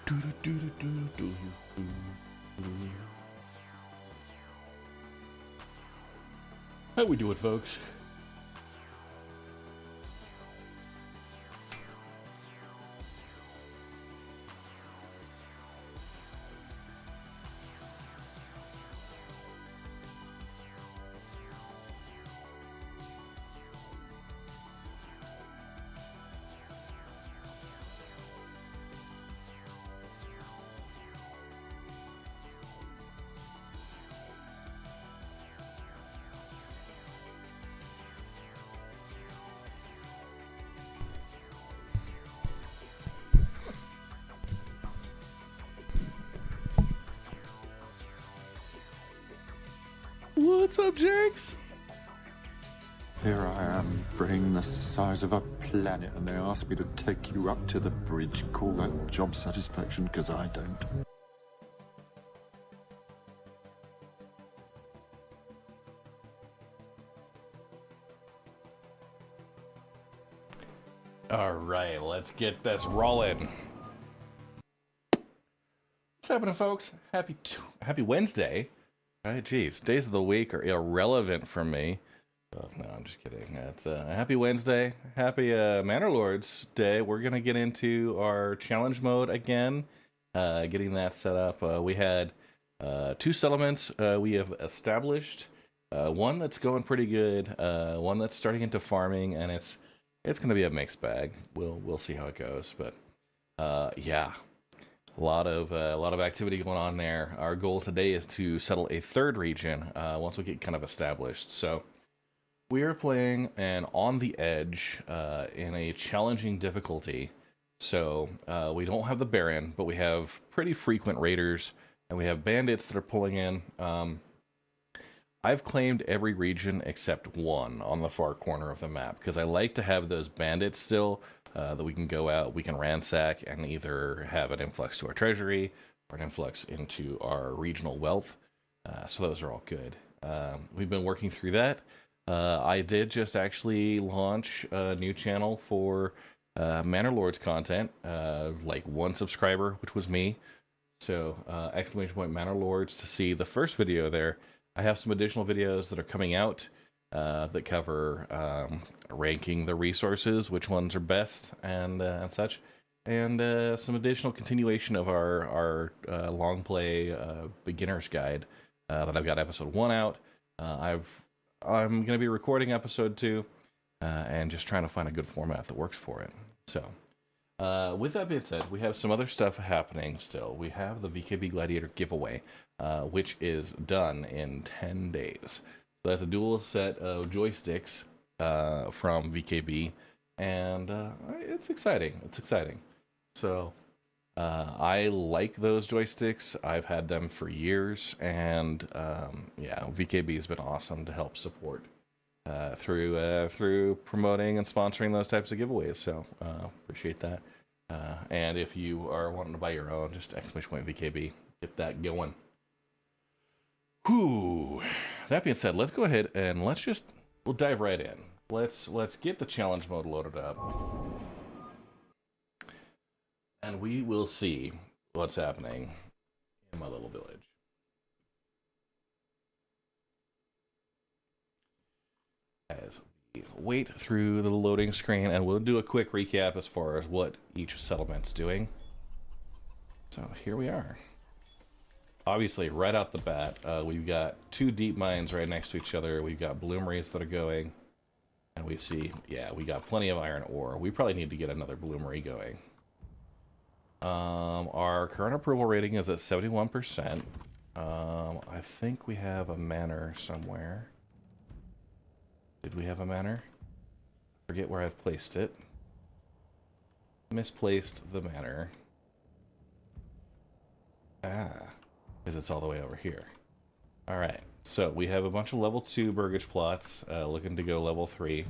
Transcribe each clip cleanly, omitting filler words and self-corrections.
How we doing, folks? What's up, Jax? Here I am, brain the size of a planet, and they ask me to take you up to the bridge. Call that job satisfaction, because I don't. All right, let's get this rolling. What's happening, folks? Happy Wednesday. All right, geez, days of the week are irrelevant for me. Oh, no, I'm just kidding. It's happy Wednesday, happy Manorlords Day. We're gonna get into our challenge mode again, getting that set up. We had 2 settlements we have established. One that's going pretty good, one that's starting into farming, and it's gonna be a mixed bag. We'll see how it goes, but yeah. A lot of activity going on there. Our goal today is to settle a 3rd region once we get kind of established. So we are playing an on the edge in a challenging difficulty. So we don't have the Baron, but we have pretty frequent raiders, and we have bandits that are pulling in. I've claimed every region except one on the far corner of the map because I like to have those bandits still. That we can go out, we can ransack, and either have an influx to our treasury or an influx into our regional wealth. So those are all good. We've been working through that. I did just actually launch a new channel for Manorlords content, like 1 subscriber, which was me. So ! Manorlords to see the first video there. I have some additional videos that are coming out that cover ranking the resources, which ones are best, and such, and some additional continuation of our long play beginner's guide that I've got episode 1 out. I'm going to be recording episode 2 and just trying to find a good format that works for it. So with that being said, we have some other stuff happening still. We have the VKB Gladiator giveaway, which is done in 10 days. So that's a dual set of joysticks from VKB, and it's exciting. It's exciting. So I like those joysticks. I've had them for years, and yeah, VKB has been awesome to help support through promoting and sponsoring those types of giveaways. So appreciate that. And if you are wanting to buy your own, just ! VKB, get that going. Whew. That being said, let's go ahead and we'll dive right in. Let's get the challenge mode loaded up, and we will see what's happening in my little village. As we wait through the loading screen, and we'll do a quick recap as far as what each settlement's doing. So here we are. Obviously, right out the bat, we've got 2 deep mines right next to each other. We've got bloomeries that are going. And we see, yeah, we got plenty of iron ore. We probably need to get another bloomery going. Our current approval rating is at 71%. I think we have a manor somewhere. Did we have a manor? I forget where I've placed it. Misplaced the manor. Because it's all the way over here. Alright, so we have a bunch of level 2 burgage plots looking to go level 3.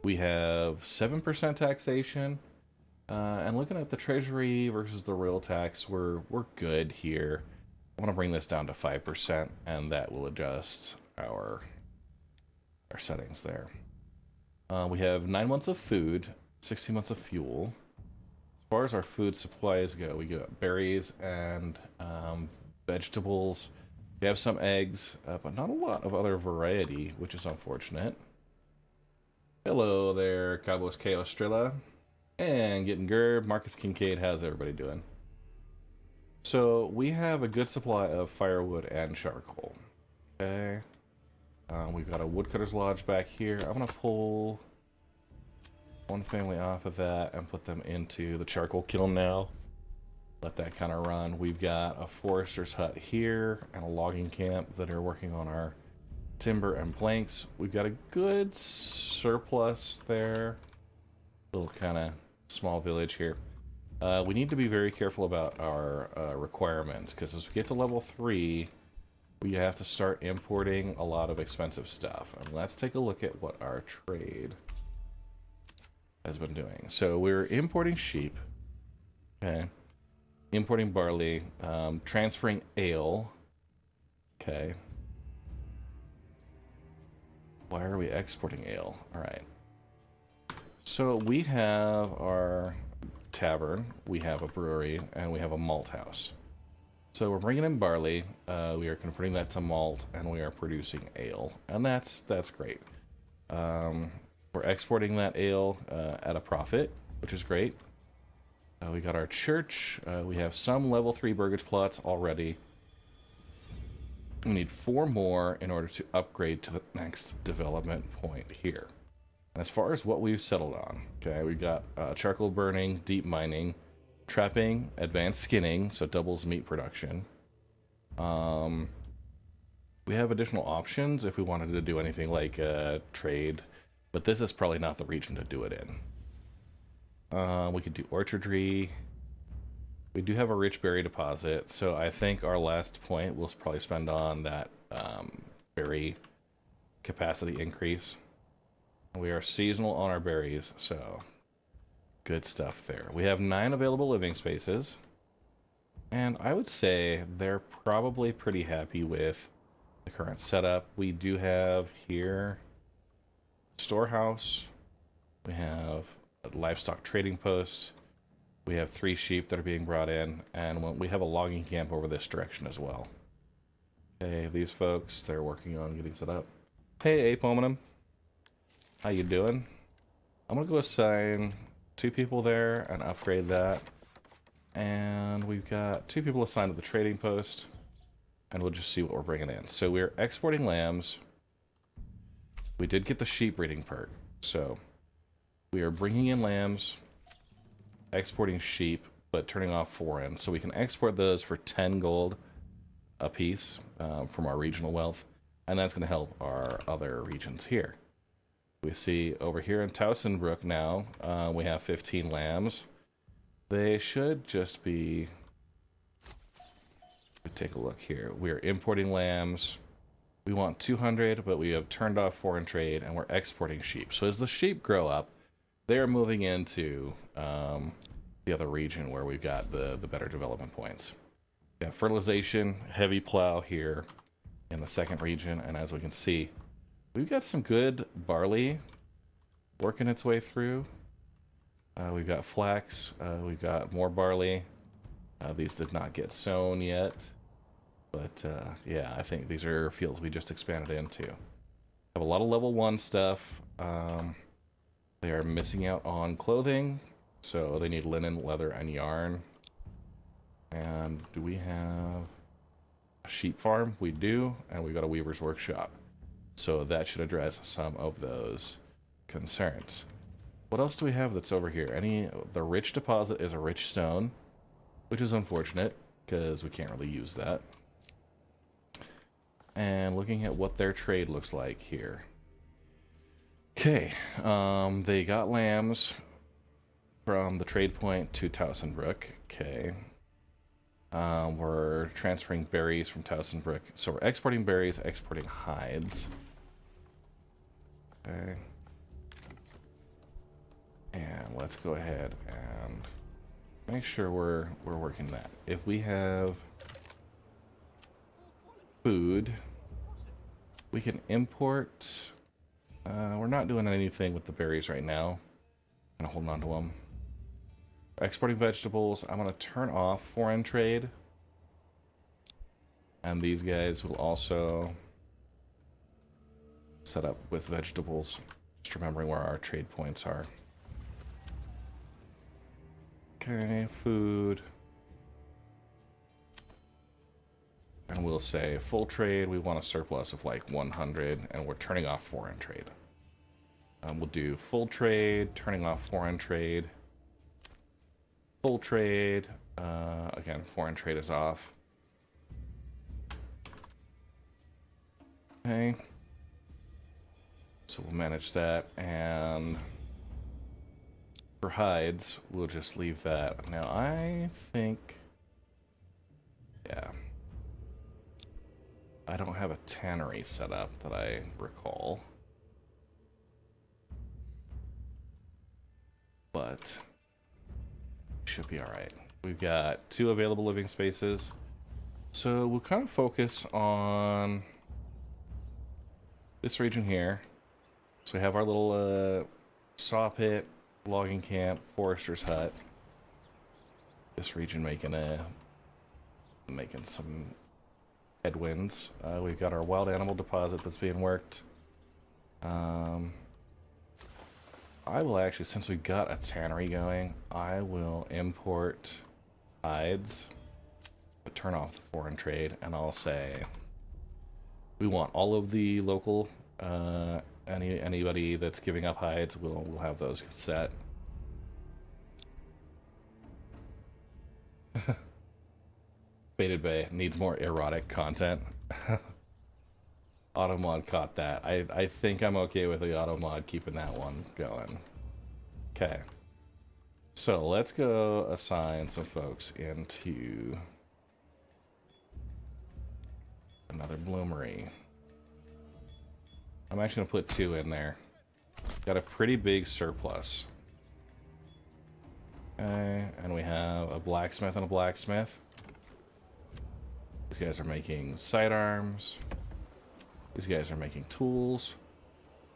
We have 7% taxation. And looking at the treasury versus the royal tax, we're good here. I want to bring this down to 5%, and that will adjust our settings there. We have 9 months of food, 16 months of fuel. far as our food supplies go, we got berries and vegetables. We have some eggs, but not a lot of other variety, which is unfortunate. Hello there, Cabos K Austrilla. And getting Gerb, Marcus Kincaid, how's everybody doing? So we have a good supply of firewood and charcoal. Okay. We've got a woodcutter's lodge back here. I'm gonna pull one family off of that and put them into the charcoal kiln now. Let that kind of run. We've got a forester's hut here and a logging camp that are working on our timber and planks. We've got a good surplus there. Little kind of small village here. We need to be very careful about our requirements, because as we get to level 3, we have to start importing a lot of expensive stuff. And let's take a look at what our trade has been doing. So we're importing sheep. Okay. Importing barley, transferring ale. Okay. Why are we exporting ale? All right. So we have our tavern, we have a brewery, and we have a malt house. So we're bringing in barley, we are converting that to malt, and we are producing ale, and that's great. We're exporting that ale at a profit, which is great. We got our church. We have some level 3 burgage plots already. We need 4 more in order to upgrade to the next development point here. And as far as what we've settled on, okay, we've got charcoal burning, deep mining, trapping, advanced skinning, so it doubles meat production. We have additional options if we wanted to do anything like trade, but this is probably not the region to do it in. We could do orchardry. We do have a rich berry deposit, so I think our last point we'll probably spend on that berry capacity increase. We are seasonal on our berries, so good stuff there. We have 9 available living spaces, and I would say they're probably pretty happy with the current setup. We do have here storehouse. We have livestock trading posts. We have 3 sheep that are being brought in, and we have a logging camp over this direction as well. Okay, these folks, they're working on getting set up. Hey, Ape Hominum. How you doing? I'm gonna go assign 2 people there and upgrade that. And we've got 2 people assigned to the trading post, and we'll just see what we're bringing in. So we're exporting lambs. We did get the sheep breeding perk, so we are bringing in lambs, exporting sheep, but turning off foreign. So we can export those for 10 gold a piece from our regional wealth, and that's going to help our other regions here. We see over here in Towsonbrook now, we have 15 lambs. They should just be... Take a look here. We are importing lambs. We want 200, but we have turned off foreign trade, and we're exporting sheep. So as the sheep grow up, they're moving into the other region where we've got the better development points. We have fertilization, heavy plow here in the second region, and as we can see, we've got some good barley working its way through. We've got flax, we've got more barley. These did not get sown yet, but yeah, I think these are fields we just expanded into. Have a lot of level 1 stuff. They are missing out on clothing, so they need linen, leather, and yarn. And do we have a sheep farm? We do, and we've got a weaver's workshop. So that should address some of those concerns. What else do we have that's over here? The rich deposit is a rich stone, which is unfortunate because we can't really use that. And looking at what their trade looks like here. Okay, they got lambs from the trade point to Towsonbrook. Okay. We're transferring berries from Towsonbrook. So we're exporting berries, exporting hides. Okay. And let's go ahead and make sure we're working that. If we have food, we can import. We're not doing anything with the berries right now. I'm holding on to them. Exporting vegetables. I'm going to turn off foreign trade. And these guys will also set up with vegetables. Just remembering where our trade points are. Okay, food. And we'll say full trade, we want a surplus of like 100, and we're turning off foreign trade. We'll do full trade, turning off foreign trade. Full trade, again, foreign trade is off. Okay. So we'll manage that, and for hides, we'll just leave that. Now, I think, yeah. I don't have a tannery set up that I recall. But should be alright. We've got 2 available living spaces. So we'll kind of focus on this region here. So we have our little saw pit, logging camp, forester's hut. This region making some headwinds. We've got our wild animal deposit that's being worked. I will actually, since we've got a tannery going, I will import hides, but turn off the foreign trade, and I'll say we want all of the local, anybody that's giving up hides, we'll have those set. Faded Bay needs more erotic content. Automod caught that. I think I'm okay with the Automod keeping that one going. Okay. So let's go assign some folks into another bloomery. I'm actually going to put 2 in there. Got a pretty big surplus. Okay, and we have a blacksmith and a blacksmith. These guys are making sidearms. These guys are making tools.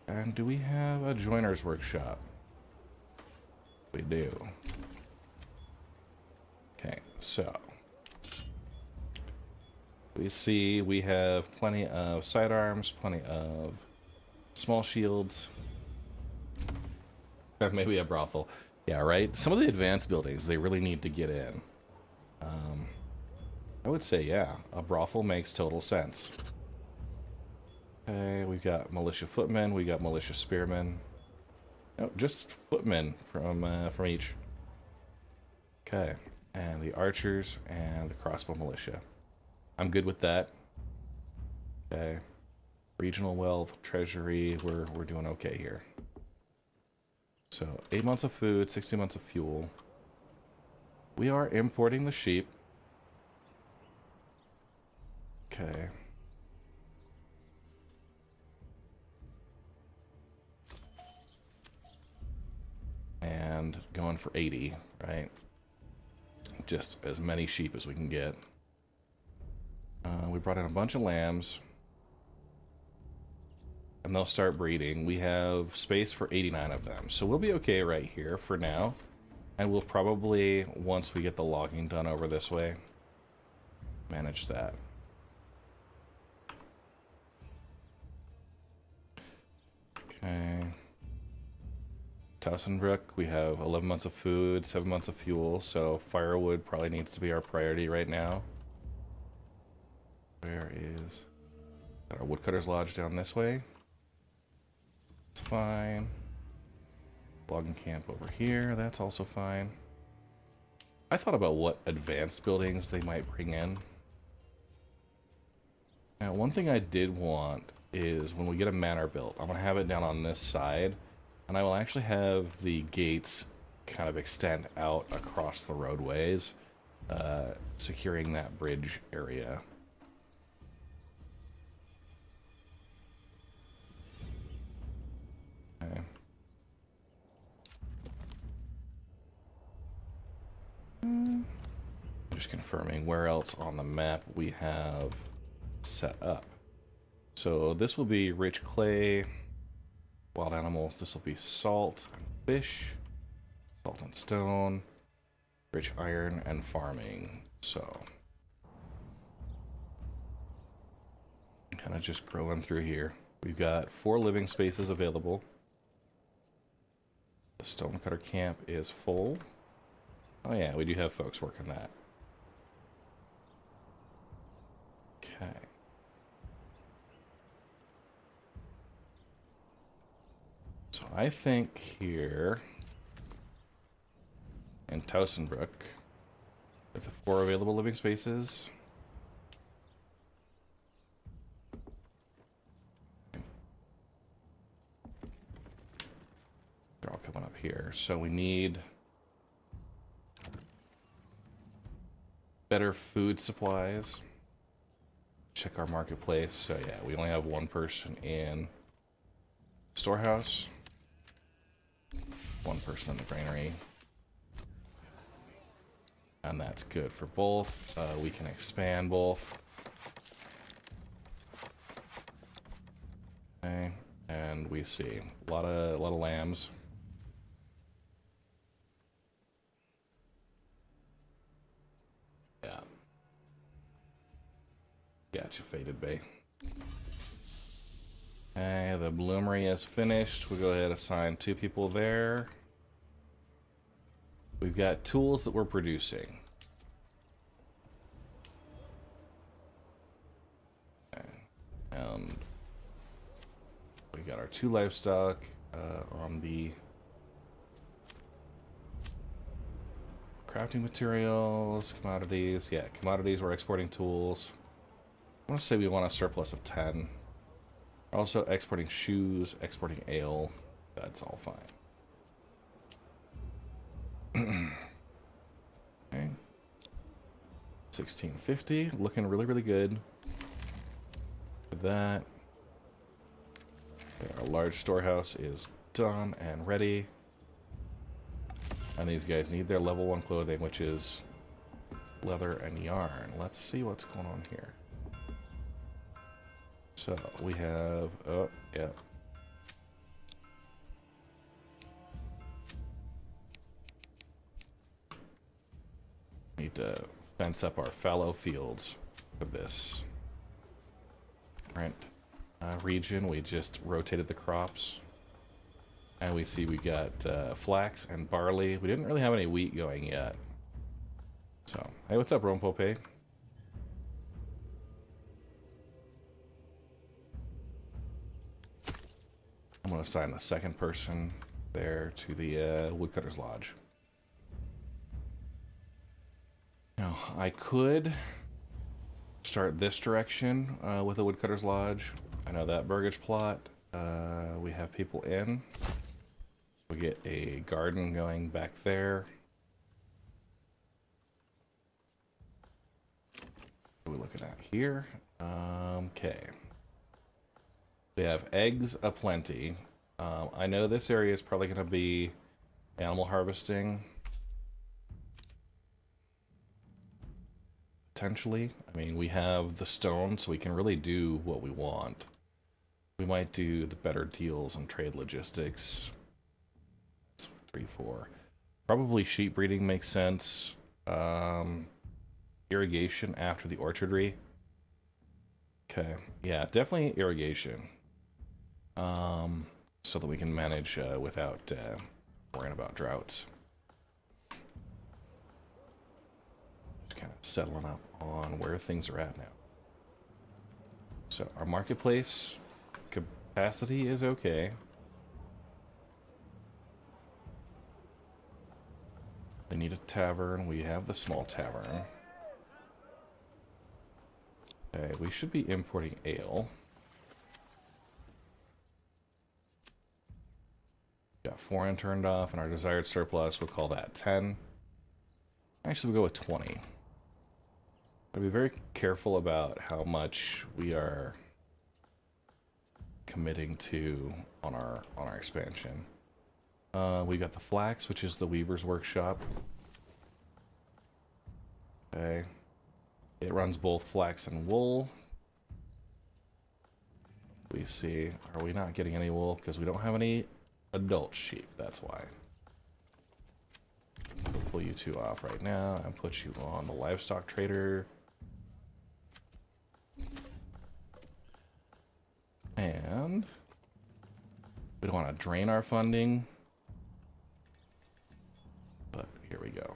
And do we have a joiner's workshop? We do. Okay, so we see we have plenty of sidearms, plenty of small shields. Maybe a brothel. Yeah, right? Some of the advanced buildings, they really need to get in. I would say, yeah, a brothel makes total sense. Okay, we've got militia footmen, we got militia spearmen. No, just footmen from each. Okay, and the archers and the crossbow militia. I'm good with that. Okay, regional wealth, treasury, we're doing okay here. So 8 months of food, 60 months of fuel. We are importing the sheep. Okay. And going for 80, right? Just as many sheep as we can get. We brought in a bunch of lambs. And they'll start breeding. We have space for 89 of them. So we'll be okay right here for now. And we'll probably, once we get the logging done over this way, manage that. Okay. Tassenbrook, we have 11 months of food, 7 months of fuel, so firewood probably needs to be our priority right now. Where is... Got our woodcutter's lodge down this way. It's fine. Logging camp over here, that's also fine. I thought about what advanced buildings they might bring in. Now, one thing I did want is when we get a manor built, I'm going to have it down on this side, and I will actually have the gates kind of extend out across the roadways, securing that bridge area. Okay. Just confirming where else on the map we have set up. So this will be rich clay, wild animals. This will be salt and fish, salt and stone. rich iron and farming. So kind of just growing through here. We've got 4 living spaces available. The stonecutter camp is full. Oh yeah, we do have folks working that. Okay. So I think here in Towsonbrook, with the 4 available living spaces, they're all coming up here. So we need better food supplies. Check our marketplace. So yeah, we only have 1 person in storehouse, 1 person in the granary, and that's good for both. We can expand both. Okay, and we see a lot of lambs. Yeah. Gotcha, Faded Bay. Okay, the bloomery is finished. We'll go ahead and assign 2 people there. We've got tools that we're producing. Okay. And we got our 2 livestock on the crafting materials, commodities. Yeah, commodities, we're exporting tools. I want to say we want a surplus of 10. Also exporting shoes, exporting ale. That's all fine. Okay. 1650, looking really, really good. With that. Okay, our large storehouse is done and ready. And these guys need their level 1 clothing, which is leather and yarn. Let's see what's going on here. So we have, oh, yeah. Need to fence up our fallow fields for this current region. We just rotated the crops. And we see we got flax and barley. We didn't really have any wheat going yet. So, hey, what's up, Rompope? I'm going to assign a 2nd person there to the Woodcutter's Lodge. Now, I could start this direction with the Woodcutter's Lodge. I know that Burgage plot. We have people in. We get a garden going back there. What are we looking at here? Okay. We have eggs aplenty. I know this area is probably going to be animal harvesting. Potentially. I mean, we have the stone, so we can really do what we want. We might do the better deals and trade logistics. 3, 4. Probably sheep breeding makes sense. Irrigation after the orchardry. Okay, yeah, definitely irrigation. So that we can manage without worrying about droughts. Just kind of settling up on where things are at now. So our marketplace capacity is okay. They need a tavern. We have the small tavern. Okay, we should be importing ale. Got foreign turned off, and our desired surplus, we'll call that 10. Actually, we'll go with 20. Gotta be very careful about how much we are committing to on our expansion. We got the flax, which is the weaver's workshop. Okay. It runs both flax and wool. We see, are we not getting any wool? Because we don't have any adult sheep, that's why. pull you two off right now and put you on the livestock trader. And we don't want to drain our funding, but here we go.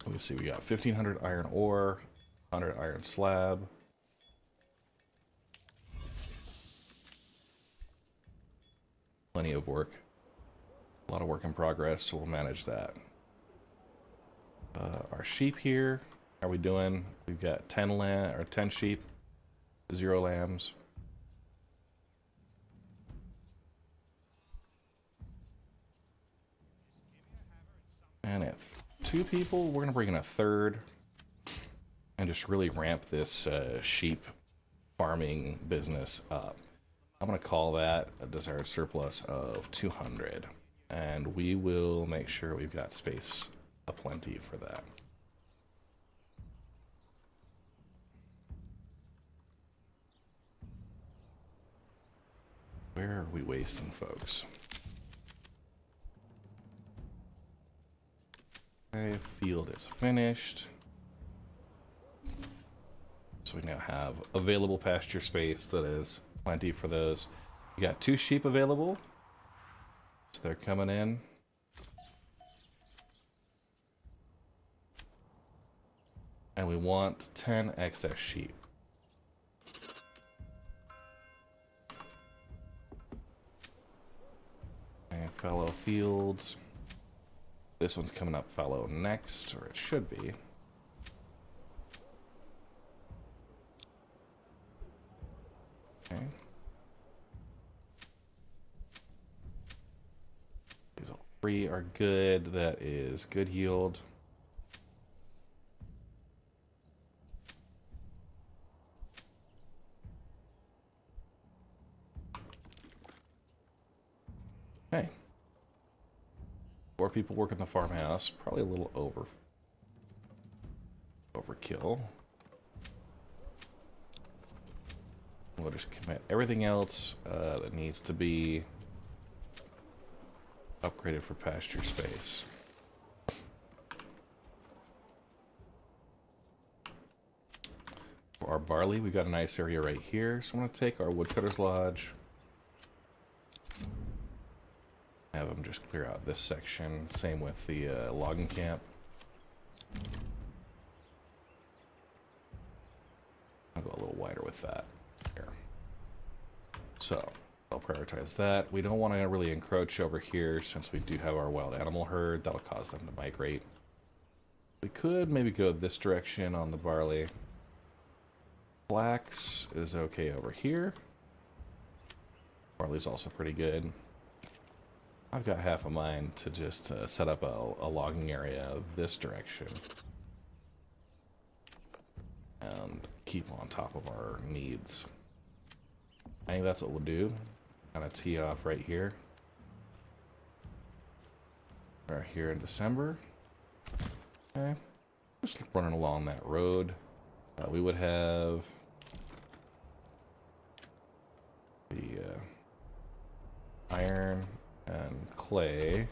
Let me see, we got 1,500 iron ore, 100 iron slab. Plenty of work. A lot of work in progress, so we'll manage that. Our sheep here, how are we doing? We've got 10 sheep, 0 lambs. And at 2 people, we're gonna bring in a third and just really ramp this sheep farming business up. I'm gonna call that a desired surplus of 200, and we will make sure we've got space aplenty for that. Where are we wasting, folks? Okay, field is finished. So we now have available pasture space that is plenty for those. We got 2 sheep available, so they're coming in. And we want 10 excess sheep. And fallow fields. This one's coming up fallow next, or it should be. Okay. These all 3 are good. That is good yield. Okay. 4 people working the farmhouse. Probably a little overkill. We'll just commit everything else that needs to be upgraded for pasture space. For our barley, we got a nice area right here. So I'm going to take our woodcutter's lodge. Have them just clear out this section. Same with the logging camp. I'll go a little wider with that here. So I'll prioritize that. We don't want to really encroach over here since we do have our wild animal herd. That'll cause them to migrate. We could maybe go this direction on the barley. Flax is okay over here. Barley's also pretty good. I've got half a mind to just set up a logging area this direction and keep on top of our needs. I think that's what we'll do. Kind of tee off right here. Right here in December. Okay, just running along that road. We would have the iron and clay.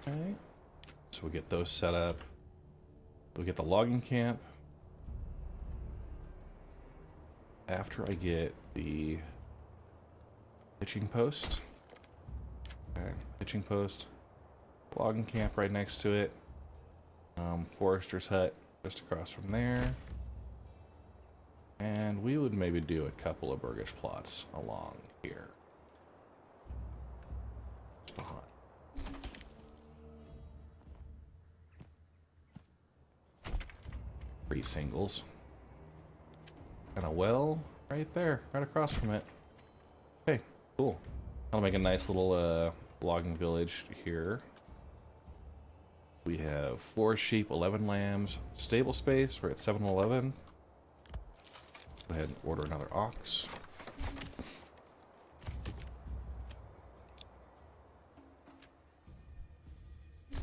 Okay, so we'll get those set up. We'll get the logging camp after I get the pitching post. Okay, pitching post. Logging camp right next to it. Forester's hut just across from there. And we would maybe do a couple of burgish plots along here. Just behind. 3 singles. And a well right there, right across from it. Okay, cool. I'll make a nice little logging village here. We have 4 sheep, 11 lambs, stable space. We're at 7-11. Go ahead and order another ox.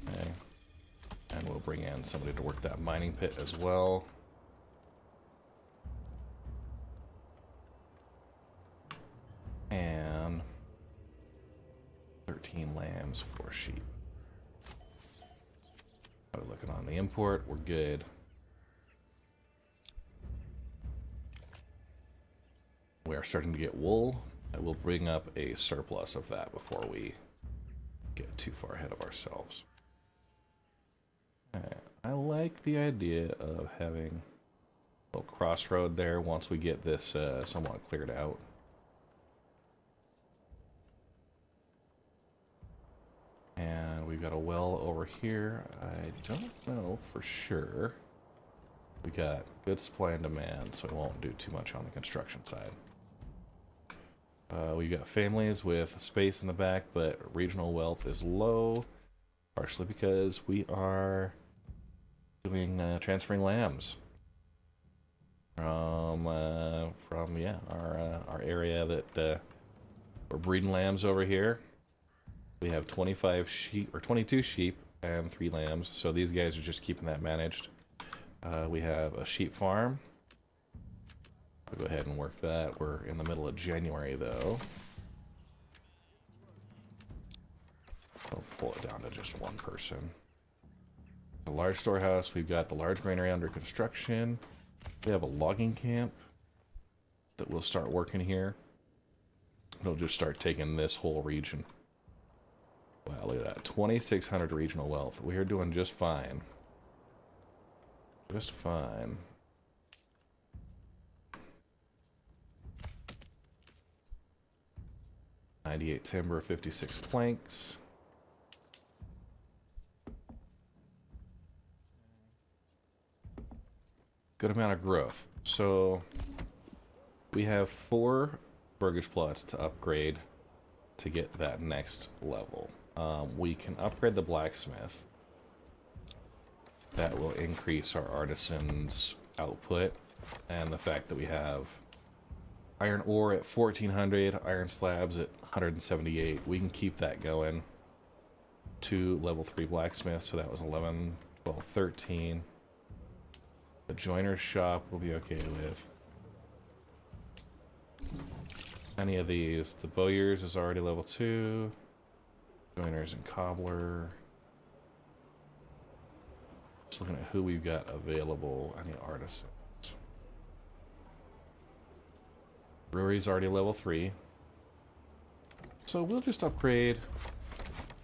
Okay. And we'll bring in somebody to work that mining pit as well. And 13 lambs, 4 sheep. We're looking on the import, we're good. We are starting to get wool. I will bring up a surplus of that before we get too far ahead of ourselves. I like the idea of having a little crossroad there once we get this somewhat cleared out. And we've got a well over here. I don't know for sure. We got good supply and demand, so we won't do too much on the construction side. We've got families with space in the back, but regional wealth is low, partially because we are doing transferring lambs from yeah, our area that we're breeding lambs over here. We have 25 sheep or 22 sheep and 3 lambs, so these guys are just keeping that managed. We have a sheep farm. We'll go ahead and work that. We're in the middle of January though. I'll pull it down to just 1 person. The large storehouse, we've got the large granary under construction. We have a logging camp that will start working here. It'll just start taking this whole region. Wow, look at that. 2,600 regional wealth. We are doing just fine. Just fine. $98 timber, 56 planks. Good amount of growth. So we have 4 burgage plots to upgrade to get that next level. We can upgrade the blacksmith. That will increase our artisans' output, and the fact that we have iron ore at 1,400, iron slabs at 178, we can keep that going to level 3 blacksmith. So that was 11, 12, 13. The joiner's shop will be okay with any of these. The bowyers is already level 2. Joiners and cobbler. Just looking at who we've got available. Any artisans. Brewery's already level 3. So we'll just upgrade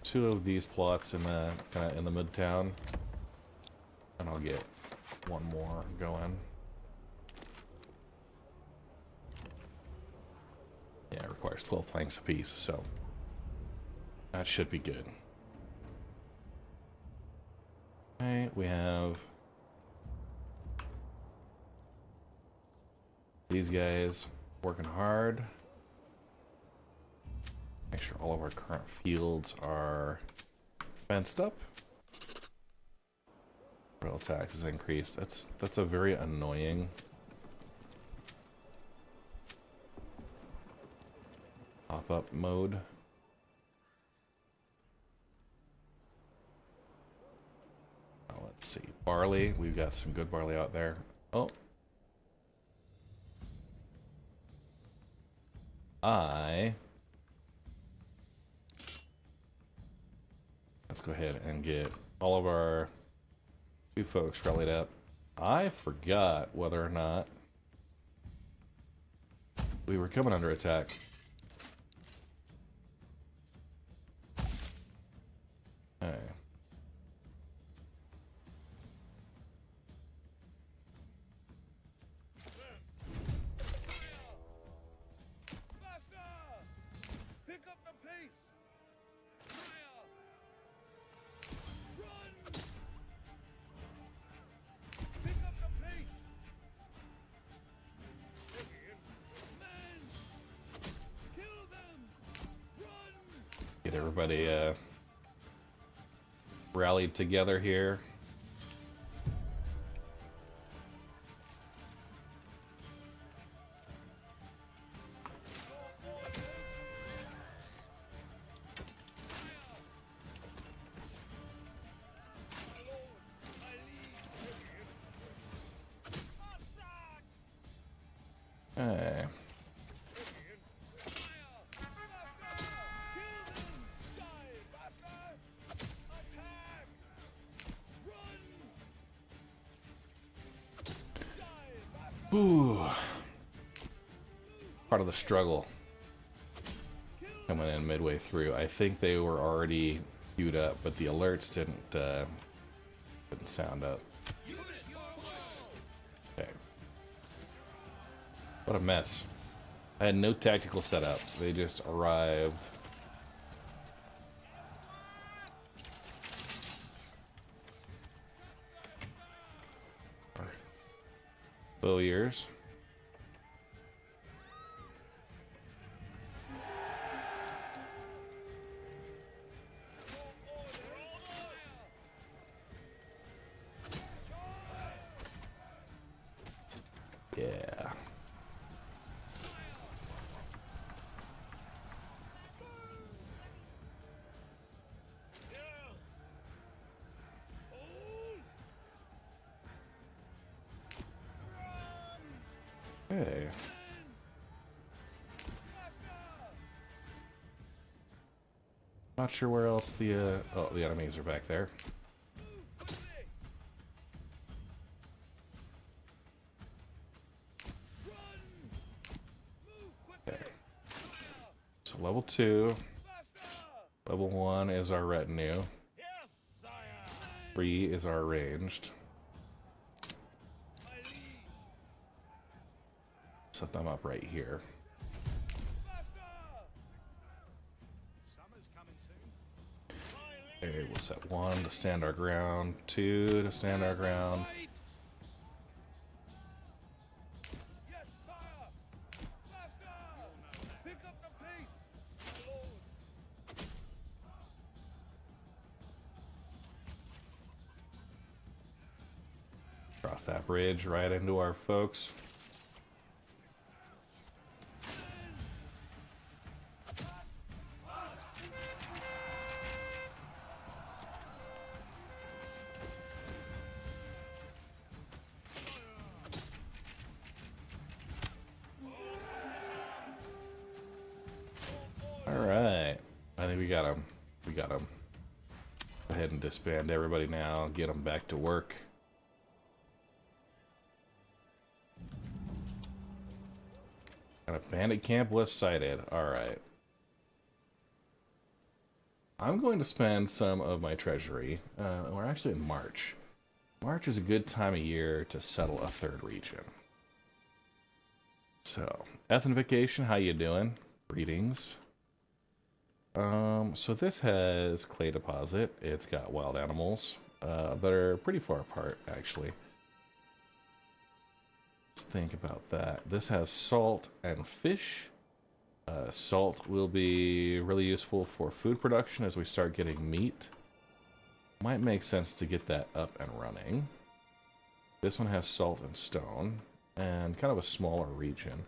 2 of these plots in the kind of in the midtown, and I'll get 1 more going. Yeah, it requires 12 planks apiece, so that should be good. Okay, we have these guys working hard. Make sure all of our current fields are fenced up. Rail tax is increased. That's a very annoying pop-up mode. Let's see. Barley. We've got some good barley out there. Oh. Let's go ahead and get all of our 2 folks rallied up. I forgot whether or not we were coming under attack. Okay. Get everybody rallied together here. Ooh. Part of the struggle. Coming in midway through. I think they were already queued up, but the alerts didn't sound up. Okay. What a mess. I had no tactical setup. They just arrived. Bow years. Yeah. Okay. Not sure where else the oh, the enemies are back there. Okay. So level 2. Level 1 is our retinue. 3 is our ranged. Set them up right here. Okay, we'll set 1 to stand our ground, 2 to stand our ground. Cross that bridge right into our folks. Alright. I think we got him. We got him. Go ahead and disband everybody now. Get them back to work. Got a bandit camp was sighted. Alright. I'm going to spend some of my treasury. We're actually in March. March is a good time of year to settle a third region. So, ethnification, how you doing? Greetings. So this has clay deposit. It's got wild animals that are pretty far apart, actually. Let's think about that. This has salt and fish. Salt will be really useful for food production as we start getting meat. Might make sense to get that up and running. This one has salt and stone, and kind of a smaller region.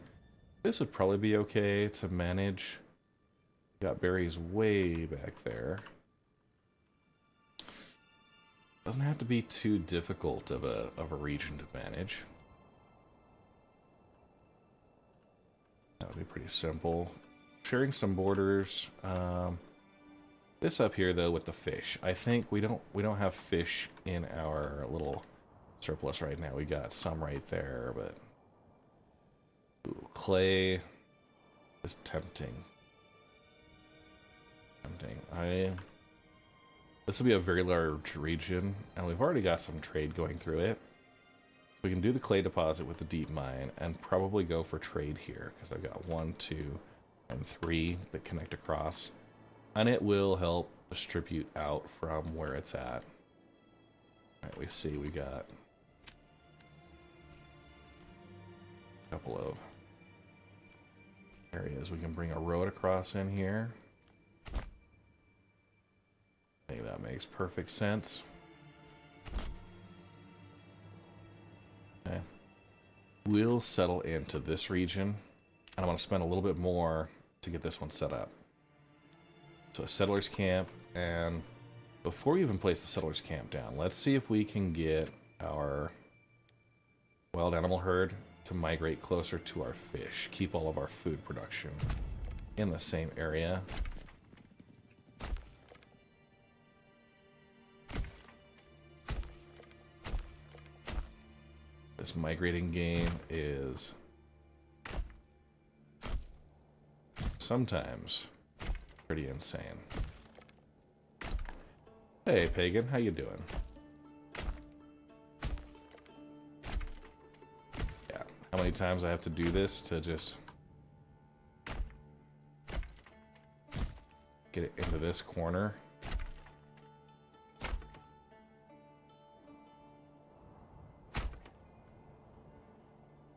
This would probably be okay to manage. Got berries way back there. Doesn't have to be too difficult of a region to manage. That would be pretty simple. Sharing some borders. This up here though with the fish. I think we don't have fish in our little surplus right now. We got some right there, but ooh, clay is tempting. This will be a very large region, and we've already got some trade going through it. We can do the clay deposit with the deep mine, and probably go for trade here, because I've got 1, 2, and 3 that connect across. And it will help distribute out from where it's at. Alright, we see we got a couple of areas we can bring a road across in here. I think that makes perfect sense. Okay. We'll settle into this region, and I want to spend a little bit more to get this one set up. So a settler's camp, and before we even place the settler's camp down, let's see if we can get our wild animal herd to migrate closer to our fish. Keep all of our food production in the same area. This migrating game is sometimes pretty insane. Hey, Pagan, how you doing? Yeah, how many times I have to do this to just get it into this corner?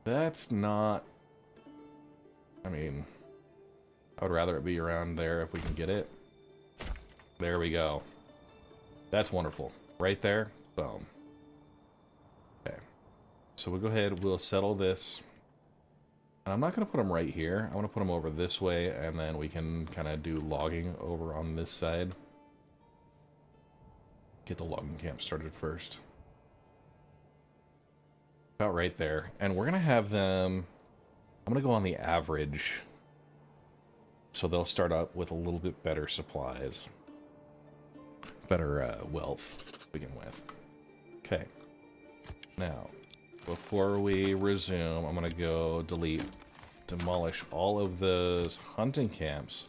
That's not... I mean, I would rather it be around there if we can get it. There we go. That's wonderful. Right there. Boom. Okay. So we'll go ahead, we'll settle this. And I'm not going to put them right here. I want to put them over this way, and then we can kind of do logging over on this side. Get the logging camp started first. About right there. And we're going to have them... I'm going to go on the average. So they'll start up with a little bit better supplies. Better wealth to begin with. Okay. Now, before we resume, I'm going to go demolish all of those hunting camps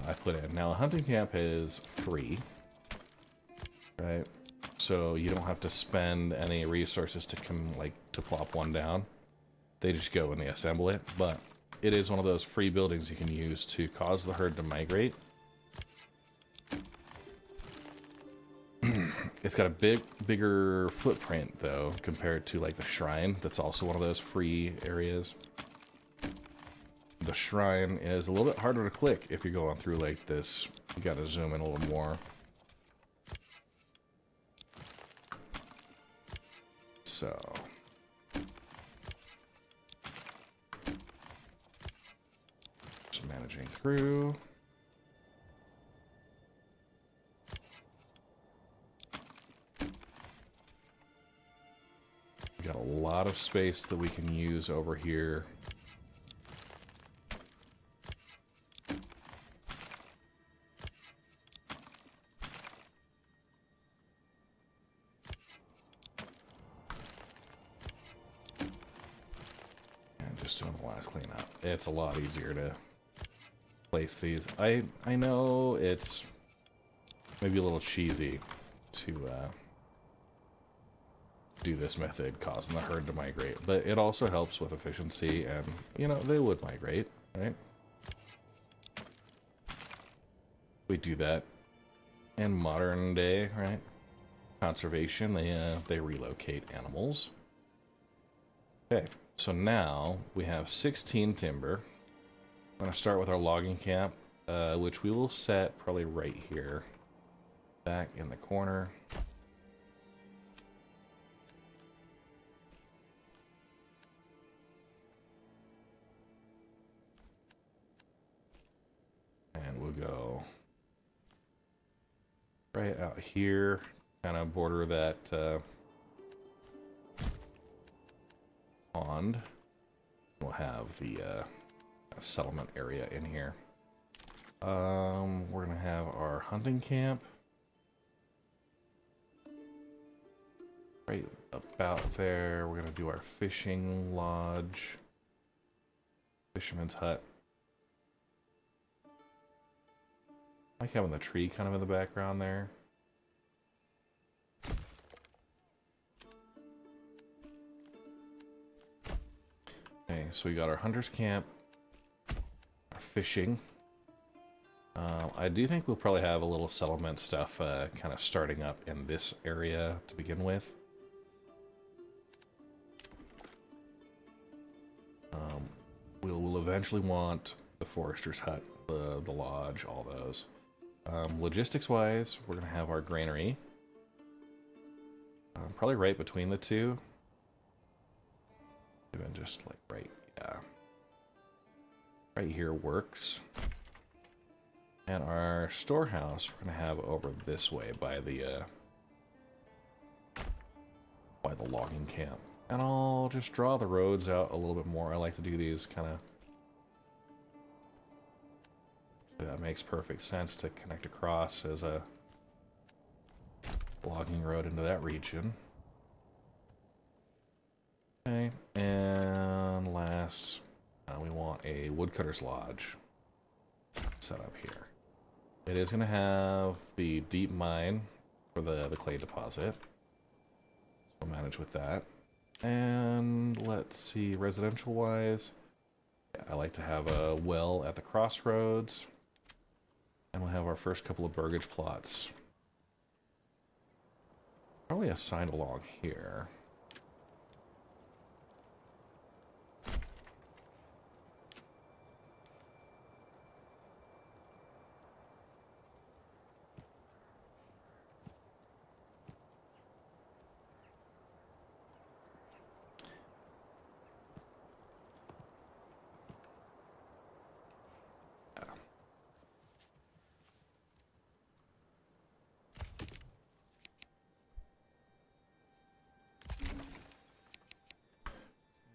I put in. Now, a hunting camp is free. Right? So you don't have to spend any resources to to plop one down. They just go when they assemble it. But it is one of those free buildings you can use to cause the herd to migrate. It's got a bigger footprint though, compared to like the shrine. That's also one of those free areas. The shrine is a little bit harder to click if you're going through like this. You gotta zoom in a little more. So just managing through. We got a lot of space that we can use over here. And just doing the last cleanup. It's a lot easier to place these. I know it's maybe a little cheesy to do this method, causing the herd to migrate, but it also helps with efficiency, and you know, they would migrate, right? We do that in modern day, right? Conservation, they relocate animals. Okay, so now we have 16 timber. I'm gonna start with our logging camp, which we will set probably right here, back in the corner. And we'll go right out here, kind of border that pond. We'll have the settlement area in here. We're gonna have our hunting camp right about there. We're gonna do our fishing lodge, fisherman's hut. I like having the tree kind of in the background there. Okay, so we got our hunter's camp, our fishing. I do think we'll probably have a little settlement stuff kind of starting up in this area to begin with. We'll eventually want the forester's hut, the lodge, all those. Logistics-wise, we're going to have our granary. Probably right between the two. Even just like right here works. And our storehouse we're going to have over this way by the logging camp. And I'll just draw the roads out a little bit more. I like to do these kind of... That makes perfect sense to connect across as a logging road into that region. Okay, and last, we want a woodcutter's lodge set up here. It is going to have the deep mine for the clay deposit. We'll manage with that. And let's see, residential wise, yeah, I like to have a well at the crossroads. And we'll have our first couple of burgage plots. Probably assigned along here.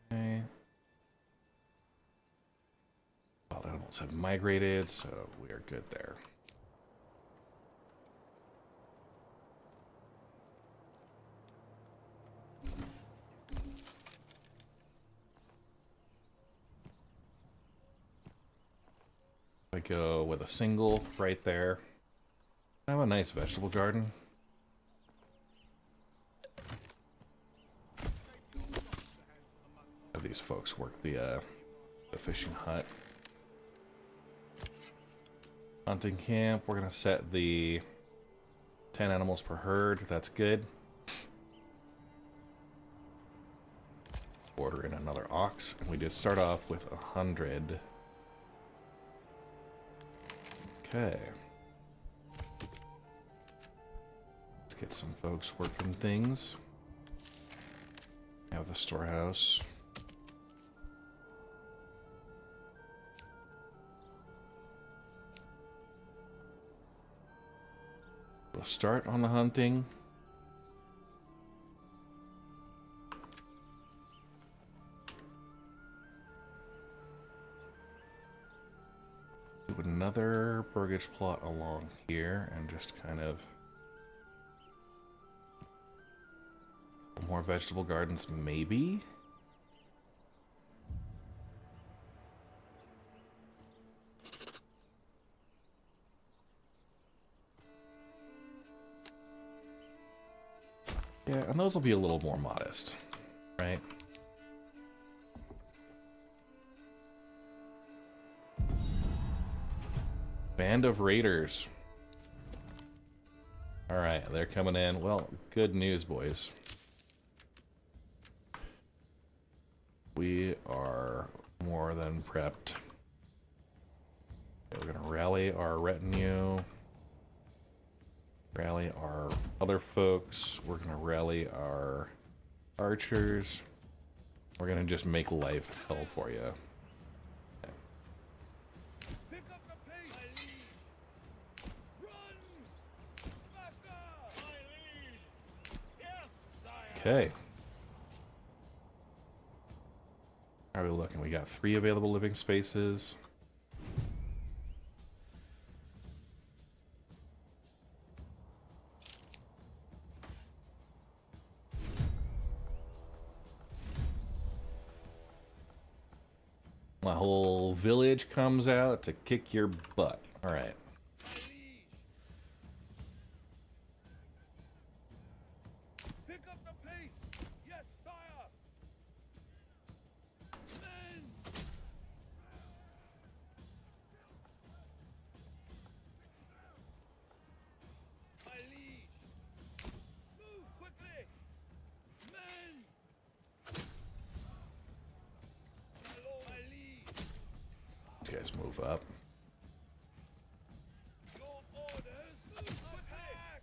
Okay. Wild animals have migrated, so we are good there. I go with a single right there. I have a nice vegetable garden. Have these folks work the fishing hut. Hunting camp, we're gonna set the 10 animals per herd, that's good. Order in another ox, and we did start off with 100. Okay. Let's get some folks working things. Have the storehouse. We'll start on the hunting. Do another burgage plot along here and just kind of more vegetable gardens, maybe? Yeah, and those will be a little more modest, right? Band of raiders. Alright, they're coming in. Well, good news, boys. We are more than prepped. Okay, we're gonna rally our retinue. Rally our other folks. We're gonna rally our archers. We're gonna just make life hell for you. Okay. Pick up the pace, my liege. Run faster, my liege. Yes, sire. Okay. How are we looking? We got 3 available living spaces. My whole village comes out to kick your butt. All right. My liege. Pick up the pace. Yes, sire. Men. My liege. Move quickly. Men. My lord, my liege. These guys move up. Your orders. Attack.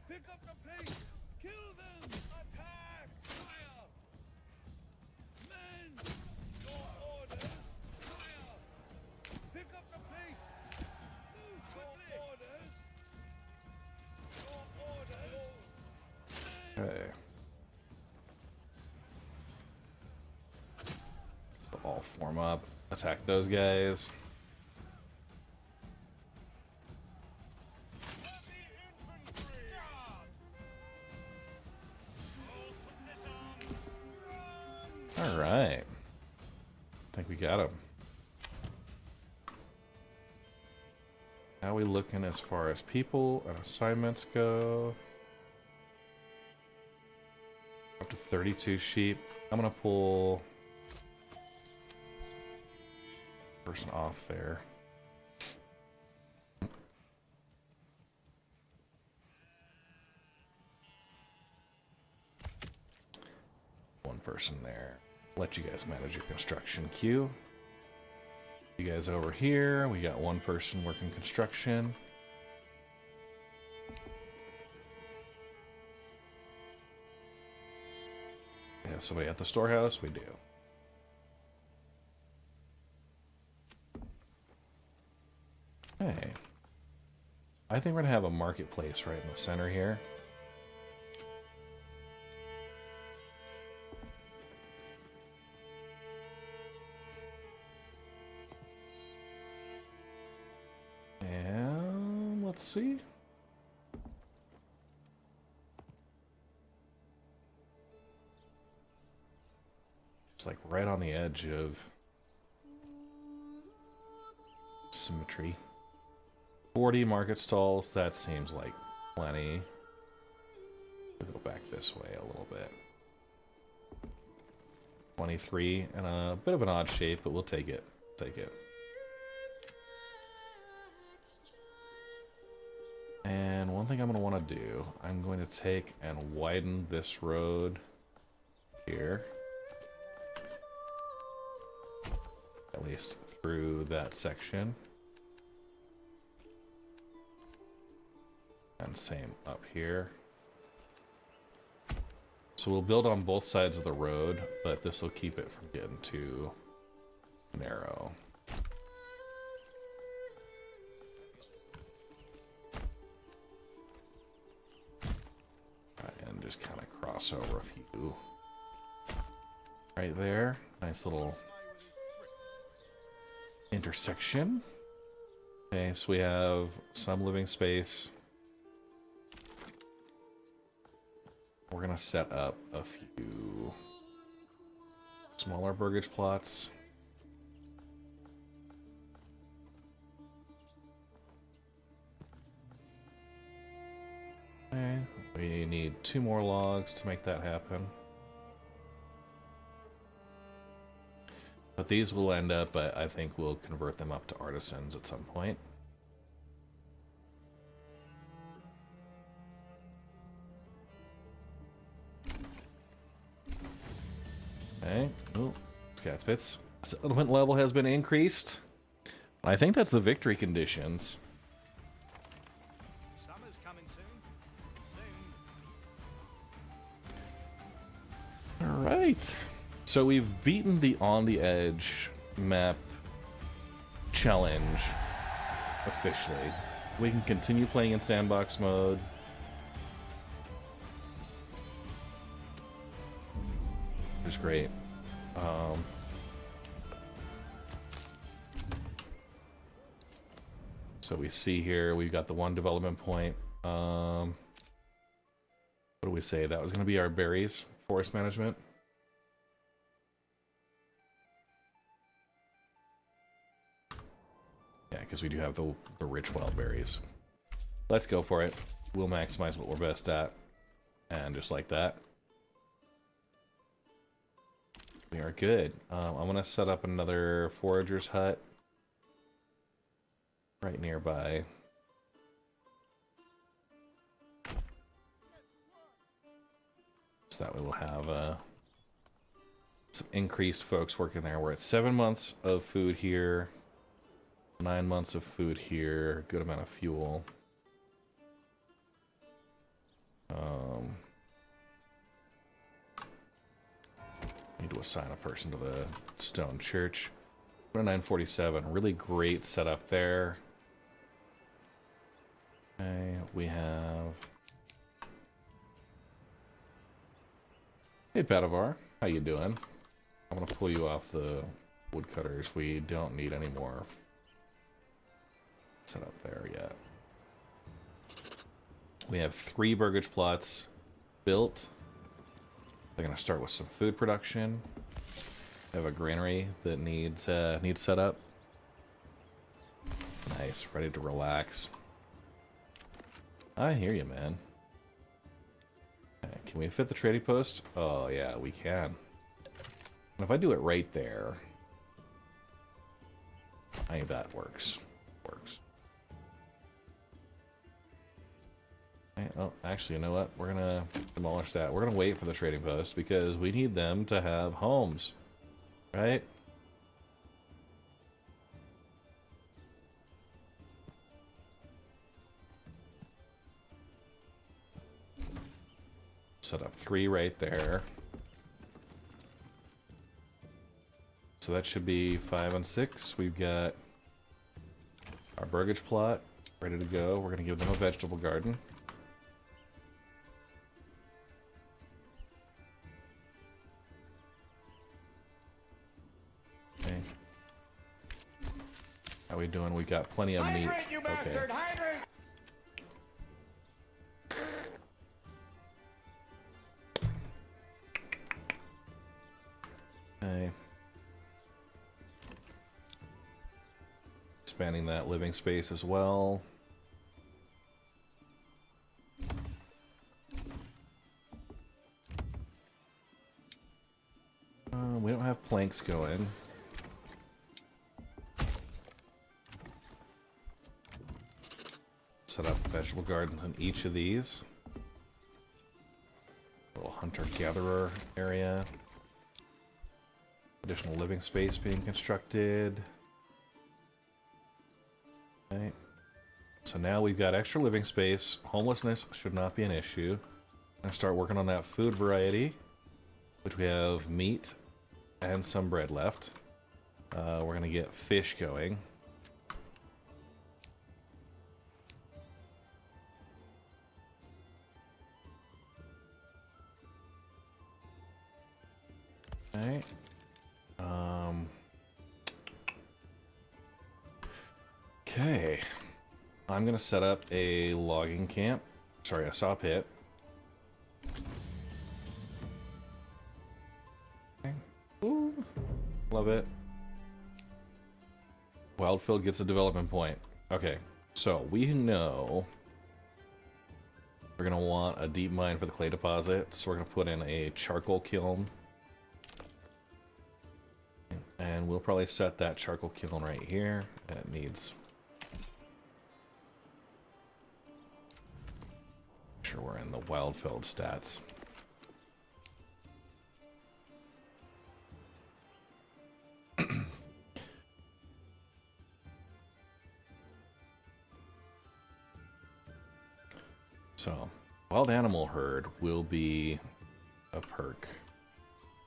Pick up the pace. Kill them. Attack. Fire. Men. Your orders. Fire. Pick up the pace. Move quickly. Your orders. Your orders. Men. Okay. All form up. Attack those guys. Heavy infantry. Hold position. All right. I think we got him. How are we looking as far as people and assignments go? Up to 32 sheep. I'm gonna pull person off there. One person there. Let you guys manage your construction queue. You guys over here, we got one person working construction. We have somebody at the storehouse, we do. Okay. I think we're gonna have a marketplace right in the center here. And let's see. Just like right on the edge of symmetry. 40 market stalls, that seems like plenty. We'll go back this way a little bit. 23, and a bit of an odd shape, but we'll take it. Take it. And one thing I'm going to want to do, I'm going to take and widen this road here. At least through that section. And same up here. So we'll build on both sides of the road, but this will keep it from getting too narrow. And just kind of cross over a few. Right there. Nice little intersection. Okay, so we have some living space. We're gonna set up a few smaller burgage plots. Okay, we need 2 more logs to make that happen. But these will end up, I think we'll convert them up to artisans at some point. Okay. Oh, Scatspits. Settlement level has been increased. I think that's the victory conditions. Summer's coming soon. All right. So we've beaten the On the Edge map challenge officially. We can continue playing in sandbox mode. Which is great. So we see here we've got the 1 development point. What do we say? That was going to be our berries, forest management. Yeah, because we do have the rich wild berries. Let's go for it. We'll maximize what we're best at. And just like that. We are good. I'm going to set up another forager's hut. Right nearby. So that way we'll have some increased folks working there. We're at 7 months of food here. 9 months of food here. Good amount of fuel. Need to assign a person to the stone church. 947. Really great setup there. Okay, we have... Hey, Padavar. How you doing? I'm gonna pull you off the woodcutters. We don't need any more set up there yet. We have 3 burgage plots built. They're gonna start with some food production. I have a granary that needs set up. Nice, ready to relax. I hear you, man. Okay, can we fit the trading post? Oh yeah, we can. And if I do it right there, I think that works. Works. Okay, oh, actually, you know what? We're gonna demolish that. We're gonna wait for the trading post because we need them to have homes, right? Set up 3 right there. So that should be 5 and 6. We've got our burgage plot ready to go. We're gonna give them a vegetable garden. Okay. How we doing? We got plenty of meat. Hydrate, you bastard! Hydrate! Okay. Expanding that living space as well. We don't have planks going. Set up vegetable gardens in each of these. Little hunter-gatherer area. Additional living space being constructed. Okay. So now we've got extra living space. Homelessness should not be an issue. I'm gonna start working on that food variety, which we have meat and some bread left. We're gonna get fish going. Okay. Okay. I'm gonna set up a logging camp. Sorry, a saw pit. Okay. Ooh, love it. Wildfield gets a development point. Okay, so we know we're gonna want a deep mine for the clay deposit, so we're gonna put in a charcoal kiln. And we'll probably set that charcoal kiln right here. It needs... Make sure we're in the Wildfield stats. So, wild animal herd will be a perk.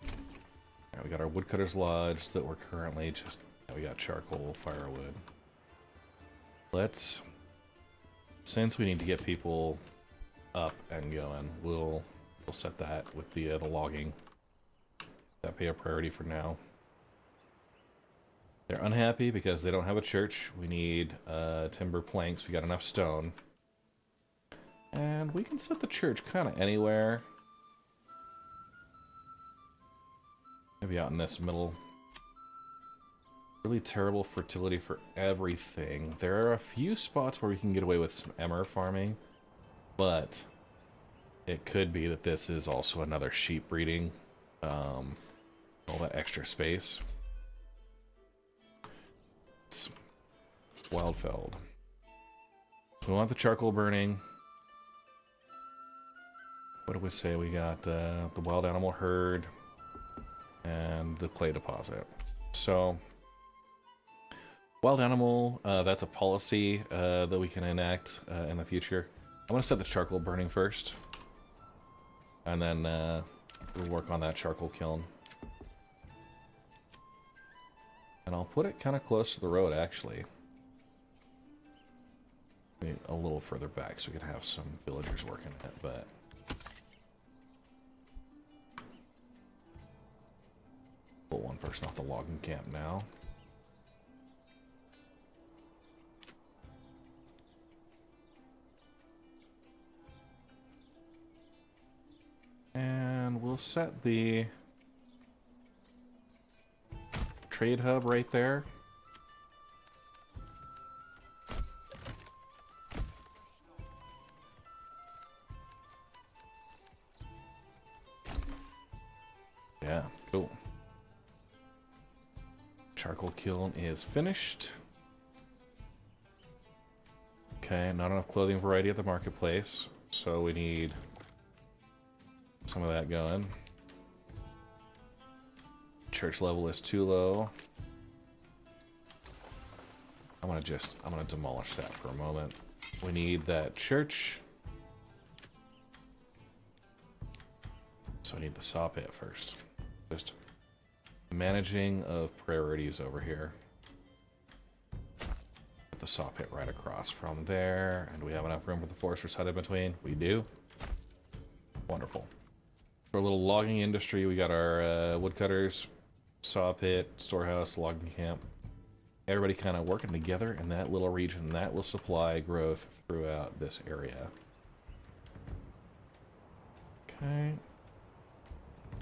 Alright, we got our woodcutter's lodge that we're currently just... we got charcoal, firewood. Let's... Since we need to get people up and going, we'll set that with the logging. That'd be a priority for now. They're unhappy because they don't have a church. We need timber planks. We got enough stone. And we can set the church kind of anywhere. Maybe out in this middle. Really terrible fertility for everything. There are a few spots where we can get away with some emmer farming, but it could be that this is also another sheep breeding. All that extra space. It's Wildfeld. So we want the charcoal burning. What do we say? We got the wild animal herd and the clay deposit. So, wild animal, that's a policy that we can enact in the future. I'm going to set the charcoal burning first. And then we'll work on that charcoal kiln. And I'll put it kind of close to the road, actually. Maybe a little further back so we can have some villagers working it, but... Pull one person off the logging camp now. And we'll set the trade hub right there. Yeah, cool. Charcoal kiln is finished. Okay, not enough clothing variety at the marketplace, so we need some of that going. Church level is too low. I'm gonna demolish that for a moment. We need that church. So I need the saw pit first. Just managing of priorities over here. Put the saw pit right across from there. And do we have enough room for the foresters hut in between? We do. Wonderful. For a little logging industry, we got our woodcutters, saw pit, storehouse, logging camp. Everybody kind of working together in that little region. That will supply growth throughout this area. Okay.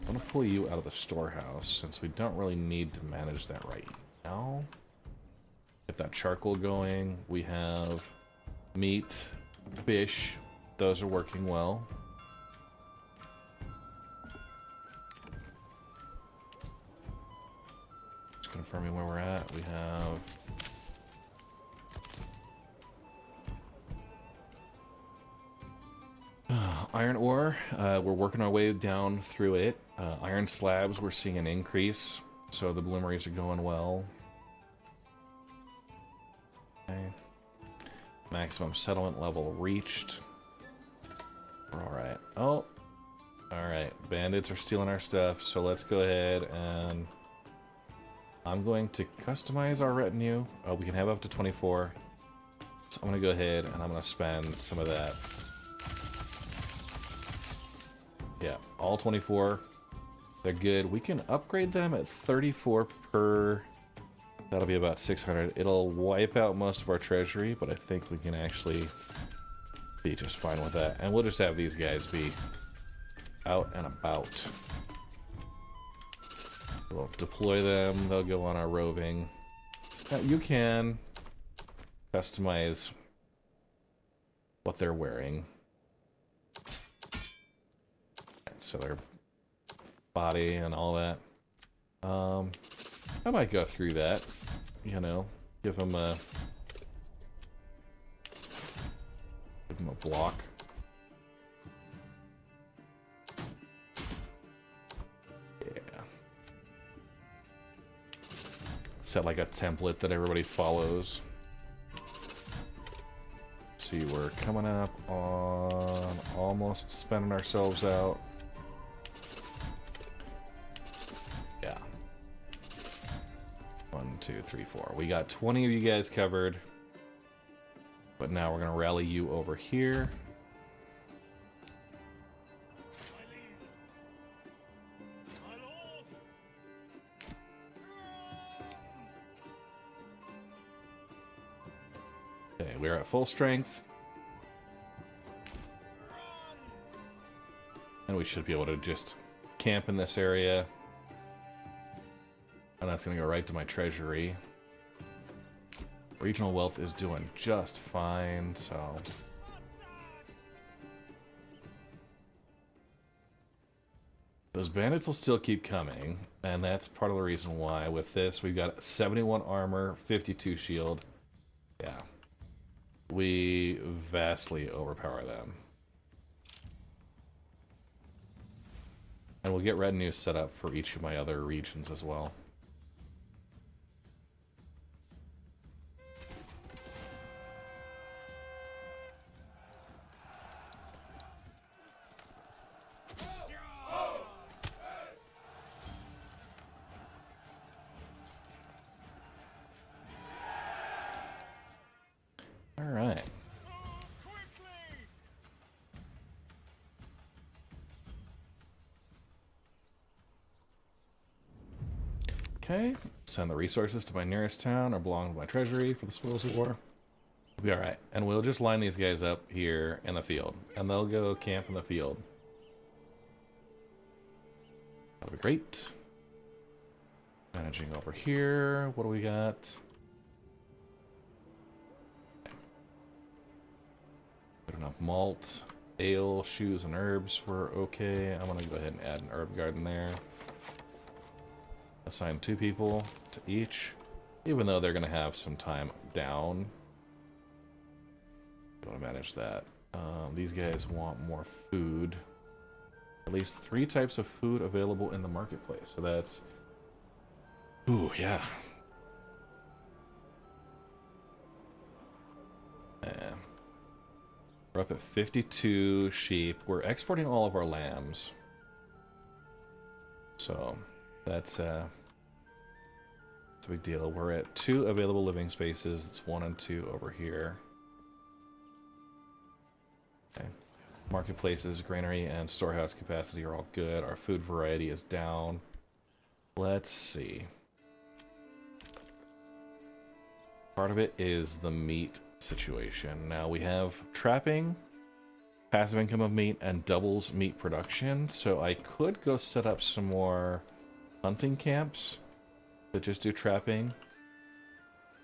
I'm going to pull you out of the storehouse since we don't really need to manage that right now. Get that charcoal going. We have meat, fish. Those are working well. Just confirming where we're at. We have... iron ore, we're working our way down through it. Iron slabs, we're seeing an increase, so the bloomeries are going well. Okay. Maximum settlement level reached. We're alright. Oh, alright. Bandits are stealing our stuff, so let's go ahead and... I'm going to customize our retinue. Oh, we can have up to 24. So I'm going to go ahead and I'm going to spend some of that. Yeah, all 24. They're good. We can upgrade them at 34 per... That'll be about 600. It'll wipe out most of our treasury, but I think we can actually be just fine with that. And we'll just have these guys be out and about. We'll deploy them. They'll go on our roving. Now, you can customize what they're wearing. So their body and all that. I might go through that, you know, give them a block. Yeah. Set like a template that everybody follows. Let's see, we're coming up on almost spending ourselves out. Yeah. 1, 2, 3, 4. We got 20 of you guys covered. But now we're going to rally you over here. Okay, we're at full strength. And we should be able to just camp in this area. And that's going to go right to my treasury. Regional wealth is doing just fine, so... Those bandits will still keep coming, and that's part of the reason why with this we've got 71 armor, 52 shield. Yeah. We vastly overpower them. And we'll get retinue set up for each of my other regions as well. Alright. Okay, send the resources to my nearest town or belong to my treasury for the spoils of war. We'll be alright. And we'll just line these guys up here in the field. And they'll go camp in the field. That'll be great. Managing over here. What do we got? Good enough malt. Ale, shoes, and herbs were okay. I'm gonna go ahead and add an herb garden there. Assign 2 people to each, even though they're gonna have some time down. I want to manage that. These guys want more food. At least 3 types of food available in the marketplace. So that's... Ooh, yeah. We're up at 52 sheep. We're exporting all of our lambs. So that's a big deal. We're at 2 available living spaces. It's 1 and 2 over here. Okay. Marketplaces, granary, and storehouse capacity are all good. Our food variety is down. Let's see. Part of it is the meat situation. Now we have trapping, passive income of meat, and doubles meat production. So I could go set up some more hunting camps that just do trapping.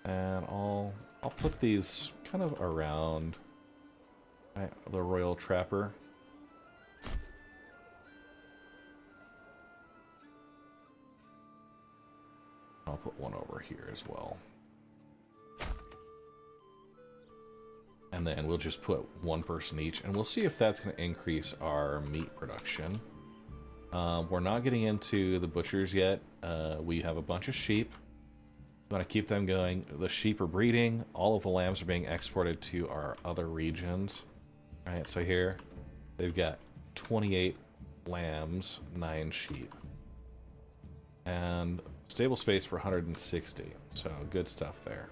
And I'll put these kind of around the Royal Trapper. I'll put one over here as well. And then we'll just put 1 person each, and we'll see if that's going to increase our meat production. We're not getting into the butchers yet. We have a bunch of sheep. We want to keep them going. The sheep are breeding. All of the lambs are being exported to our other regions. All right, so here they've got 28 lambs, 9 sheep. And stable space for 160. So good stuff there.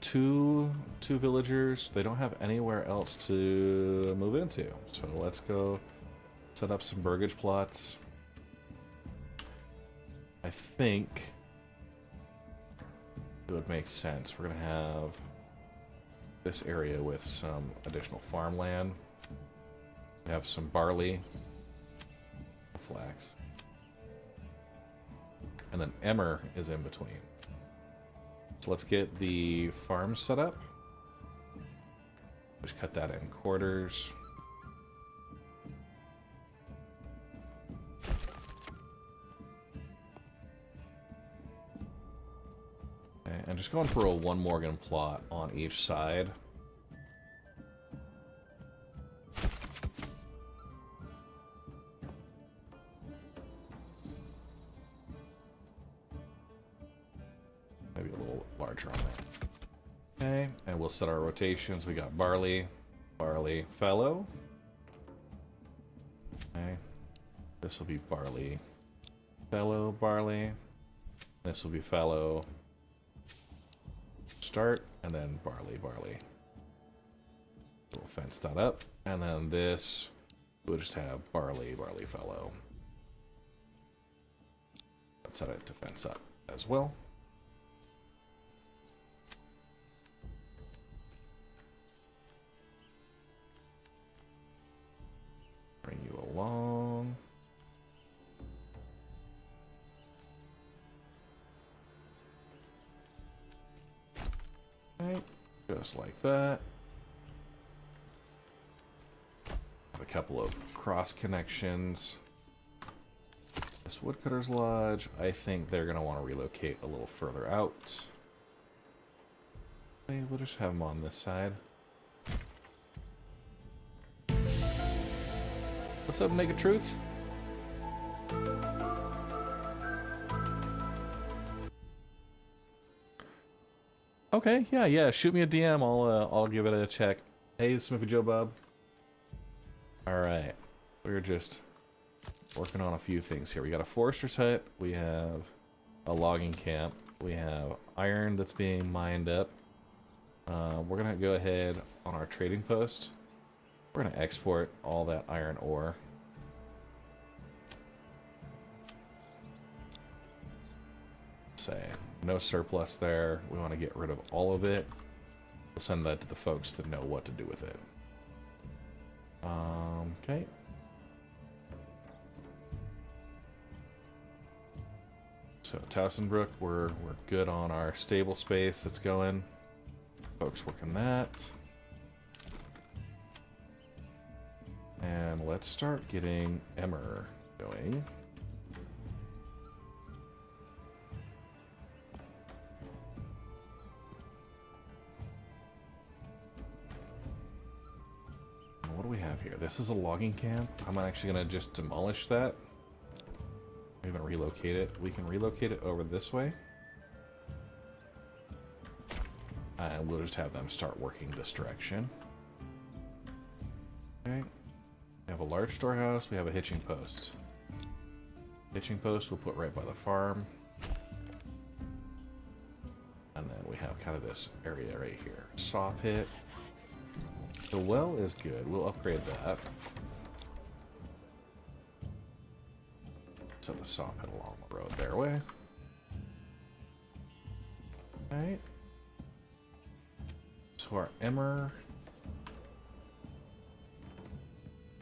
2 villagers. They don't have anywhere else to move into. So let's go set up some burgage plots. I think it would make sense. We're going to have this area with some additional farmland. We have some barley, flax, and then emmer is in between. So let's get the farm set up. Just cut that in quarters. Okay, and just going for a 1 Morgan plot on each side. Maybe a little larger on that. Okay, and we'll set our rotations. We got barley, barley, fallow. Okay, this will be barley, fallow, barley. This will be fallow, start, and then barley, barley. We'll fence that up, and then this we'll just have barley, barley, fallow. Let's set it to fence up as well. Bring you along. Okay, just like that. Have a couple of cross connections. This woodcutter's lodge, I think they're going to want to relocate a little further out. Okay, we'll just have them on this side. What's up, Naked Truth? Okay, yeah. Shoot me a DM. I'll give it a check. Hey, Smithy Joe Bob. All right, we're just working on a few things here. We got a forester's hut. We have a logging camp. We have iron that's being mined up. We're gonna go ahead on our trading post. We're gonna export all that iron ore. Say no surplus there. We want to get rid of all of it. We'll send that to the folks that know what to do with it. Okay. So Towsonbrook, we're good on our stable space that's going. Folks working that. And let's start getting Emmer going. What do we have here? This is a logging camp. I'm actually gonna just demolish that. We're gonna relocate it. We can relocate it over this way. And we'll just have them start working this direction. Okay. We have a large storehouse. We have a hitching post. Hitching post we'll put right by the farm. And then we have kind of this area right here. Saw pit. The well is good. We'll upgrade that. So the saw pit along the road their way. Alright. So our Emmer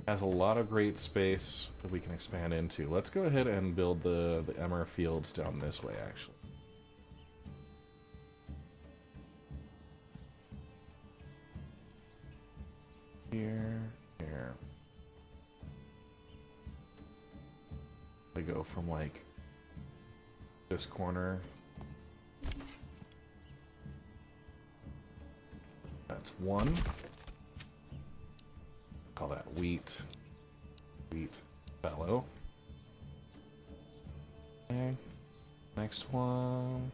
has a lot of great space that we can expand into. Let's go ahead and build the Emmer fields down this way, actually. Here. They go from like this corner. That's one. Call that wheat. Wheat fallow. Okay. Next one.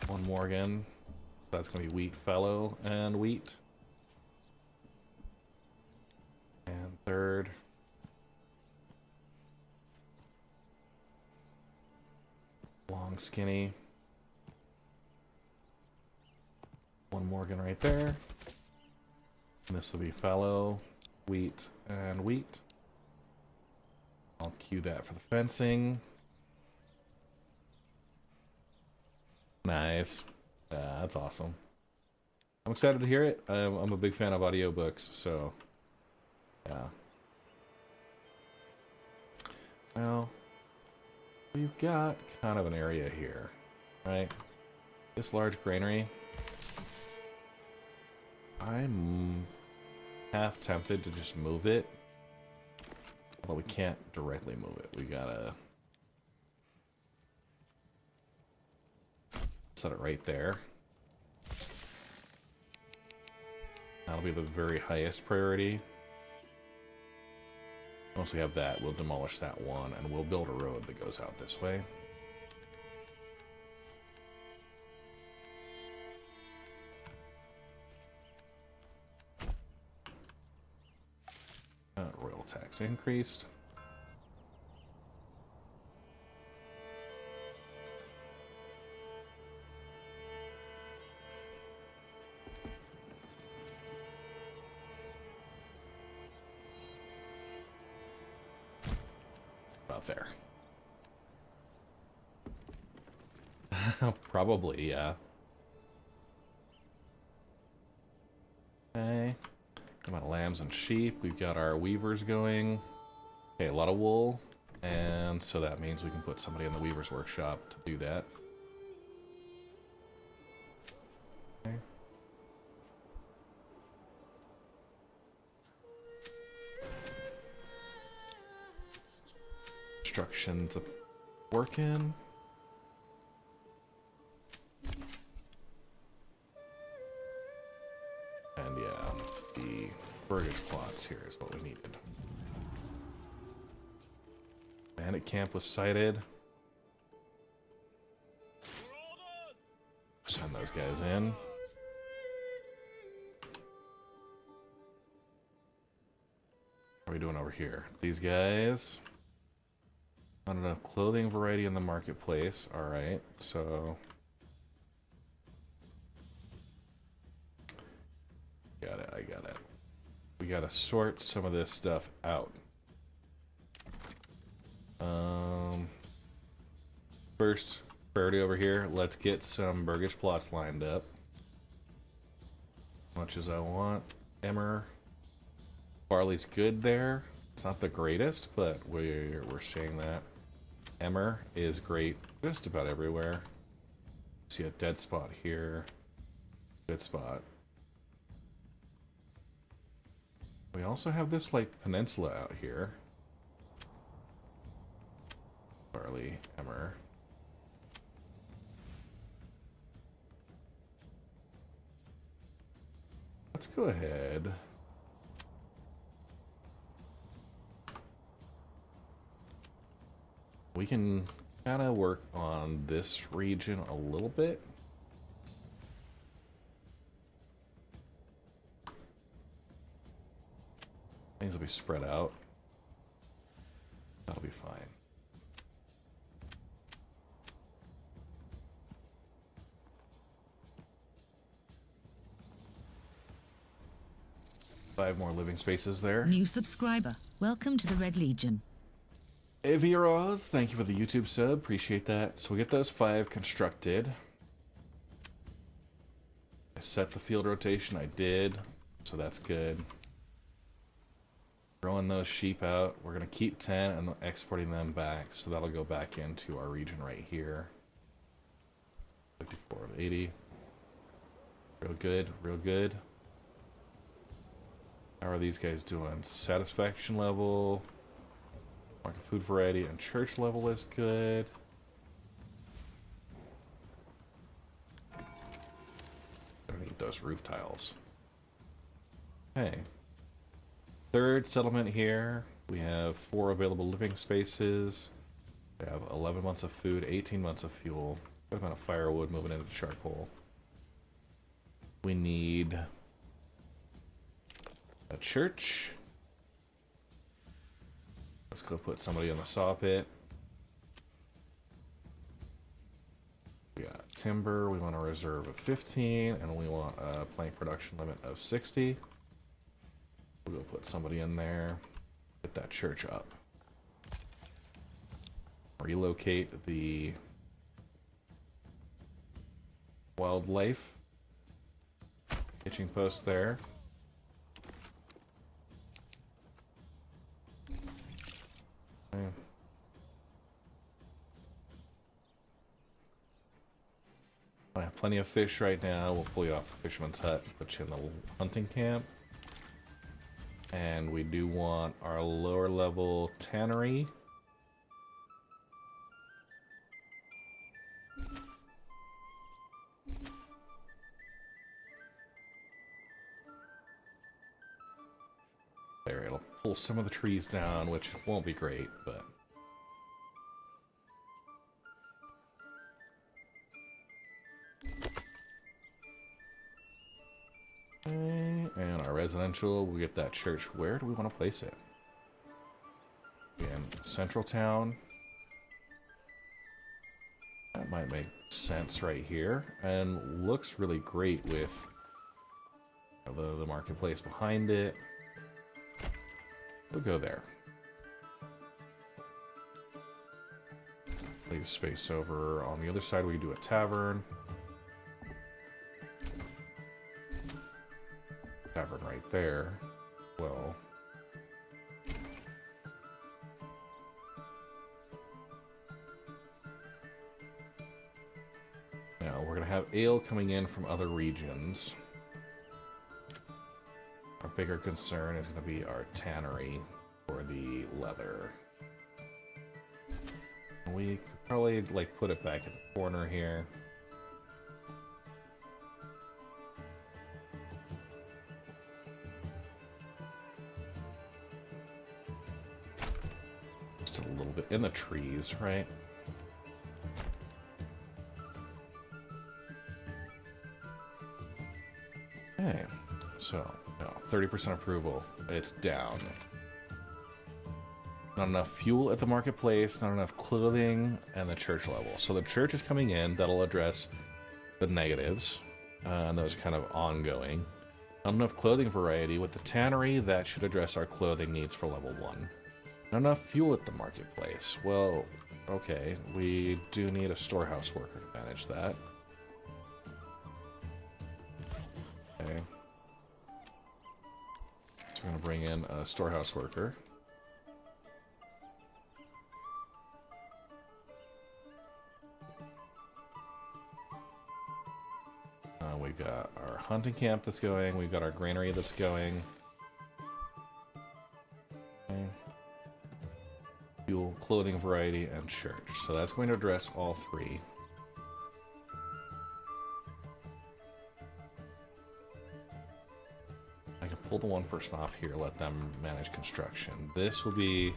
One more again. So that's going to be wheat, fallow, and wheat. And third. Long, skinny. One Morgan right there. And this will be fallow, wheat, and wheat. I'll cue that for the fencing. Nice. That's awesome. I'm excited to hear it. I'm a big fan of audiobooks, so yeah. Well, we've got kind of an area here, right? This large granary. I'm half tempted to just move it, but we can't directly move it. We gotta set it right there. That'll be the very highest priority. Once we have that, we'll demolish that one and we'll build a road that goes out this way. Royal tax increased. About there. Probably, yeah. Okay. Come on, lambs and sheep. We've got our weavers going. Okay, a lot of wool. And so that means we can put somebody in the weaver's workshop to do that. Okay. Construction's working. And yeah, the burgage plots here is what we needed. Bandit camp was sighted. Send those guys in. What are we doing over here? These guys. Not enough clothing variety in the marketplace. Alright, so got it, I got it. We gotta sort some of this stuff out. First priority over here, let's get some burgage plots lined up. much as I want. Emmer. Barley's good there. It's not the greatest, but we're seeing that. Emmer is great just about everywhere. See a dead spot here. Good spot. We also have this like peninsula out here. Barley, Emmer. Let's go ahead. We can kind of work on this region a little bit. Things will be spread out. That'll be fine. Five more living spaces there. New subscriber. Welcome to the Red Legion. Aviroz, thank you for the YouTube sub. Appreciate that. So we get those 5 constructed. I set the field rotation. I did. So that's good. Throwing those sheep out. We're going to keep 10 and exporting them back. So that'll go back into our region right here. 54 of 80. Real good. Real good. How are these guys doing? Satisfaction level. Market food variety and church level is good. I need those roof tiles. Okay. Third settlement here. We have 4 available living spaces. We have 11 months of food, 18 months of fuel. Good amount of firewood moving into charcoal. We need a church. Let's go put somebody in the saw pit. We got timber. We want a reserve of 15, and we want a plank production limit of 60. We'll go put somebody in there. Get that church up. Relocate the wildlife hitching post there. Okay. I have plenty of fish right now. We'll pull you off the fisherman's hut, put you in the hunting camp. And we do want our lower level tannery. There, it'll pull some of the trees down, which won't be great, but... Okay, and our residential, we get that church. Where do we want to place it? In Central Town. That might make sense right here, and looks really great with the marketplace behind it. We'll go there. Leave space over on the other side. We can do a tavern. Tavern right there as well. Now we're gonna have ale coming in from other regions. Our bigger concern is going to be our tannery for the leather. We could probably like put it back in the corner here. Just a little bit in the trees, right? Okay, so... 30% approval. It's down. Not enough fuel at the marketplace, not enough clothing, and the church level. So the church is coming in. That'll address the negatives, and those kind of ongoing. Not enough clothing variety. With the tannery, that should address our clothing needs for level 1. Not enough fuel at the marketplace. Well, okay. We do need a storehouse worker to manage that. Okay. we're going to bring in a storehouse worker. We've got our hunting camp that's going. We've got our granary that's going. Okay. Fuel, clothing variety, and church. So that's going to address all three. I can pull the one person off here, let them manage construction. This will be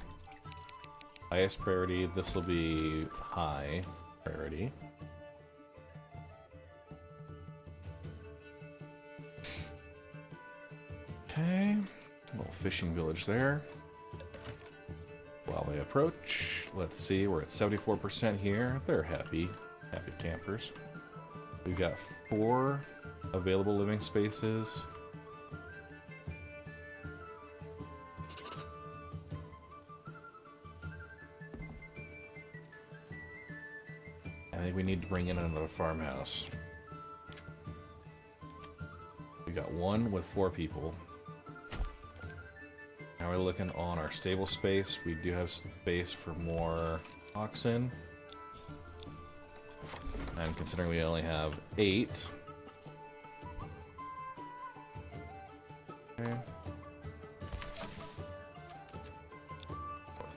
highest priority. This will be high priority. Okay, little fishing village there. While they approach, let's see, we're at 74% here. They're happy campers. We've got 4 available living spaces. I think we need to bring in another farmhouse. We got 1 with 4 people. Now we're looking on our stable space. We do have space for more oxen. And considering we only have 8. Okay.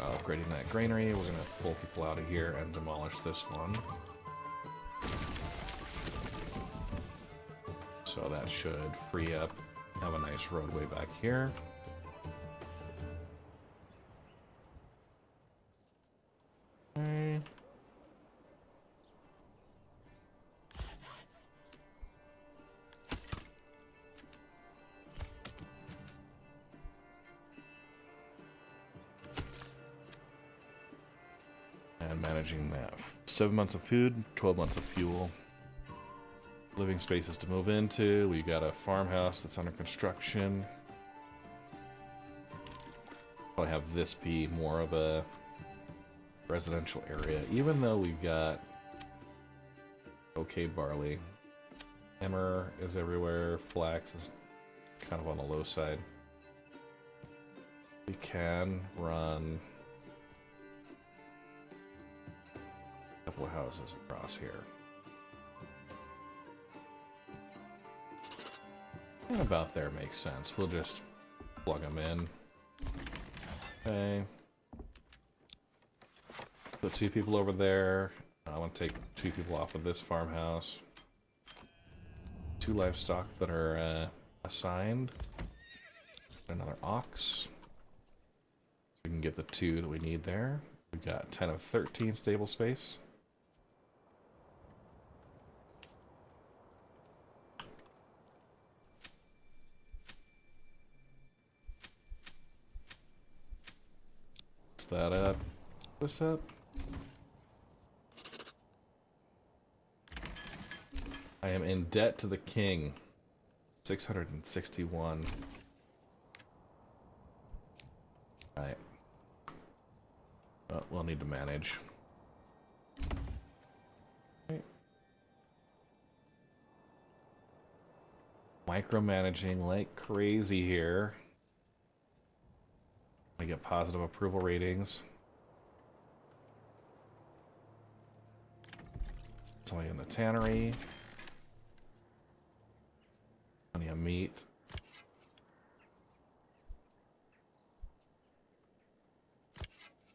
Upgrading that granary, we're gonna pull people out of here and demolish this one. So that should free up, have a nice roadway back here. Okay. And managing that. 7 months of food, 12 months of fuel. Living spaces to move into. We got a farmhouse that's under construction. Probably have this be more of a residential area, even though we've got okay barley. Emmer is everywhere. Flax is kind of on the low side. We can run a couple of houses across here. And about there makes sense. We'll just plug them in. Okay. Put 2 people over there. I want to take 2 people off of this farmhouse. 2 livestock that are assigned. Another ox. So we can get the 2 that we need there. We've got 10 of 13 stable space. That up. This up. I am in debt to the king. 661. Right. Well, we'll need to manage. Okay. Micromanaging like crazy here. I get positive approval ratings. It's only in the tannery. Plenty of meat.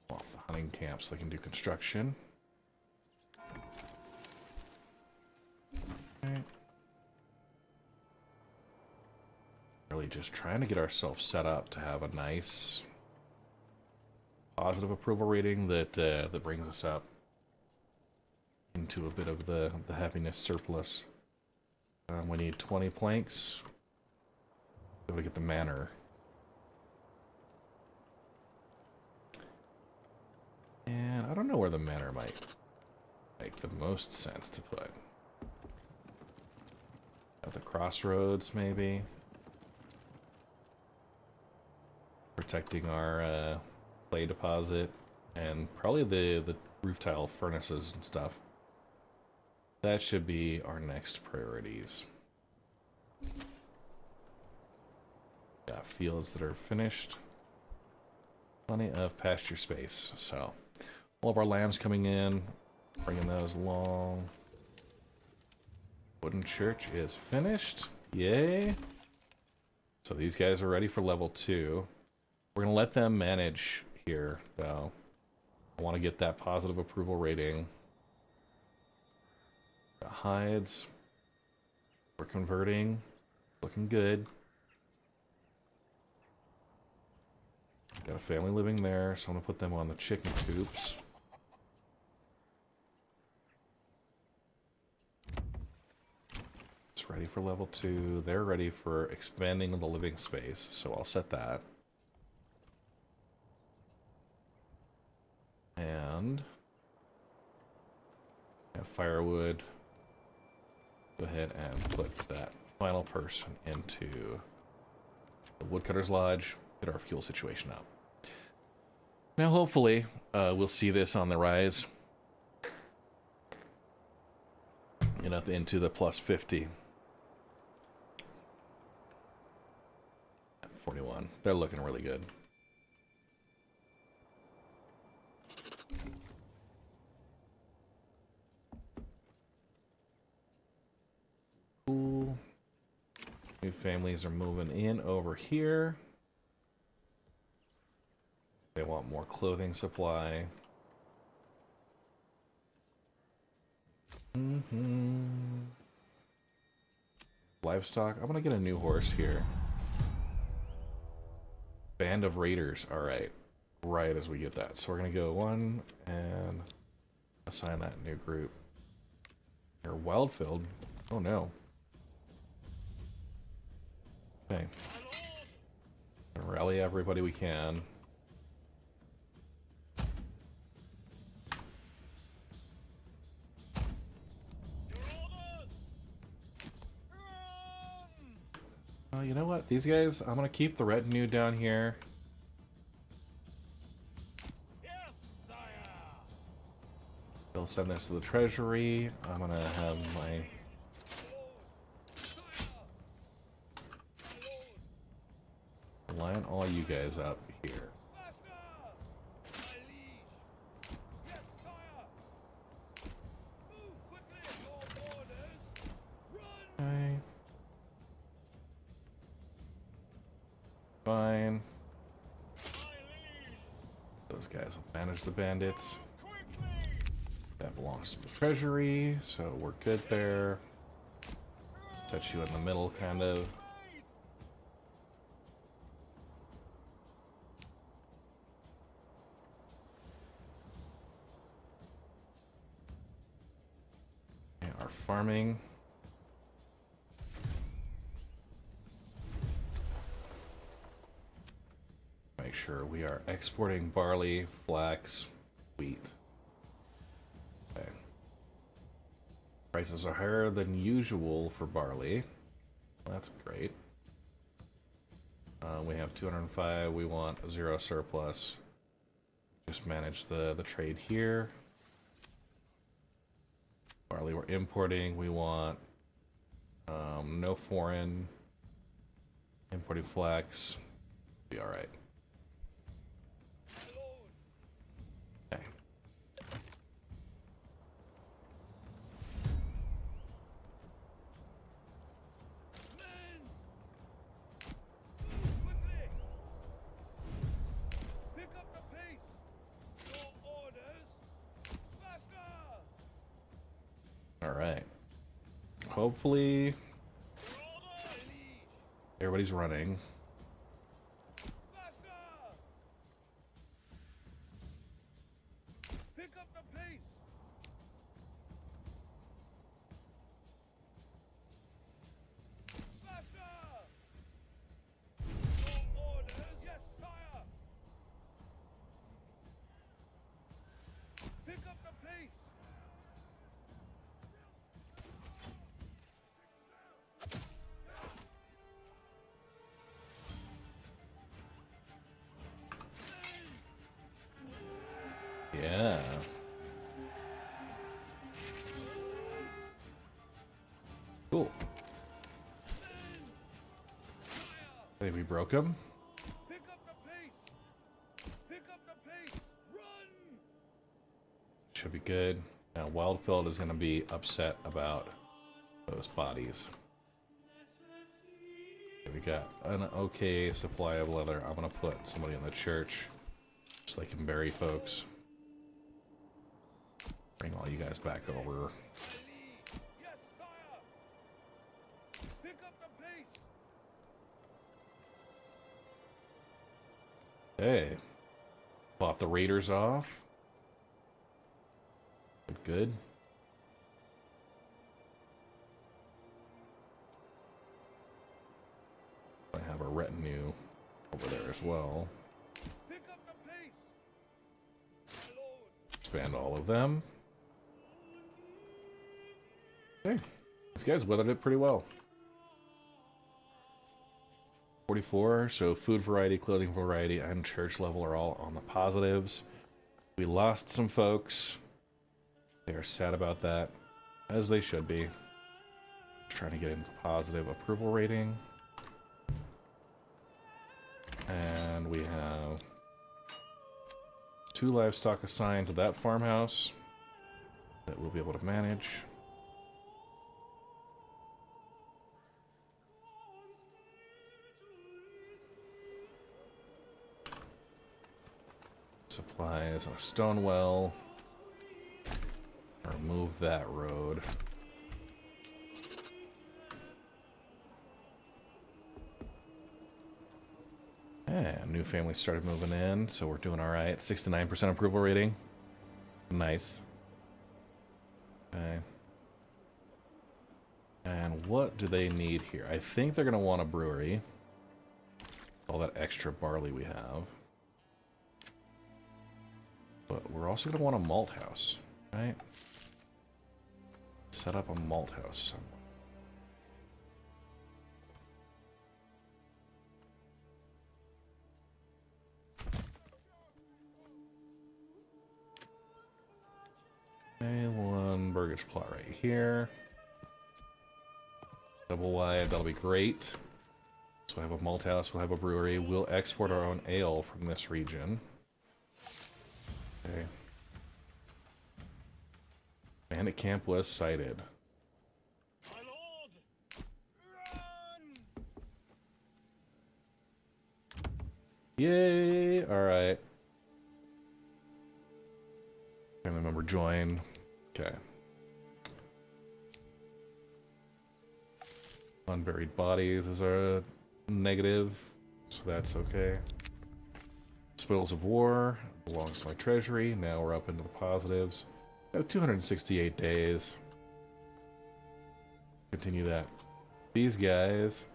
Off the hunting camp so they can do construction. Okay. Really just trying to get ourselves set up to have a nice positive approval rating that that brings us up into a bit of the happiness surplus. We need 20 planks. Be able to get the manor. And I don't know where the manor might make the most sense to put. At the crossroads, maybe. Protecting our clay deposit, and probably the roof tile furnaces and stuff. That should be our next priorities. Got got fields that are finished. Plenty of pasture space. So all of our lambs coming in, bringing those along. Wooden church is finished. Yay. So these guys are ready for level 2. We're going to let them manage here, though. I want to get that positive approval rating. Got hides. We're converting. It's looking good. Got a family living there, so I'm going to put them on the chicken coops. It's ready for level 2. They're ready for expanding the living space, so I'll set that. And have firewood. Go ahead and put that final person into the woodcutter's lodge. Get our fuel situation up. Now, hopefully, we'll see this on the rise. And up into the plus 50. 41. They're looking really good. Cool. New families are moving in over here. They want more clothing supply. Livestock. I'm gonna get a new horse here. Band of Raiders. Alright. Right as we get that. So we're gonna go 1 and assign that new group. Here, Wildfield. Oh no. Okay. Rally everybody we can. You know what? These guys, I'm gonna keep the retinue down here. Yes, sire. They'll send this to the treasury. I'm gonna have my line all you guys up here. Faster! My liege. Yes, sire. Move quickly at your orders. Run! Okay. Fine. My liege. Those guys will manage the bandits. Quickly! That belongs to the treasury, so we're good there. Set you in the middle, kind of. Okay, our farming. Make sure we are exporting barley, flax, wheat. Okay. Prices are higher than usual for barley. That's great. We have 205. We want 0 surplus. Just manage the trade here. Barley we're importing. We want no foreign. Importing flax. Be all right. Okay. Men! Move quickly! Pick up the pace! Your orders! Faster! All right. Hopefully My liege! everybody's running. Faster! Pick up the pace! Faster! Your orders! Yes, sire! Pick up the pace! Yeah. Cool. I think we broke him. Pick up the pace. Pick up the pace. Run. Should be good. Now, Wildfield is going to be upset about those bodies. We got an okay supply of leather. I'm going to put somebody in the church so they can bury folks. Bring all you guys back over. Yes, sire. Pick up the pace. Hey. Fought the raiders off. Good. I have a retinue over there as well. Pick up the pace. My lord. Expand all of them. Okay. These guys weathered it pretty well. 44, so food variety, clothing variety, and church level are all on the positives. We lost some folks. They are sad about that, as they should be. Just trying to get into positive approval rating. And we have 2 livestock assigned to that farmhouse that we'll be able to manage. Supplies and a stone well. Remove that road. And new family started moving in, so we're doing alright. 69% approval rating. Nice. Okay. And what do they need here? I think they're going to want a brewery. All that extra barley we have. But we're also going to want a malt house, right? Set up a malt house somewhere. Okay, 1 burgage plot right here. Double wide, that'll be great. So we'll have a malt house, we'll have a brewery. We'll export our own ale from this region. Okay. Bandit camp was sighted. My lord. Run. Yay! Alright. Family member join. Okay. Unburied bodies is a negative, so that's okay. Spoils of war belongs to my treasury. Now we're up into the positives. 268 days. Continue that. These guys,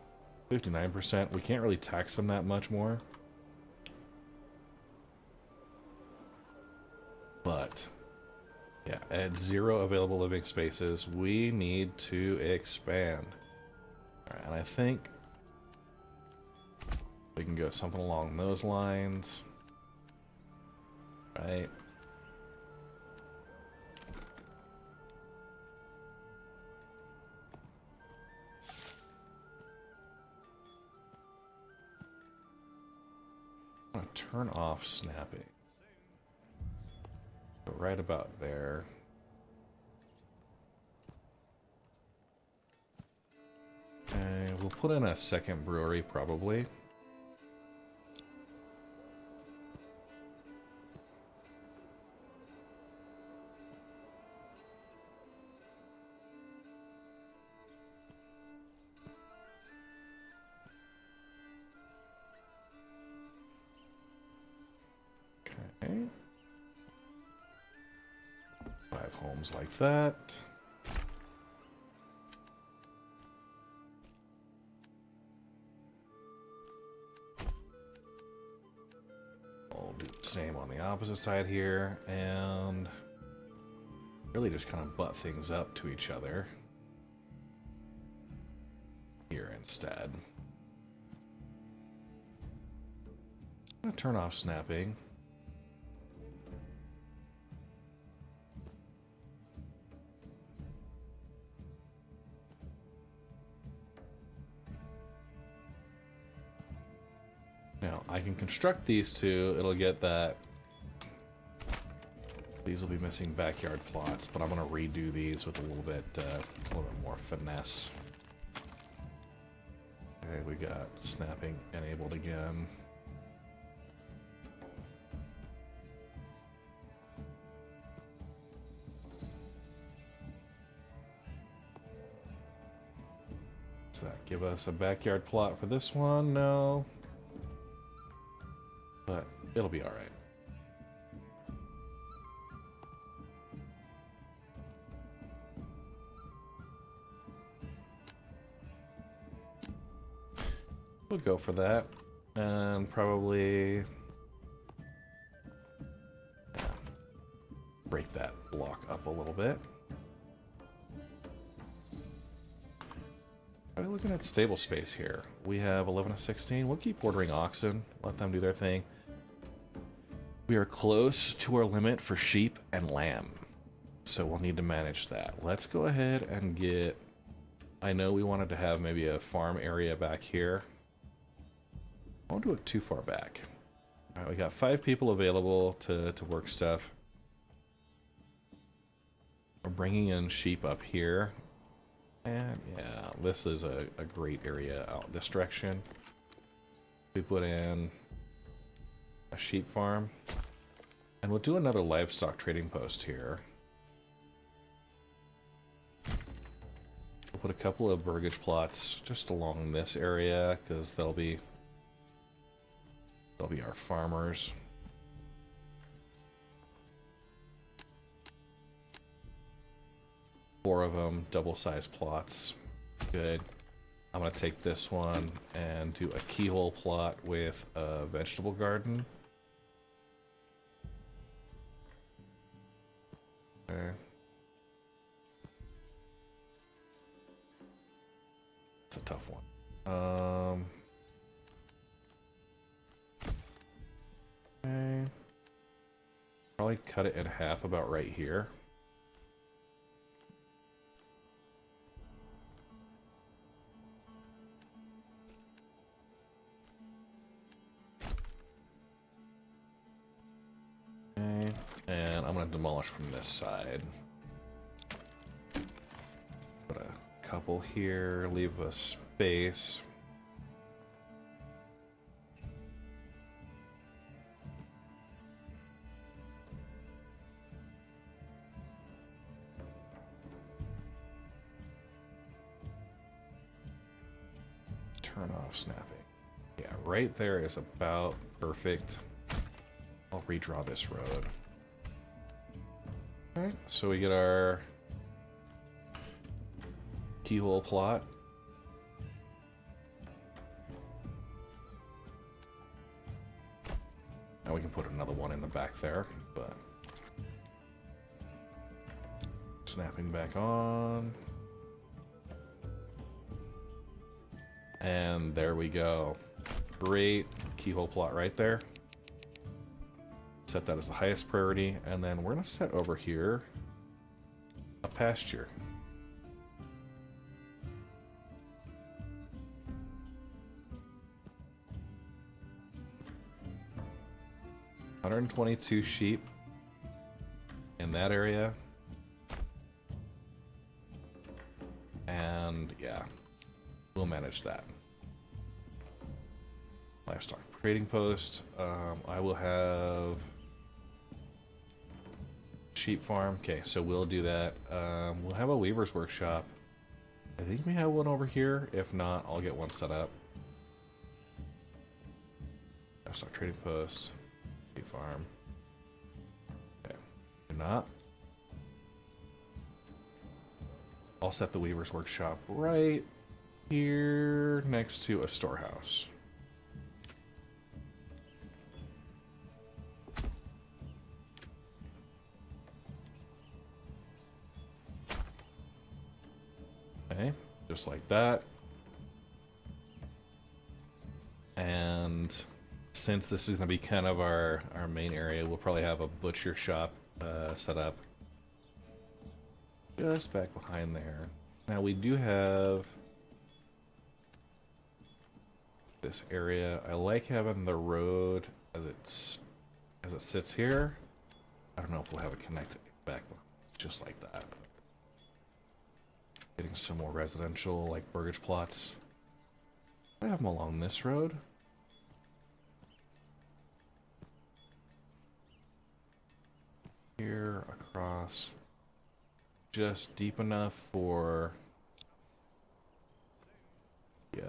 59%. We can't really tax them that much more. But, yeah, at 0 available living spaces, we need to expand. Alright, and I think we can go something along those lines. Right. I'm gonna turn off snapping. So right about there. Okay, we'll put in a second brewery probably. Okay. 5 homes like that. I'll do the same on the opposite side here, and really just kind of butt things up to each other here instead. I'm gonna turn off snapping. Now, I can construct these two. It'll get that. These will be missing backyard plots, but I'm going to redo these with a little bit more finesse. Okay, we got snapping enabled again. Does that give us a backyard plot for this one? No. But it'll be alright. We'll go for that. And probably break that block up a little bit. Are we looking at stable space here? We have 11 of 16. We'll keep ordering oxen. Let them do their thing. We are close to our limit for sheep and lamb. So we'll need to manage that. Let's go ahead and get... I know we wanted to have maybe a farm area back here. I won't do it too far back. Alright, we got 5 people available to work stuff. We're bringing in sheep up here. And yeah, this is a great area out this direction. We put in a sheep farm. And we'll do another livestock trading post here. We'll put a couple of burgage plots just along this area, because they'll be our farmers. Four of them, double-sized plots. Good. I'm going to take this one and do a keyhole plot with a vegetable garden. Okay. It's a tough one. Okay. Probably cut it in half about right here. Okay. And I'm going to demolish from this side. Put a couple here, leave a space. Turn off snapping. Yeah, right there is about perfect. I'll redraw this road. Alright, so we get our keyhole plot. Now we can put another one in the back there, but snapping back on. And there we go. Great keyhole plot right there. Set that as the highest priority, and then we're going to set over here a pasture. $122 sheep in that area. And yeah, we'll manage that. Livestock trading post. I will have sheep farm. Okay, so we'll do that. We'll have a weaver's workshop. I think we have one over here. If not, I'll get one set up. Livestock trading post. Sheep farm. Okay, do not. I'll set the weaver's workshop right here next to a storehouse. Okay, just like that. And since this is going to be kind of our main area, we'll probably have a butcher shop set up just back behind there. Now we do have this area. I like having the road as it sits here. I don't know if we'll have it connected back just like that. Getting some more residential, like burgage plots. I have them along this road. Here, across. Just deep enough for... yeah.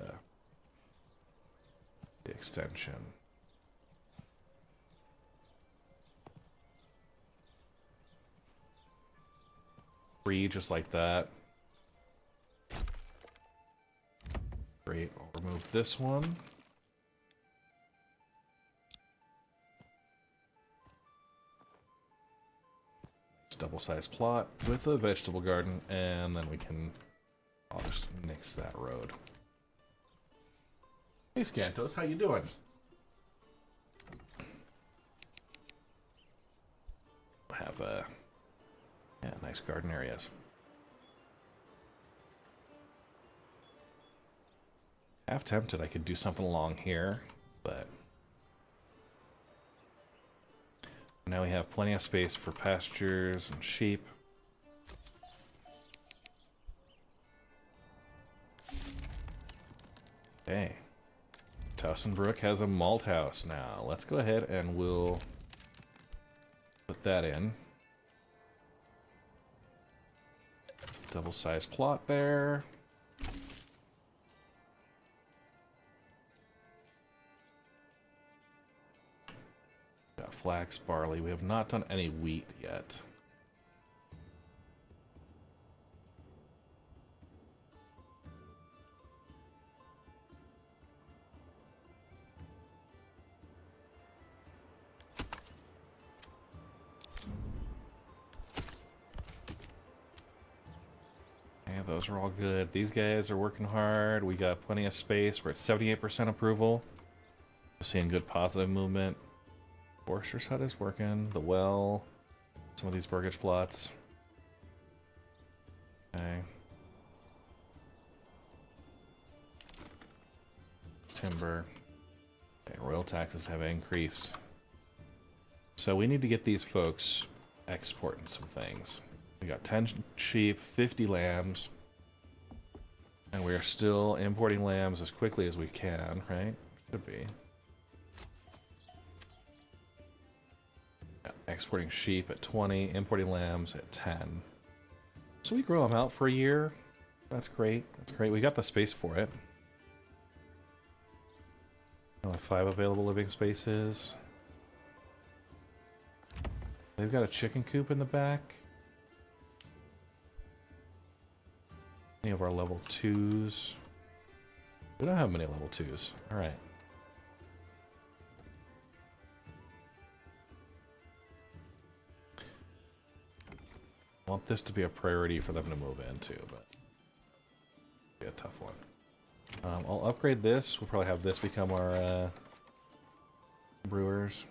The extension. Free, just like that. Great, I'll remove this one. It's double-sized plot with a vegetable garden, and then we can... I'll just nix that road. Hey Scantos, how you doing? Have yeah, nice garden areas. Half tempted I could do something along here, but now we have plenty of space for pastures and sheep. Okay. Towsonbrook has a malt house now. Let's go ahead and we'll put that in. Double-sized plot there. Got flax, barley. We have not done any wheat yet. Yeah, those are all good. These guys are working hard. We got plenty of space. We're at 78% approval. We're seeing good positive movement. Forester's hut is working. The well. Some of these burgage plots. Okay. Timber. Okay, royal taxes have increased. So we need to get these folks exporting some things. We got 10 sheep, 50 lambs. And we are still importing lambs as quickly as we can, right? Should be. Yeah, exporting sheep at 20, importing lambs at 10. So we grow them out for a year. That's great. That's great. We got the space for it. Only 5 available living spaces. They've got a chicken coop in the back. Any of our level 2s? We don't have many level 2s. Alright. I want this to be a priority for them to move into, but it'll be a tough one. I'll upgrade this. We'll probably have this become our brewers.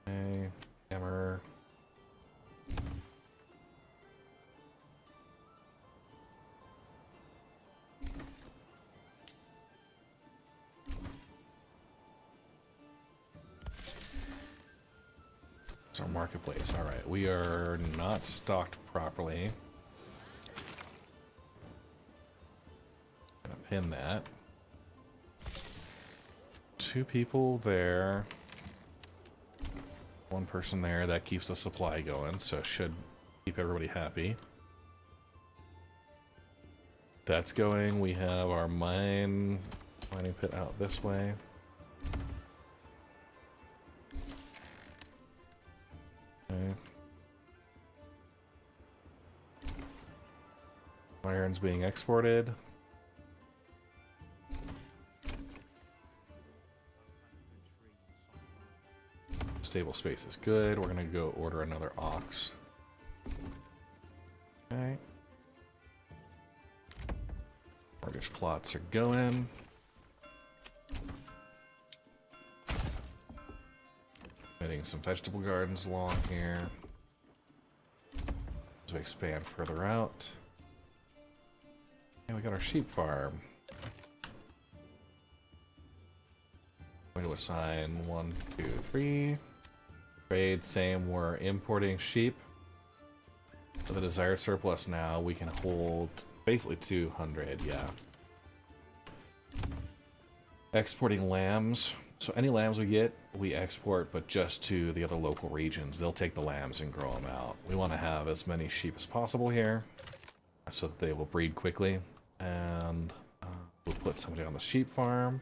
Okay, hammer. It's our marketplace. All right, we are not stocked properly. Gonna pin that. 2 people there. 1 person there. That keeps the supply going, so it should keep everybody happy. That's going. We have our mining pit out this way. Okay. Iron's being exported. Stable space is good. We're gonna go order another ox. Okay. Mortgage plots are going. Getting some vegetable gardens along here as we expand further out. And we got our sheep farm. Going to assign 1, 2, 3. Trade, same. We're importing sheep. For the desired surplus now, we can hold basically 200, yeah. Exporting lambs. So any lambs we get, we export, but just to the other local regions. They'll take the lambs and grow them out. We want to have as many sheep as possible here, so that they will breed quickly. And we'll put somebody on the sheep farm.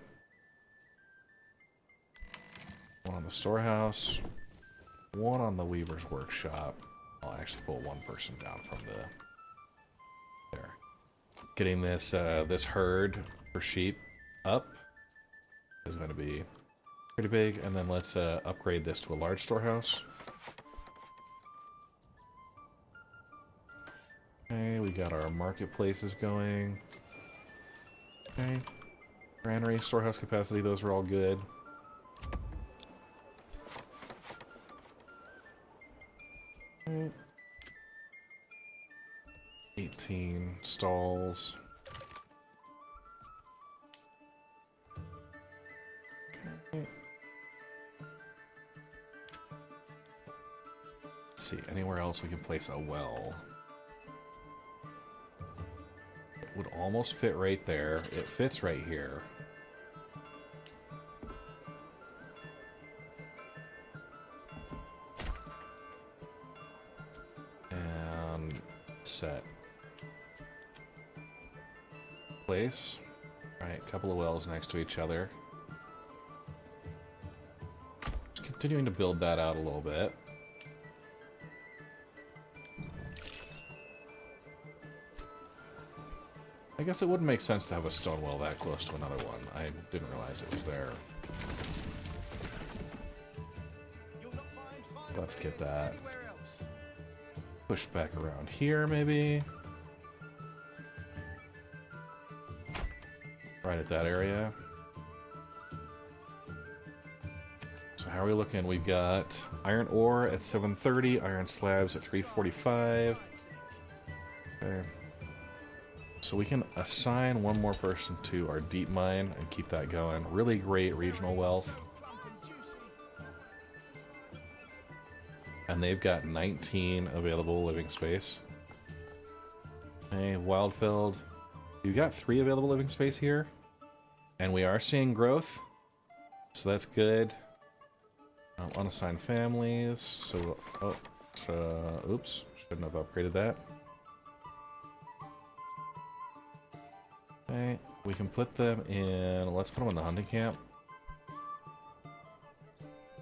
One on the storehouse. One on the weaver's workshop. I'll actually pull one person down from the... There. Getting this, this herd for sheep up is going to be pretty big, and then let's upgrade this to a large storehouse. Okay, we got our marketplaces going. Okay, granary, storehouse capacity, those are all good. Okay. 18 stalls. Okay. Let's see, anywhere else we can place a well. It would almost fit right there. It fits right here. And set. Place. Alright, a couple of wells next to each other. Just continuing to build that out a little bit. I guess it wouldn't make sense to have a stone well that close to another one. I didn't realize it was there. Let's get that pushed back around here, maybe. Right at that area. So how are we looking? We've got iron ore at 730, iron slabs at 345. Okay. So we can assign one more person to our deep mine and keep that going. Really great regional wealth. And they've got 19 available living space. Okay, Wildfeld. You've got 3 available living space here. And we are seeing growth. So that's good. Unassigned families. So, oops. Shouldn't have upgraded that. Okay, we can put them in, let's put them in the hunting camp.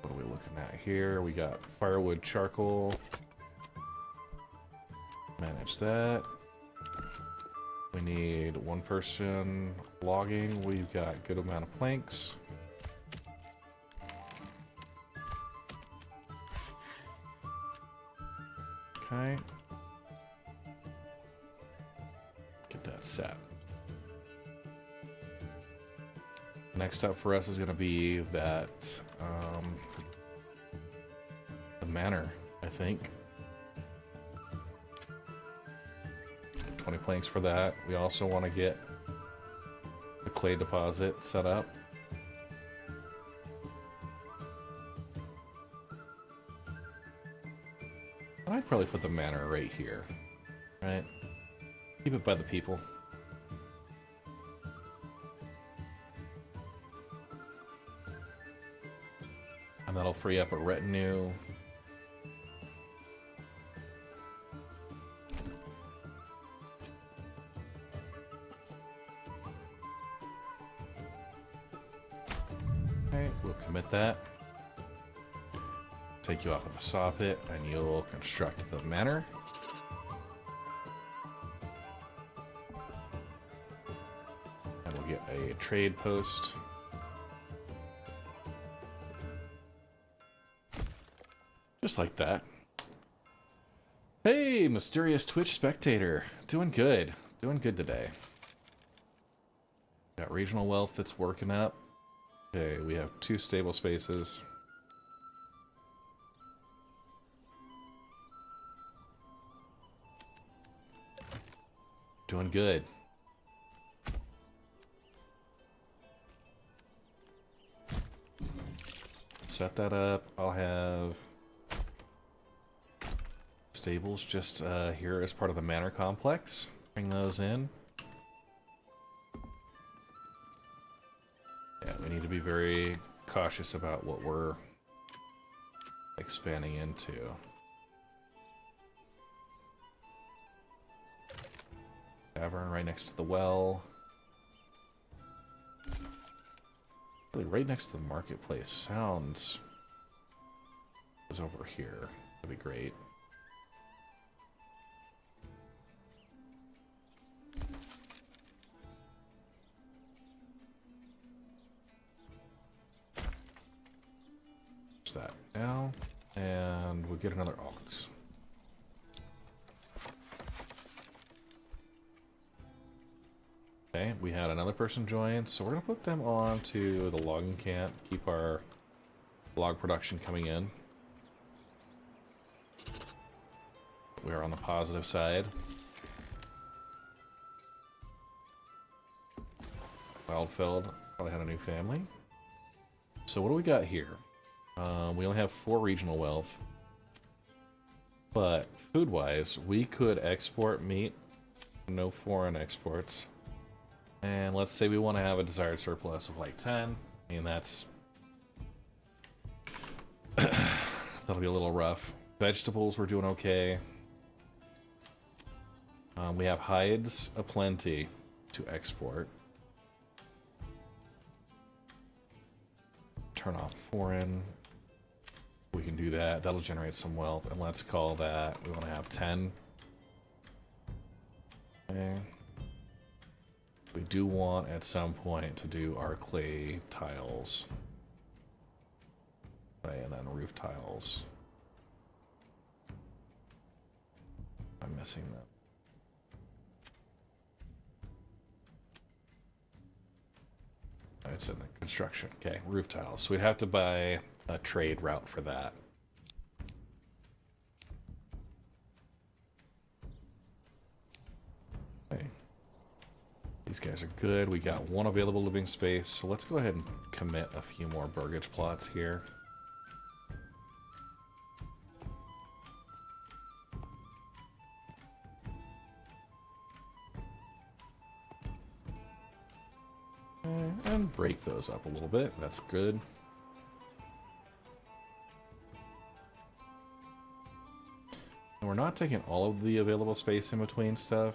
What are we looking at here? We got firewood, charcoal. Manage that. We need one person logging. We've got a good amount of planks. Okay. Get that set. Next up for us is going to be that, the manor, I think. 20 planks for that. We also want to get the clay deposit set up. I'd probably put the manor right here, right? Keep it by the people. And that'll free up a retinue. Okay, we'll commit that. Take you off of the saw pit, and you'll construct the manor. And we'll get a trade post. Just like that. Hey, mysterious Twitch spectator. Doing good. Doing good today. Got regional wealth that's working up. Okay, we have 2 stable spaces. Doing good. set that up. I'll have stables just here as part of the manor complex. Bring those in. Yeah, we need to be very cautious about what we're expanding into. Tavern right next to the well. Really, right next to the marketplace. Sounds was over here. That'd be great. Push that down, and we'll get another ox. Okay, we had another person join, so we're gonna put them on to the logging camp, keep our log production coming in. We are on the positive side. Wildfeld probably had a new family. So what do we got here? We only have 4 regional wealth. But food-wise, we could export meat. No foreign exports. And let's say we want to have a desired surplus of like 10. I mean, that's... that'll be a little rough. Vegetables, we're doing okay. We have hides aplenty to export. Turn off foreign. We can do that. That'll generate some wealth. And let's call that... we want to have 10. Okay. We do want at some point to do our clay tiles. Right, and then roof tiles. I'm missing them. It's in the construction. Okay, roof tiles. So we'd have to buy a trade route for that. Okay. These guys are good. We got 1 available living space, so let's go ahead and commit a few more burgage plots here. And break those up a little bit. That's good. And we're not taking all of the available space in between stuff.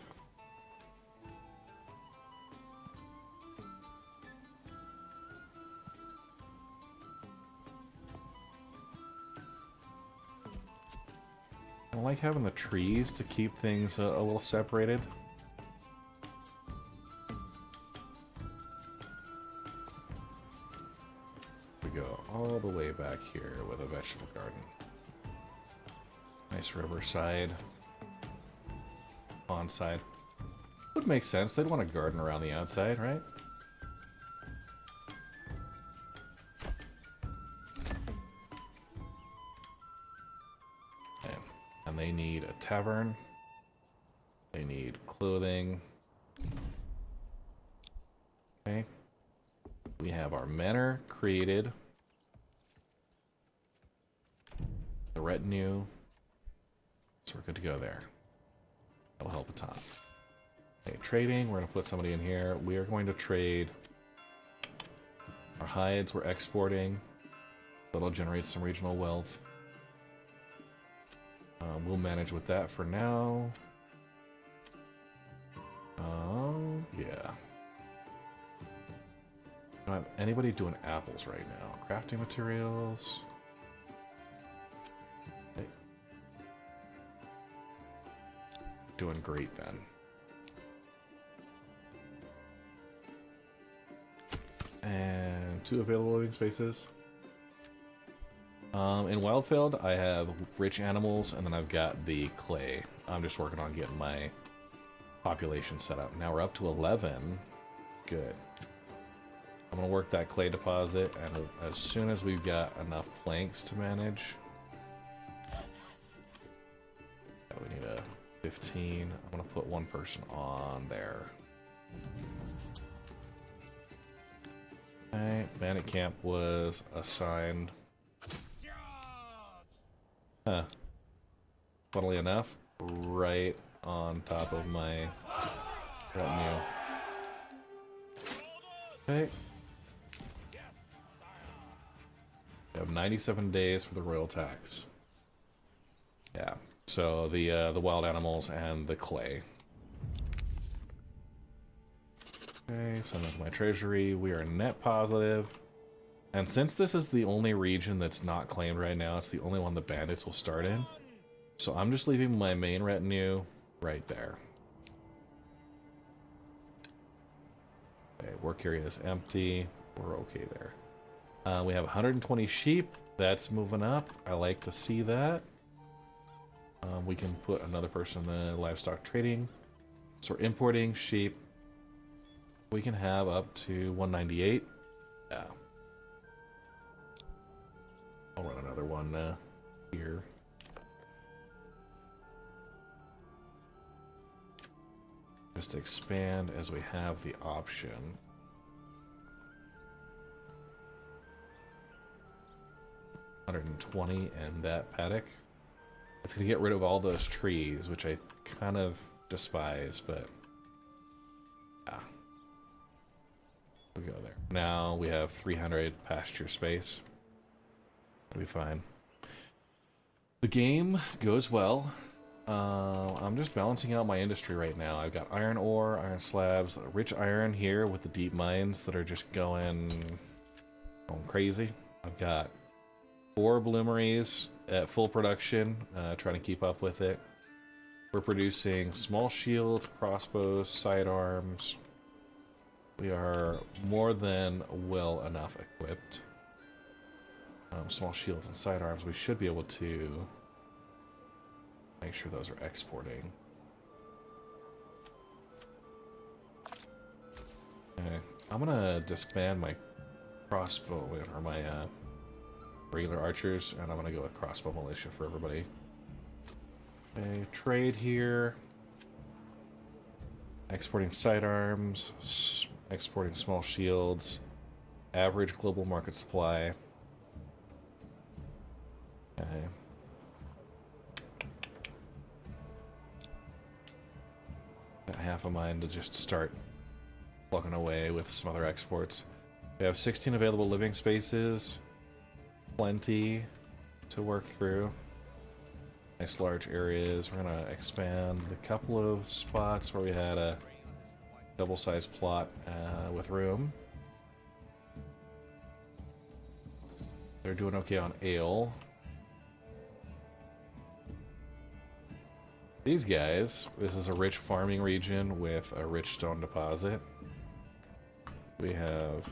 I like having the trees to keep things a little separated. We go all the way back here with a vegetable garden. Nice riverside. Pond side. Would make sense. They'd want a garden around the outside, right? Okay. And they need a tavern. They need clothing. Okay. We have our manor created. The retinue. So we're good to go there. That'll help a ton. Okay, trading. We're going to put somebody in here. We are going to trade our hides. We're exporting. That'll generate some regional wealth. We'll manage with that for now. Yeah. Don't have anybody doing apples right now. Crafting materials. Okay. Doing great then. And 2 available living spaces. In Wildfield, I have rich animals, and then I've got the clay. I'm just working on getting my population set up. Now we're up to 11. Good. I'm going to work that clay deposit, and as soon as we've got enough planks to manage... we need a 15. I'm going to put 1 person on there. Okay, bandit camp was assigned. Huh. Funnily enough, right on top of my retinue. Okay. We have 97 days for the royal tax. Yeah. So the wild animals and the clay. Okay, send that to my treasury. We are net positive. And since this is the only region that's not claimed right now, it's the only one the bandits will start in. So I'm just leaving my main retinue right there. Okay, work area is empty. We're okay there. We have 120 sheep. That's moving up. I like to see that. We can put another person in the livestock trading. So we're importing sheep. We can have up to 198. Yeah. I'll run another one here. Just expand as we have the option. $120 and that paddock. It's gonna get rid of all those trees, which I kind of despise, but yeah. We'll go there. Now we have 300 pasture space. It'll be fine. The game goes well. I'm just balancing out my industry right now. I've got iron ore, iron slabs, rich iron here with the deep mines that are just going crazy. I've got 4 bloomeries at full production, trying to keep up with it. We're producing small shields, crossbows, sidearms. We are more than well enough equipped. Small shields and sidearms, we should be able to make sure those are exporting. Okay, I'm gonna disband my crossbow, or my regular archers, and I'm gonna go with crossbow militia for everybody. Okay, trade here. Exporting sidearms, exporting small shields, average global market supply. Okay. Got half of mine to just start plugging away with some other exports. We have 16 available living spaces. Plenty to work through. Nice large areas. We're gonna expand the couple of spots where we had a double-sized plot with room. They're doing okay on ale. These guys, this is a rich farming region with a rich stone deposit. We have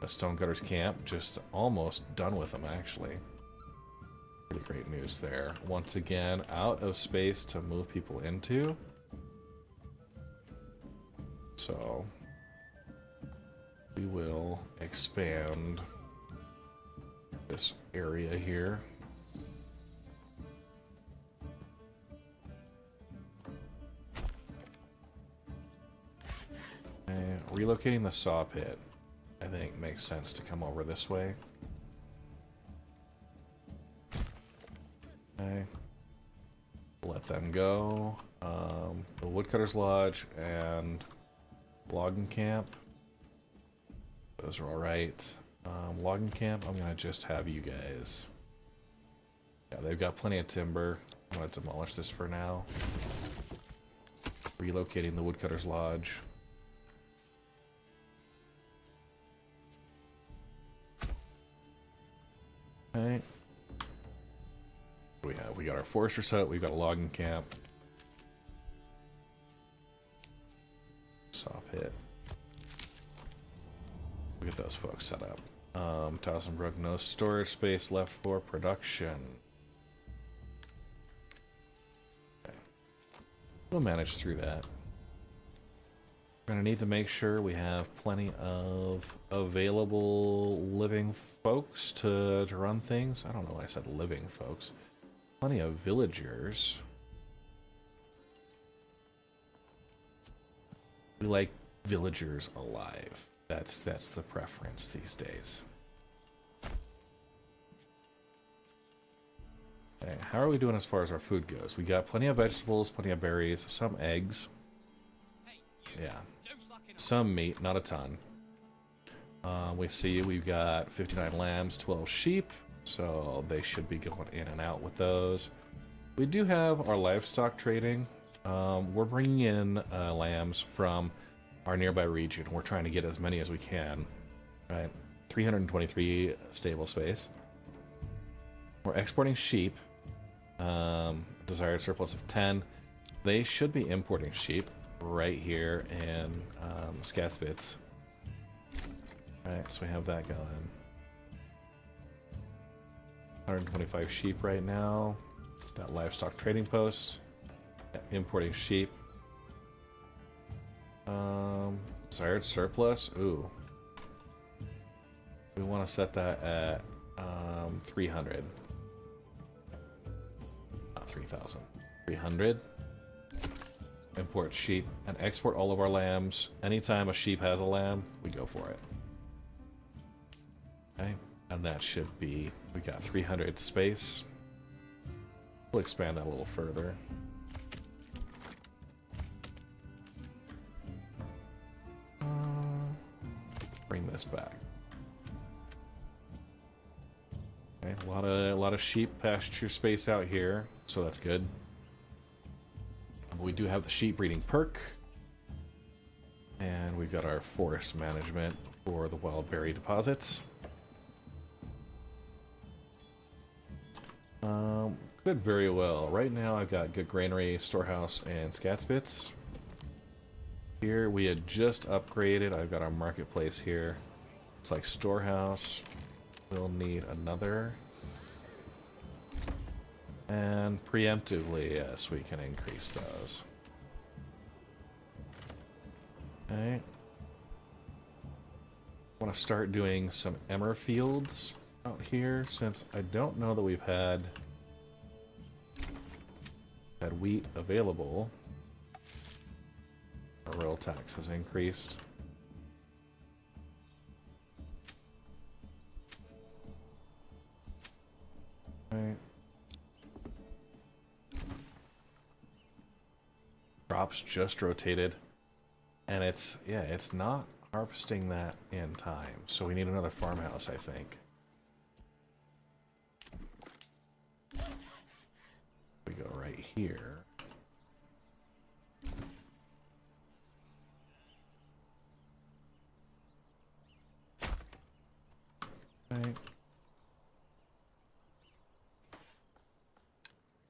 a stonecutter's camp, just almost done with them actually. Pretty great news there. Once again, out of space to move people into. So we will expand this area here. Relocating the saw pit, I think, makes sense to come over this way. Okay. Let them go. The woodcutter's lodge and logging camp. Those are alright. Logging camp, I'm gonna just have you guys. Yeah, they've got plenty of timber. I'm gonna demolish this for now. Relocating the woodcutter's lodge. Okay. What do we have? We got our forester's hut, we've got a logging camp. Saw pit. We'll get those folks set up. Towsonbrook, no storage space left for production. Okay. We'll manage through that. We're gonna need to make sure we have plenty of available living folks to run things. I don't know why I said living folks. Plenty of villagers. We like villagers alive. That's the preference these days. Okay, how are we doing as far as our food goes? We got plenty of vegetables, plenty of berries, some eggs. Yeah. Some meat, not a ton. We see we've got 59 lambs, 12 sheep, so they should be going in and out with those. We do have our livestock trading. We're bringing in lambs from our nearby region. We're trying to get as many as we can. Right, 323 stable space. We're exporting sheep. Desired surplus of 10. They should be importing sheep right here in Scatsbits. Alright, so we have that going. 125 sheep right now. That livestock trading post. Yeah, importing sheep. Desired surplus. Ooh. We want to set that at 300. Not 3,000. 300. Import sheep and export all of our lambs. Anytime a sheep has a lamb, we go for it. Okay, and that should be, we got 300 space. We'll expand that a little further. Bring this back. Okay, a lot of sheep pasture space out here, so that's good. We do have the sheep breeding perk, and we've got our forest management for the wild berry deposits. Could very well. Right now I've got good granary, storehouse, and Scatsbits. Here we had just upgraded. I've got our marketplace here. It's like storehouse. We'll need another. And preemptively, yes, we can increase those. Okay. I want to start doing some emmer fields out here, since I don't know that we've had wheat available. Our royal tax has increased. Okay. Crops just rotated, and it's not harvesting that in time, so we need another farmhouse, I think. We go right here. Okay.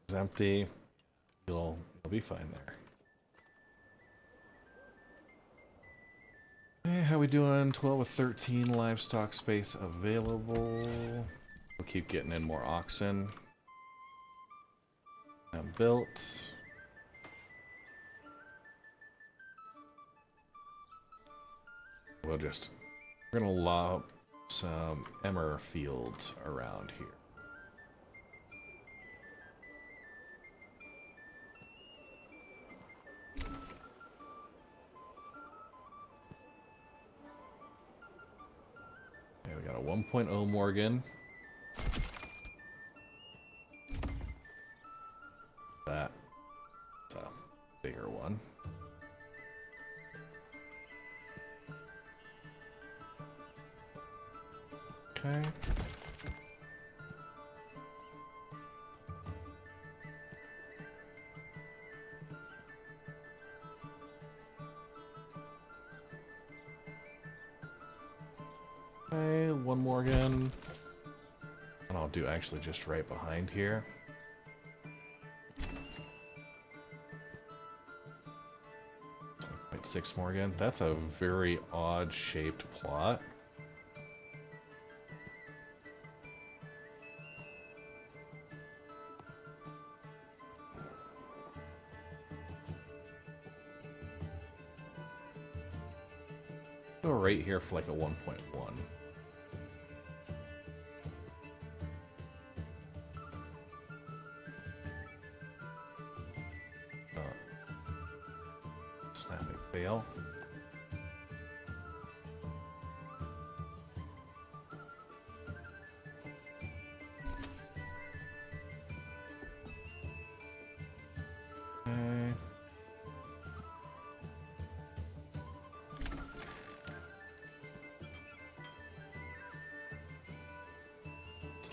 It's empty. You'll be fine there. Okay, how we doing? 12 with 13 livestock space available. We'll keep getting in more oxen. And built. We're gonna lob some emmer fields around here. Okay, we got a 1.0 Morgan. That's a bigger one. Okay. Okay, one more again. And I'll do actually just right behind here. Six more again. That's a very odd shaped plot. Go right here for like a 1.1. Snapping fail.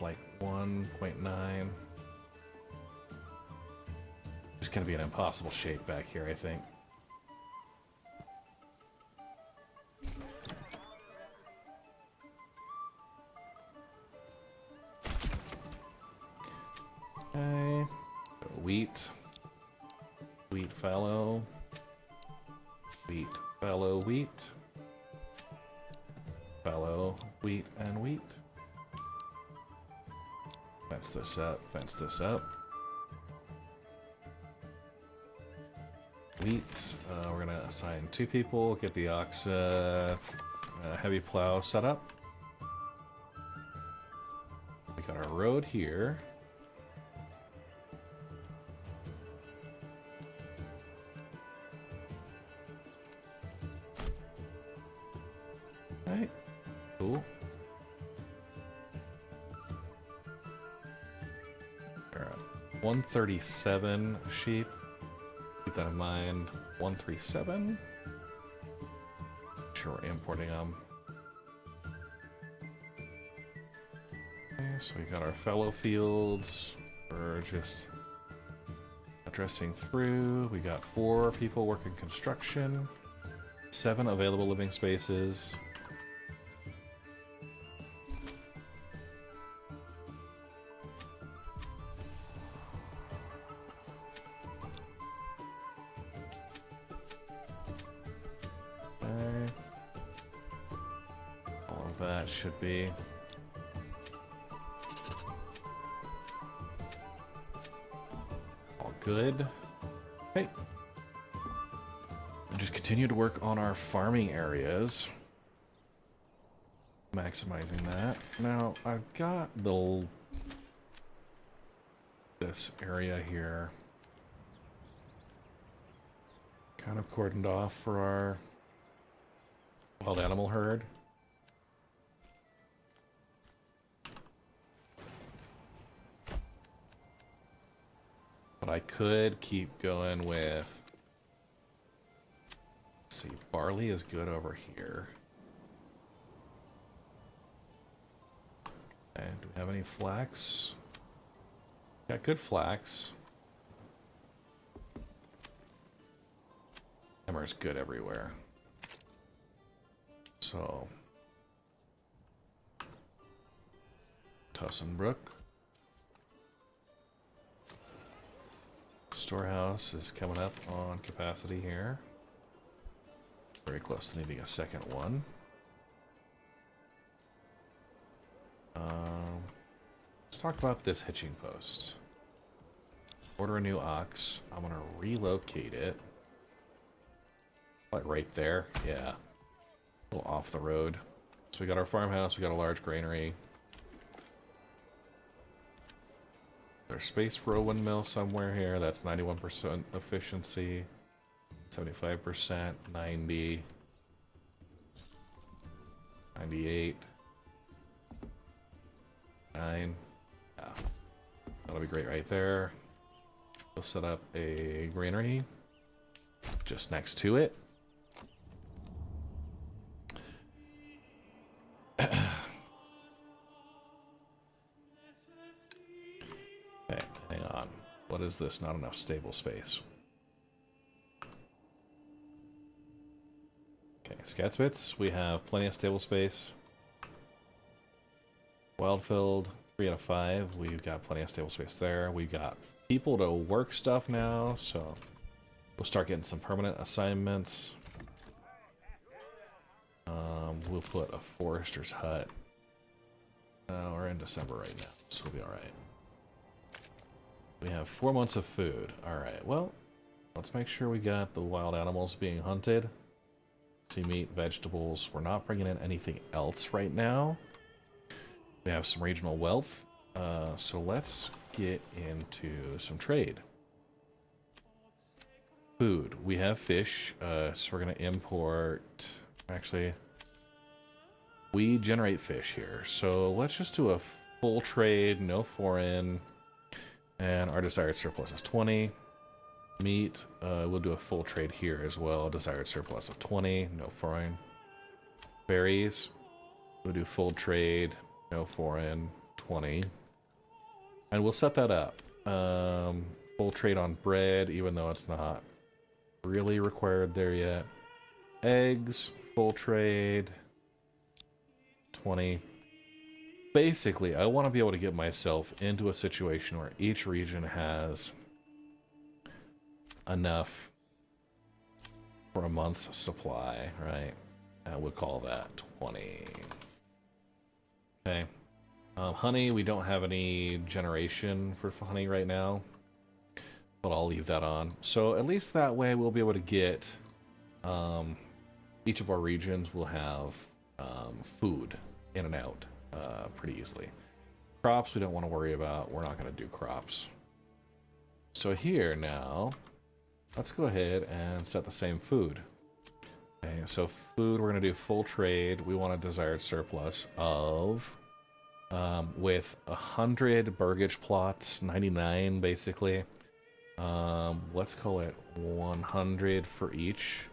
That's like 1.9. It's gonna be an impossible shape back here, I think. Okay. Wheat. Wheat fallow. Wheat fallow wheat. Fallow wheat and wheat. Fence this up, fence this up. Wheat, we're gonna assign 2 people, get the ox heavy plow set up. We got our road here. Alright, cool. We're at 137 sheep. Keep that in mind. 137. Sure, we're importing them. Okay, so we got our fallow fields. We're just addressing through. We got 4 people working construction. 7 available living spaces. That should be all good. Okay. And just continue to work on our farming areas. Maximizing that. Now, I've got this area here kind of cordoned off for our wild animal herd. But I could keep going with... Let's see, barley is good over here. And do we have any flax? Got good flax. Emmer's good everywhere. So... Tussenbrook. Storehouse is coming up on capacity here. Very close to needing a second one. Let's talk about this hitching post. Order a new ox. I'm gonna relocate it. Like right there. Yeah. A little off the road. So we got our farmhouse, we got a large granary. There's space for a windmill somewhere here. That's 91% efficiency. 75%, 90. 98. 9. Yeah. That'll be great right there. We'll set up a granary just next to it. Okay, hang on. What is this? Not enough stable space. Okay, Scatsbits, we have plenty of stable space. Wildfield, 3 out of 5. We've got plenty of stable space there. We've got people to work stuff now, so we'll start getting some permanent assignments. We'll put a forester's hut. We're in December right now, so we'll be alright. We have 4 months of food. Alright, well, let's make sure we got the wild animals being hunted. Sea meat, vegetables. We're not bringing in anything else right now. We have some regional wealth. So let's get into some trade. Food. We have fish, so we're going to import... Actually, we generate fish here. So let's just do a full trade, no foreign. And our desired surplus is 20. Meat, we'll do a full trade here as well. Desired surplus of 20, no foreign. Berries, we'll do full trade, no foreign, 20. And we'll set that up. Full trade on bread, even though it's not really required there yet. Eggs, full trade, 20. Basically, I want to be able to get myself into a situation where each region has enough for a month's supply, right? And we'll call that 20. Okay. Honey, we don't have any generation for honey right now, but I'll leave that on. So at least that way we'll be able to get, each of our regions will have food in and out pretty easily. Crops we don't want to worry about. We're not going to do crops. So here now, let's go ahead and set the same food. Okay, so food, we're going to do full trade. We want a desired surplus of, with 100 burgage plots, 99 basically. Let's call it 100 for each.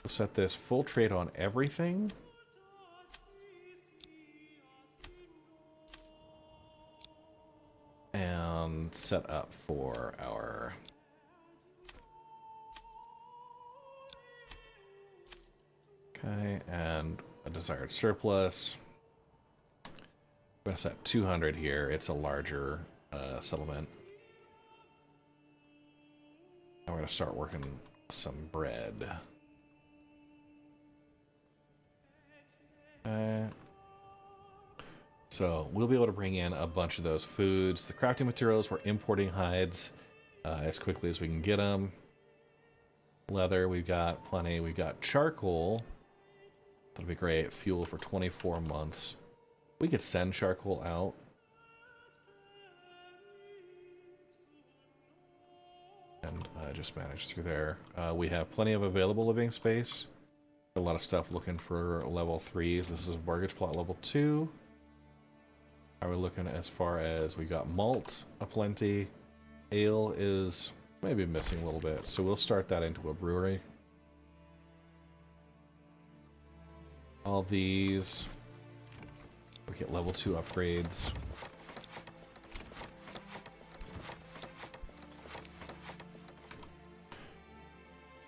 We'll set this full trade on everything. And set up for our okay, and a desired surplus. I'm going to set 200 here. It's a larger settlement. And we're going to start working some bread. So we'll be able to bring in a bunch of those foods. The crafting materials, we're importing hides as quickly as we can get them. Leather, we've got plenty. We've got charcoal. That'll be great. Fuel for 24 months. We could send charcoal out. And just manage through there. We have plenty of available living space. A lot of stuff looking for level 3s. This is a bargage plot level 2. Are we looking as far as we got malt aplenty? Ale is maybe missing a little bit, so we'll start that into a brewery. All these, we get level 2 upgrades.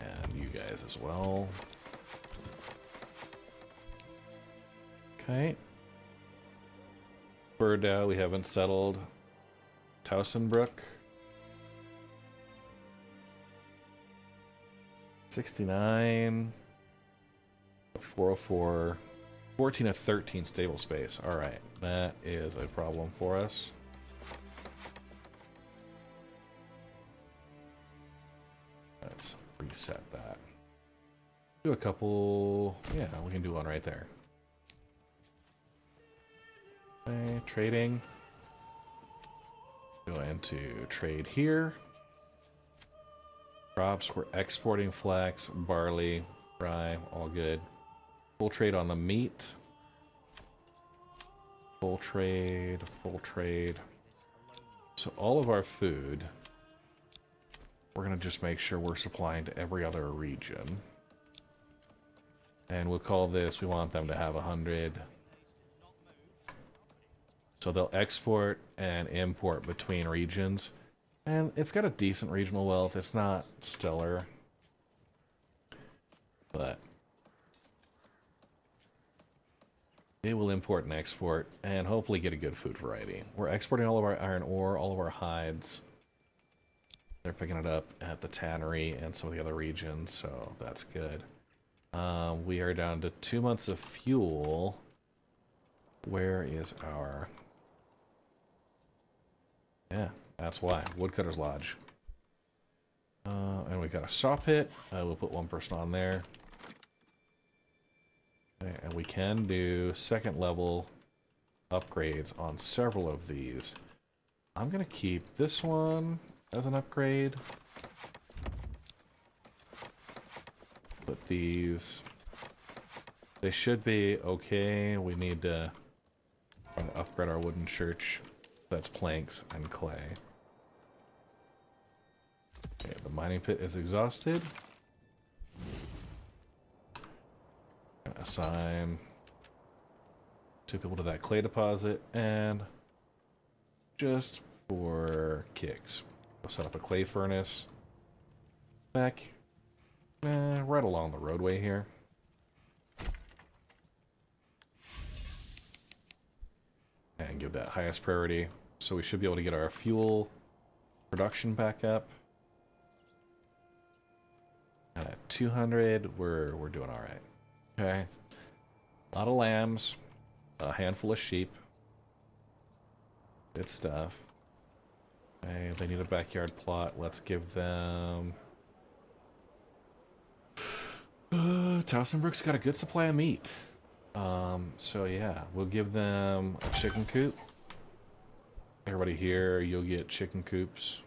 And you guys as well. Okay. Birdow, we haven't settled. Towsonbrook. 69. 404. 14 of 13 stable space. Alright, that is a problem for us. Let's reset that. Do a couple... Yeah, we can do one right there. Okay, trading. Go into trade here. Crops, we're exporting flax, barley, rye, all good. Full trade on the meat. Full trade, full trade. So all of our food, we're going to just make sure we're supplying to every other region. And we'll call this, we want them to have 100. So they'll export and import between regions. And it's got a decent regional wealth. It's not stellar. But it will import and export and hopefully get a good food variety. We're exporting all of our iron ore, all of our hides. They're picking it up at the tannery and some of the other regions, so that's good. We are down to 2 months of fuel. Where is our... Yeah, that's why. Woodcutter's Lodge. And we got a saw pit. We'll put one person on there. Okay, and we can do second level upgrades on several of these. I'm going to keep this one as an upgrade. Put these... They should be okay. We need to upgrade our wooden church. That's planks and clay. Okay, the mining pit is exhausted. Assign 2 people to that clay deposit, and just for kicks, we'll set up a clay furnace back right along the roadway here. And give that highest priority. So we should be able to get our fuel production back up. And at 200, we're doing all right. Okay. A lot of lambs, a handful of sheep. Good stuff. Okay, they need a backyard plot. Let's give them... Towsonbrook's got a good supply of meat. So yeah, we'll give them a chicken coop. Everybody here, you'll get chicken coops.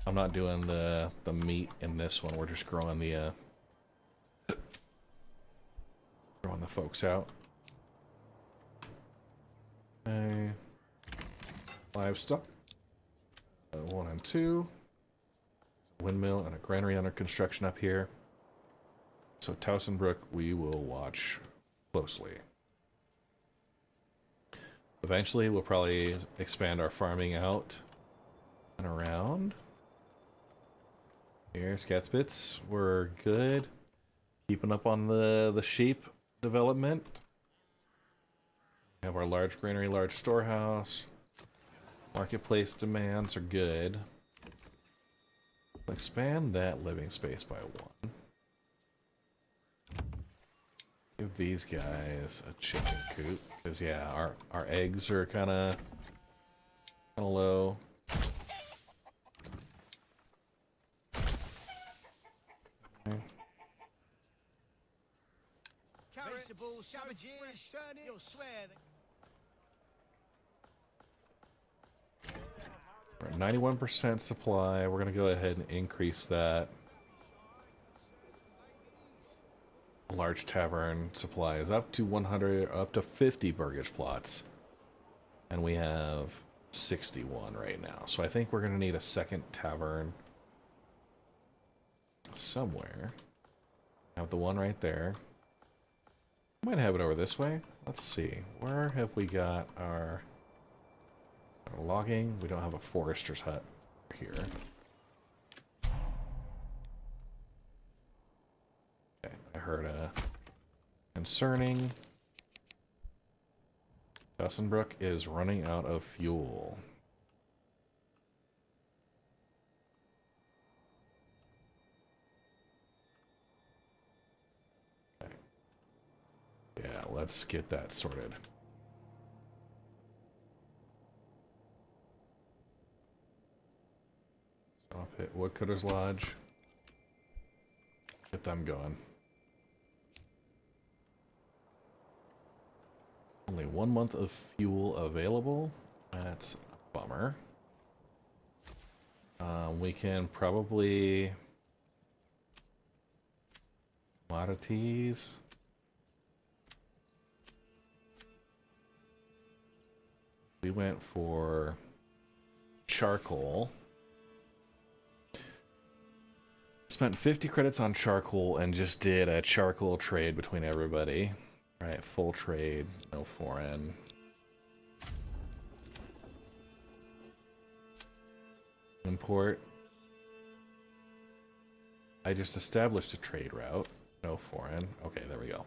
I'm not doing the meat in this one. We're just growing the folks out. Okay. Livestock. 1 and 2. Windmill and a granary under construction up here. So Towsonbrook, we will watch closely. Eventually, we'll probably expand our farming out and around. Here, Scatspits, we're good. Keeping up on the sheep development. We have our large granary, large storehouse. Marketplace demands are good. We'll expand that living space by 1. Give these guys a chicken coop, because yeah, our eggs are kind of low. Okay. Vegetables, cabbages, you'll swear that... We're at 91% supply. We're gonna go ahead and increase that. Large tavern supply is up to 100, up to 50 burgage plots, and we have 61 right now. So I think we're gonna need a second tavern somewhere. Have the one right there. Might have it over this way. Let's see. Where have we got our logging? We don't have a forester's hut here. Okay, I heard a concerning. Towsonbrook is running out of fuel. Okay. Yeah, let's get that sorted. Stop it. Woodcutter's Lodge. Get them going. Only 1 month of fuel available. That's a bummer. We can probably... commodities. We went for charcoal. Spent 50 credits on charcoal and just did a charcoal trade between everybody. Right, full trade, no foreign. Import. I just established a trade route, no foreign. Okay, there we go.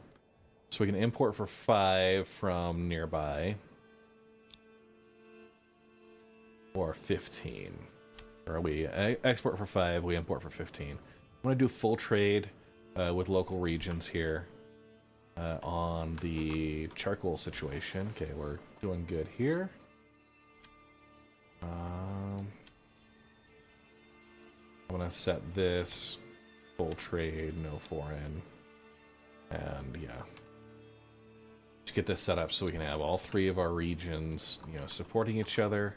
So we can import for 5 from nearby. Or 15. Or we export for 5, we import for 15. I'm going to do full trade with local regions here on the charcoal situation. Okay, we're doing good here. I'm going to set this full trade, no foreign. And yeah. Just get this set up so we can have all 3 of our regions, you know, supporting each other.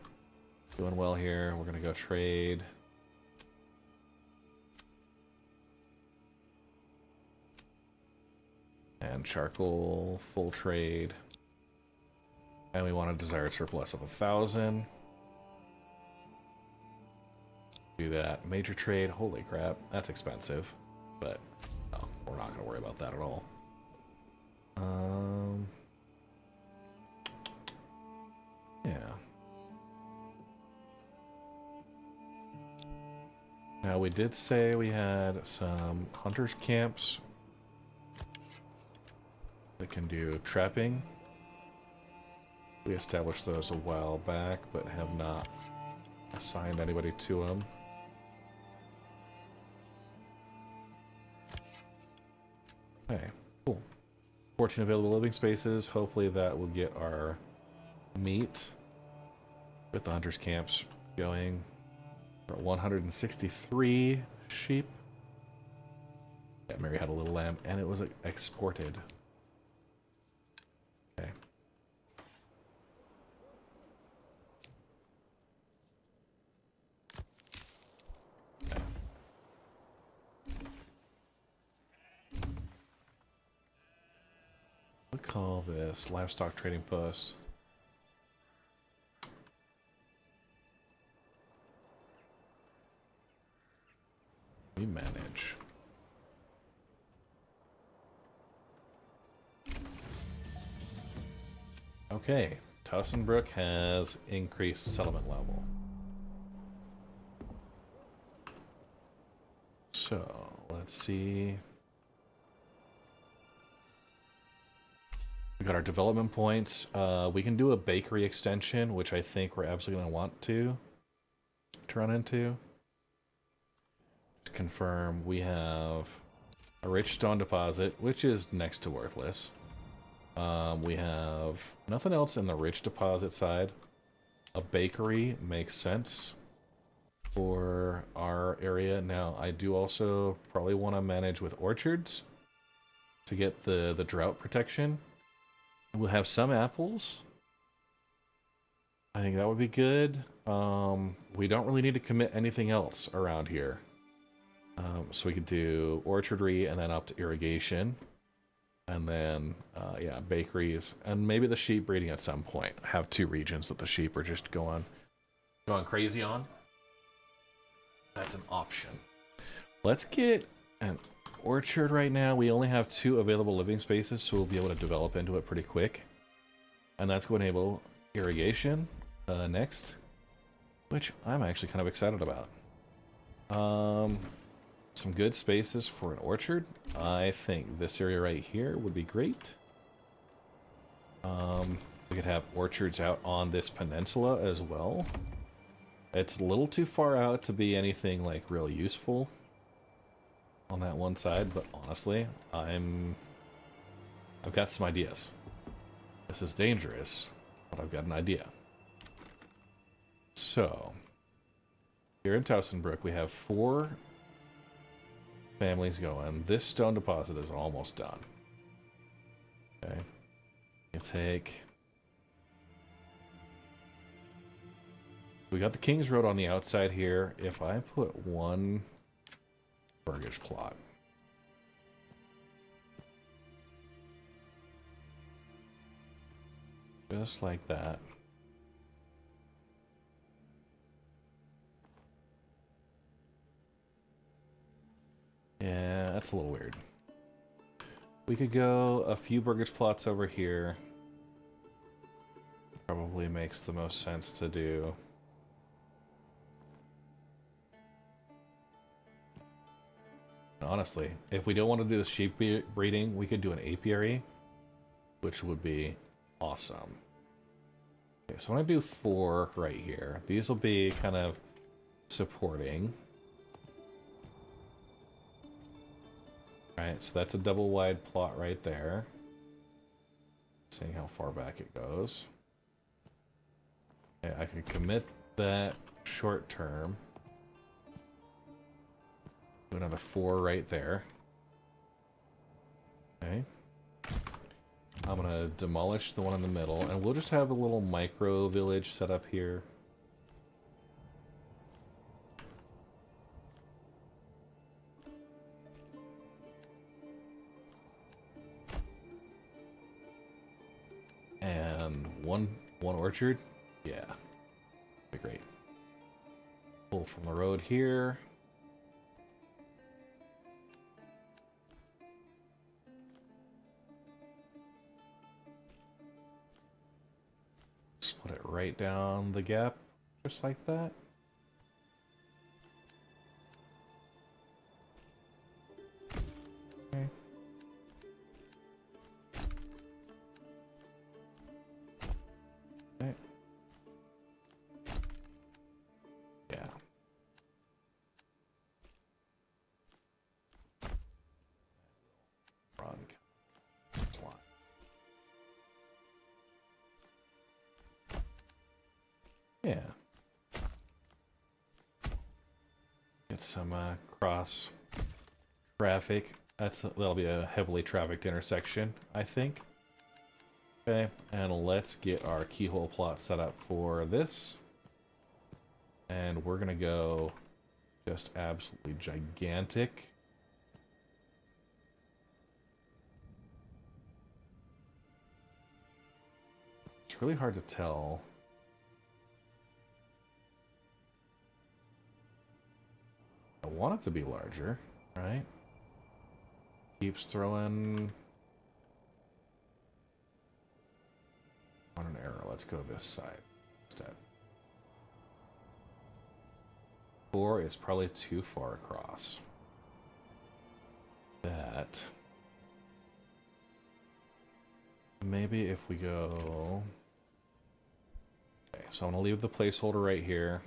Doing well here. We're gonna go trade. And charcoal, full trade. And we want a desired surplus of 1,000. Do that. Major trade. Holy crap, that's expensive. But no, we're not gonna worry about that at all. Now, we did say we had some hunters' camps that can do trapping. We established those a while back, but have not assigned anybody to them. Okay, cool. 14 available living spaces. Hopefully that will get our meat with the hunters' camps going. We're at 163 sheep. Yeah, Mary had a little lamb, and it was exported. Okay. We'll call this livestock trading post. We manage. Okay, Tussenbrook has increased settlement level. So, let's see. We got our development points. We can do a bakery extension, which I think we're absolutely going to want to run into. To confirm, we have a rich stone deposit, which is next to worthless. We have nothing else in the rich deposit side. A bakery makes sense for our area. Now, I do also probably want to manage with orchards to get the drought protection. We'll have some apples. I think that would be good. We don't really need to commit anything else around here. So we could do orchardry and then up to irrigation. And then, yeah, bakeries. And maybe the sheep breeding at some point. Have two regions that the sheep are just going crazy on. That's an option. Let's get an orchard right now. We only have 2 available living spaces, so we'll be able to develop into it pretty quick. And that's going to enable irrigation next, which I'm actually kind of excited about. Some good spaces for an orchard. I think this area right here would be great. We could have orchards out on this peninsula as well. It's a little too far out to be anything like real useful on that one side, but honestly, I've got some ideas. This is dangerous, but I've got an idea. So, here in Tussenbrook, we have 4 families going. This stone deposit is almost done. Okay. You take... We got the King's Road on the outside here. If I put 1 burgage plot. Just like that. Yeah, that's a little weird. We could go a few burgage plots over here. Probably makes the most sense to do. Honestly, if we don't want to do the sheep breeding, we could do an apiary, which would be awesome. Okay, so I'm going to do 4 right here. These will be kind of supporting. Alright, so that's a double wide plot right there. Seeing how far back it goes. Okay, I can commit that short term. Do another 4 right there. Okay. I'm gonna demolish the one in the middle, and we'll just have a little micro village set up here. And one orchard? Yeah. Be great. Pull from the road here. Put it right down the gap, just like that. Yeah. Get some cross traffic. That'll be a heavily trafficked intersection, I think. Okay, and let's get our keyhole plot set up for this. And we're gonna go just absolutely gigantic. It's really hard to tell. I want it to be larger, right? Keeps throwing on an arrow. Let's go this side instead. 4 is probably too far across. That. Maybe if we go... Okay, so I'm going to leave the placeholder right here.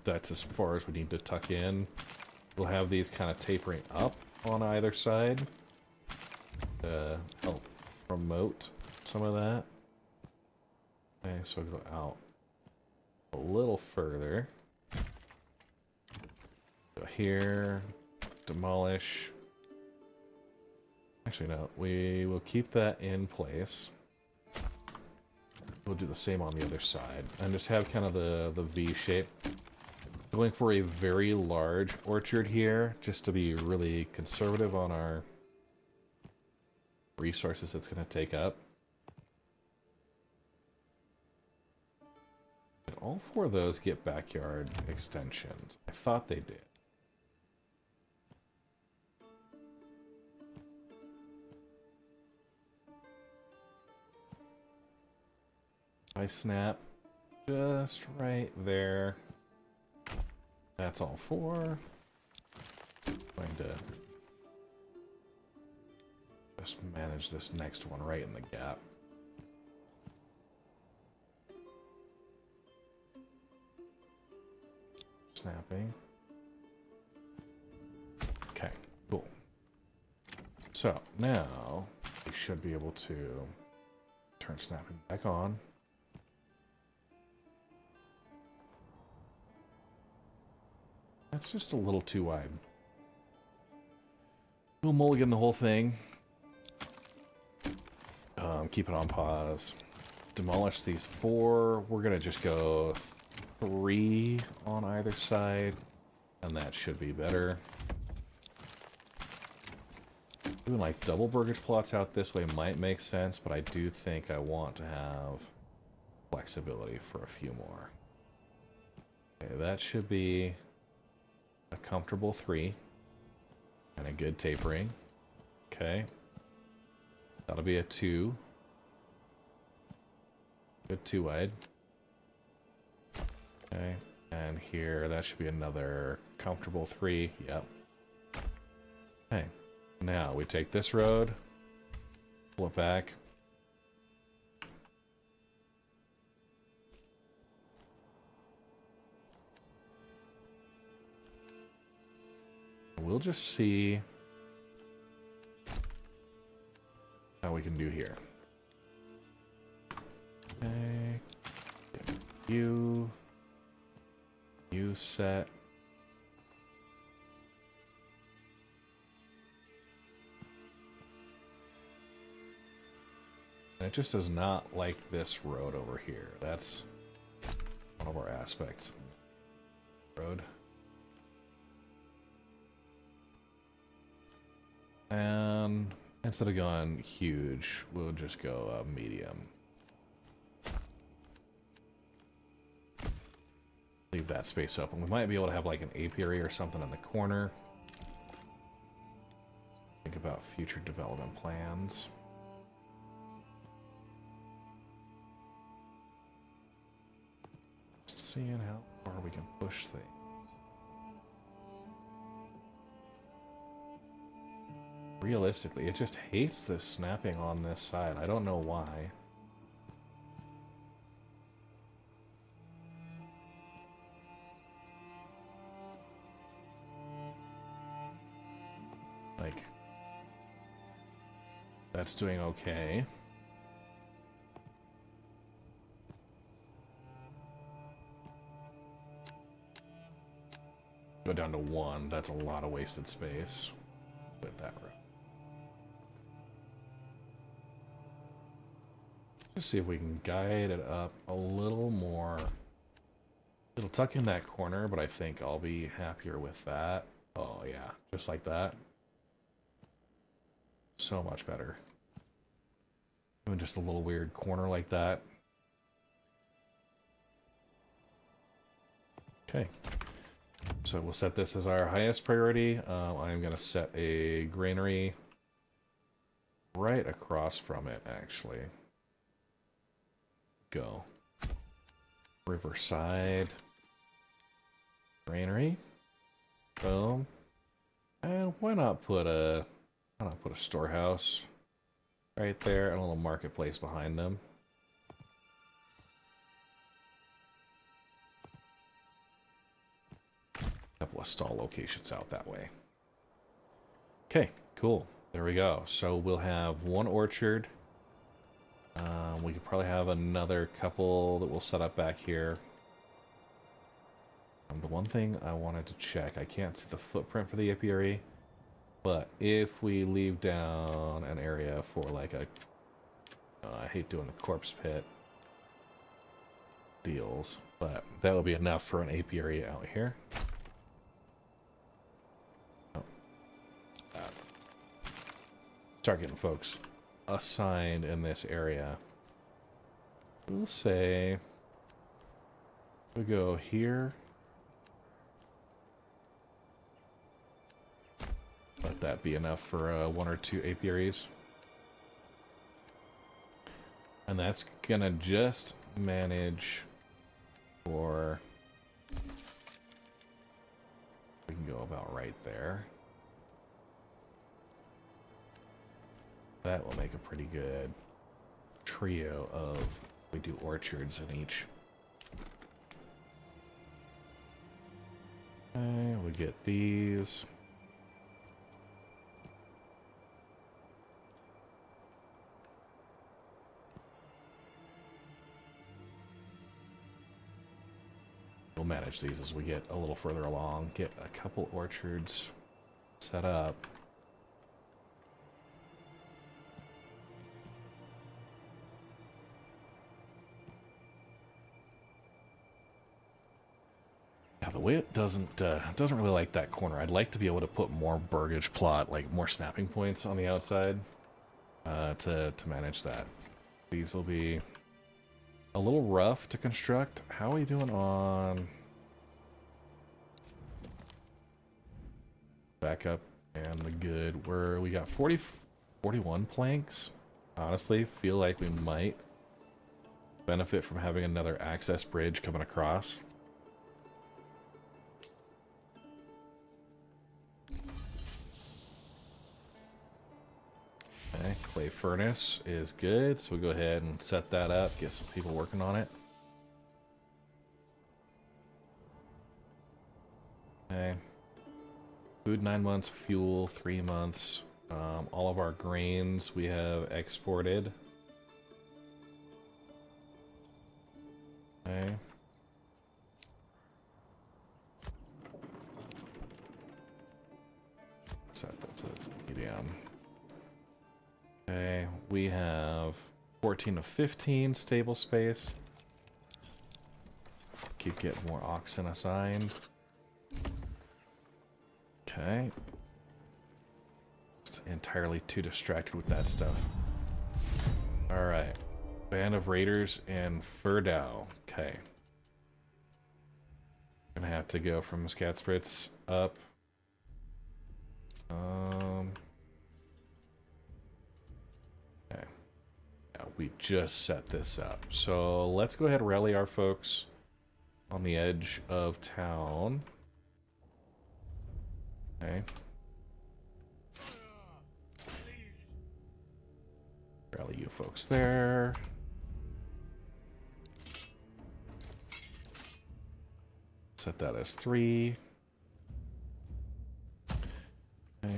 That's as far as we need to tuck in. We'll have these kind of tapering up on either side to help promote some of that. Okay, so we'll go out a little further. Go here, demolish. Actually, no, we will keep that in place. We'll do the same on the other side and just have kind of the V shape. Going for a very large orchard here, just to be really conservative on our resources it's going to take up. And all 4 of those get backyard extensions. I thought they did. I snap just right there. That's all 4. Going to just manage this next one right in the gap. Snapping. Okay, cool. So now we should be able to turn snapping back on. That's just a little too wide. We'll mulligan the whole thing. Keep it on pause. Demolish these 4. We're gonna just go 3 on either side, and that should be better. Doing like double burgage plots out this way might make sense, but I do think I want to have flexibility for a few more. Okay, that should be a comfortable 3 and a good tapering. Okay, that'll be a 2. Good 2 wide. Okay, and here that should be another comfortable 3. Yep. Okay, now we take this road, pull it back. We'll just see how we can do here. Okay. You set. And it just does not like this road over here. That's one of our aspects. Road. And instead of going huge, we'll just go medium. Leave that space open. We might be able to have like an apiary or something in the corner. Think about future development plans. Seeing how far we can push things. Realistically, it just hates this snapping on this side. I don't know why. Like, that's doing okay. Go down to 1. That's a lot of wasted space with that row. Just see if we can guide it up a little more. It'll tuck in that corner, but I think I'll be happier with that. Oh yeah, just like that. So much better. Doing just a little weird corner like that. Okay. So we'll set this as our highest priority. I'm going to set a granary right across from it, actually. Go. Riverside. Granary. Boom. And why not put a storehouse right there and a little marketplace behind them. Couple of stall locations out that way. Okay, cool. There we go. So we'll have 1 orchard. We could probably have another couple that we'll set up back here. The one thing I wanted to check, I can't see the footprint for the apiary, but if we leave down an area for like a, I hate doing the corpse pit deals, but that will be enough for an apiary out here. Start getting folks assigned in this area. We'll say we go here. Let that be enough for 1 or 2 apiaries. And that's gonna just manage for... We can go about right there. That will make a pretty good trio of... We do orchards in each. Okay, we get these. We'll manage these as we get a little further along. Get a couple orchards set up. Yeah, the way it doesn't really like that corner. I'd like to be able to put more burgage plot, like more snapping points on the outside, to manage that. These will be a little rough to construct. How are we doing on backup and the good? We got 41 planks. Honestly, feel like we might benefit from having another access bridge coming across. Okay, clay furnace is good, so we'll go ahead and set that up, get some people working on it. Okay. Food 9 months, fuel 3 months. All of our grains we have exported. Okay. Set that as medium. Okay, we have 14 of 15 stable space. Keep getting more oxen assigned. Okay. Just entirely too distracted with that stuff. Alright. Band of Raiders and Furdau. Okay. Gonna have to go from Skatspritz up. Okay. Yeah, we just set this up. So let's go ahead and rally our folks on the edge of town. Okay. Rally you folks there. Set that as 3. Okay.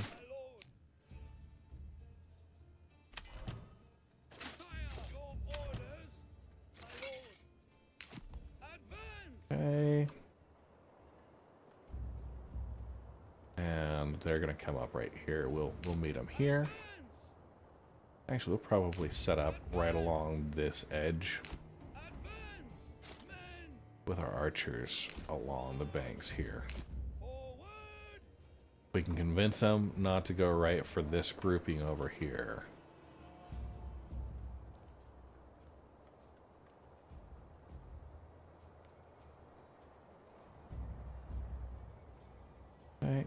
Okay. they're gonna come up right here. We'll meet them here. Actually, we'll probably set up right along this edge with our archers along the banks here. We can convince them not to go right for this grouping over here. Okay.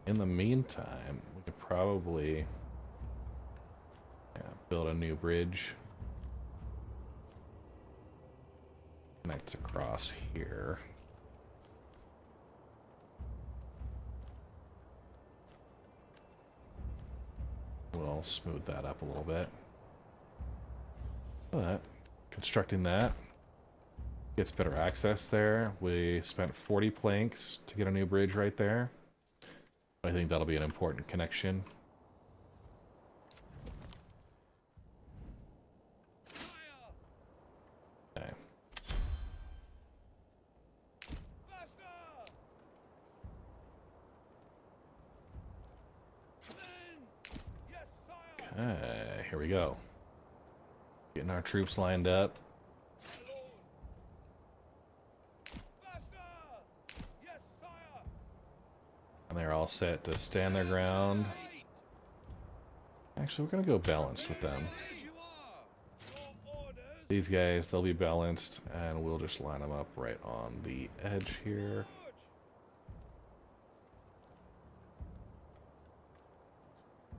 In the meantime, we could probably build a new bridge. Connects across here. We'll smooth that up a little bit. But constructing that gets better access there. We spent 40 planks to get a new bridge right there. I think that'll be an important connection. Okay. Okay, here we go. Getting our troops lined up. And they're all set to stand their ground. Actually, we're going to go balanced with them. These guys, they'll be balanced, and we'll just line them up right on the edge here.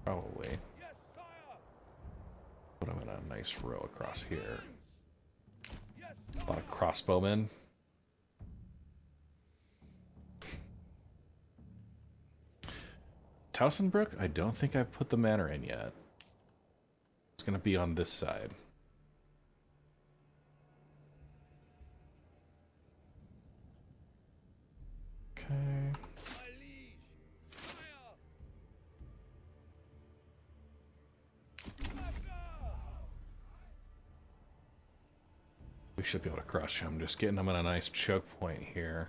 Probably put them in a nice row across here. A lot of crossbowmen. Towsonbrook, I don't think I've put the manor in yet. It's going to be on this side. Okay. We should be able to crush him. Just getting him in a nice choke point here.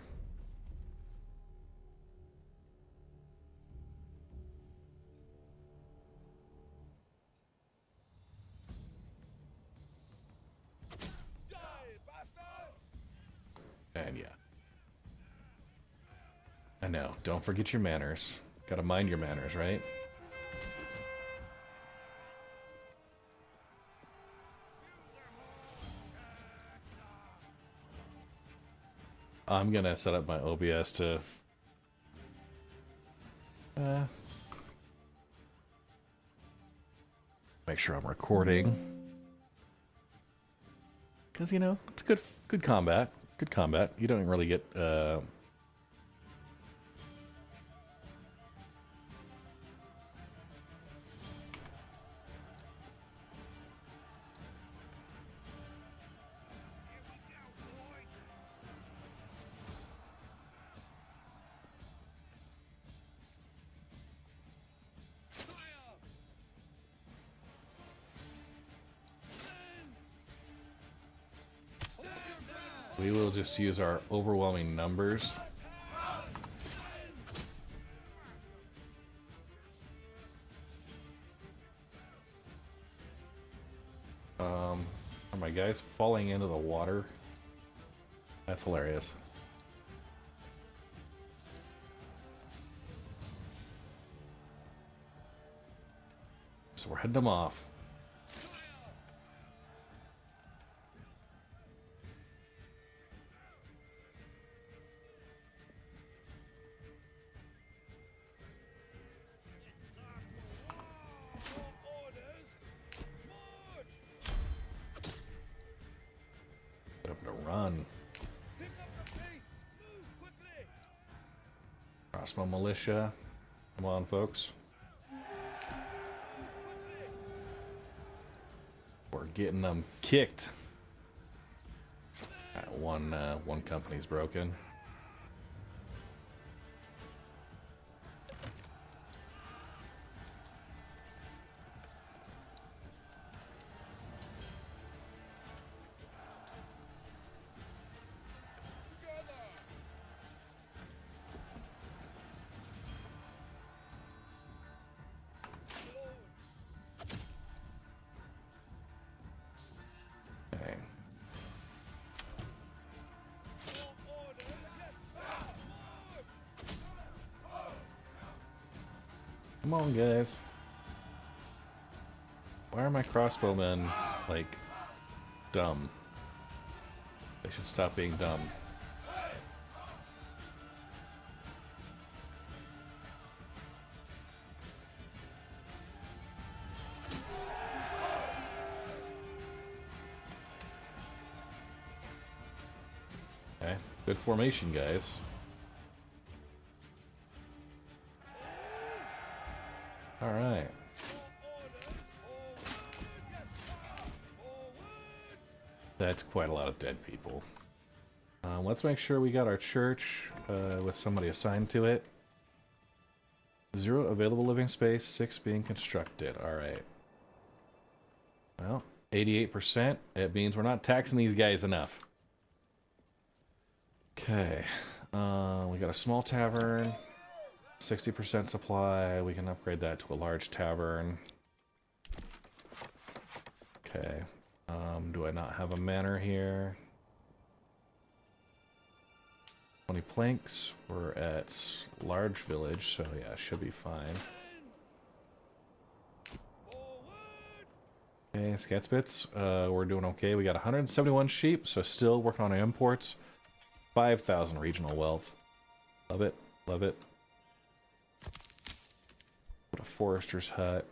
And yeah. I know. Don't forget your manners. Gotta mind your manners, right? I'm gonna set up my OBS to make sure I'm recording, because you know it's good combat. Good combat. You don't really get we will just use our overwhelming numbers. Are my guys falling into the water? That's hilarious. So we're heading them off. Run. Crossbow militia. Come on, folks. We're getting them kicked. One company's broken. Come on, guys. Why are my crossbowmen, like, dumb? They should stop being dumb. Okay, good formation, guys. All right. That's quite a lot of dead people. Let's make sure we got our church with somebody assigned to it. 0 available living space, 6 being constructed. All right. Well, 88%. It means we're not taxing these guys enough. Okay. We got a small tavern. 60% supply. We can upgrade that to a large tavern. Okay. Do I not have a manor here? 20 planks. We're at large village, so yeah, should be fine. Okay, Scatspits, we're doing okay. We got 171 sheep, so still working on our imports. 5,000 regional wealth. Love it, love it. Put a forester's hut.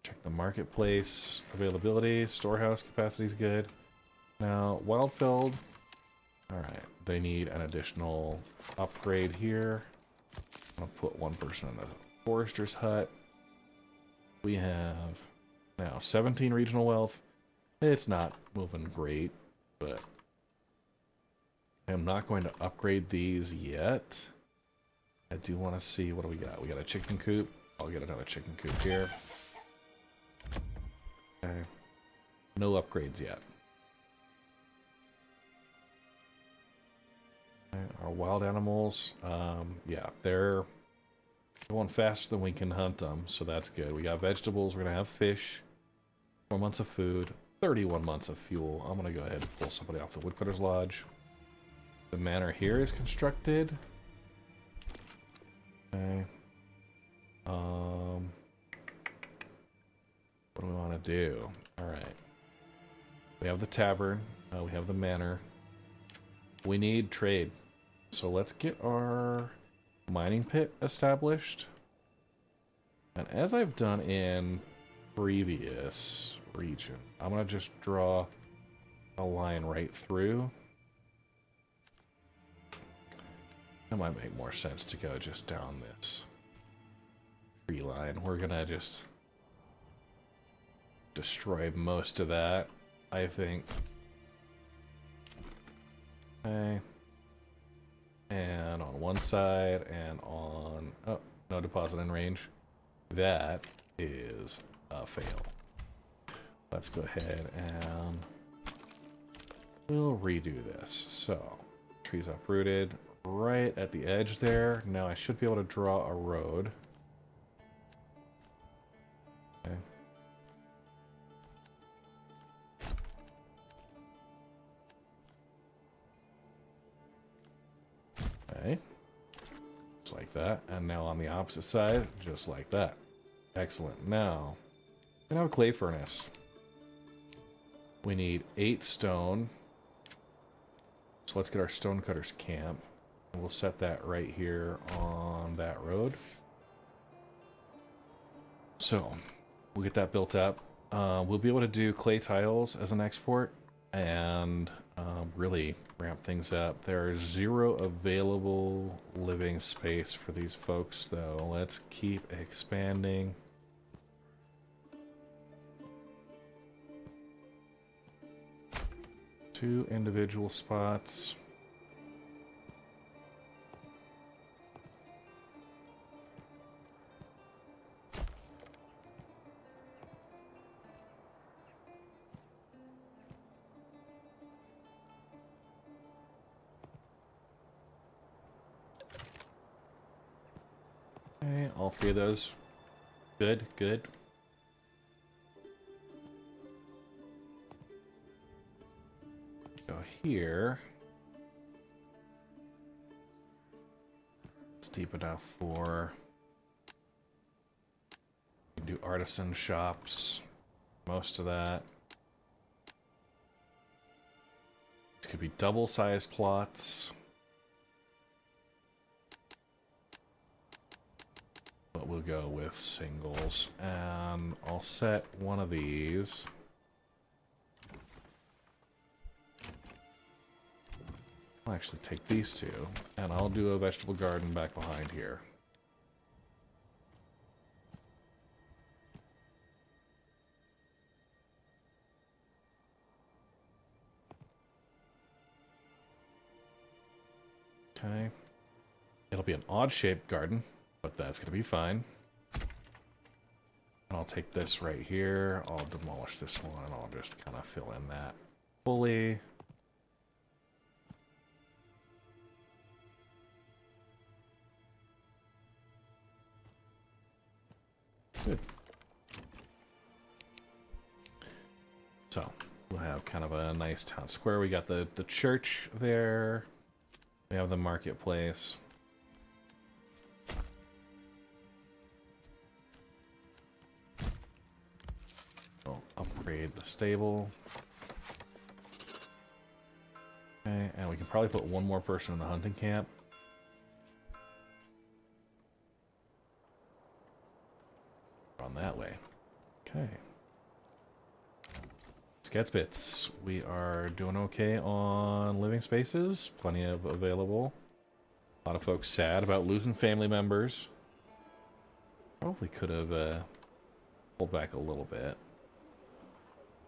Check the marketplace. Availability, storehouse capacity is good. Now, Wildfeld. Alright, they need an additional upgrade here. I'm gonna put one person in the forester's hut. We have now 17 regional wealth. It's not moving great, but I'm not going to upgrade these yet. I do want to see, what do we got? We got a chicken coop. I'll get another chicken coop here. Okay. No upgrades yet. Okay, our wild animals, yeah, they're going faster than we can hunt them, so that's good. We got vegetables, we're going to have fish, 4 months of food, 31 months of fuel. I'm going to go ahead and pull somebody off the Woodcutter's Lodge. The manor here is constructed. Okay. What do we want to do? Alright. We have the tavern. We have the manor. We need trade. So let's get our mining pit established. And as I've done in previous regions, I'm going to just draw a line right through. It might make more sense to go just down this tree line. We're going to just destroy most of that, I think. Okay. And on one side, and on... Oh, no deposit in range. That is a fail. Let's go ahead and we'll redo this. So, trees uprooted right at the edge there. Now I should be able to draw a road. Okay. Okay. Just like that. And now on the opposite side, just like that. Excellent. Now, we have a clay furnace. We need 8 stone. So let's get our stonecutters camp. And we'll set that right here on that road. So, we'll get that built up. We'll be able to do clay tiles as an export and really ramp things up. There is 0 available living space for these folks, though. Let's keep expanding. Two individual spots. Okay, all 3 of those. Good, good. Go here. deep enough for... We can do artisan shops. Most of that. These could be double-sized plots. But we'll go with singles. And I'll set one of these. I'll actually take these two, and I'll do a vegetable garden back behind here. Okay. It'll be an odd-shaped garden, but that's going to be fine. And I'll take this right here, I'll demolish this one, and I'll just kind of fill in that fully. Good. So, we'll have kind of a nice town square. We got the church there. We have the marketplace. We'll upgrade the stable. Okay, and we can probably put one more person in the hunting camp. On that way. Okay. Sketsbits. We are doing okay on living spaces. Plenty of available. A lot of folks sad about losing family members. Probably could have pulled back a little bit.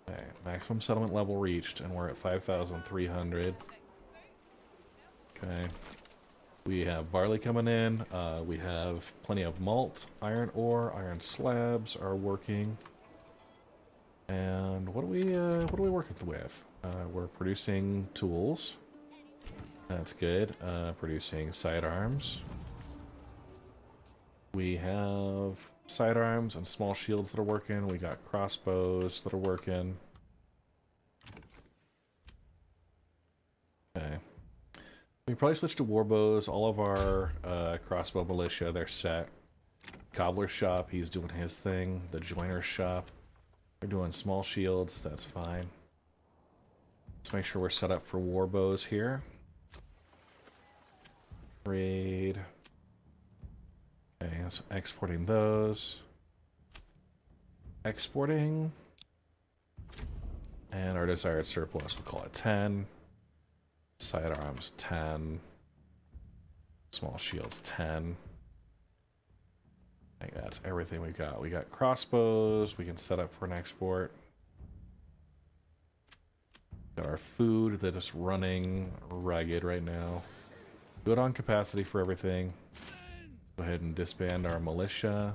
Okay, maximum settlement level reached, and we're at 5,300. Okay. We have barley coming in. We have plenty of malt, iron ore, iron slabs are working. And what are we working with? We're producing tools. That's good. Producing sidearms. We have sidearms and small shields that are working. We got crossbows that are working. Okay. We probably switch to warbows. All of our crossbow militia, they're set. Cobbler's shop, he's doing his thing. The joiner's shop, they're doing small shields. That's fine. Let's make sure we're set up for warbows here. Trade. Okay, so exporting those. Exporting. And our desired surplus, we'll call it 10. Sidearms 10. Small shields 10. I think that's everything we got. We got crossbows, we can set up for an export. Got our food that is running ragged right now. Good on capacity for everything. Go ahead and disband our militia.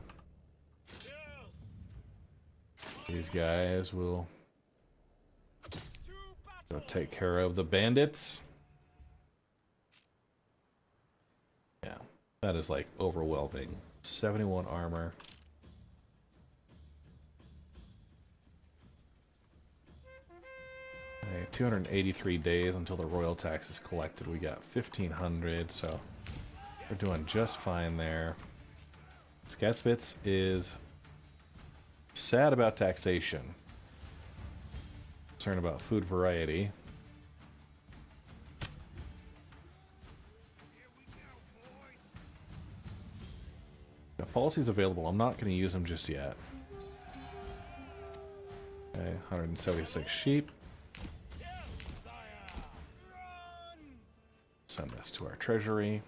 These guys will go take care of the bandits. Yeah, that is like overwhelming. 71 armor. Okay, 283 days until the royal tax is collected. We got 1,500, so we're doing just fine there. Sketspitz is sad about taxation. Concerned about food variety. Got policies available. I'm not going to use them just yet. Okay, 176 sheep. Send this to our treasury.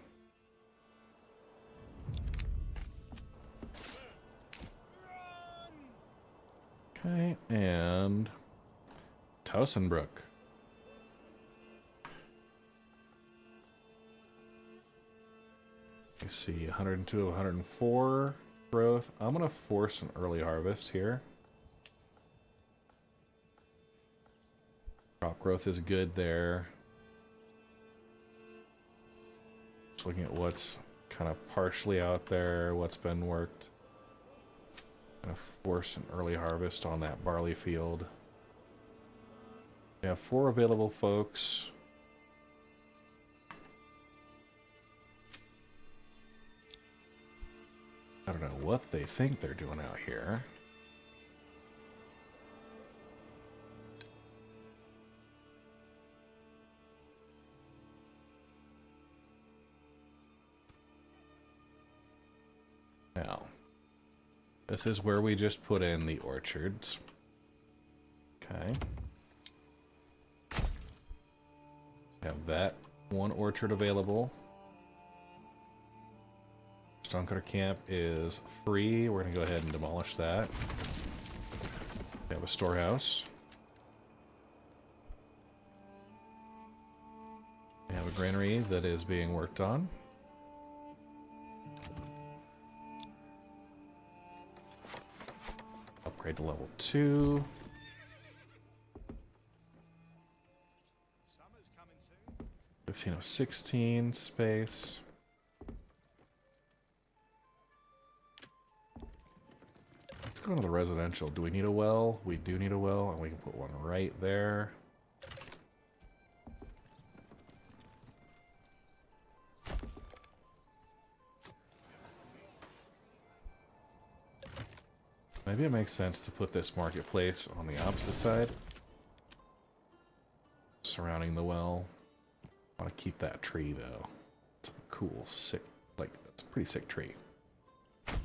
Okay, and Towsonbrook. You see 102, 104 growth. I'm going to force an early harvest here. Crop growth is good there. Just looking at what's kind of partially out there, what's been worked. Gonna force an early harvest on that barley field. We have 4 available folks. what they think they're doing out here. Now, this is where we just put in the orchards. Okay. Have that one orchard available. Stonecutter Camp is free. We're going to go ahead and demolish that. We have a storehouse. We have a granary that is being worked on. Upgrade to level 2. Summer's coming soon. 15 of 16 space. Let's go to the residential. Do we need a well? We do need a well, and we can put one right there. Maybe it makes sense to put this marketplace on the opposite side, surrounding the well. I want to keep that tree though. It's a cool, sick, like, it's a pretty sick tree. Yeah,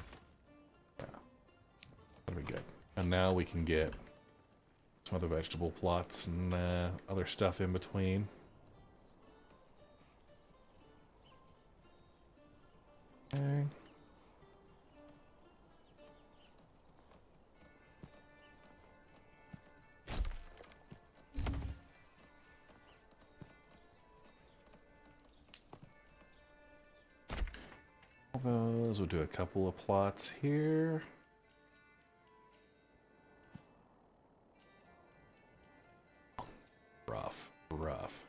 that'll be good. And now we can get some other vegetable plots and other stuff in between. Okay. Those, we'll do a couple of plots here. Rough, rough.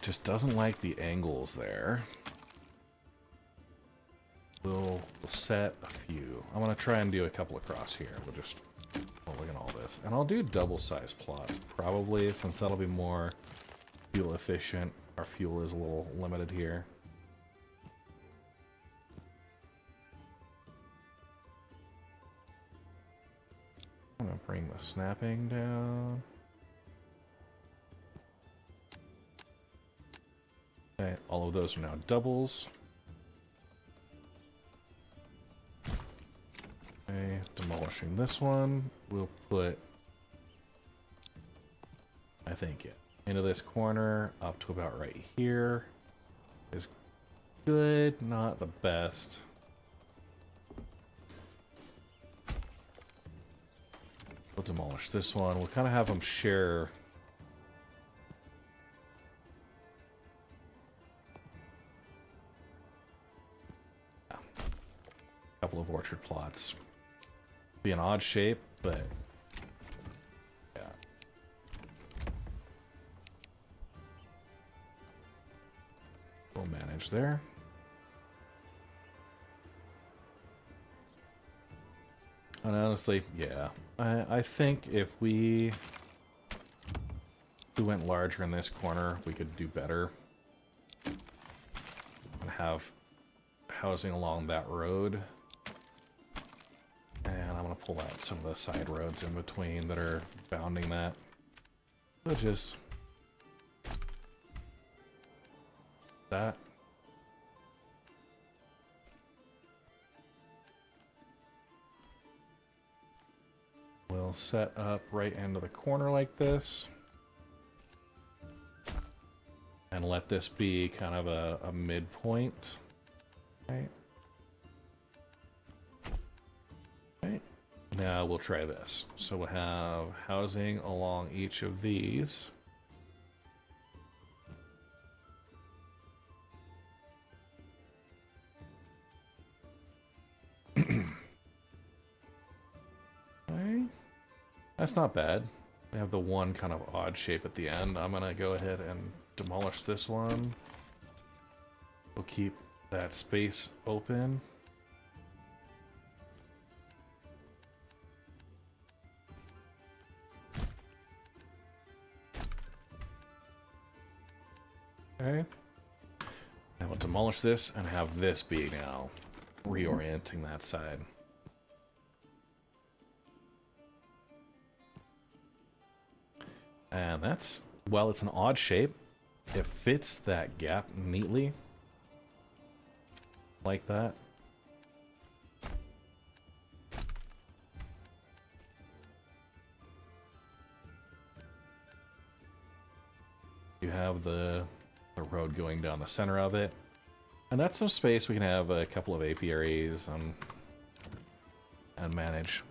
Just doesn't like the angles there. We'll set a few. I'm gonna try and do a couple across here. We'll just look at all this. And I'll do double-sized plots, probably, since that'll be more fuel efficient. Our fuel is a little limited here. I'm gonna bring the snapping down. Okay, all of those are now doubles. Okay, demolishing this one. We'll put, I think, it into this corner up to about right here is good, not the best. We'll demolish this one. We'll kind of have them share. Yeah. Couple of orchard plots. Be an odd shape, but yeah. We'll manage there. And honestly, yeah. I think if we went larger in this corner, we could do better. And have housing along that road. And I'm going to pull out some of the side roads in between that are bounding that. So just that. We'll set up right into the corner like this. And let this be kind of a midpoint. Okay. Okay. Now we'll try this. So we'll have housing along each of these. Okay. That's not bad. We have the one kind of odd shape at the end. I'm gonna go ahead and demolish this one. We'll keep that space open. Okay. Now we'll demolish this and have this be now reorienting that side. And that's, well, it's an odd shape. It fits that gap neatly. Like that. You have the road going down the center of it. And that's some space we can have a couple of apiaries and manage.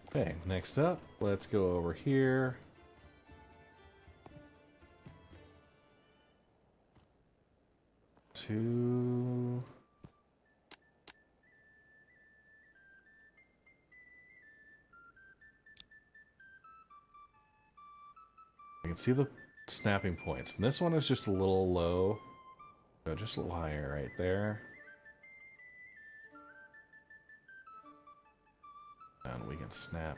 Okay, next up, let's go over here. To... You can see the snapping points. And this one is just a little low. Go just a little higher right there. And we can snap.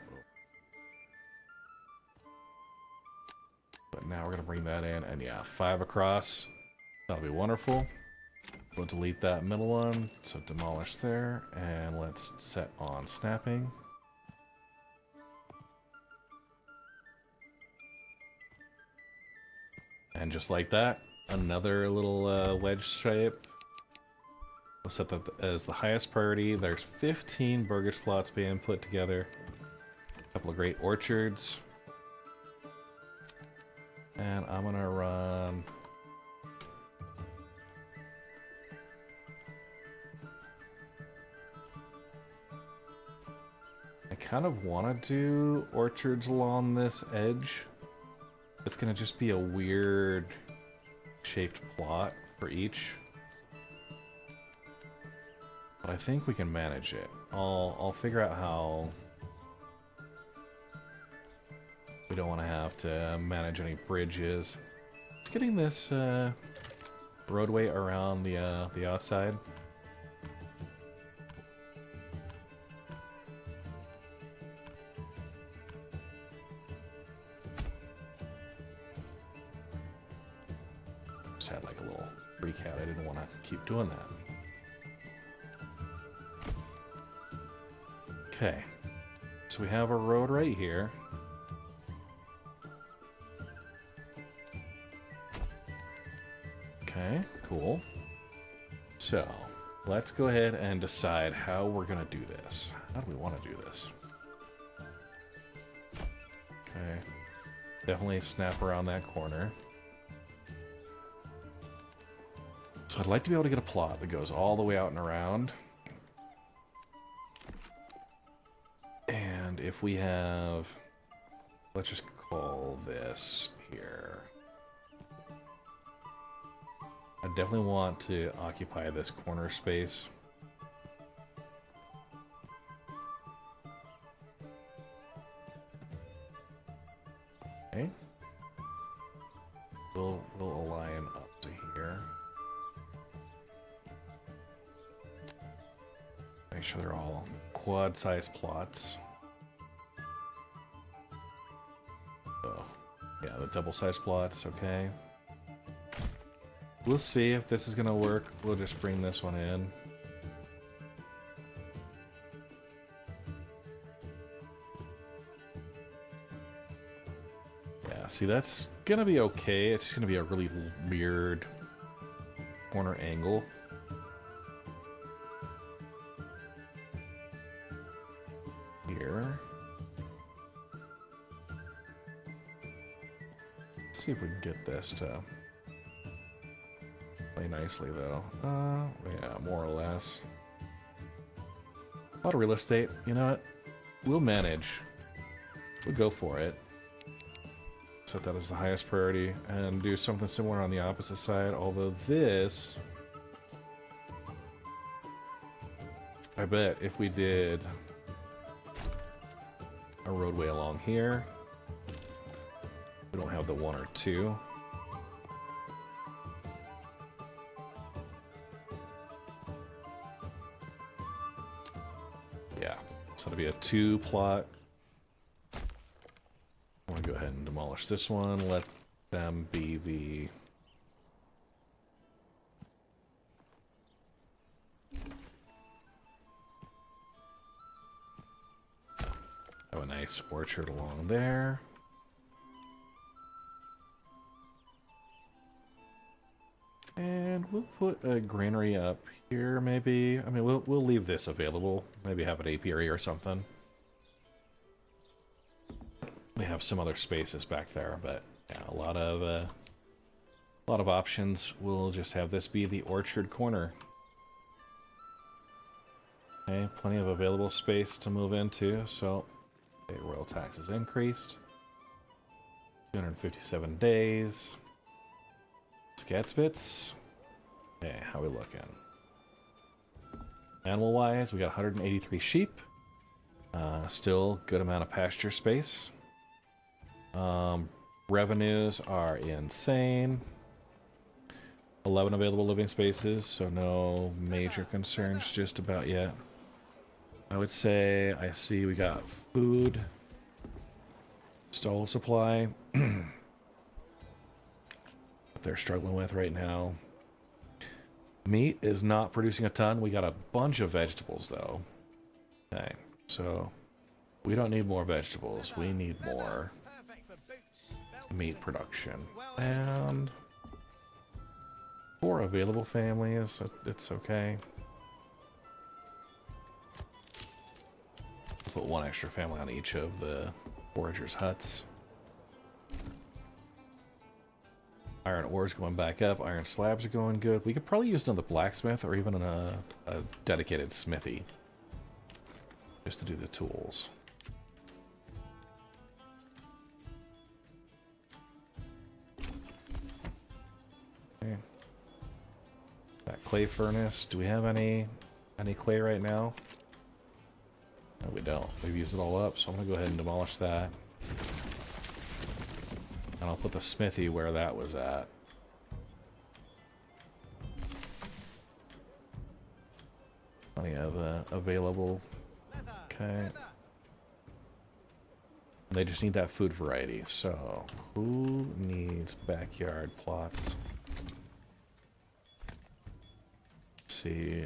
But now we're going to bring that in. And yeah, 5 across. That'll be wonderful. We'll delete that middle one. So demolish there. And let's set on snapping. And just like that, another little wedge shape. We'll set that as the highest priority. There's 15 burgers plots being put together. A couple of great orchards. And I'm gonna run... I kind of want to do orchards along this edge. It's gonna just be a weird shaped plot for each. But I think we can manage it. I'll figure out how. We don't want to have to manage any bridges. Just getting this roadway around the outside. Just had like a little freak out. I didn't want to keep doing that. Okay, so we have a road right here. Okay, cool. So, let's go ahead and decide how we're gonna do this. How do we want to do this? Okay, definitely snap around that corner. So I'd like to be able to get a plot that goes all the way out and around. And if we have, let's just call this here. I definitely want to occupy this corner space. Okay. We'll align up to here. Make sure they're all quad-sized plots. So, yeah, the double-sized plots, okay. We'll see if this is gonna work. We'll just bring this one in. Yeah, see, that's gonna be okay. It's just gonna be a really weird corner angle. Here. Let's see if we can get this to play nicely, though. Yeah, more or less. A lot of real estate. You know what? We'll manage. We'll go for it. Set that as the highest priority and do something similar on the opposite side. Although this, I bet if we did a roadway along here, we don't have the 1 or 2. Yeah, so it'll be a 2 plot. I'm gonna go ahead and demolish this one, let them be the... Have a nice orchard along there. And we'll put a granary up here, maybe. I mean, we'll leave this available. Maybe have an apiary or something. We have some other spaces back there, but yeah, a lot of options. We'll just have this be the orchard corner. Okay, plenty of available space to move into. So, okay, royal taxes increased. 257 days. Scatsbits. Okay, how we looking? Animal-wise, we got 183 sheep. Still good amount of pasture space. Revenues are insane. 11 available living spaces, so no major concerns just about yet. I would say I see we got food. Stall supply. They're struggling with right now. Meat is not producing a ton. We got a bunch of vegetables though. Okay, so we don't need more vegetables. We need more meat production. And for available families, it's okay. Put one extra family on each of the foragers' huts. Iron ores going back up. Iron slabs are going good. We could probably use another blacksmith or even a dedicated smithy just to do the tools. Okay. That clay furnace. Do we have any clay right now? No, we don't. We've used it all up, so I'm gonna go ahead and demolish that. And I'll put the smithy where that was at. Plenty of available. Okay. They just need that food variety. So, who needs backyard plots? Let's see.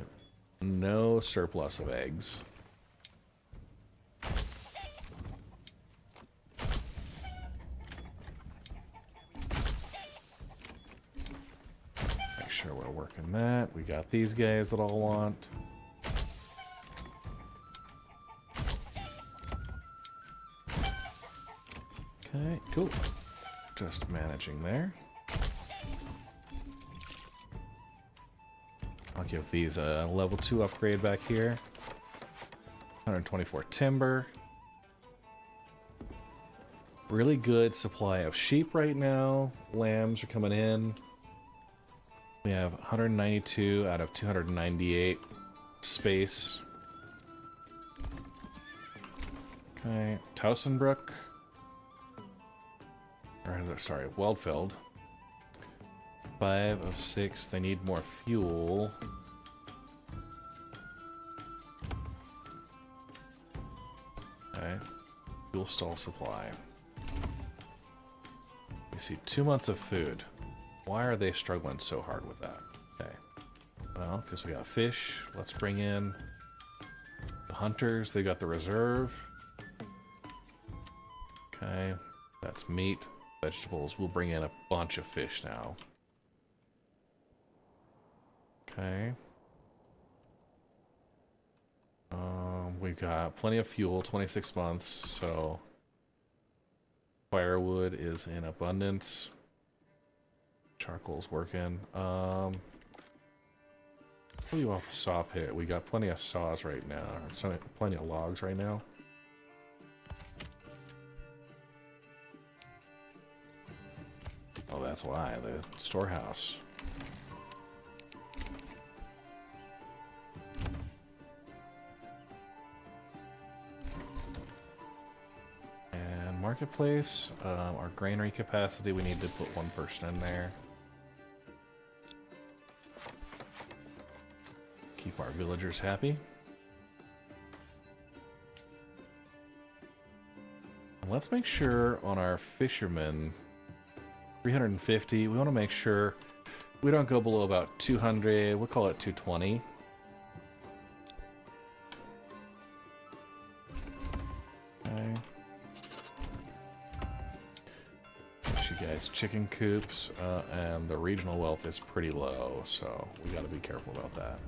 No surplus of eggs. Sure we're working that. We got these guys that all want. Okay, cool. Just managing there. I'll give these a level 2 upgrade back here. 124 timber. Really good supply of sheep right now. Lambs are coming in. We have 192 out of 298 space. Okay, Towsonbrook. Or, sorry, Weldfeld. 5 of 6. They need more fuel. Okay, fuel stall supply. We see 2 months of food. Why are they struggling so hard with that? Okay. Well, because we got fish. Let's bring in the hunters. They got the reserve. Okay. That's meat. Vegetables. We'll bring in a bunch of fish now. Okay. We've got plenty of fuel. 26 months. So firewood is in abundance. Charcoal's working. Pull you off the saw pit. We got plenty of saws right now. Plenty of logs right now. Oh, that's why. The storehouse. And marketplace. Our granary capacity, we need to put one person in there. Keep our villagers happy. And let's make sure on our fishermen 350. We want to make sure we don't go below about 200. We'll call it 220. Okay. Get you guys chicken coops, and the regional wealth is pretty low, so we got to be careful about that.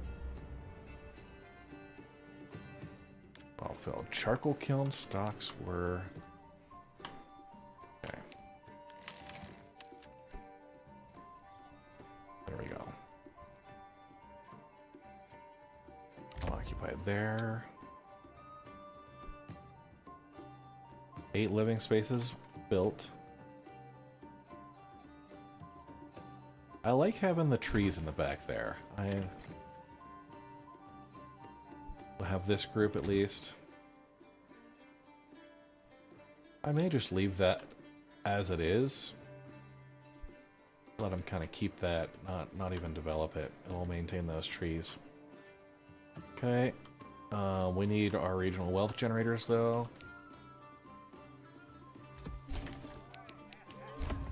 Well filled charcoal kiln stocks were. Okay. There we go. Occupied there. 8 living spaces built. I like having the trees in the back there. We'll have this group at least. I may just leave that as it is. Let them kind of keep that, not even develop it. It'll maintain those trees. Okay. We need our regional wealth generators though.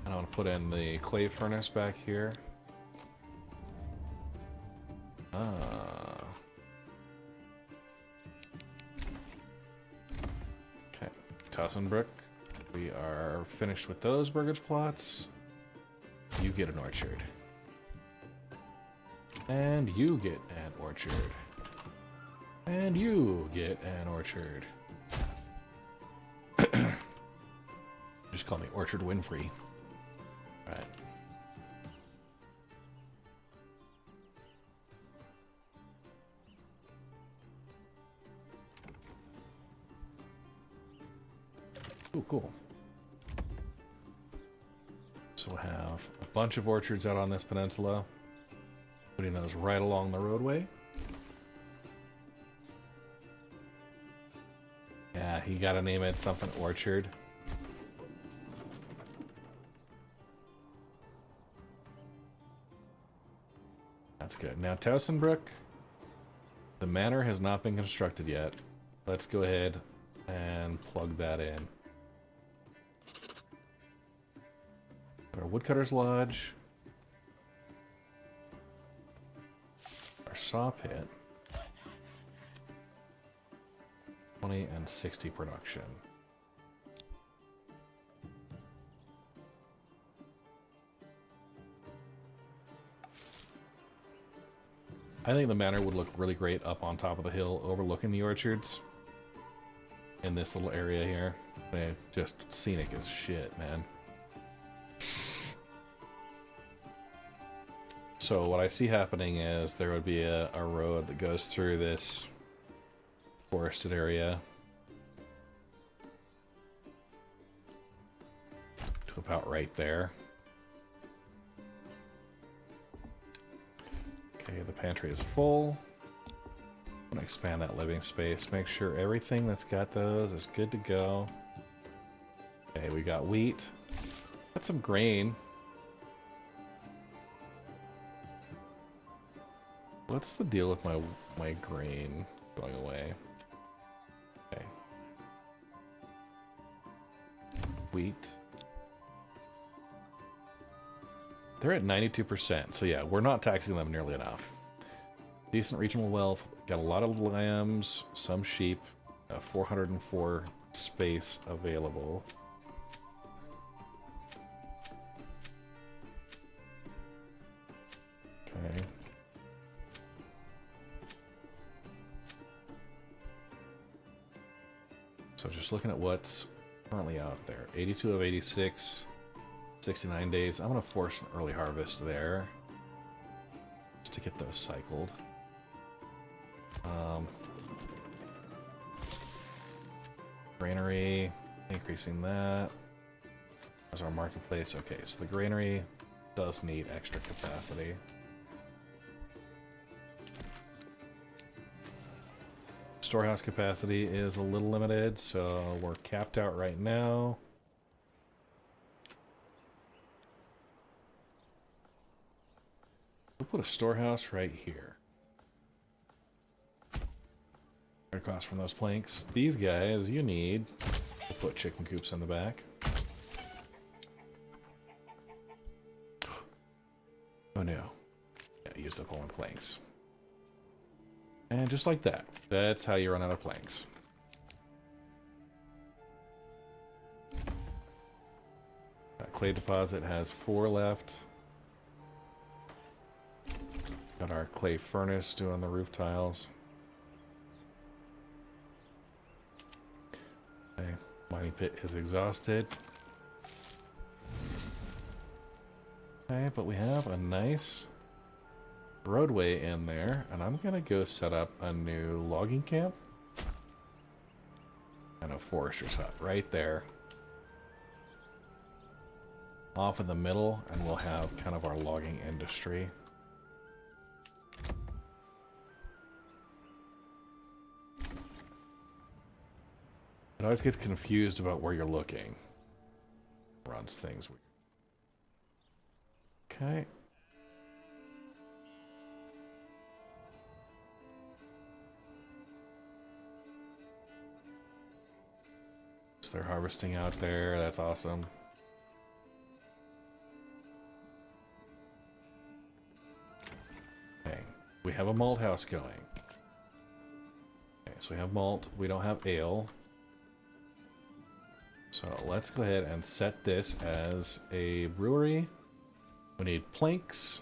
And I want to put in the clay furnace back here. Okay, Tassenbrook. We are finished with those burgage plots. You get an orchard. And you get an orchard. And you get an orchard. Just call me Orchard Winfrey. Alright. Ooh, cool. So we'll have a bunch of orchards out on this peninsula. Putting those right along the roadway. Yeah, you gotta name it something orchard. That's good. Now, Towsonbrook, the manor has not been constructed yet. Let's go ahead and plug that in. Our Woodcutter's Lodge. Our saw pit. 20 and 60 production. I think the manor would look really great up on top of the hill overlooking the orchards. In this little area here. Man, just scenic as shit, man. So what I see happening is there would be a road that goes through this forested area to about right there. Okay, the pantry is full. I'm gonna expand that living space, make sure everything that's got those is good to go. Okay, we got wheat. Got some grain. What's the deal with my grain going away? Okay. Wheat. They're at 92%, so yeah, we're not taxing them nearly enough. Decent regional wealth, got a lot of lambs, some sheep, 404 space available. Okay. So just looking at what's currently out there. 82 of 86, 69 days. I'm going to force an early harvest there. Just to get those cycled. Granary, increasing that. There's our marketplace. Okay, so the granary does need extra capacity. Storehouse capacity is a little limited, so we're capped out right now. We'll put a storehouse right here. Across from those planks. These guys, you need. We'll put chicken coops in the back. Oh no. Yeah, I used up all my planks. And just like that. That's how you run out of planks. That clay deposit has 4 left. Got our clay furnace doing the roof tiles. Okay, mining pit is exhausted. Okay, but we have a nice roadway in there, and I'm gonna go set up a new logging camp and a forester's hut right there off in the middle, and we'll have kind of our logging industry. It always gets confused about where you're looking. Runs things. Okay. So they're harvesting out there. That's awesome. Okay. We have a malt house going. Okay, so we have malt. We don't have ale. So let's go ahead and set this as a brewery. We need planks.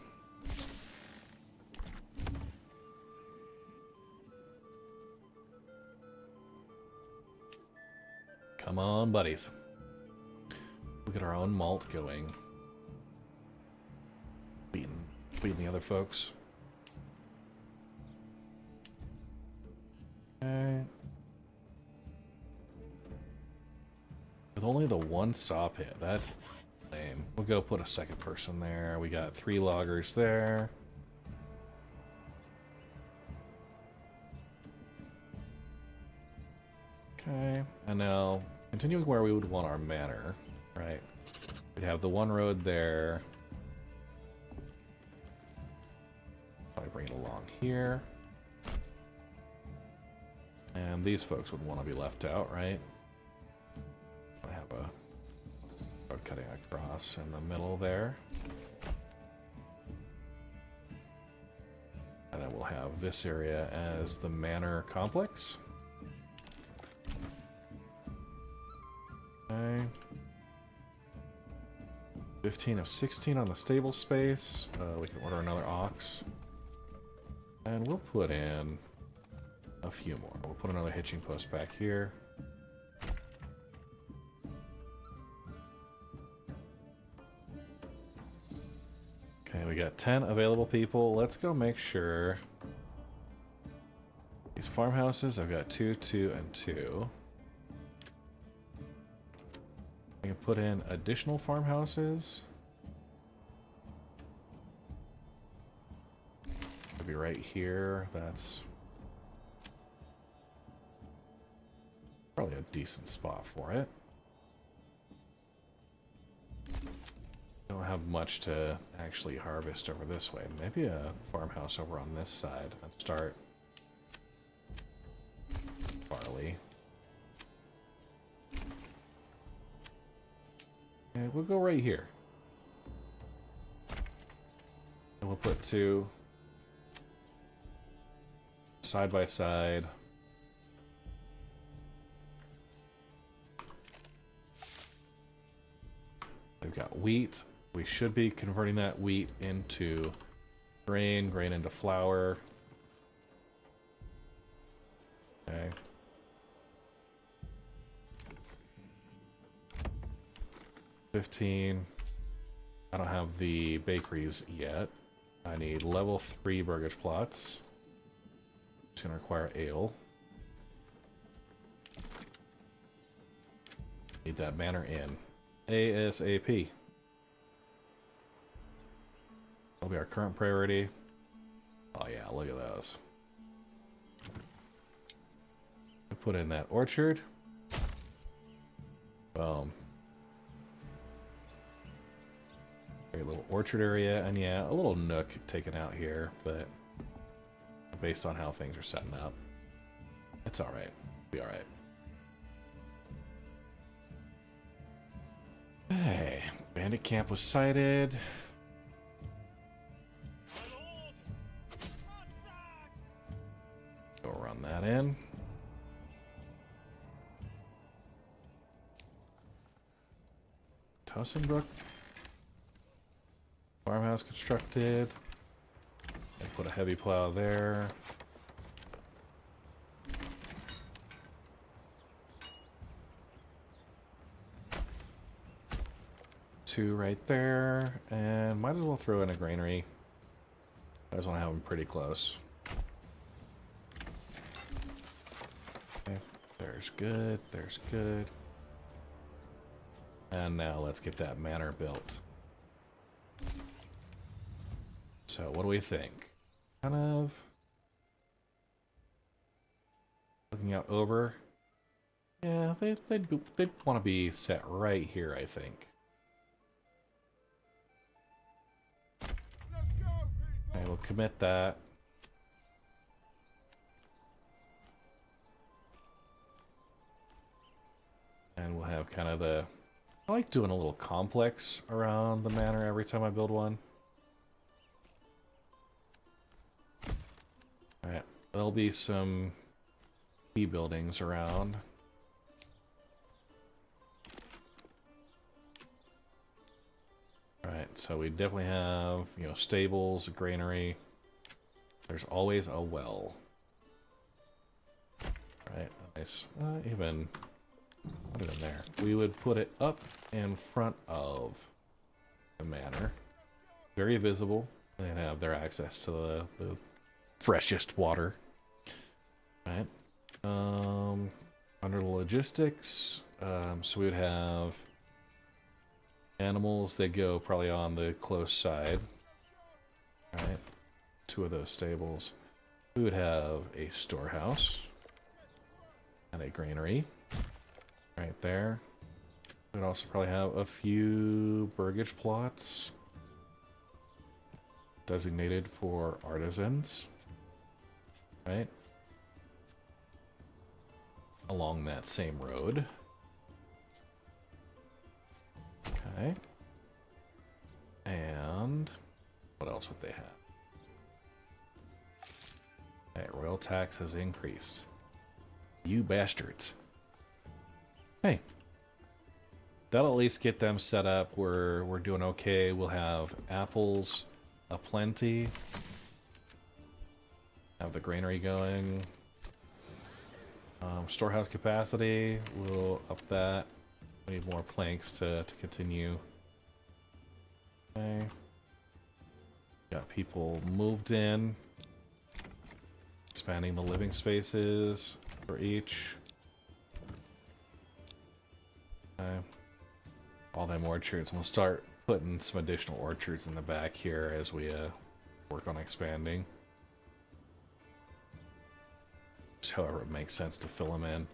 Come on, buddies. We get our own malt going. Beating the other folks. Okay. With only the 1 saw pit, that's lame. We'll go put a second person there. We got 3 loggers there. Okay, and now continuing where we would want our manor, right? We'd have the 1 road there. Probably bring it along here. And these folks would want to be left out, right? I have a road cutting across in the middle there. And then we'll have this area as the manor complex. Okay. 15 of 16 on the stable space. We can order another ox. And we'll put in a few more. We'll put another hitching post back here. Okay, we got 10 available people. Let's go make sure. These farmhouses, I've got 2, 2, and 2. I can put in additional farmhouses. It'll be right here. That's probably a decent spot for it. Don't have much to actually harvest over this way. Maybe a farmhouse over on this side. Let's start barley. And we'll go right here. And we'll put 2 side by side. We've got wheat. We should be converting that wheat into grain, grain into flour. Okay. $15. I don't have the bakeries yet. I need level 3 burgage plots. It's gonna require ale. Need that manor in ASAP. That'll be our current priority. Oh yeah, look at those. Put in that orchard. Boom. Great little orchard area, and yeah, a little nook taken out here, but based on how things are setting up, it's alright. Be alright. Hey, bandit camp was sighted. Go run that in. Towsonbrook. Farmhouse constructed. And put a heavy plow there. Two right there, and might as well throw in a granary. I just want to have them pretty close. Okay, there's good, there's good. And now let's get that manor built. So what do we think? Kind of looking out over. Yeah, they'd want to be set right here, I think. Okay, we'll commit that. And we'll have kind of the... I like doing a little complex around the manor every time I build one. Alright, there'll be some key buildings around. Alright, so we definitely have, you know, stables, a granary. There's always a well. Right, nice. Even put it in there. We would put it up in front of the manor. Very visible. They have their access to the freshest water. Right. Under the logistics, so we would have animals that go probably on the close side. Right. Two of those stables. We would have a storehouse and a granary right there. We'd also probably have a few burgage plots designated for artisans, right? Along that same road. Okay. And what else would they have? Okay, royal tax has increased. You bastards. Hey. That'll at least get them set up. We're doing okay. We'll have apples aplenty. Have the granary going. Storehouse capacity, we'll up that. We need more planks to continue. Okay. Got people moved in. Expanding the living spaces for each. Okay. All them orchards. We'll start putting some additional orchards in the back here as we work on expanding. Just however it makes sense to fill them in.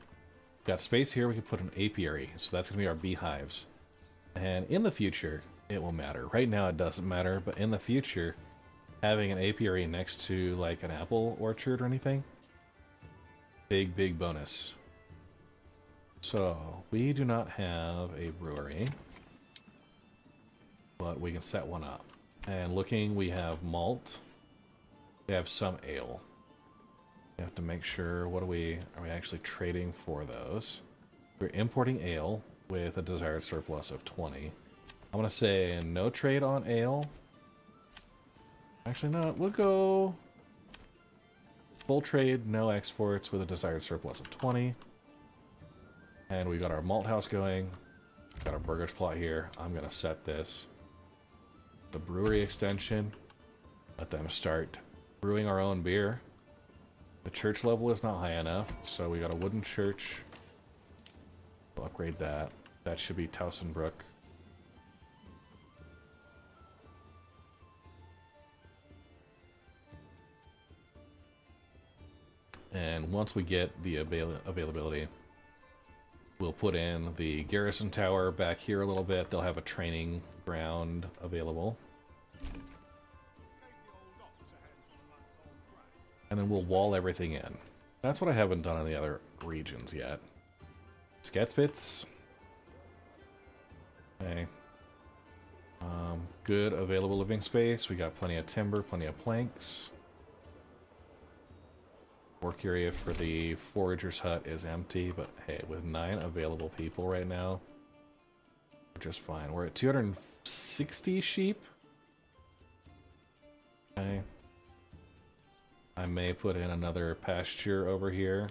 Got space here, we can put an apiary, so that's going to be our beehives. And in the future, it will matter. Right now it doesn't matter, but in the future, having an apiary next to like an apple orchard or anything, big bonus. So, we do not have a brewery, but we can set one up. And looking, we have malt, we have some ale. We have to make sure, are we actually trading for those? We're importing ale with a desired surplus of 20. I'm going to say no trade on ale. Actually, no, we'll go full trade, no exports with a desired surplus of 20. And we got our malt house going. Got our burgers plot here. I'm going to set this. The brewery extension. Let them start brewing our own beer. The church level is not high enough, so we got a wooden church. We'll upgrade that. That should be Towsonbrook. And once we get the availability, we'll put in the garrison tower back here a little bit. They'll have a training ground available. And then we'll wall everything in. That's what I haven't done in the other regions yet. Sketspits. Okay. Good available living space. We got plenty of timber, plenty of planks. Work area for the forager's hut is empty, but hey, with 9 available people right now, we're just fine. We're at 260 sheep. Okay. I may put in another pasture over here.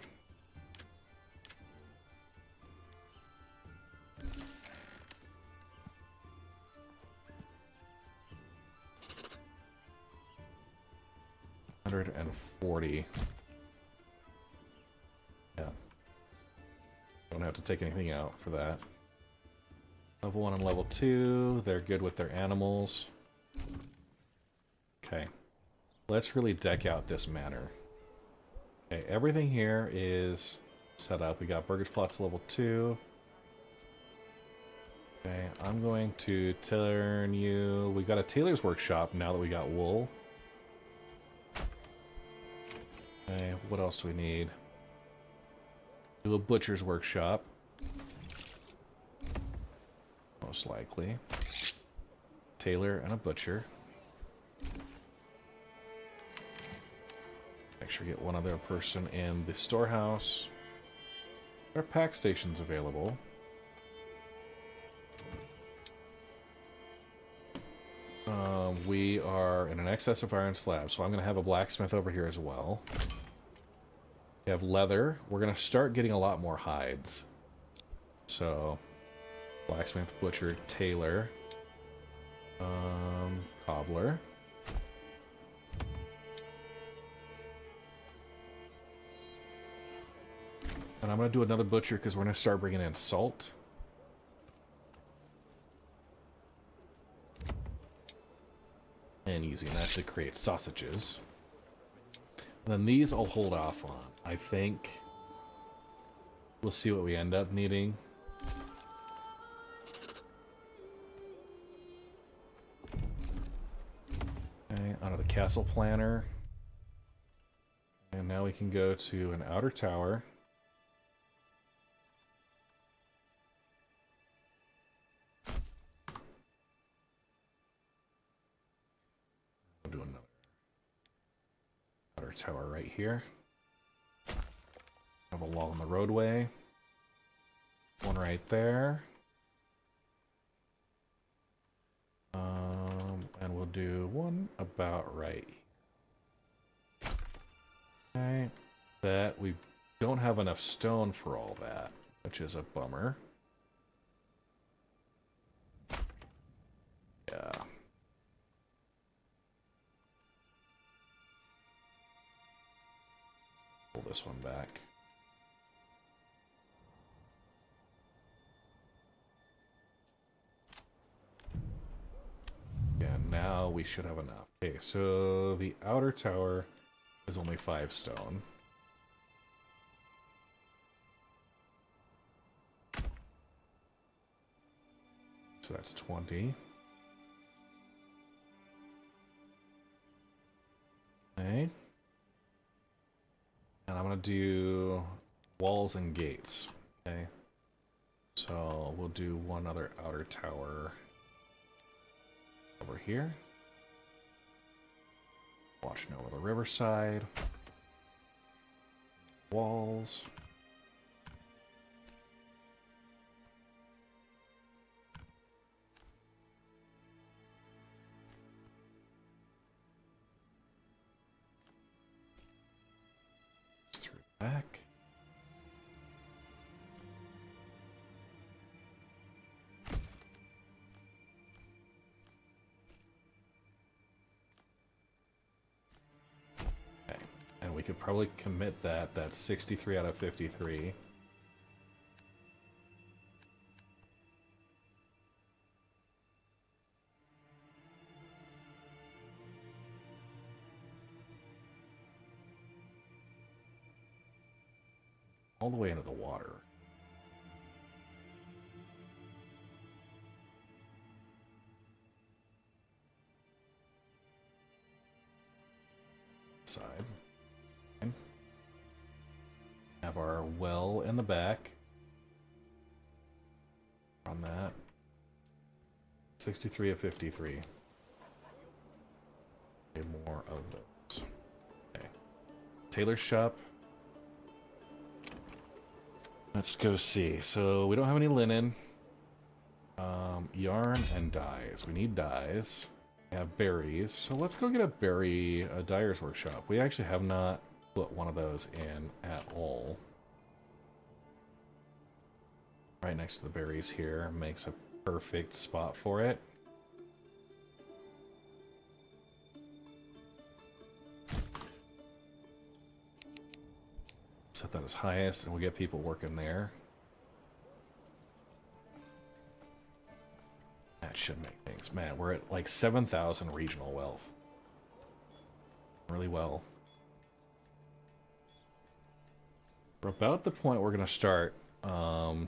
$140. Yeah. Don't have to take anything out for that. Level 1 and level 2, they're good with their animals. Okay. Let's really deck out this manor. Okay, everything here is set up. We got Burgers Plots level 2. Okay, I'm going to turn you... We got a tailor's workshop now that we got wool. Okay, what else do we need? Do a butcher's workshop. Most likely. Tailor and a butcher. Make sure we get one other person in the storehouse. There are pack stations available. We are in an excess of iron slabs, so I'm going to have a blacksmith over here as well. We have leather. We're going to start getting a lot more hides. So, blacksmith, butcher, tailor, cobbler. And I'm going to do another butcher because we're going to start bringing in salt. And using that to create sausages. And then these I'll hold off on. I think we'll see what we end up needing. Okay, onto the castle planner. And now we can go to an outer tower. Do another outer tower right here. Have a wall on the roadway. One right there. And we'll do one about right. Okay. That we don't have enough stone for all that, which is a bummer. Yeah. Pull this one back. Yeah, now we should have enough. Okay, so the outer tower is only 5 stone. So that's 20. Okay. And I'm going to do walls and gates. Okay. So we'll do one other outer tower over here. Watching over the riverside. Walls. Through the back. We could probably commit that. That's 63 out of 53. All the way into the water. Side. Have our well in the back. On that. 63 of 53. More of those. Okay. Tailor's shop Let's go see. So we don't have any linen. Yarn and dyes. We need dyes. We have berries. So let's go get a dyer's workshop. We actually have not put one of those in at all. Right next to the berries here makes a perfect spot for it. Set that as highest and we'll get people working there. That should make things. Man, we're at like 7,000 regional wealth. Really well. We're about the point we're going to start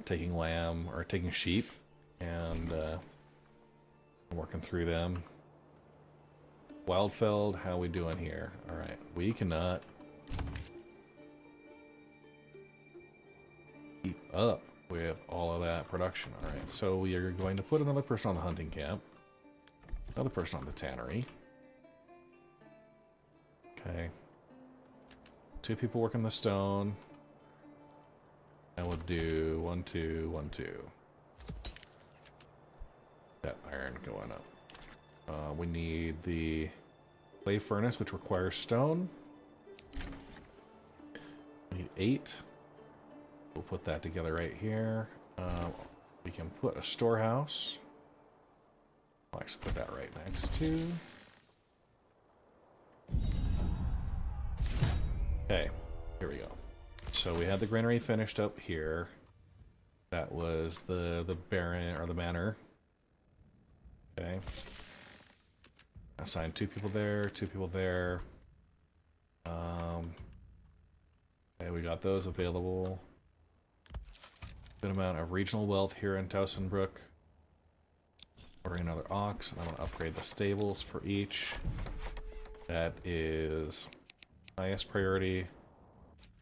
taking lamb or taking sheep and working through them. Wildfeld, how we doing here? All right, we cannot keep up with all of that production. All right, so we are going to put another person on the hunting camp, another person on the tannery. Okay, 2 people working the stone. And we'll do 1, 2, 1, 2. That iron going up. We need the clay furnace, which requires stone. We need 8. We'll put that together right here. We can put a storehouse. I'll actually put that right next to. Okay, here we go. So we had the granary finished up here. That was the baron or the manor. Okay. Assigned 2 people there, 2 people there. Okay, we got those available. Good amount of regional wealth here in Towsonbrook. Ordering another ox, and I'm gonna upgrade the stables for each. That is highest priority.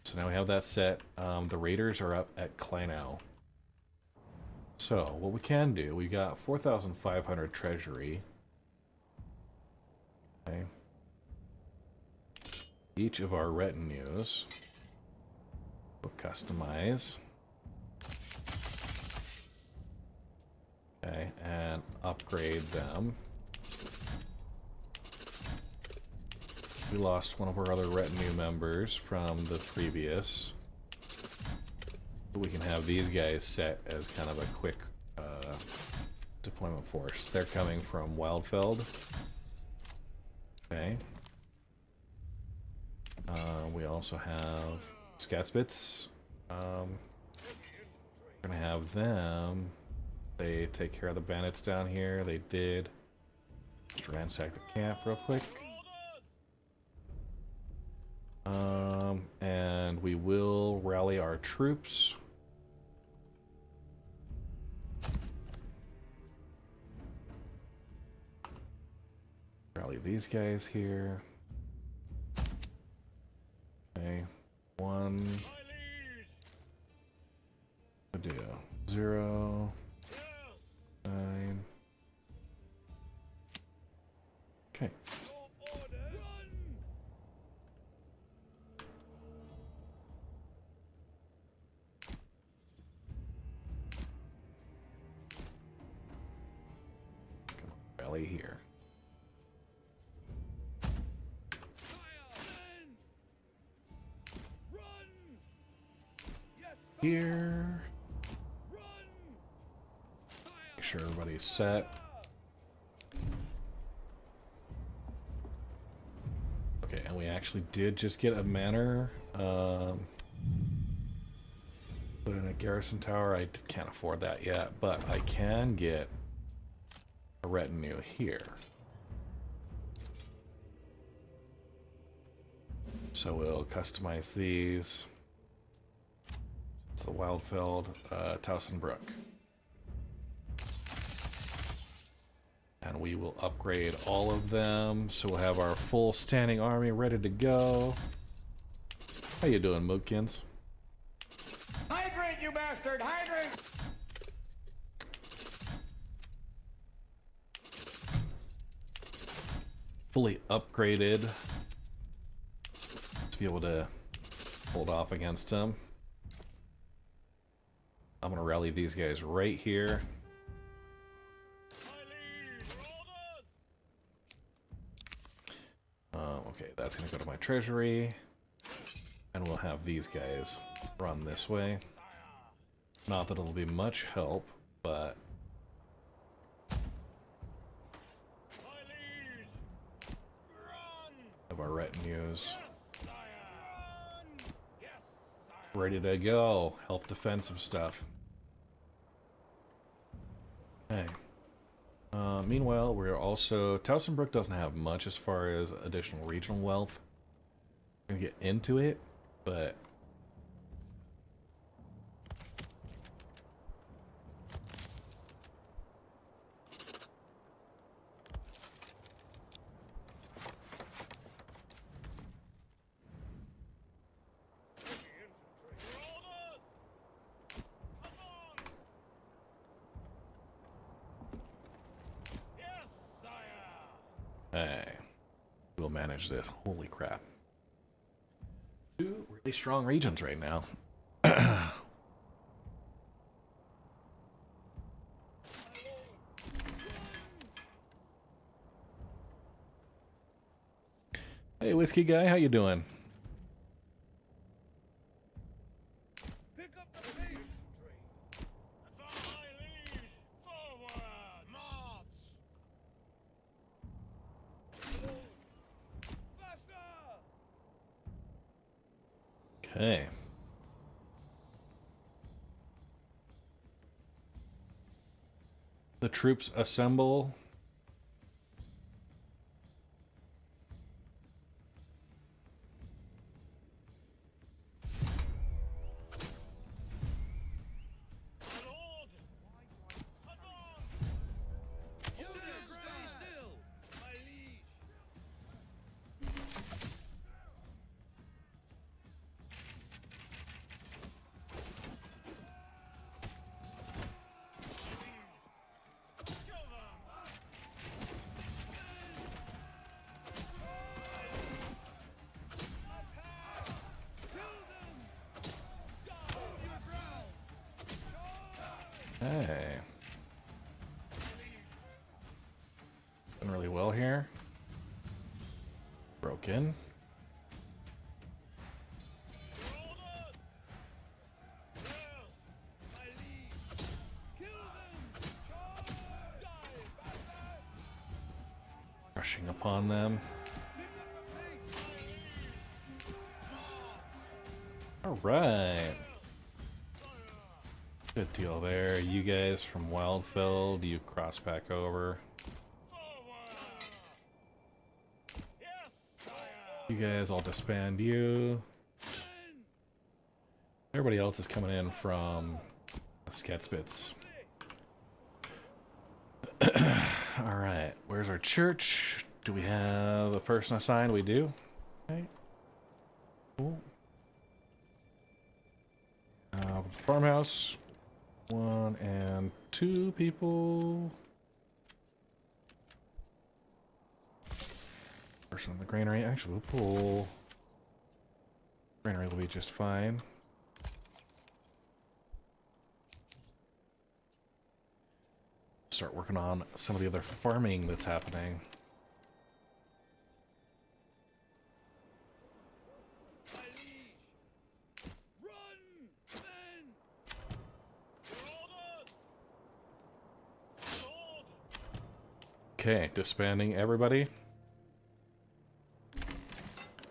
So now we have that set. The raiders are up at Kleinau. So what we can do, we got 4,500 treasury. Okay. Each of our retinues we'll customize. Okay, and upgrade them. We lost one of our other retinue members from the previous. We can have these guys set as kind of a quick deployment force. They're coming from Wildfeld. Okay. We also have Scatspits. We're gonna have them. They take care of the bandits down here. They did. Just ransack the camp real quick. And we will rally our troops. Rally these guys here. Okay, 1. We'll do 0, 9. Okay. Rally here. Here. Make sure everybody's set. Okay, and we actually did just get a manor. Put in a garrison tower. I can't afford that yet, but I can get a retinue here. So we'll customize these. It's the Wildfeld, Towsonbrook. And we will upgrade all of them, so we'll have our full standing army ready to go. How you doing, Mookins? Hydrate, you bastard! Hydrate! Fully upgraded to be able to hold off against him. I'm gonna rally these guys right here. Okay, that's gonna go to my treasury. And we'll have these guys run this way. Not that it'll be much help, but... Have our retinues ready to go. Help defend some stuff. Okay. Meanwhile, we're also... Towsonbrook doesn't have much as far as additional regional wealth. We're gonna get into it, but... Hey, we'll manage this. Holy crap. 2 really strong regions right now. Hey, whiskey guy, how you doing? Pick up the pace. Faster. Okay. The troops assemble. You stay still, my liege. Hey. Doing really well here. Broken. My liege. Kill them. Charge. Die. Bastard. Rushing upon them. Pick up the pace. Alright. Good deal there. You guys from Wildfeld, you cross back over. You guys, I'll disband you. Everybody else is coming in from Sketspitz. Alright, where's our church? Do we have a person assigned? We do. Okay. Cool. Farmhouse. 1 and 2 people. Person in the granary. Actually, we'll pull. Granary will be just fine. Start working on some of the other farming that's happening. My liege. Run, men. Okay, disbanding everybody.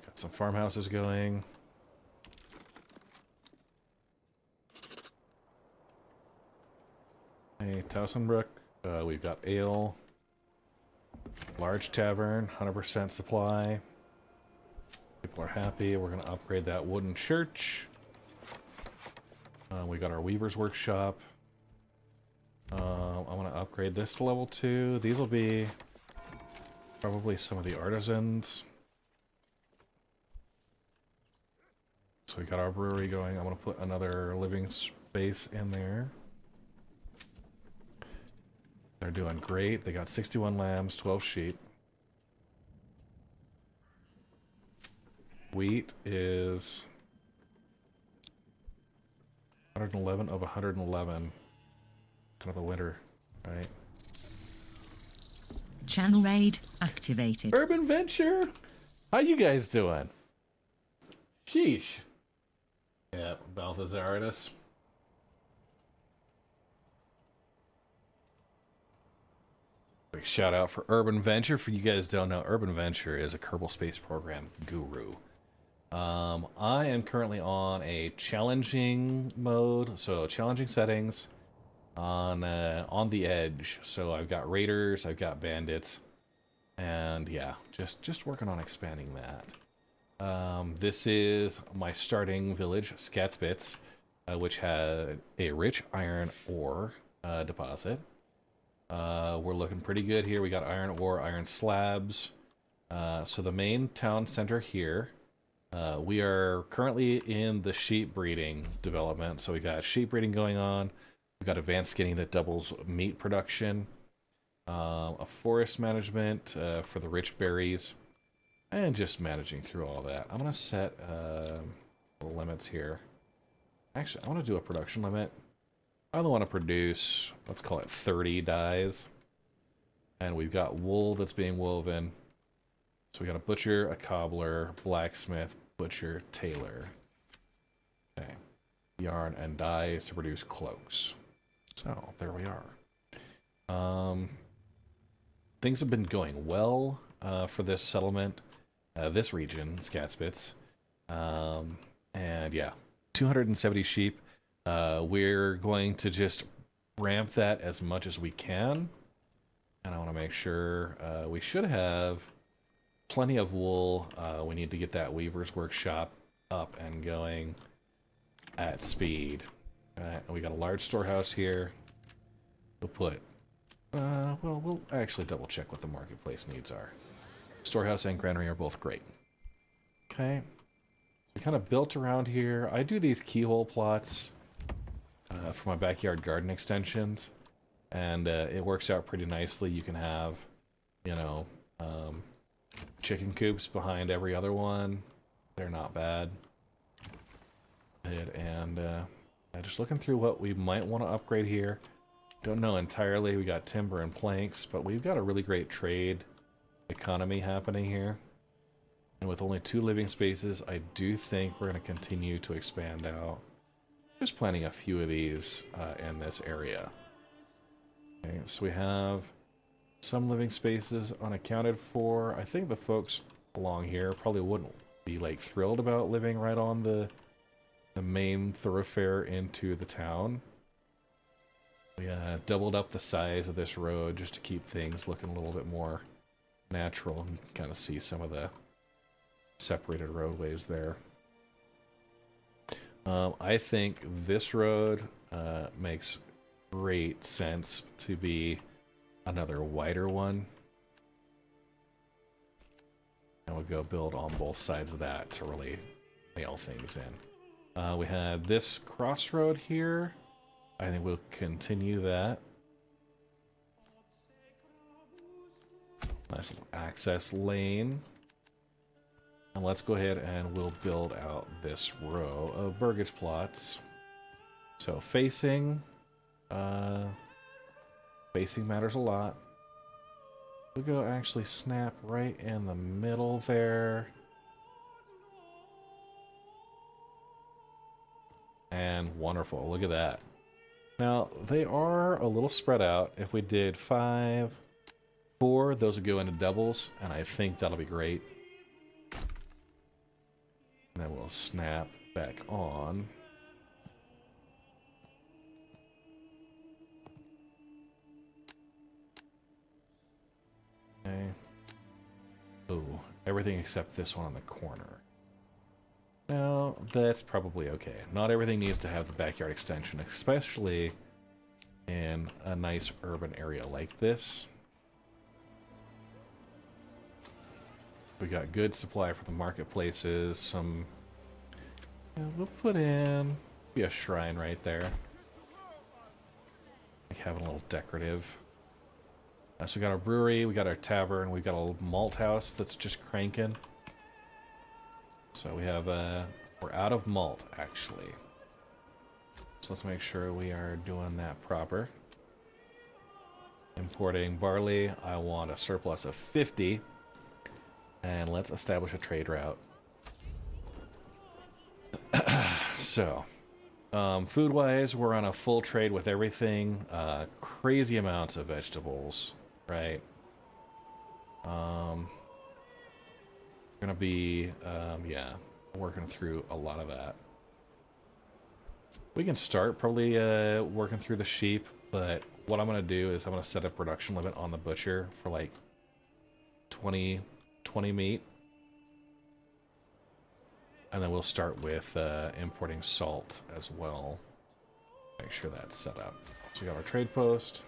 Got some farmhouses going. Hey, Towsonbrook. We've got ale. Large tavern, 100% supply. People are happy. We're going to upgrade that wooden church. We got our weaver's workshop. I want to upgrade this to level 2. These will be probably some of the artisans. So we got our brewery going. I'm going to put another living space in there. They're doing great. They got 61 lambs, 12 sheep. Wheat is 111 of 111. Kind of the winter, right? Channel raid activated. Urban Venture! How you guys doing? Sheesh. Yeah, Balthazardus. Big shout out for Urban Venture. For you guys don't know, Urban Venture is a Kerbal Space Program guru. I am currently on a challenging mode, so challenging settings on the edge. So I've got raiders, I've got bandits, and yeah, just working on expanding that. This is my starting village, Skatspitz, which had a rich iron ore deposit. We're looking pretty good here. We got iron ore, iron slabs. So the main town center here. We are currently in the sheep breeding development. So we got sheep breeding going on. We've got advanced skinning that doubles meat production. A forest management for the rich berries. And just managing through all that. I'm going to set the limits here. Actually, I want to do a production limit. I only want to produce, let's call it 30 dyes. And we've got wool that's being woven. So we got a butcher, a cobbler, blacksmith, butcher, tailor. Okay. Yarn and dyes to produce cloaks. So there we are. Things have been going well for this settlement, this region, Skatspitz. And yeah, 270 sheep. We're going to just ramp that as much as we can. And I want to make sure we should have plenty of wool. We need to get that weaver's workshop up and going at speed. We got a large storehouse here. We'll put, well, we'll actually double check what the marketplace needs are. Storehouse and granary are both great. Okay. We kind of built around here. I do these keyhole plots for my backyard garden extensions, and it works out pretty nicely. You can have, you know, chicken coops behind every other one. They're not bad. And just looking through what we might want to upgrade here. Don't know entirely. We got timber and planks, but we've got a really great trade economy happening here. And with only 2 living spaces, I do think we're going to continue to expand out. Just planting a few of these in this area. Okay, so we have some living spaces unaccounted for. I think the folks along here probably wouldn't be like thrilled about living right on the main thoroughfare into the town. We doubled up the size of this road just to keep things looking a little bit more natural. You can kind of see some of the separated roadways there. I think this road makes great sense to be another wider one. And we'll go build on both sides of that to really nail things in. We had this crossroad here. I think we'll continue that. Nice little access lane. And let's go ahead and we'll build out this row of burgage plots. So facing matters a lot. We'll go actually snap right in the middle there. And wonderful, look at that. Now, they are a little spread out. If we did 5, 4, those would go into doubles, and I think that'll be great. And then we'll snap back on. Okay. Ooh, everything except this one on the corner. No, that's probably okay. Not everything needs to have the backyard extension, especially in a nice urban area like this. We got good supply for the marketplaces. Some, yeah, we'll put in be a shrine right there. Like having a little decorative. So we got our brewery, we got our tavern, we got a malt house that's just cranking. So we have we're out of malt actually. So let's make sure we are doing that proper. Importing barley, I want a surplus of 50. And let's establish a trade route. So, food-wise, we're on a full trade with everything. Crazy amounts of vegetables, right? Gonna be, yeah, working through a lot of that. We can start probably working through the sheep, but what I'm gonna do is I'm gonna set a production limit on the butcher for like 20 meat. And then we'll start with importing salt as well. Make sure that's set up. So we got our trade post.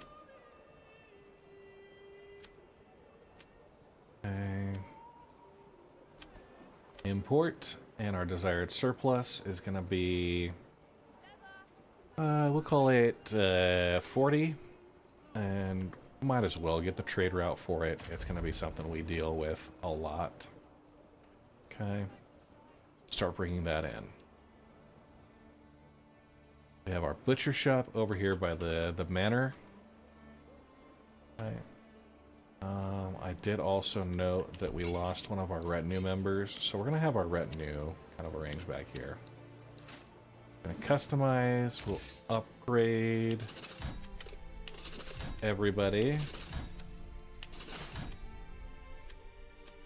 Okay. Import, and our desired surplus is going to be, we'll call it 40. And might as well get the trade route for it. It's going to be something we deal with a lot. Okay. Start bringing that in. We have our butcher shop over here by the manor. Right. I did also note that we lost one of our retinue members, so we're gonna have our retinue kind of arranged back here. Gonna customize. We'll upgrade everybody.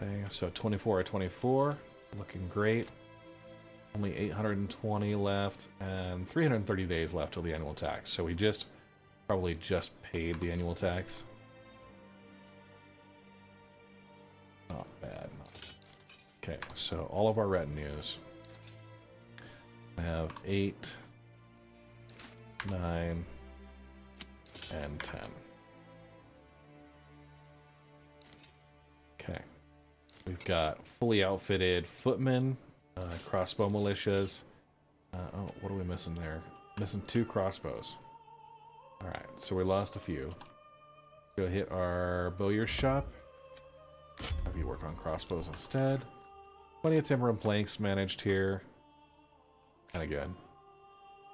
Okay, so 24 or 24, looking great. Only 820 left, and 330 days left till the annual tax. So we probably just paid the annual tax. Not bad. Okay, so all of our retinues. I have 8, 9, and 10. Okay. We've got fully outfitted footmen. Crossbow militias. Oh, what are we missing there? Missing 2 crossbows. Alright, so we lost a few. Let's go hit our bowyer's shop. Have you work on crossbows instead. Plenty of timber and planks managed here. Kinda good.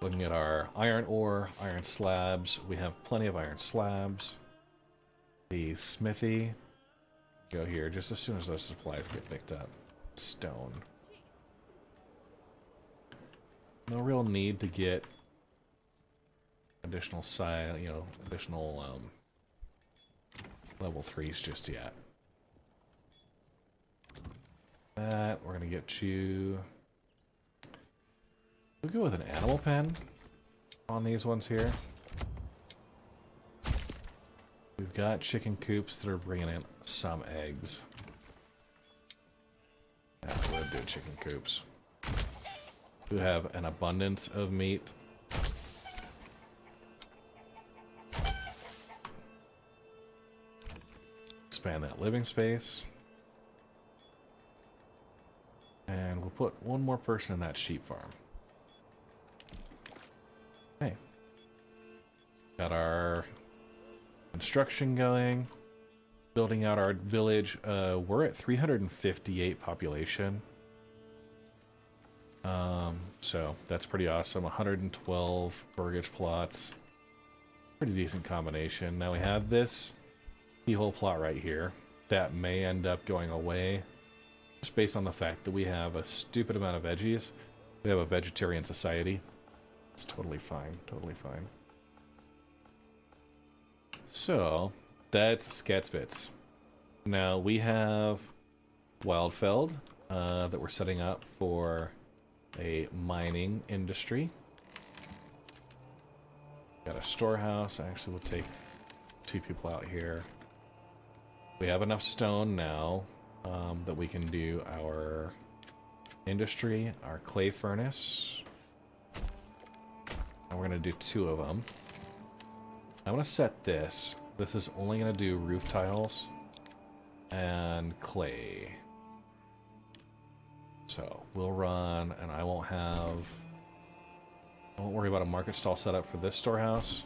Looking at our iron ore, iron slabs. We have plenty of iron slabs. The smithy. Go here just as soon as those supplies get picked up. Stone. No real need to get additional additional level 3s just yet. That we're gonna get you. We'll go with an animal pen on these ones here. We've got chicken coops that are bringing in some eggs. Yeah, we'll do chicken coops. We have an abundance of meat. Expand that living space. And we'll put one more person in that sheep farm. Okay. Got our construction going. Building out our village. We're at 358 population. So that's pretty awesome. 112 burgage plots. Pretty decent combination. Now we have this keyhole plot right here. That may end up going away. Just based on the fact that we have a stupid amount of veggies. We have a vegetarian society. It's totally fine. Totally fine. So, that's Skatsbits. Now we have Wildfeld that we're setting up for a mining industry. Got a storehouse. Actually, we'll take 2 people out here. We have enough stone now that we can do our industry, our clay furnace. And we're going to do 2 of them. I'm going to set this. This is only going to do roof tiles and clay. So we'll run, and I won't worry about a market stall set up for this storehouse.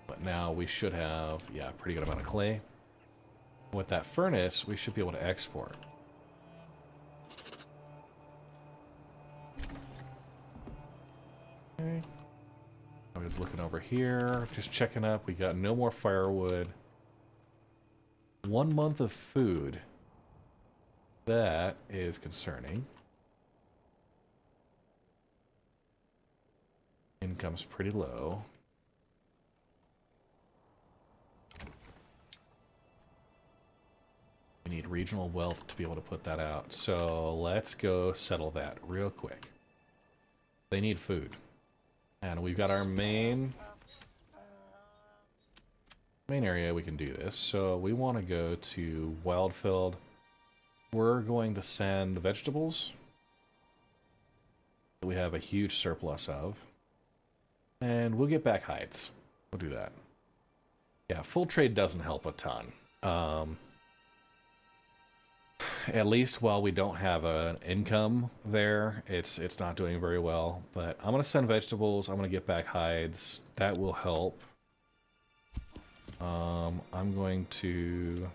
But now we should have, yeah, a pretty good amount of clay. With that furnace, we should be able to export. Okay. I was looking over here, just checking up. We got no more firewood. 1 month of food. That is concerning. Income's pretty low. We need regional wealth to be able to put that out. So let's go settle that real quick. They need food. And we've got our main area we can do this. So we want to go to Wildfield. We're going to send vegetables that we have a huge surplus of. And we'll get back hides. We'll do that. Yeah, full trade doesn't help a ton. At least while we don't have an income there, it's not doing very well. But I'm going to send vegetables. I'm going to get back hides. That will help. I'm going to...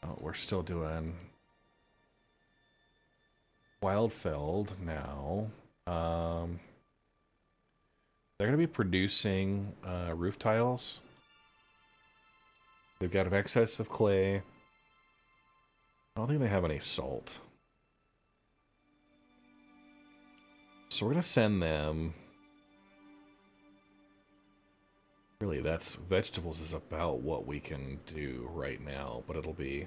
Oh, we're still doing Wildfeld now. They're going to be producing roof tiles. They've got an excess of clay. I don't think they have any salt. So we're going to send them... Really, that's... Vegetables is about what we can do right now, but it'll be...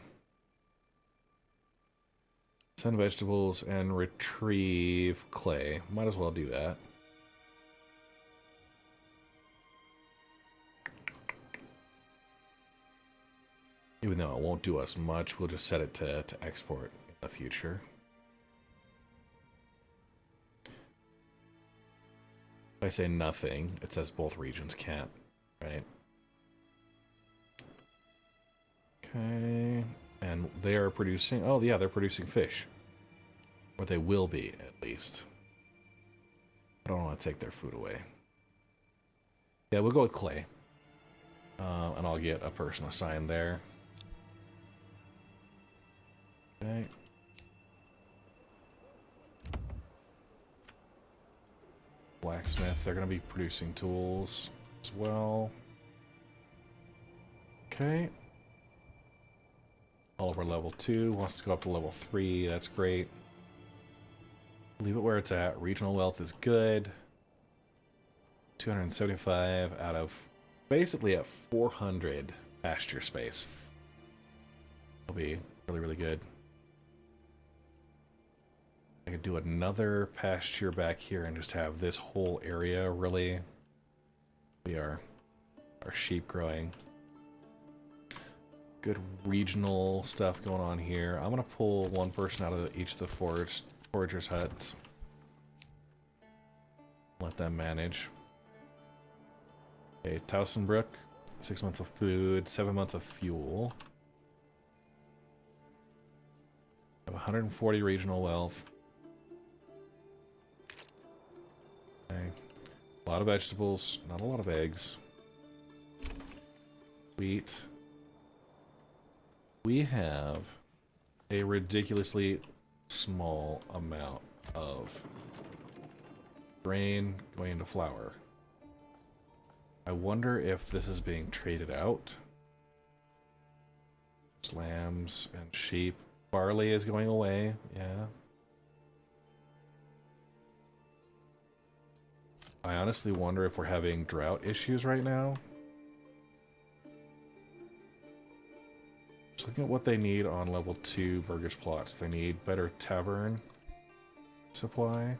Send vegetables and retrieve clay. Might as well do that. Even though it won't do us much, we'll just set it to export in the future. If I say nothing, it says both regions can't, right? Okay, and they are producing, oh yeah, they're producing fish. Or they will be, at least. I don't want to take their food away. Yeah, we'll go with clay. And I'll get a person assigned there. Okay. Blacksmith, they're going to be producing tools as well. Okay. Oliver level 2 wants to go up to level 3. That's great. Leave it where it's at. Regional wealth is good. 275 out of basically at 400 pasture space. It'll be really, really good. I could do another pasture back here and just have this whole area really be our sheep growing. Good regional stuff going on here. I'm gonna pull one person out of each of the foragers' huts. Let them manage. Okay, Towsonbrook, 6 months of food, 7 months of fuel. I have 140 regional wealth. Okay. A lot of vegetables, not a lot of eggs. Wheat. We have a ridiculously small amount of grain going into flour. I wonder if this is being traded out. Lambs and sheep. Barley is going away, yeah. I honestly wonder if we're having drought issues right now. Just looking at what they need on level 2 Burgers plots. They need better tavern supply.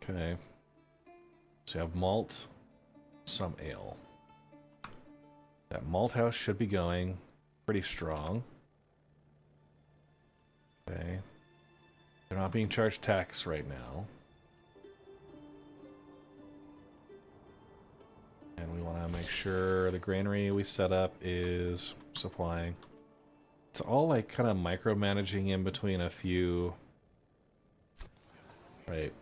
Okay. So you have malt, some ale. That malt house should be going pretty strong. Okay. They're not being charged tax right now. And we want to make sure the granary we set up is supplying. It's all like kind of micromanaging in between a few, right,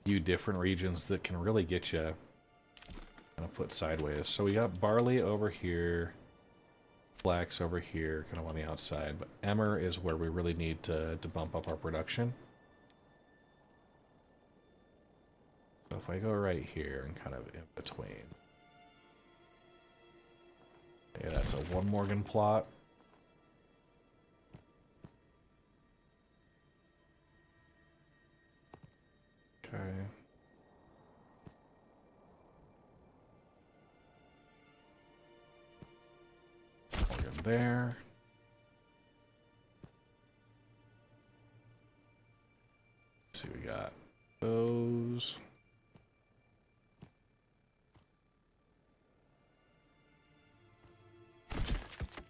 few different regions that can really get you kind of put sideways. So we got barley over here. Flax over here, kind of on the outside, but emmer is where we really need to bump up our production. So if I go right here and kind of in between. Yeah, that's a 1 Morgan plot. Okay. Morgan there. Let's see, we got those.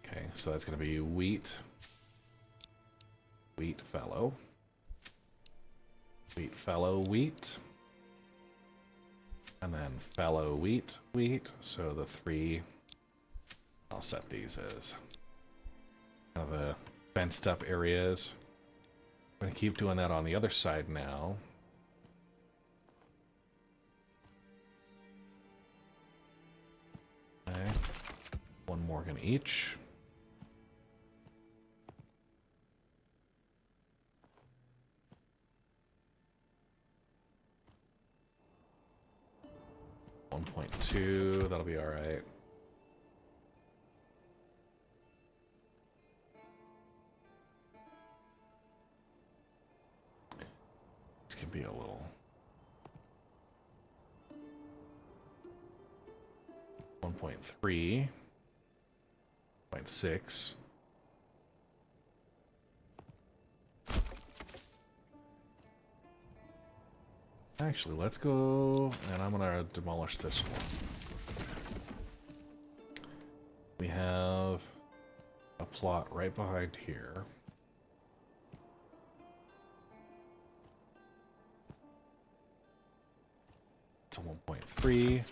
Okay, so that's going to be wheat, wheat fallow, wheat fallow wheat, and then fallow wheat wheat. So the 3, I'll set these as kind of a fenced up areas. I'm going to keep doing that on the other side now. Okay, 1 Morgan each. .2, that'll be all right. This could be a little 1.3, 0.6. Actually, let's go, and I'm gonna demolish this one. We have a plot right behind here. It's a 1.3.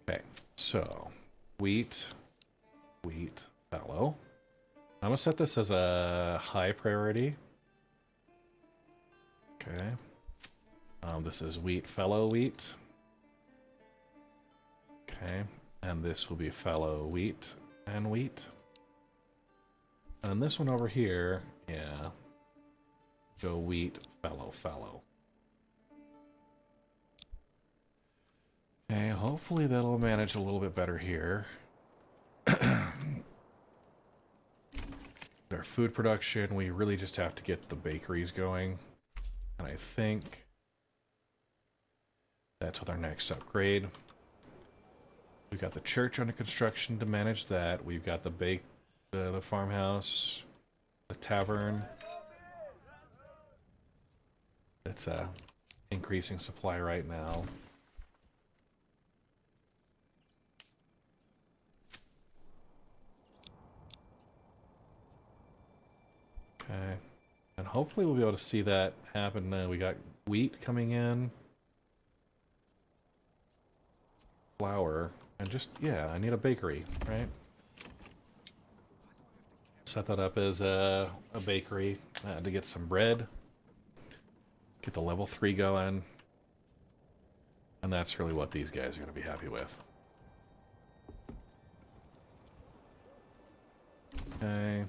Okay, so wheat, fallow. I'm gonna set this as a high priority. Okay. This is wheat, fallow wheat. Okay, and this will be fallow wheat and wheat. And this one over here, yeah, go wheat, fallow. Okay, hopefully that'll manage a little bit better here. Our food production, we really just have to get the bakeries going. And I think that's with our next upgrade. We've got the church under construction to manage that. We've got the farmhouse, the tavern. It's increasing supply right now. Okay, and hopefully we'll be able to see that happen. We got wheat coming in, flour, and just, yeah, I need a bakery, right? Set that up as a bakery to get some bread, get the level 3 going, and that's really what these guys are going to be happy with. Okay.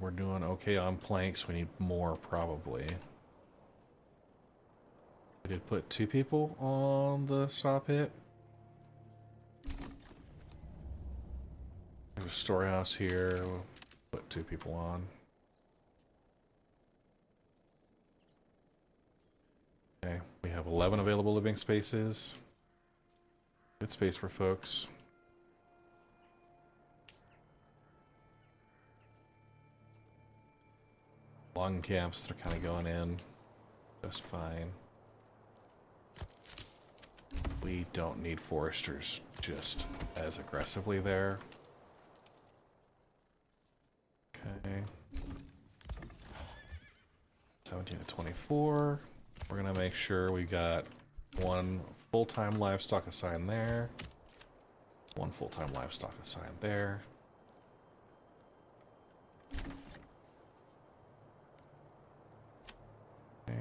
We're doing okay on planks. We need more, probably. I did put 2 people on the saw pit. There's a storehouse here. We'll put 2 people on. Okay, we have 11 available living spaces. Good space for folks. Long camps, they're kind of going in just fine. We don't need foresters just as aggressively there. Okay. 17 to 24. We're gonna make sure we got 1 full-time livestock assigned there. 1 full-time livestock assigned there. Okay.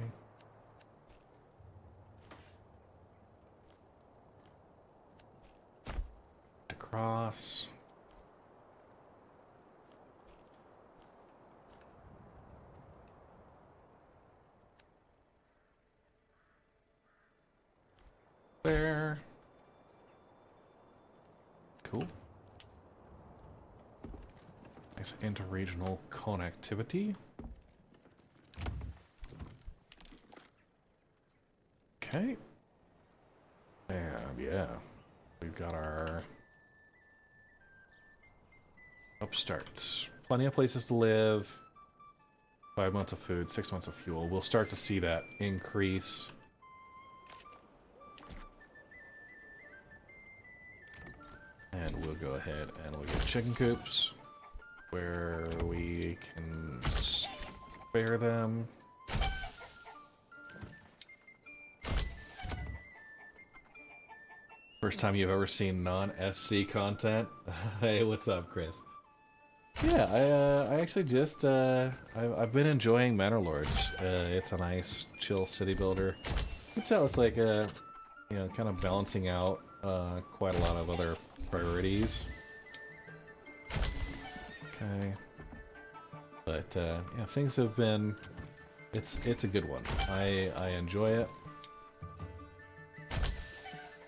Across. There. Cool. Nice interregional connectivity. Okay. And yeah, we've got our upstarts. Plenty of places to live. 5 months of food, 6 months of fuel. We'll start to see that increase. And we'll go ahead and we'll get chicken coops where we can spare them. First time you've ever seen non-SC content? Hey, what's up, Chris? Yeah, I actually just, I've been enjoying Manorlords. It's a nice, chill city builder. You can tell it's like, you know, kind of balancing out quite a lot of other priorities. Okay. But, yeah, things have been, it's a good one. I enjoy it.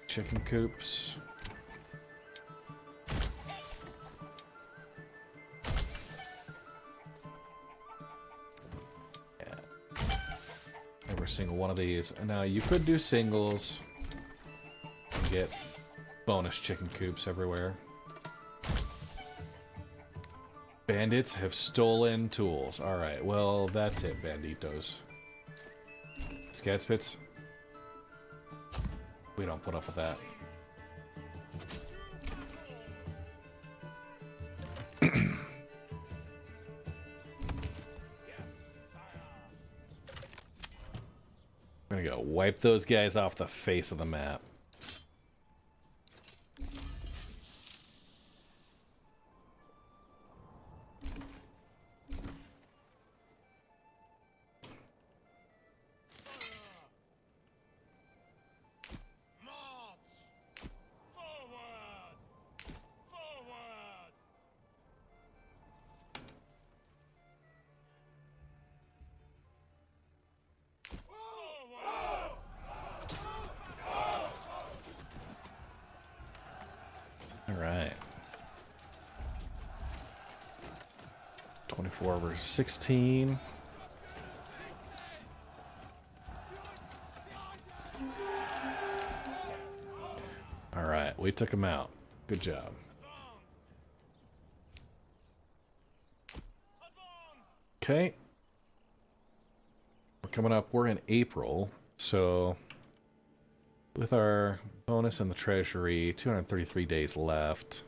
Chicken coops. Yeah. Every single one of these. And now you could do singles and get bonus chicken coops everywhere. Bandits have stolen tools. Alright, well, that's it, banditos. Scat spits. We don't put up with that. I'm gonna go wipe those guys off the face of the map. Alright. 24 versus 16. Alright, we took him out. Good job. Okay. We're coming up. We're in April, so with our bonus in the treasury, 233 days left.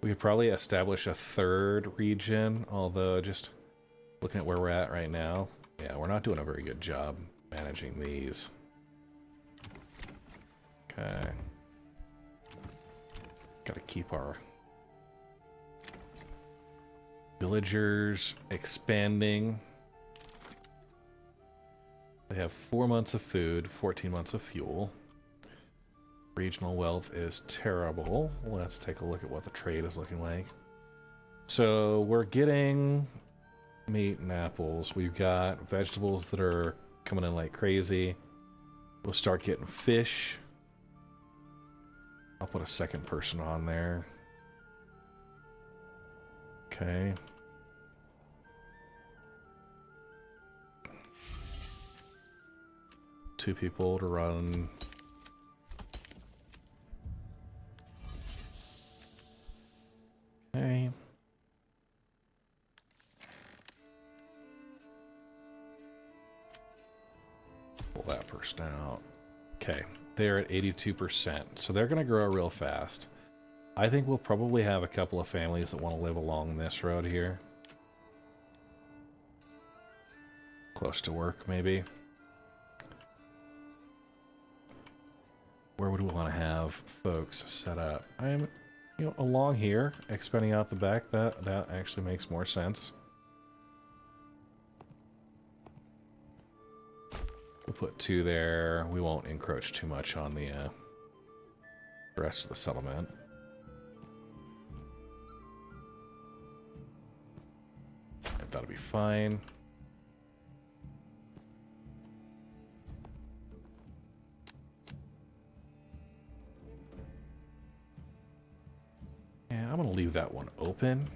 We could probably establish a third region, although just looking at where we're at right now, yeah, we're not doing a very good job managing these. Okay. Gotta keep our villagers expanding. They have 4 months of food, 14 months of fuel. Regional wealth is terrible. Let's take a look at what the trade is looking like. So we're getting meat and apples. We've got vegetables that are coming in like crazy. We'll start getting fish. I'll put a second person on there. Okay. Two people to run. Okay. Pull that person out. Okay. They're at 82%. So they're going to grow real fast. I think we'll probably have a couple of families that want to live along this road here. Close to work, maybe. Where would we want to have folks set up? I'm You know, along here, expanding out the back, that actually makes more sense. We'll put 2 there. We won't encroach too much on the rest of the settlement. That'll be fine. And I'm going to leave that one open.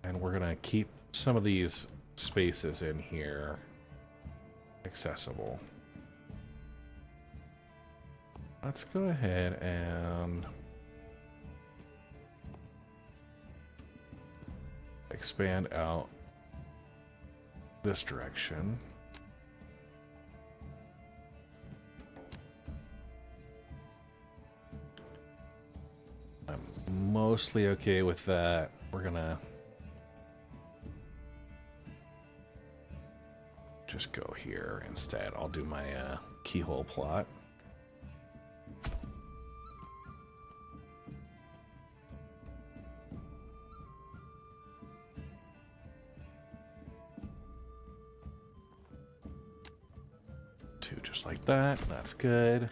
And we're going to keep some of these spaces in here accessible. Let's go ahead and expand out this direction. I'm mostly okay with that. We're gonna just go here instead. I'll do my keyhole plot. Two just like that. That's good.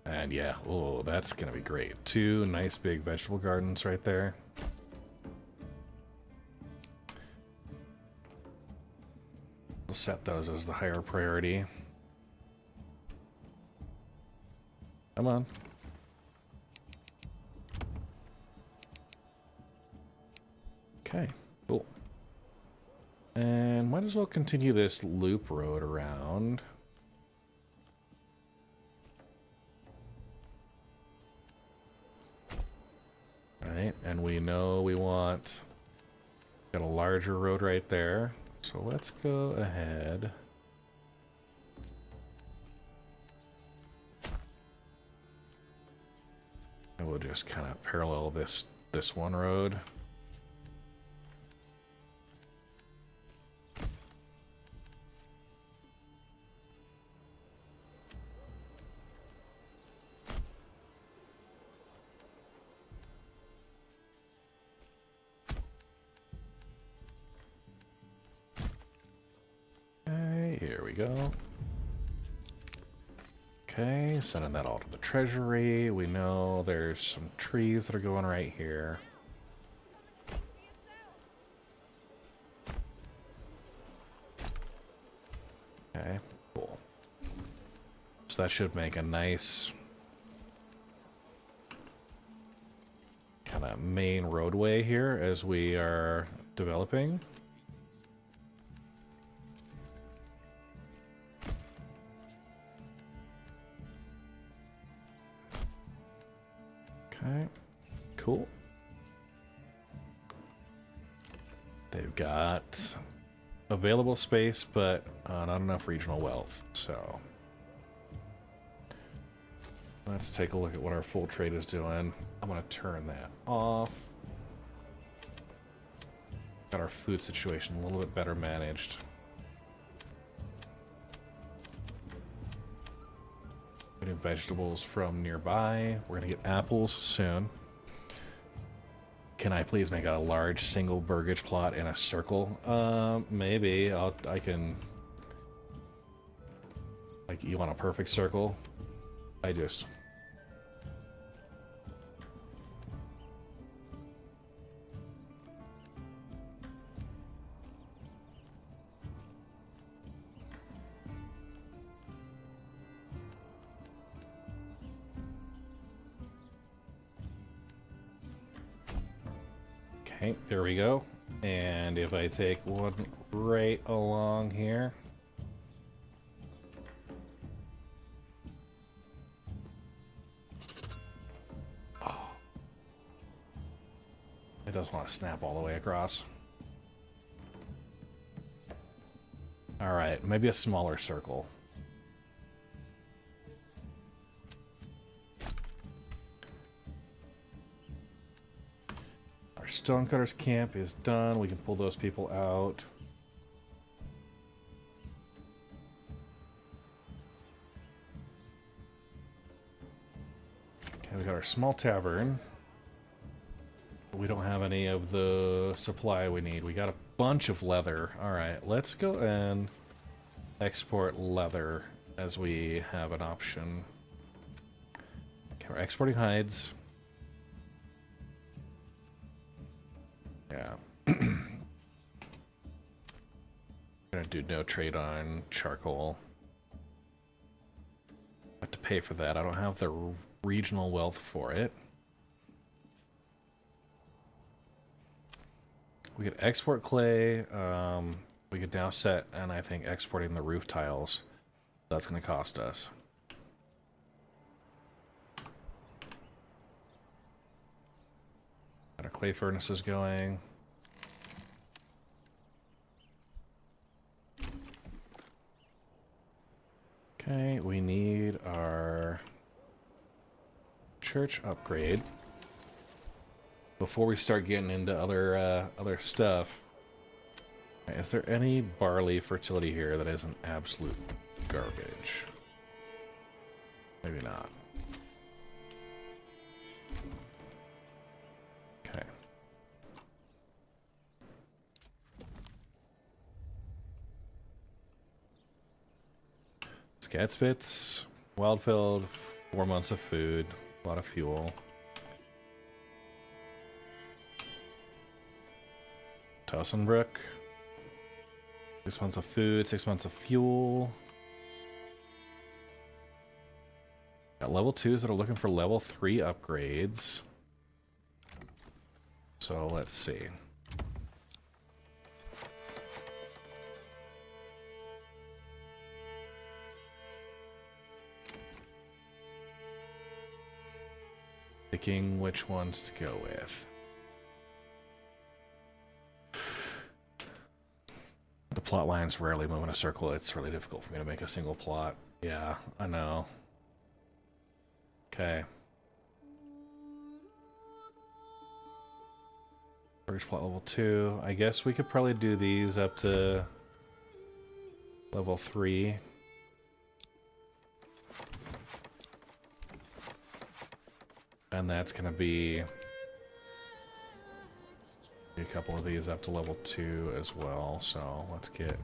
And yeah, oh, that's gonna be great. 2 nice big vegetable gardens right there. We'll set those as the higher priority. Come on. Okay, cool. And might as well continue this loop road around. Right, and we know we want, got a larger road right there, so let's go ahead. And we'll just kind of parallel this one road. Here we go. Okay, sending that all to the treasury. We know there's some trees that are going right here. Okay, cool. So that should make a nice kind of main roadway here as we are developing. Okay, cool. They've got available space, but not enough regional wealth, so let's take a look at what our full trade is doing. I'm going to turn that off. Got our food situation a little bit better managed. Getting vegetables from nearby. We're going to get apples soon. Can I please make a large single burgage plot in a circle? Maybe. I can... Like, you want a perfect circle? I just... Okay, there we go. And if I take one right along here. Oh. It doesn't want to snap all the way across. Alright, maybe a smaller circle. Stonecutters camp is done. We can pull those people out. our small tavern. We don't have any of the supply we need. We got a bunch of leather. Alright, let's go and export leather as we have an option. Okay, we're exporting hides. Yeah. Gonna do no trade on charcoal. Have to pay for that. I don't have the regional wealth for it. We could export clay. We could now set, and I think exporting the roof tiles. That's going to cost us. Got our clay furnaces going. Okay, we need our church upgrade before we start getting into other stuff. Is there any barley fertility here that isn't absolute garbage? Maybe not. Okay. Scat spits, Wildfield, 4 months of food, a lot of fuel. Tossenbrook, 6 months of food, 6 months of fuel. Got level 2s that are looking for level 3 upgrades. So let's see. Picking which ones to go with. The plot lines rarely move in a circle. It's really difficult for me to make a single plot. Yeah, I know. Okay. First plot level 2. I guess we could probably do these up to level 3. And that's gonna be a couple of these up to level 2 as well, so let's get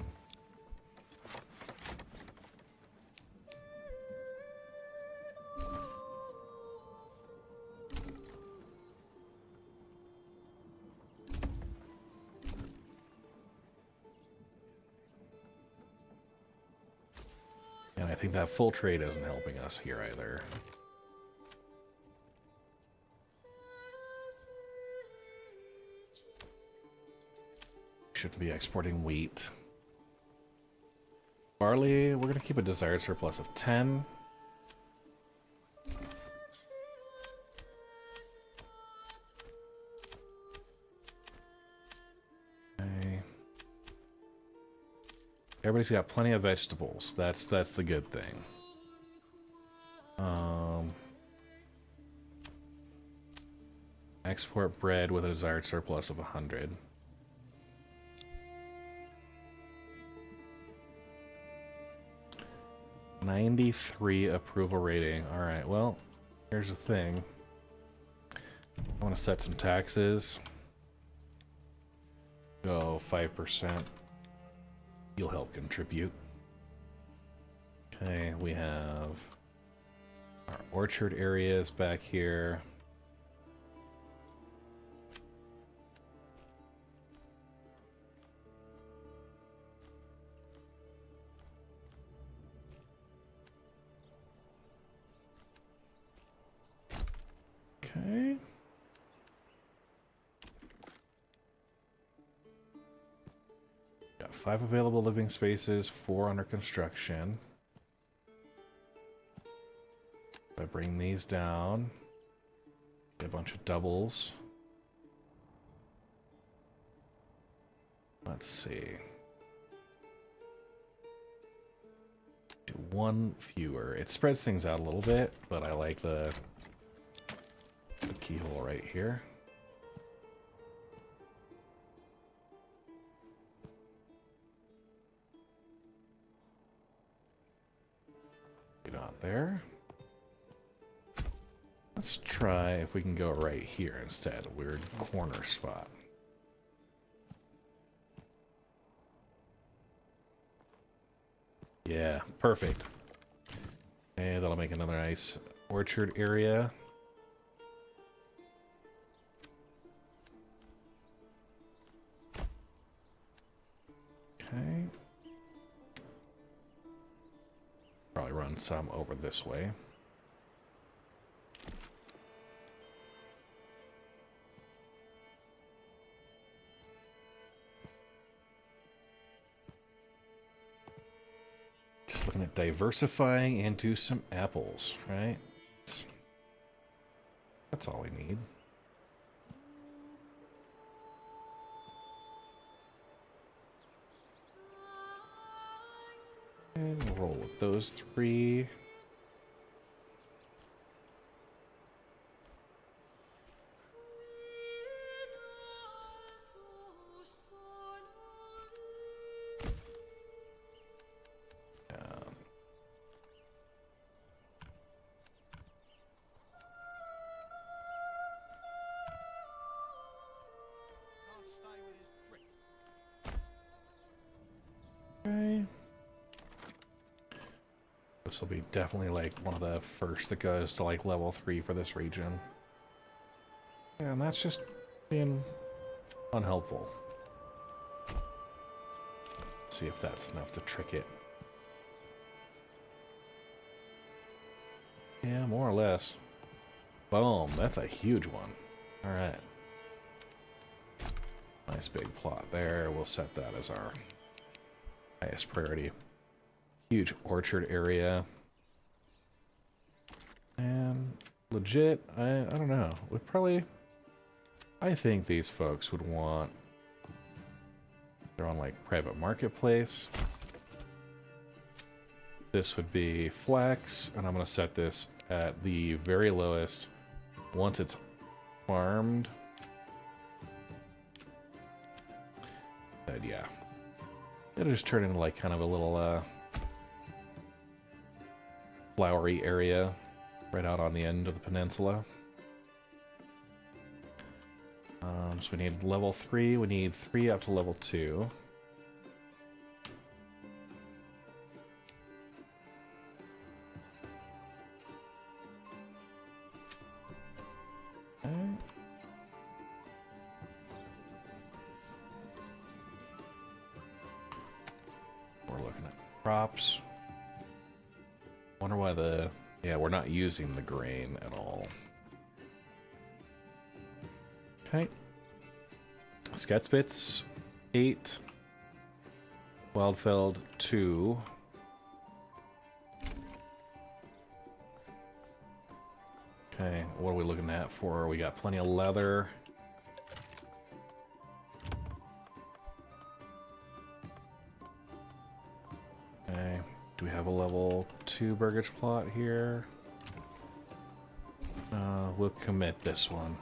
and I think that full trade isn't helping us here either. Shouldn't be exporting wheat. Barley, we're going to keep a desired surplus of 10. Okay. Everybody's got plenty of vegetables. That's the good thing. Export bread with a desired surplus of 100. $93 approval rating. Alright, well, here's the thing. I want to set some taxes. Go 5%. You'll help contribute. Okay, we have our orchard areas back here. Okay. Got 5 available living spaces, 4 under construction. If I bring these down, get a bunch of doubles. Let's see. Do 1 fewer. It spreads things out a little bit, but I like the keyhole right here. Not there. Let's try if we can go right here instead. A weird corner spot. Yeah, perfect. And that'll make another nice orchard area. Okay. Probably run some over this way. Just looking at diversifying into some apples, right? That's all we need. And we'll roll with those three. Okay. This will be definitely like one of the first that goes to like level 3 for this region. Yeah, and that's just being unhelpful. See if that's enough to trick it. Yeah, more or less. Boom, that's a huge one. Alright. Nice big plot there. We'll set that as our highest priority. Huge orchard area. And legit, I don't know. Would probably, I think these folks would want, they're on like private marketplace. This would be flax, and I'm gonna set this at the very lowest once it's farmed. And yeah, it'll just turn into like kind of a little flowery area right out on the end of the peninsula. So we need level 3, we need 3 up to level 2. Okay. We're looking at crops. Wonder why the... Yeah, we're not using the grain at all. Okay. Skatspits, 8. Wildfeld, 2. Okay, what are we looking at for? We got plenty of leather. Okay, do we have a level 2 burgage plot here? We'll commit this one.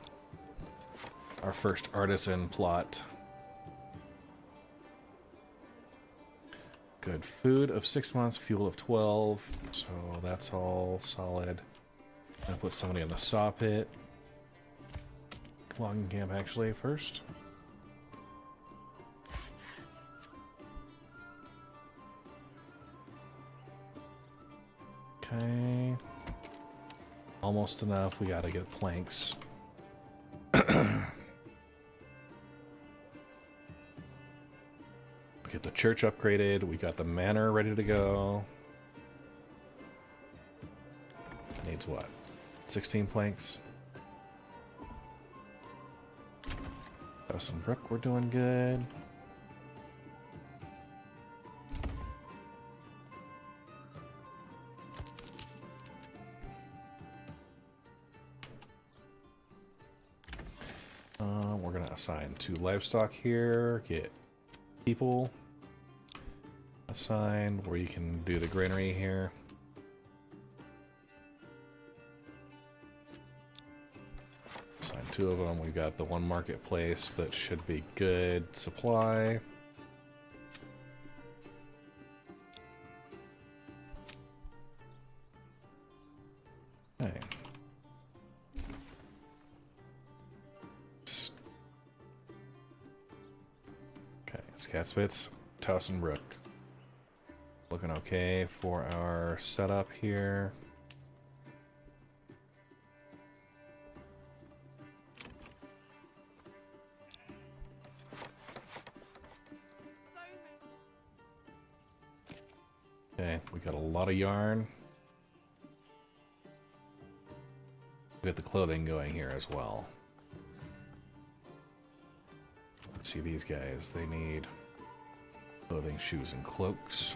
Our first artisan plot. Good food of 6 months, fuel of 12, so that's all solid. Gonna put somebody in the saw pit. Logging camp actually first. Okay. Almost enough. We gotta get planks. Get the church upgraded. We got the manor ready to go. Needs what? 16 planks. Got some brick. We're doing good. We're gonna assign 2 livestock here. Get people assigned where you can do the granary here. Assign 2 of them. We've got the 1 marketplace that should be good supply. Okay. Scatspits, Towsonbrook. Looking okay for our setup here. Okay, we got a lot of yarn. We got the clothing going here as well. Let's see these guys. They need clothing, shoes, and cloaks.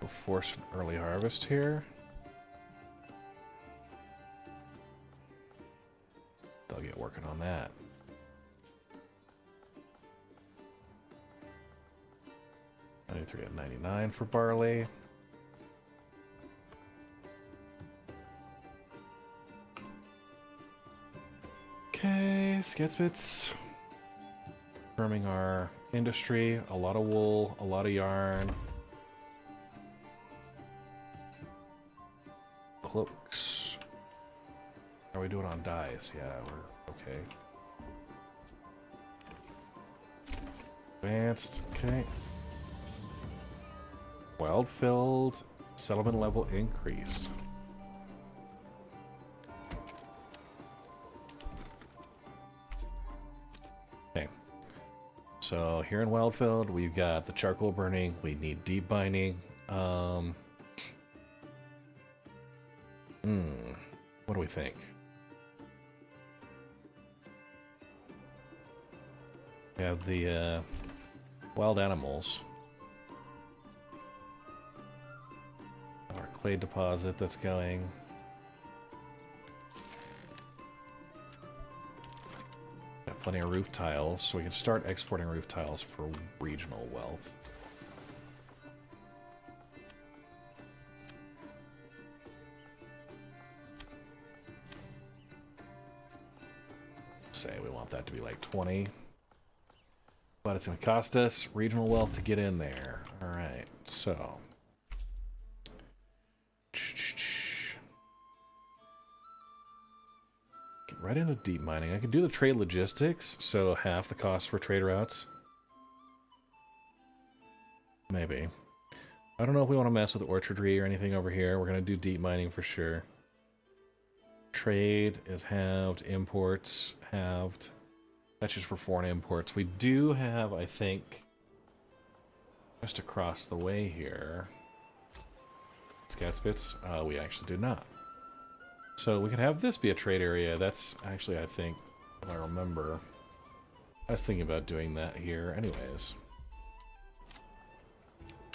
We'll force an early harvest here. They'll get working on that. $93 at 99 for barley. Okay, Sketspits. Confirming our industry. A lot of wool, a lot of yarn. Cloaks. How are we doing on dyes? Yeah, we're okay. Advanced, okay. Well-filled, settlement level increase. Okay. So here in Wildfield, we've got the charcoal burning. We need deep binding. What do we think? We have the wild animals. Our clay deposit that's going. Got plenty of roof tiles, so we can start exporting roof tiles for regional wealth. Say we want that to be like 20. But it's going to cost us regional wealth to get in there. Alright, so. Get right into deep mining. I can do the trade logistics, so half the cost for trade routes. Maybe. I don't know if we want to mess with orchardry or anything over here. We're going to do deep mining for sure. Trade is halved. Imports halved. That's just for foreign imports. We do have, I think, just across the way here, Scatspits. We actually do not. So we can have this be a trade area. That's actually, I think, if I remember, I was thinking about doing that here anyways.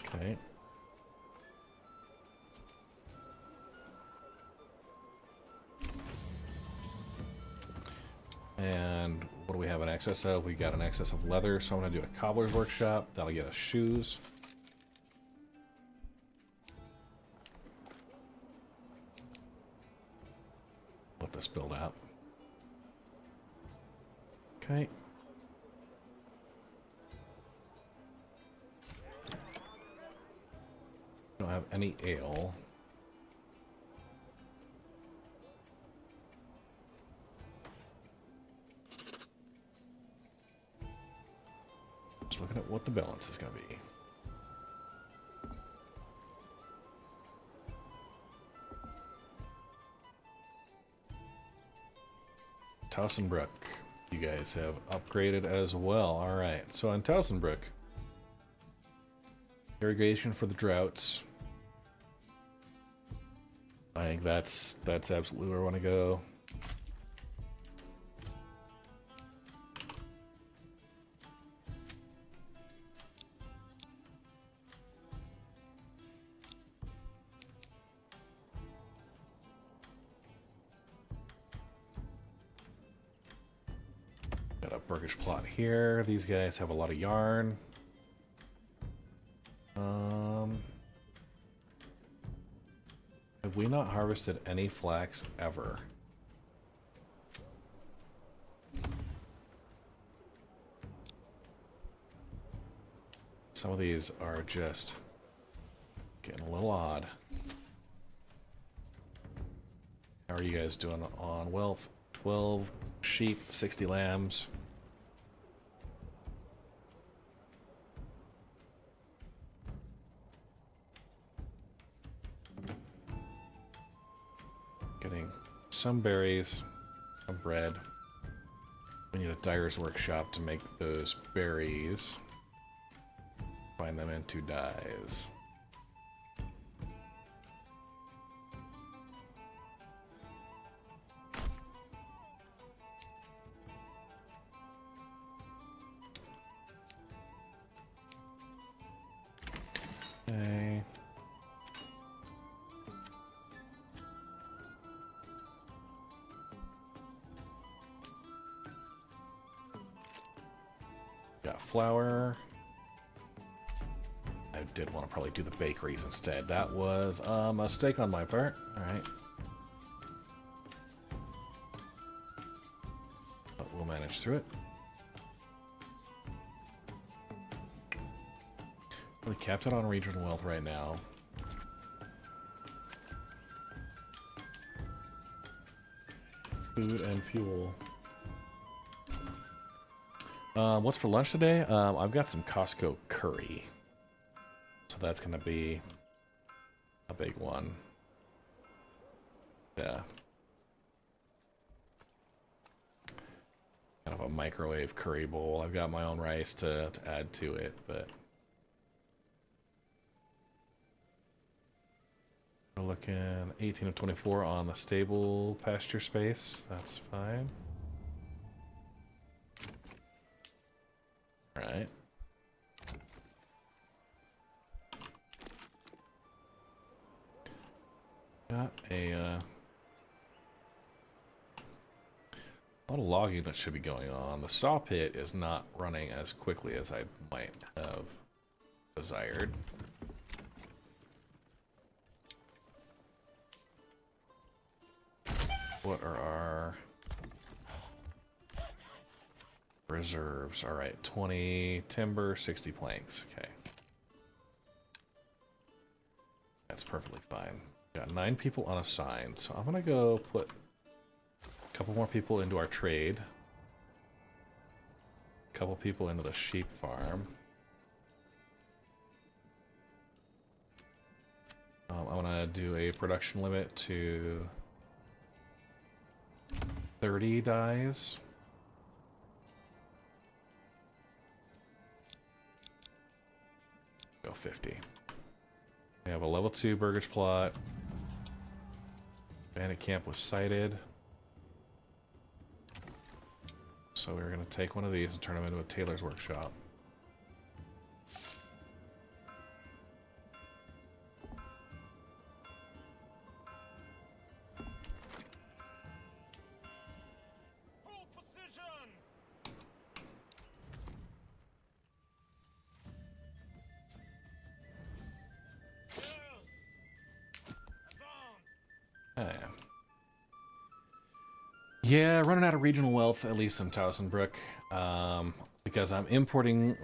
Okay. And what do we have in excess of? We got an excess of leather, so I'm going to do a cobbler's workshop. That'll get us shoes. Let this build out. Okay. Don't have any ale. Just looking at what the balance is going to be. Towsonbrook, you guys have upgraded as well. Alright, so on Towsonbrook, irrigation for the droughts. I think that's absolutely where I want to go. Got a Burkish plot here. These guys have a lot of yarn. Have we not harvested any flax ever? Some of these are just getting a little odd. How are you guys doing on wealth? 12 sheep, 60 lambs. Getting some berries, some bread. We need a dyer's workshop to make those berries. Find them into dyes. Okay. Got flour. I did want to probably do the bakeries instead. That was a mistake on my part. Alright. But we'll manage through it. We capped it on regional wealth right now. Food and fuel. What's for lunch today? I've got some Costco curry. So that's gonna be a big one. Yeah. Kind of a microwave curry bowl. I've got my own rice to add to it, but we're looking 18 of 24 on the stable pasture space. That's fine. Right. Got a lot of logging that should be going on. The saw pit is not running as quickly as I might have desired. What are our reserves? All right, 20 timber, 60 planks. Okay. That's perfectly fine. Got 9 people unassigned, so I'm gonna go put a couple more people into our trade. A couple people into the sheep farm. I'm gonna do a production limit to 30 dyes. Go 50. We have a level 2 burgage plot. Bandit camp was sighted. So we're going to take one of these and turn them into a tailor's workshop. Hold position! Yeah, running out of regional wealth, at least in Towsonbrook, because I'm importing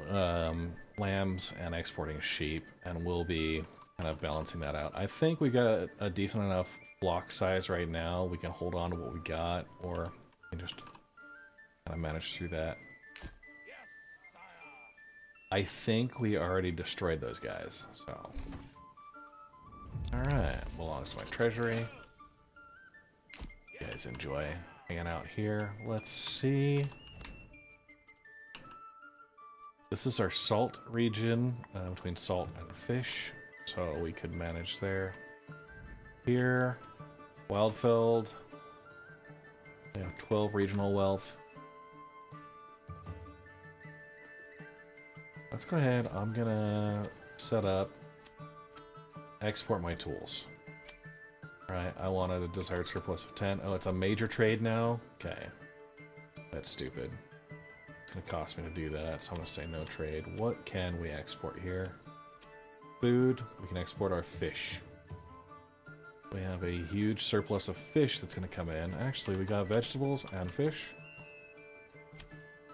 lambs and exporting sheep, and we'll be kind of balancing that out. I think we got a decent enough flock size right now. We can hold on to what we got, or we can just kind of manage through that. Yes, sire. I think we already destroyed those guys, so... Alright, belongs to my treasury. You guys enjoy hanging out here. Let's see. This is our salt region, between salt and fish, so we could manage there. Here, Wildfeld. We have 12 regional wealth. Let's go ahead. I'm gonna set up export my tools. Right, I wanted a desired surplus of 10. Oh, it's a major trade now? Okay. That's stupid. It's gonna cost me to do that, so I'm gonna say no trade. What can we export here? Food. We can export our fish. We have a huge surplus of fish that's gonna come in. Actually, we got vegetables and fish.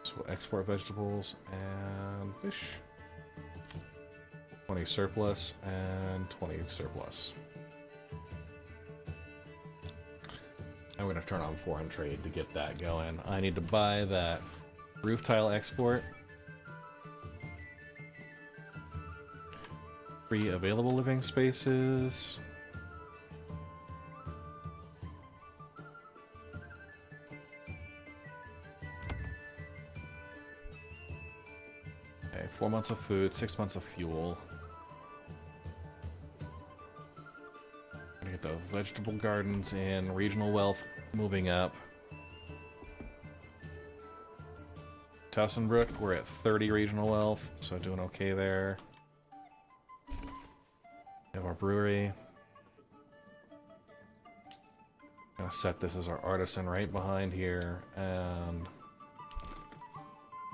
So we'll export vegetables and fish. 20 surplus and 20 surplus. I'm gonna turn on foreign trade to get that going. I need to buy that roof tile export. Free available living spaces. Okay, 4 months of food, 6 months of fuel. Gonna get the vegetable gardens in, regional wealth moving up. Towsonbrook, we're at 30 regional wealth, so doing okay there. We have our brewery. Gonna set this as our artisan right behind here, and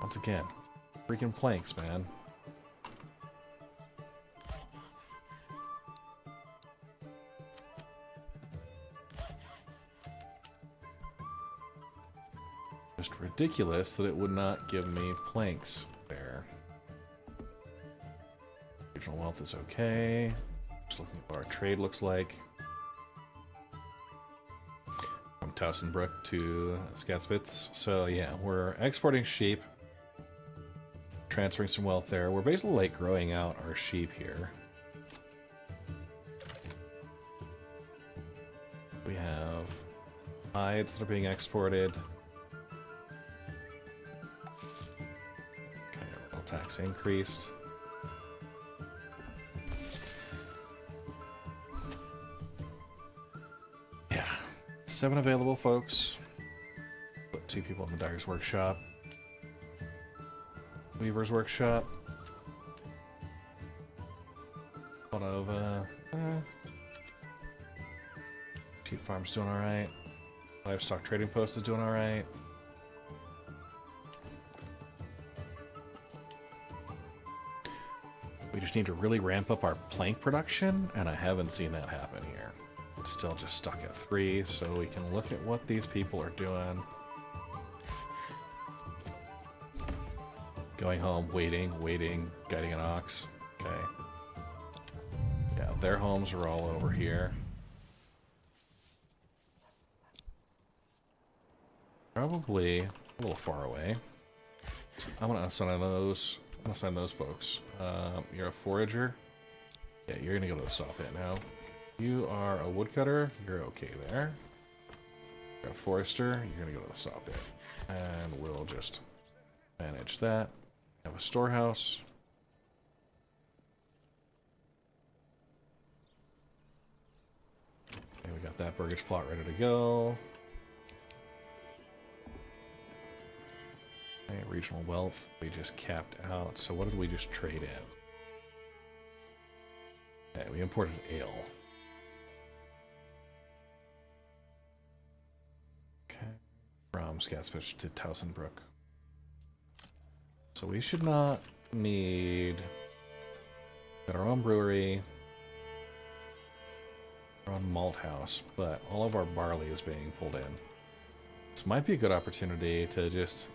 once again, freaking planks, man. Just ridiculous that it would not give me planks there. Regional wealth is okay. Just looking at what our trade looks like. From Towsonbrook to Skatspitz. So yeah, we're exporting sheep. Transferring some wealth there. We're basically like growing out our sheep here. We have hides that are being exported. Okay, tax increased. Yeah, 7 available, folks. Put 2 people in the Dyer's Workshop. Weaver's Workshop. A lot of, Sheep Farm's doing alright. Livestock Trading Post is doing alright. We just need to really ramp up our plank production, and I haven't seen that happen here. It's still just stuck at 3, so we can look at what these people are doing. Going home, waiting, guiding an ox. Okay. Yeah, their homes are all over here. Probably a little far away. So I'm gonna assign those. I'm gonna assign those folks. You're a forager. Yeah, you're gonna go to the saw pit now. You are a woodcutter. You're okay there. You're a forester. You're gonna go to the saw pit, and we'll just manage that. Have a storehouse. Okay, we got that burgage plot ready to go. Okay, regional wealth, we just capped out. So what did we just trade in? Okay, we imported ale. Okay, from Skatspitch to Towsonbrook. So we should not need... Got our own brewery, our own malt house, but all of our barley is being pulled in. This might be a good opportunity to just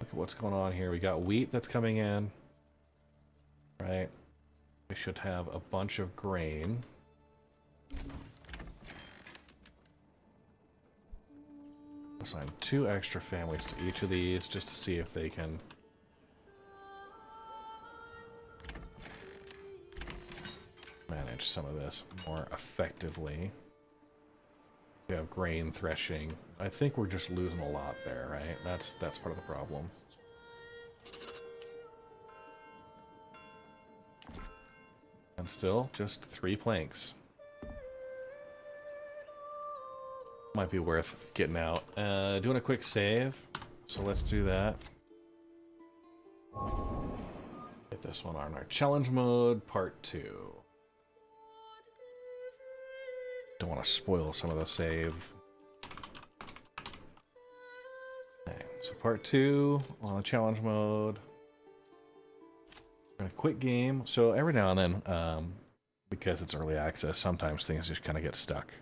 look at what's going on here. We got wheat that's coming in, right? We should have a bunch of grain. Assign 2 extra families to each of these just to see if they can manage some of this more effectively. We have grain threshing. I think we're just losing a lot there, right? That's part of the problem. And still, just 3 planks. Might be worth getting out. Doing a quick save. So let's do that. Get this one on our challenge mode, part 2. Don't want to spoil some of the save. Okay, so part 2 on the challenge mode. We're gonna quit game. So every now and then, because it's early access, sometimes things just kind of get stuck.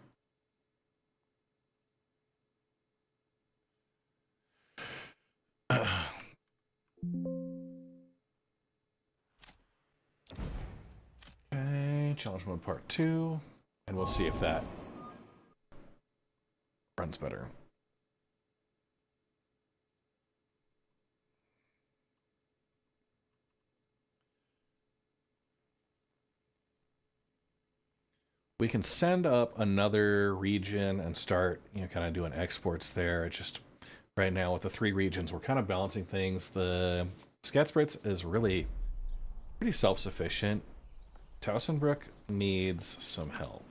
Okay, challenge mode part 2. And we'll see if that runs guns better. We can send up another region and start, kind of doing exports there. It's just right now with the 3 regions, we're kind of balancing things. The Skatspritz is really pretty self-sufficient. Towsenbrook needs some help.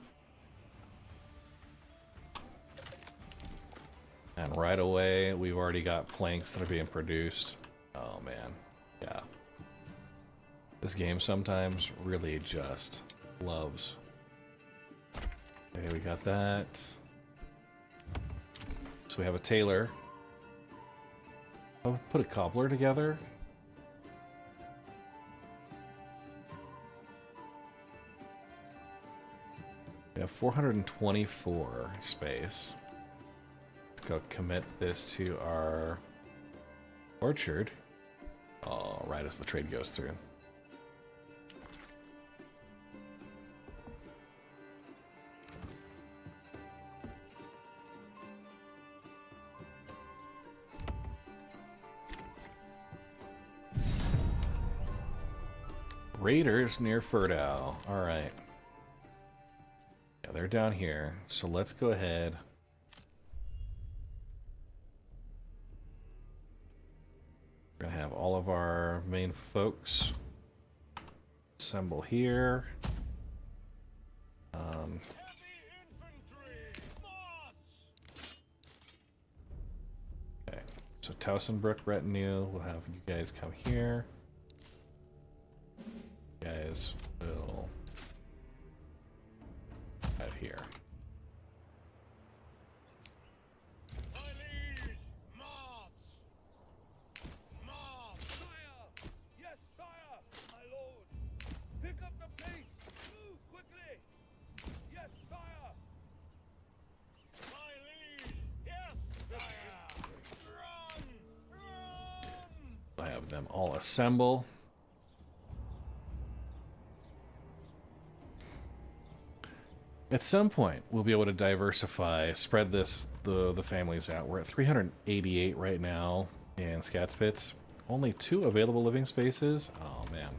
And right away, we've already got planks that are being produced. Oh man, yeah. This game sometimes really just loves. Okay, we got that. So we have a tailor. I'll put a cobbler together. We have 424 space. Let's go commit this to our orchard. Oh, right as the trade goes through. Raiders near Fertile. Alright. Yeah, they're down here. So let's go ahead. We're going to have all of our main folks assemble here. Okay. So Towsenbrook retinue. We'll have you guys come here. Guys will have here. My liege, march! March! Sire! Yes, sire! My lord! Pick up the pace! Move quickly! Yes, sire! My liege! Yes, sire! Run! Run! I have them all assemble. At some point, we'll be able to diversify, spread the families out. We're at 388 right now in Skatspitz. Only 2 available living spaces. Oh, man.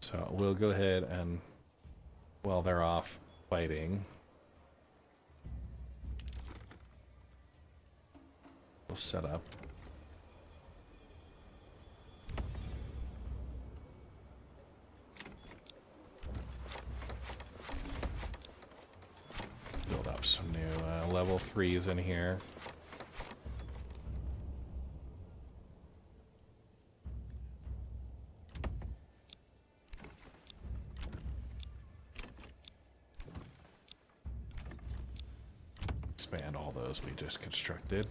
So we'll go ahead and, while they're off fighting, we'll set up. Build up some new level 3s in here. Expand all those we just constructed.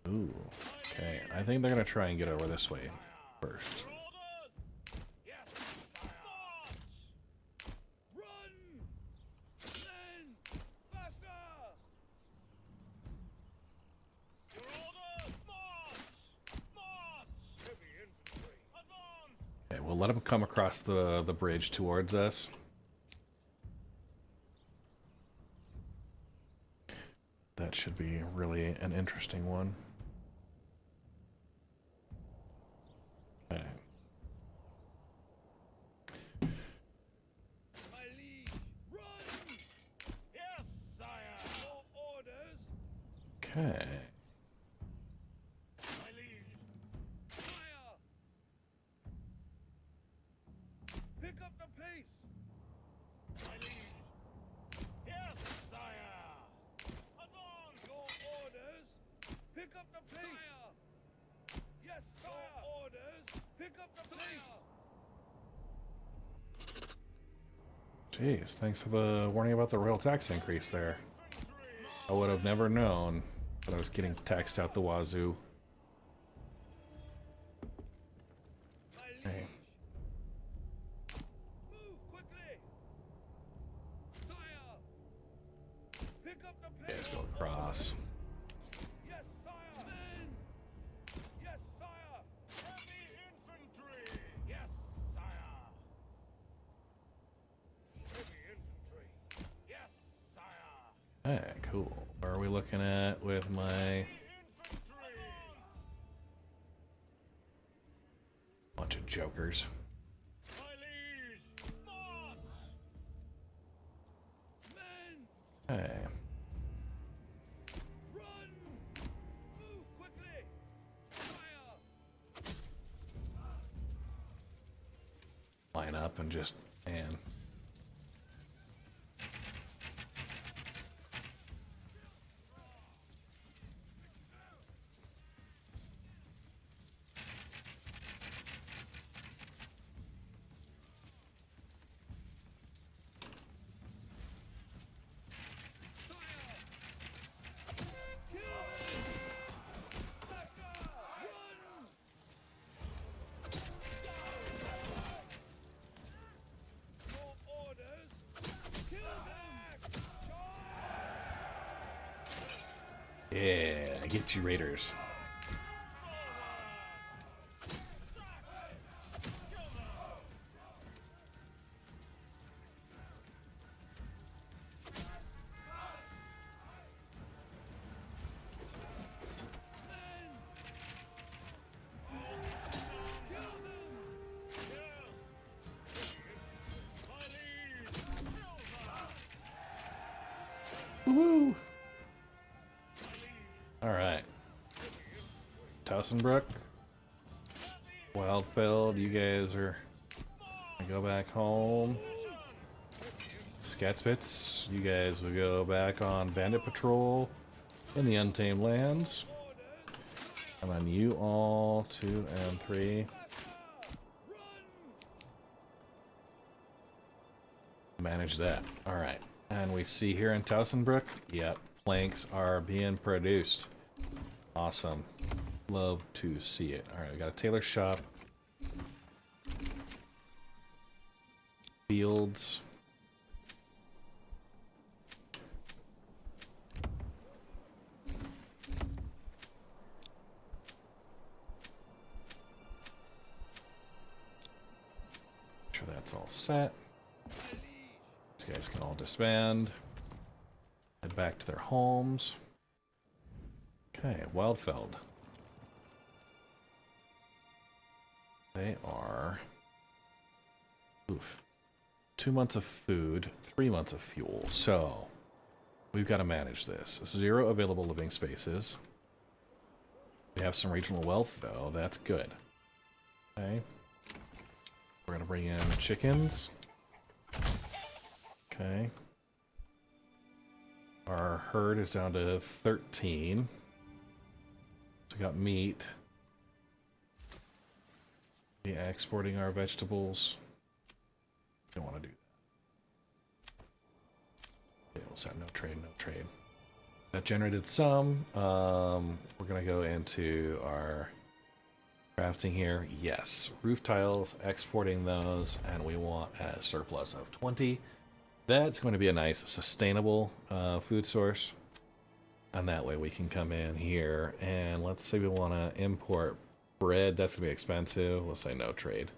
Ooh, okay. I think they're gonna try and get over this way first. Yes, sire! March! Run! Men! Faster! Your orders! March! March! Heavy infantry! Advance! Okay, we'll let them come across the bridge towards us. That should be really an interesting one. Okay. My liege, run! Yes, sire! Your orders! Okay. My liege! Fire! Pick up the pace! My liege! Yes, sire! Advance! Your orders! Pick up the pace! Fire! Yes, sire! Your orders! Pick up the pace! Jeez, thanks for the warning about the royal tax increase there. I would have never known that I was getting taxed out the wazoo. My liege! Okay. Move quickly! Sire! Pick up the pace! Let's go across. Yes, sire! Men! cool. What are we looking at with my bunch of jokers? My liege, march! Men, Hey. run! Move quickly! Fire! Line up and just, man. Yeah, get you raiders. Woohoo! Alright. Towsonbrook. Wildfeld, you guys are gonna go back home. Scatspits, you guys will go back on bandit patrol in the Untamed Lands. And then you all, 2 and 3. Manage that. Alright. And we see here in Towsonbrook, yep, planks are being produced. Awesome. Love to see it. Alright, we got a tailor shop. Fields. Make sure that's all set. These guys can all disband. Head back to their homes. Okay, Wildfeld. They are... Oof. 2 months of food, 3 months of fuel. So, we've got to manage this. 0 available living spaces. We have some regional wealth, though. That's good. Okay. We're going to bring in chickens. Okay. Our herd is down to 13. So we got meat. Be exporting our vegetables. Don't want to do that. Okay, we'll set no trade, no trade. That generated some. We're gonna go into our crafting here. Yes, roof tiles, exporting those, and we want a surplus of 20. That's going to be a nice sustainable food source. And that way we can come in here and let's say we want to import bread. That's going to be expensive. We'll say no trade.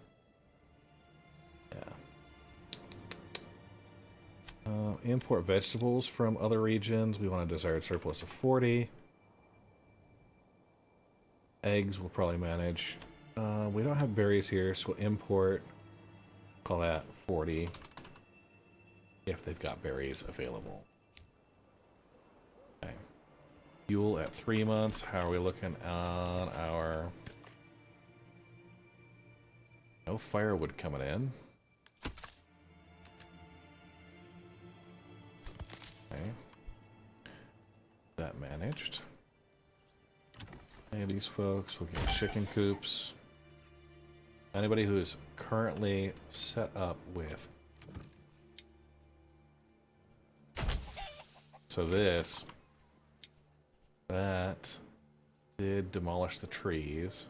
Yeah. Import vegetables from other regions. We want a desired surplus of 40. Eggs we'll probably manage. We don't have berries here, so we'll import. Call that 40. If they've got berries available. Okay. Fuel at 3 months. How are we looking on our... No firewood coming in. Okay. That managed. Any of these folks will get chicken coops. Anybody who is currently set up with... So this... That did demolish the trees.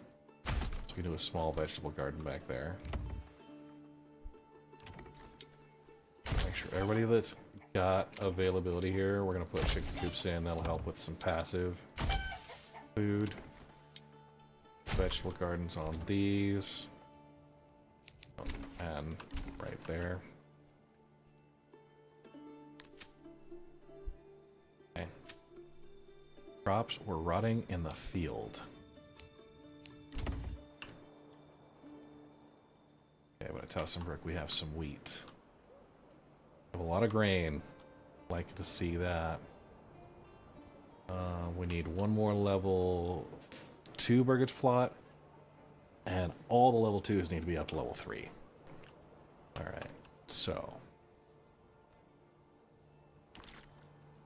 So we can do a small vegetable garden back there. Make sure everybody that's got availability here, we're going to put chicken coops in. That'll help with some passive food. Vegetable gardens on these. Oh, and right there. Okay. Crops were rotting in the field. Okay, but at Towsonbrook we have some wheat. We have a lot of grain. Like to see that. We need one more level 2 burgage plot, and all the level 2s need to be up to level 3. Alright, so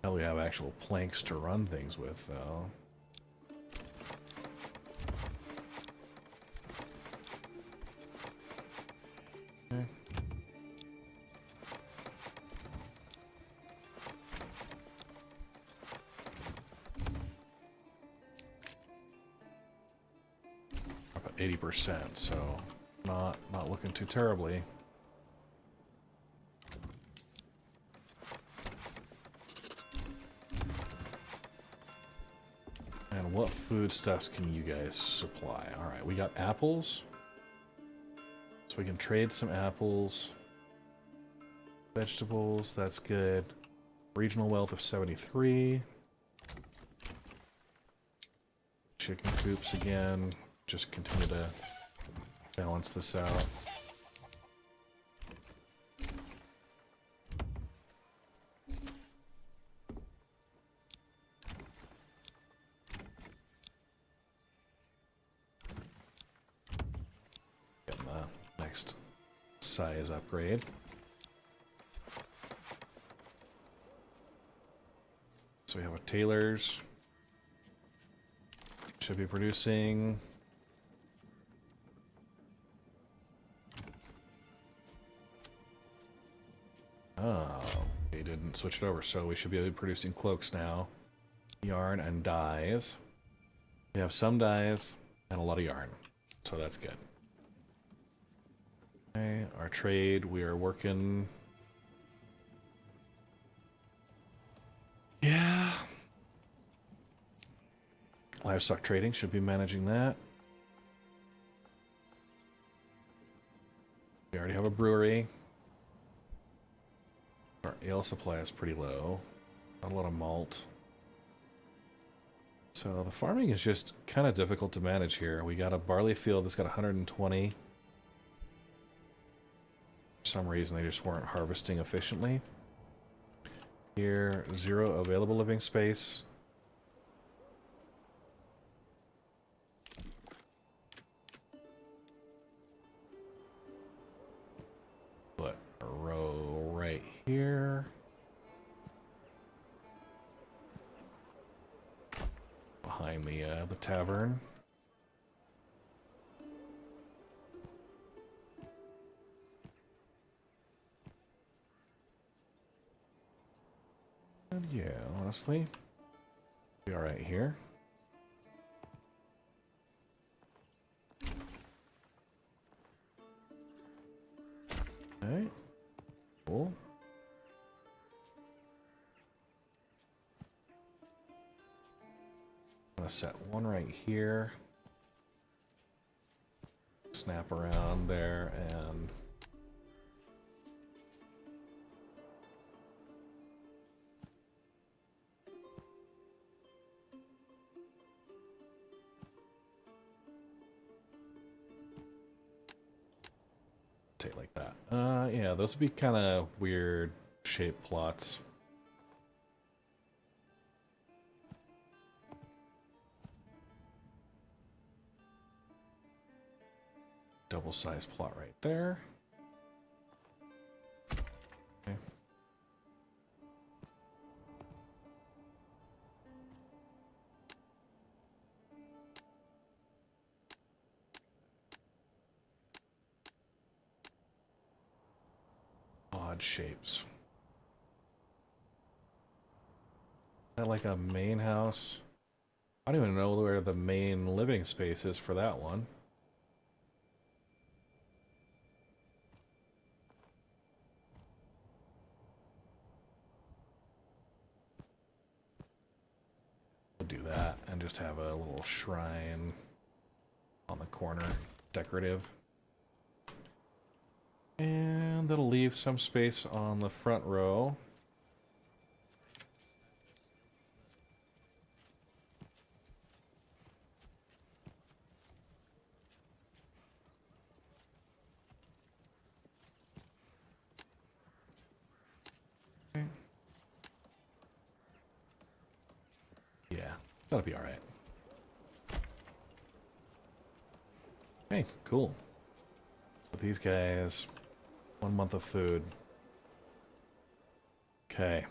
now we have actual planks to run things with, though. Okay. About 80%, so not looking too terribly. And what foodstuffs can you guys supply? Alright, we got apples. So we can trade some apples. Vegetables, that's good. Regional wealth of 73. Chicken coops again. Just continue to balance this out. Getting the next size upgrade. So we have a tailor's. Should be producing. Oh, they didn't switch it over, so we should be able to be producing cloaks now. Yarn and dyes. We have some dyes and a lot of yarn, so that's good. Okay, our trade, we are working. Yeah. Livestock trading should be managing that. We already have a brewery. Our ale supply is pretty low. Not a lot of malt. So the farming is just kind of difficult to manage here. We got a barley field that's got 120. For some reason they just weren't harvesting efficiently. Here, 0 available living space. Put a row right here. Behind the tavern. And yeah, honestly, be all right here. Okay, cool. I'm gonna set one right here. Snap around there and take like that. Yeah, those would be kind of weird shaped plots. Double size plot right there. Okay. Odd shapes. Is that like a main house? I don't even know where the main living space is for that one. Do that and just have a little shrine on the corner, decorative. And that'll leave some space on the front row. That'll be alright. Okay, cool. With these guys, 1 month of food. Okay.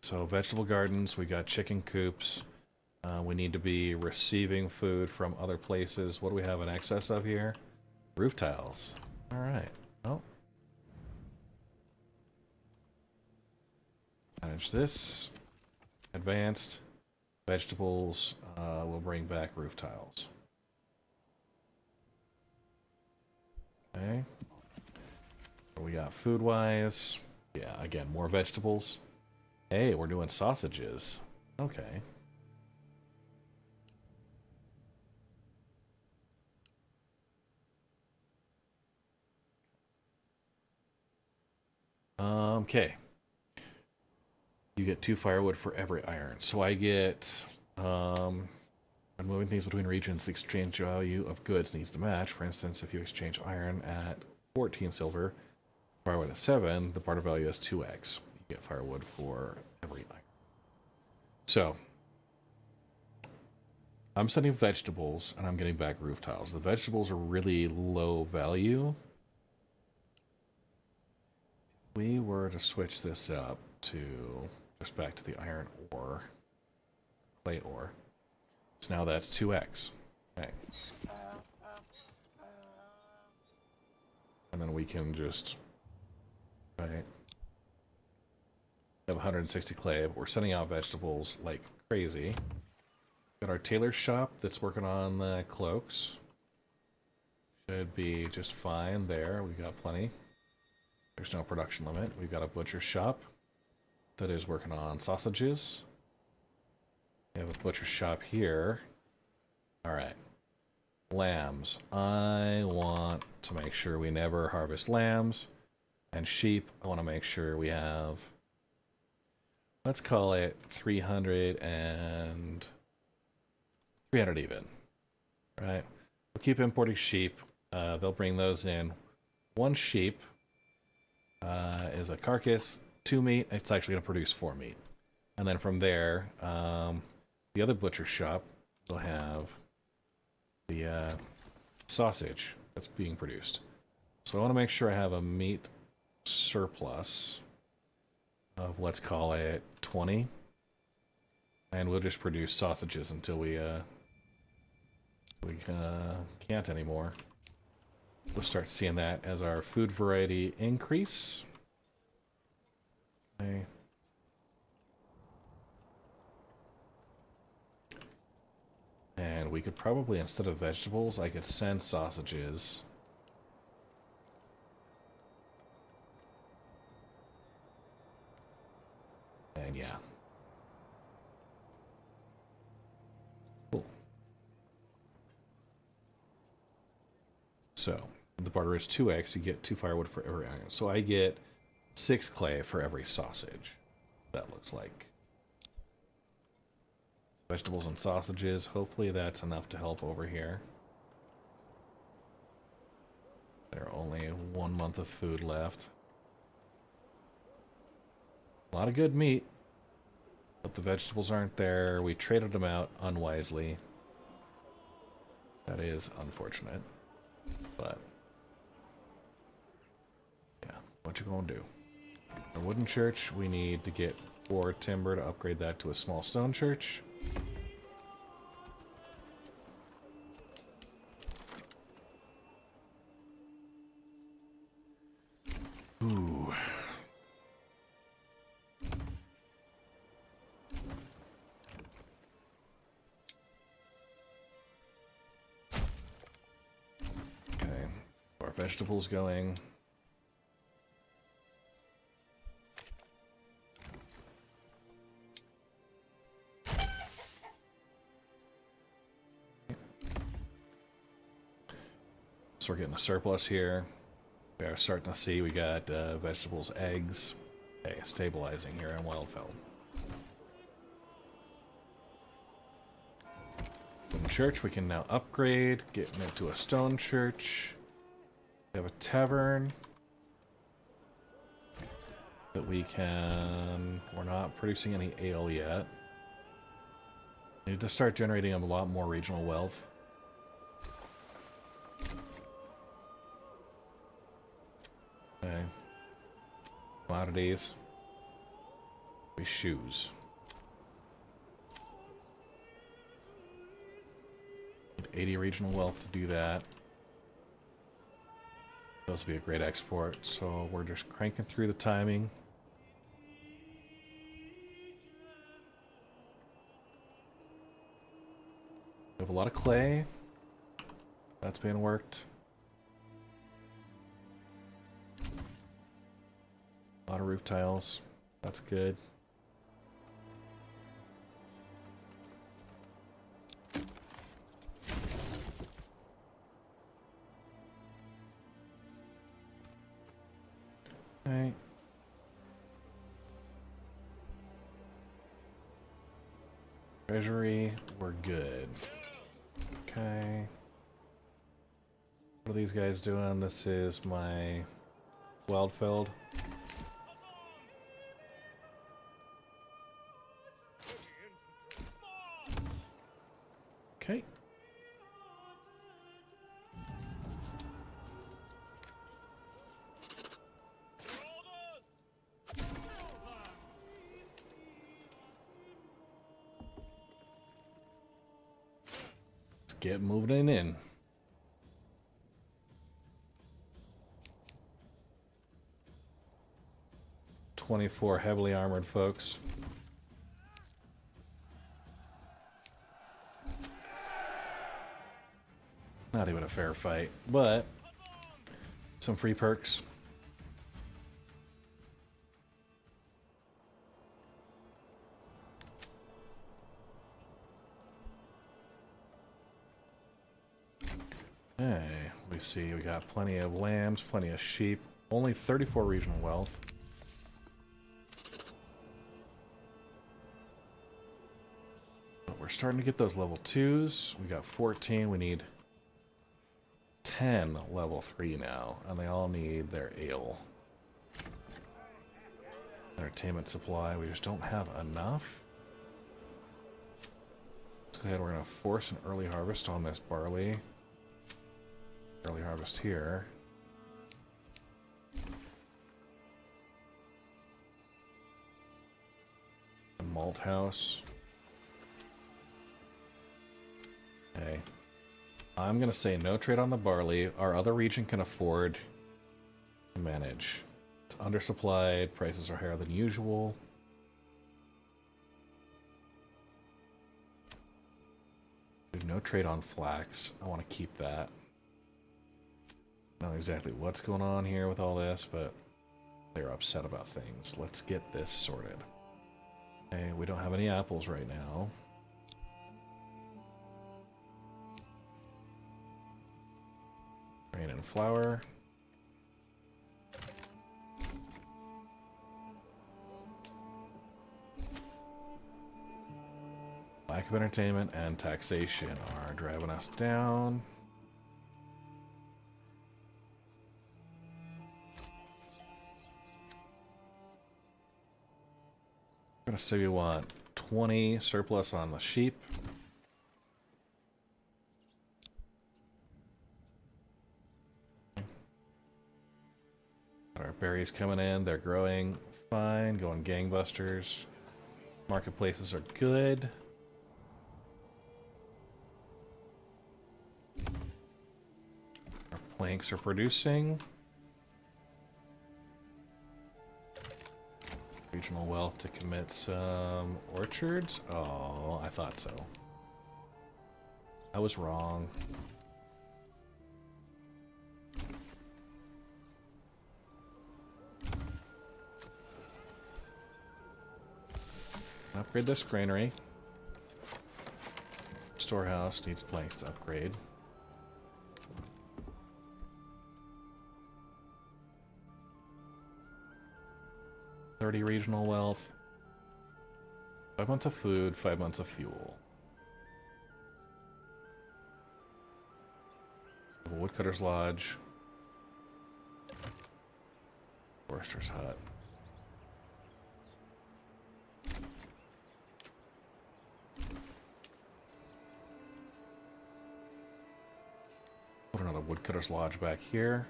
So vegetable gardens, we got chicken coops. We need to be receiving food from other places. What do we have in excess of here? Roof tiles. Alright. Well. Manage this. Advanced. Vegetables. We'll bring back roof tiles. Okay. What we got food-wise? Yeah, again, more vegetables. Hey, we're doing sausages. Okay. Okay. You get 2 firewood for every iron. So I get, when moving things between regions, the exchange value of goods needs to match. For instance, if you exchange iron at 14 silver, firewood at 7, the barter value is 2x. You get firewood for every iron. So, I'm sending vegetables, and I'm getting back roof tiles. The vegetables are really low value. If we were to switch this up to just back to the iron ore, clay ore, so now that's 2x. Okay. And then we can just, right, have 160 clay, but we're sending out vegetables like crazy. Got our tailor shop that's working on the cloaks. Should be just fine there. We've got plenty. There's no production limit. We've got a butcher shop that is working on sausages. We have a butcher shop here. Alright. Lambs. I want to make sure we never harvest lambs. And sheep, I want to make sure we have, let's call it 300 even. Right? We'll keep importing sheep. They'll bring those in. 1 sheep is a carcass, 2 meat. It's actually going to produce 4 meat. And then from there, the other butcher shop will have the sausage that's being produced. So I want to make sure I have a meat surplus of, let's call it 20. And we'll just produce sausages until we can't anymore. We'll start seeing that as our food variety increase. Okay. And we could probably, instead of vegetables, I could send sausages. And yeah. Cool. So, the barter is 2x, you get 2 firewood for every iron. So I get 6 clay for every sausage. That looks like. Vegetables and sausages. Hopefully that's enough to help over here. There are only 1 month of food left. A lot of good meat. But the vegetables aren't there. We traded them out unwisely. That is unfortunate. But yeah, what you gonna do? A wooden church, we need to get 4 timber to upgrade that to a small stone church. Ooh. Okay, our vegetables going. So we're getting a surplus here. We are starting to see we got vegetables, eggs. Okay, stabilizing here in Wildfell. Wooden church we can now upgrade, getting it to a stone church. We have a tavern that we can... We're not producing any ale yet. Need to start generating a lot more regional wealth. Okay. Commodities. Shoes. Need 80 regional wealth to do that. Supposed to be a great export, so we're just cranking through the timing. We have a lot of clay. That's being worked. A lot of roof tiles. That's good. Okay. Treasury, we're good. Okay. What are these guys doing? This is my Wildfeld. Okay. Let's get moving in. "24 heavily armored folks." Not even a fair fight, but some free perks. Okay, we see we got plenty of lambs, plenty of sheep, only 34 regional wealth. But we're starting to get those level 2s. We got 14, we need 10 level 3 now, and they all need their ale. Entertainment supply, we just don't have enough. Let's go ahead, we're going to force an early harvest on this barley. Early harvest here. The malt house. Okay. I'm going to say no trade on the barley. Our other region can afford to manage. It's undersupplied. Prices are higher than usual. No trade on flax. I want to keep that. Not exactly what's going on here with all this, but they're upset about things. Let's get this sorted. Okay, we don't have any apples right now. Grain and flour. Lack of entertainment and taxation are driving us down. I'm gonna say we want 20 surplus on the sheep. Our berries coming in, they're growing fine, going gangbusters. Marketplaces are good. Our planks are producing. Regional wealth to commit some orchards. Oh, I thought so. I was wrong. Upgrade this granary. Storehouse needs planks to upgrade. $30 regional wealth. 5 months of food, 5 months of fuel. Woodcutter's Lodge. Forester's Hut. Put another woodcutter's lodge back here.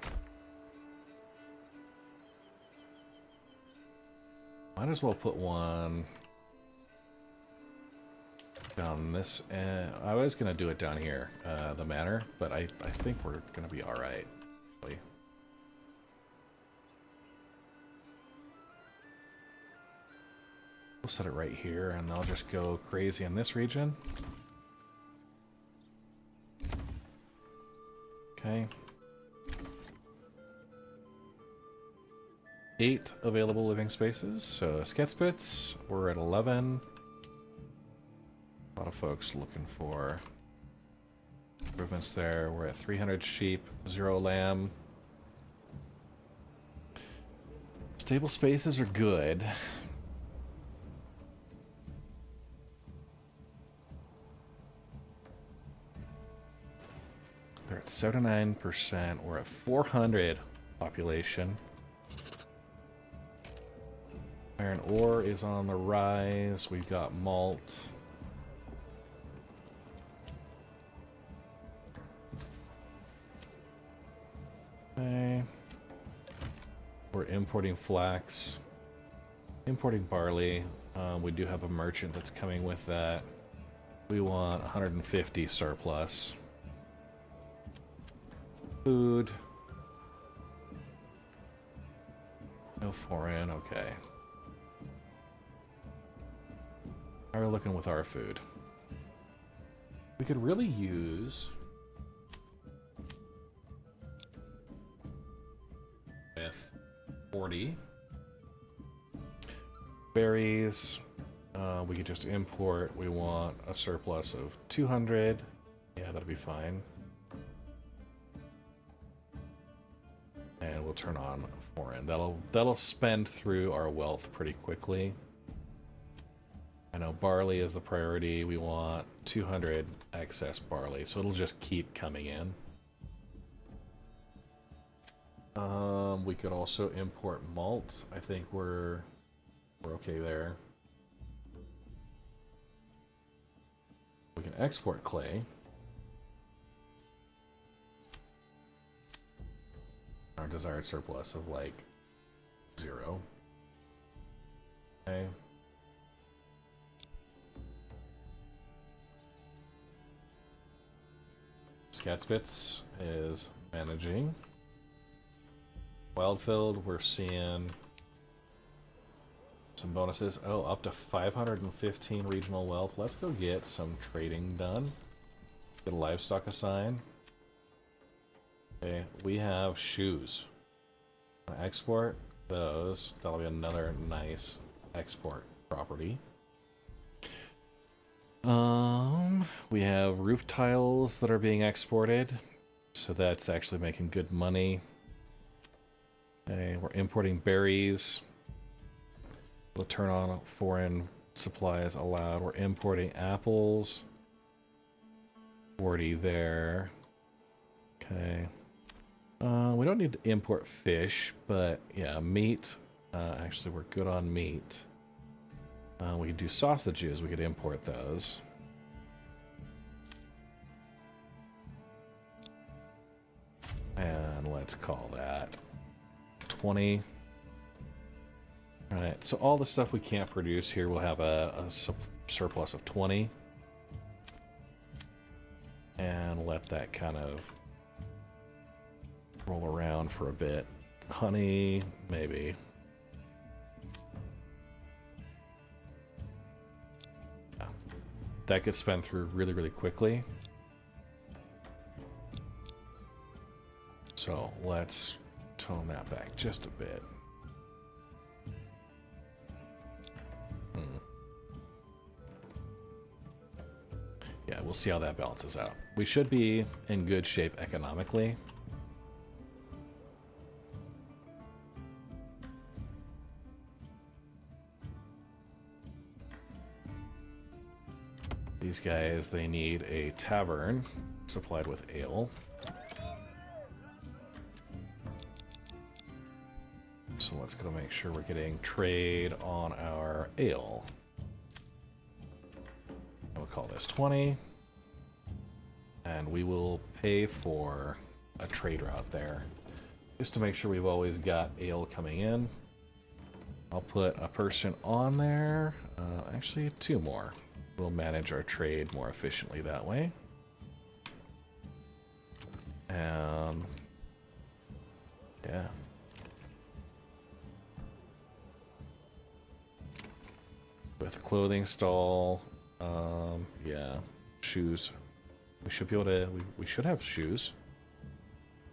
Might as well put one down this end. I was gonna do it down here, the manor, but I think we're gonna be all right. Actually. We'll set it right here, and they'll just go crazy in this region. Okay. 8 available living spaces. So Sketspits, we're at 11. A lot of folks looking for improvements there. We're at 300 sheep, 0 lamb. Stable spaces are good. They're at 79%. We're at 400 population. Iron ore is on the rise. We've got malt. Okay. We're importing flax. Importing barley. We do have a merchant that's coming with that. We want 150 surplus. Food. No foreign, okay. How are we looking with our food? We could really use with 40 berries. We could just import. We want a surplus of 200. Yeah, that'll be fine. And we'll turn on foreign. That'll spend through our wealth pretty quickly. I know barley is the priority. We want 200 excess barley, so it'll just keep coming in. We could also import malt. I think we're okay there. We can export clay. Our desired surplus of like 0. Okay. Sketspits is managing. Wildfield, we're seeing some bonuses. Oh, up to 515 regional wealth. Let's go get some trading done. Get a livestock assigned. Okay, we have shoes. Export those. That'll be another nice export property. We have roof tiles that are being exported, so that's actually making good money. Okay, we're importing berries. We'll turn on foreign supplies allowed. We're importing apples. 40 there. Okay. We don't need to import fish, but yeah, meat. Actually, we're good on meat. We could do sausages. We could import those. And let's call that 20. Alright, so all the stuff we can't produce here will have a surplus of 20. And let that kind of roll around for a bit. Honey, maybe. Yeah. That could spend through really, really quickly. So let's tone that back just a bit. Yeah, we'll see how that balances out. We should be in good shape economically. These guys, they need a tavern supplied with ale. So let's go make sure we're getting trade on our ale. We'll call this 20. And we will pay for a trade route there, just to make sure we've always got ale coming in. I'll put a person on there. Actually, 2 more. We'll manage our trade more efficiently that way. And yeah. With clothing stall, yeah, shoes. We should be able to. We should have shoes.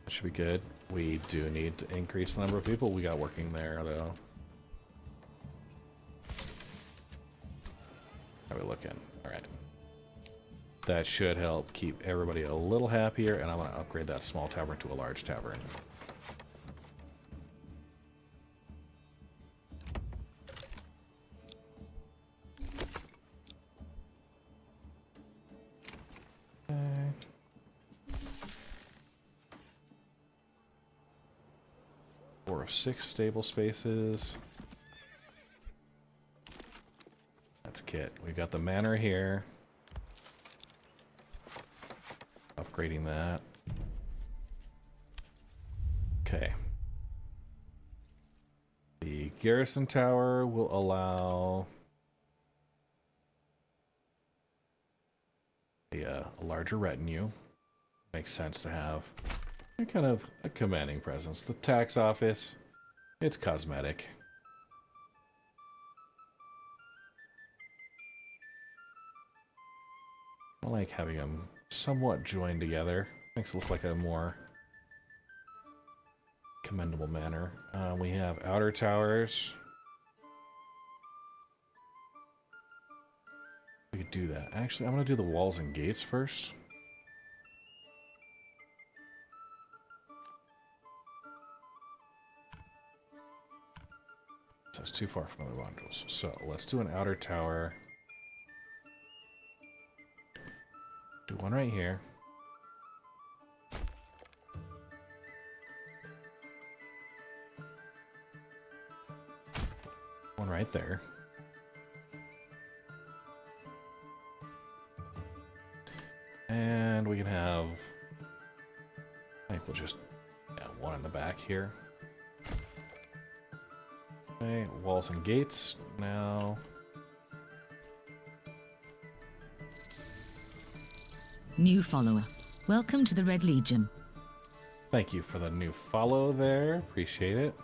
That should be good. We do need to increase the number of people we got working there, though. How are we looking? All right. That should help keep everybody a little happier, and I'm going to upgrade that small tavern to a large tavern. Okay. 4 of 6 stable spaces. That's kit. We've got the manor here. Upgrading that. Okay. The garrison tower will allow a larger retinue. Makes sense to have a kind of a commanding presence. The tax office, it's cosmetic. I like having them somewhat joined together. Makes it look like a more commendable manner. We have outer towers. We could do that. Actually, I'm going to do the walls and gates first. That's too far from other modules. So let's do an outer tower. Do one right here. One right there. And we can have, I think we'll just, yeah, one in the back here. Okay, walls and gates now. New follower. Welcome to the Red Legion. Thank you for the new follow there. Appreciate it.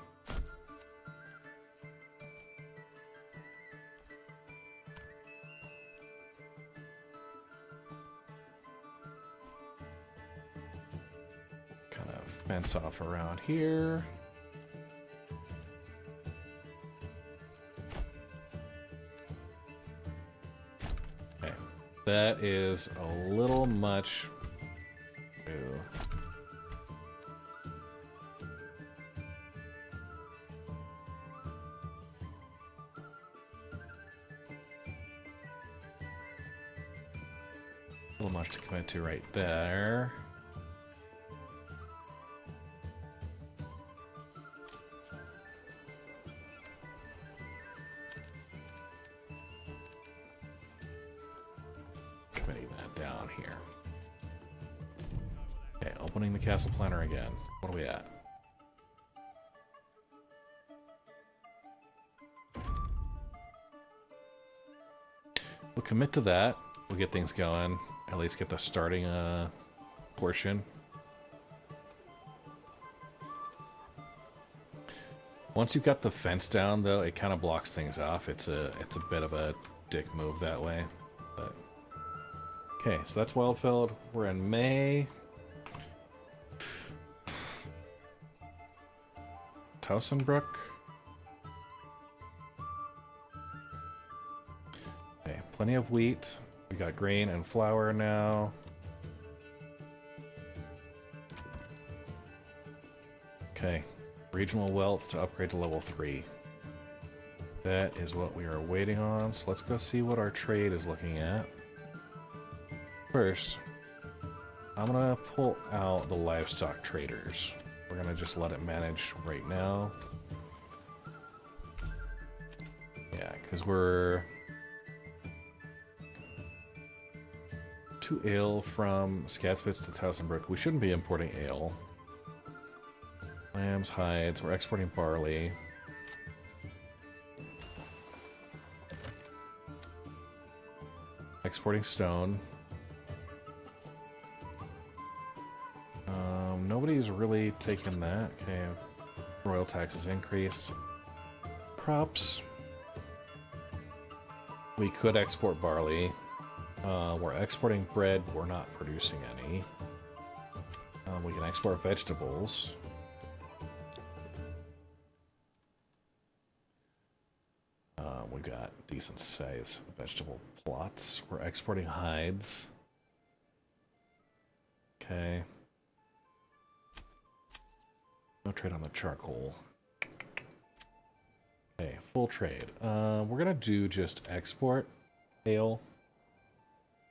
Kind of fence off around here. Okay, that is a little much. Ew. A little much to commit to right there. Committing that down here. Okay, opening the castle planner again. What are we at? We'll commit to that. We'll get things going. At least get the starting portion. Once you've got the fence down, though, it kind of blocks things off. It's a bit of a dick move that way. But okay, so that's Wildfeld. We're in May. Towsonbrook. Okay, plenty of wheat. We got grain and flour now. Okay, regional wealth to upgrade to level 3. That is what we are waiting on. So let's go see what our trade is looking at. First, I'm gonna pull out the livestock traders. We're gonna just let it manage right now. Yeah, because we're 2 ale from Scatspits to Towsonbrook. We shouldn't be importing ale. Lambs, hides. We're exporting barley. Exporting stone. Nobody's really taken that. Okay. Royal taxes increase. Crops. We could export barley. We're exporting bread, but we're not producing any. We can export vegetables. We got decent size vegetable plots. We're exporting hides. Okay. No trade on the charcoal. Okay, full trade. We're gonna do just export ale.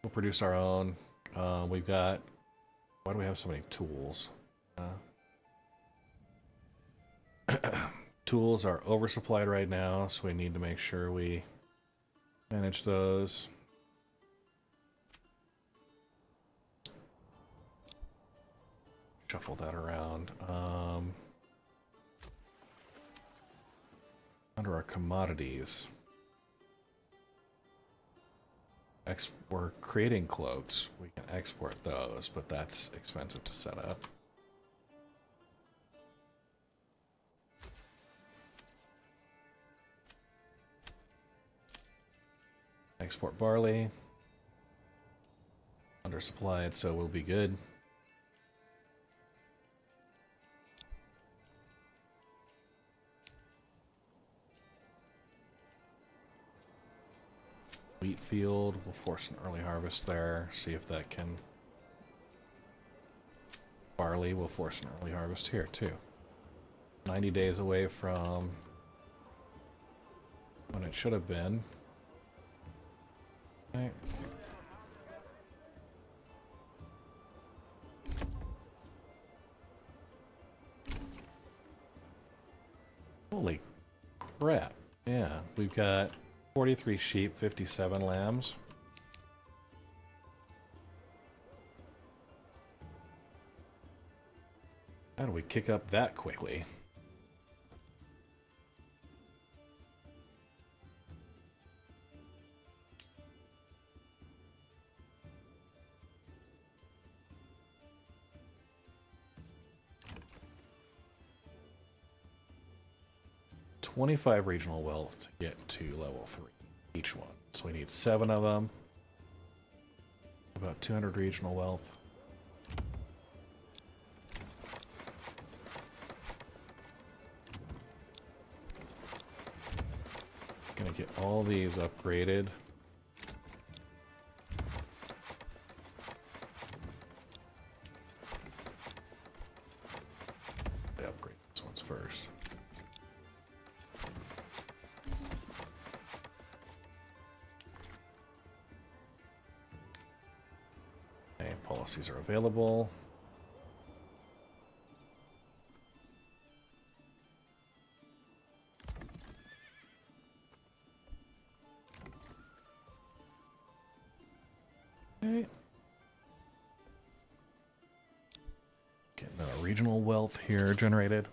We'll produce our own. We've got... Why do we have so many tools? Tools are oversupplied right now, so we need to make sure we manage those. Shuffle that around. Under our commodities, we're creating cloaks. We can export those, but that's expensive to set up. Export barley. Undersupplied, so we'll be good. Wheat field, we'll force an early harvest there, see if that can... Barley, we'll force an early harvest here too. 90 days away from when it should have been. Okay. Holy crap. Yeah, we've got 43 sheep, 57 lambs. How do we kick up that quickly? $25 regional wealth to get to level 3 each one. So we need 7 of them. About 200 regional wealth. Gonna get all these upgraded. They upgrade these ones first. Okay, policies are available. Okay. Getting a regional wealth here generated.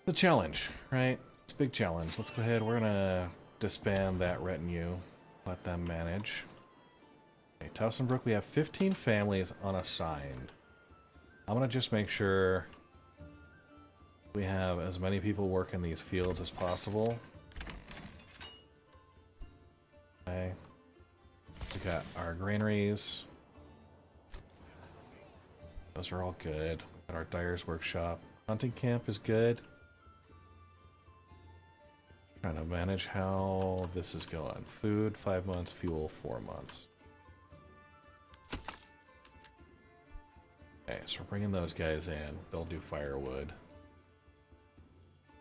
It's a challenge, right? It's a big challenge. Let's go ahead. We're gonna disband that retinue. Let them manage. Okay, Towsonbrook, we have 15 families unassigned. I'm gonna just make sure we have as many people working these fields as possible. Okay. We got our granaries. Those are all good. We got our dyer's workshop. Hunting camp is good. Trying to manage how this is going. Food, 5 months. Fuel, 4 months. Okay, so we're bringing those guys in. They'll do firewood.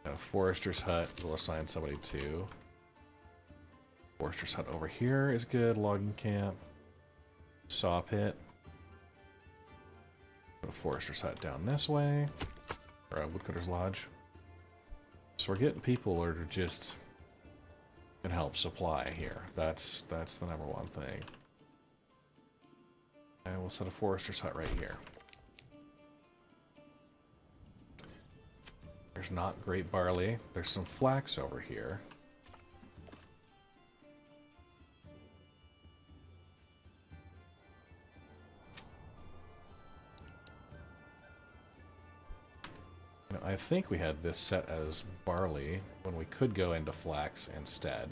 Got a forester's hut. We'll assign somebody to. Forester's hut over here is good. Logging camp. Saw pit. Put a forester's hut down this way. Or a woodcutter's lodge. So we're getting people that are just can help supply here. That's the number one thing. And we'll set a forester's hut right here. There's not great barley. There's some flax over here. Now, I think we had this set as barley when we could go into flax instead.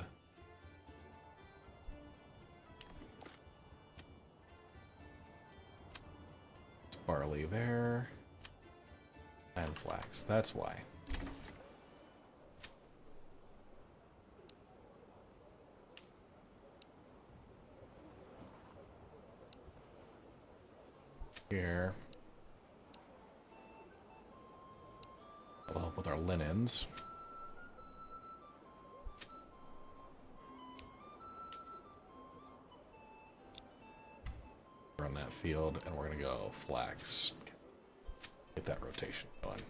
It's barley there. And flax. That's why. Here. That'll help with our linens. We're on that field, and we're gonna go flax. Get that rotation going.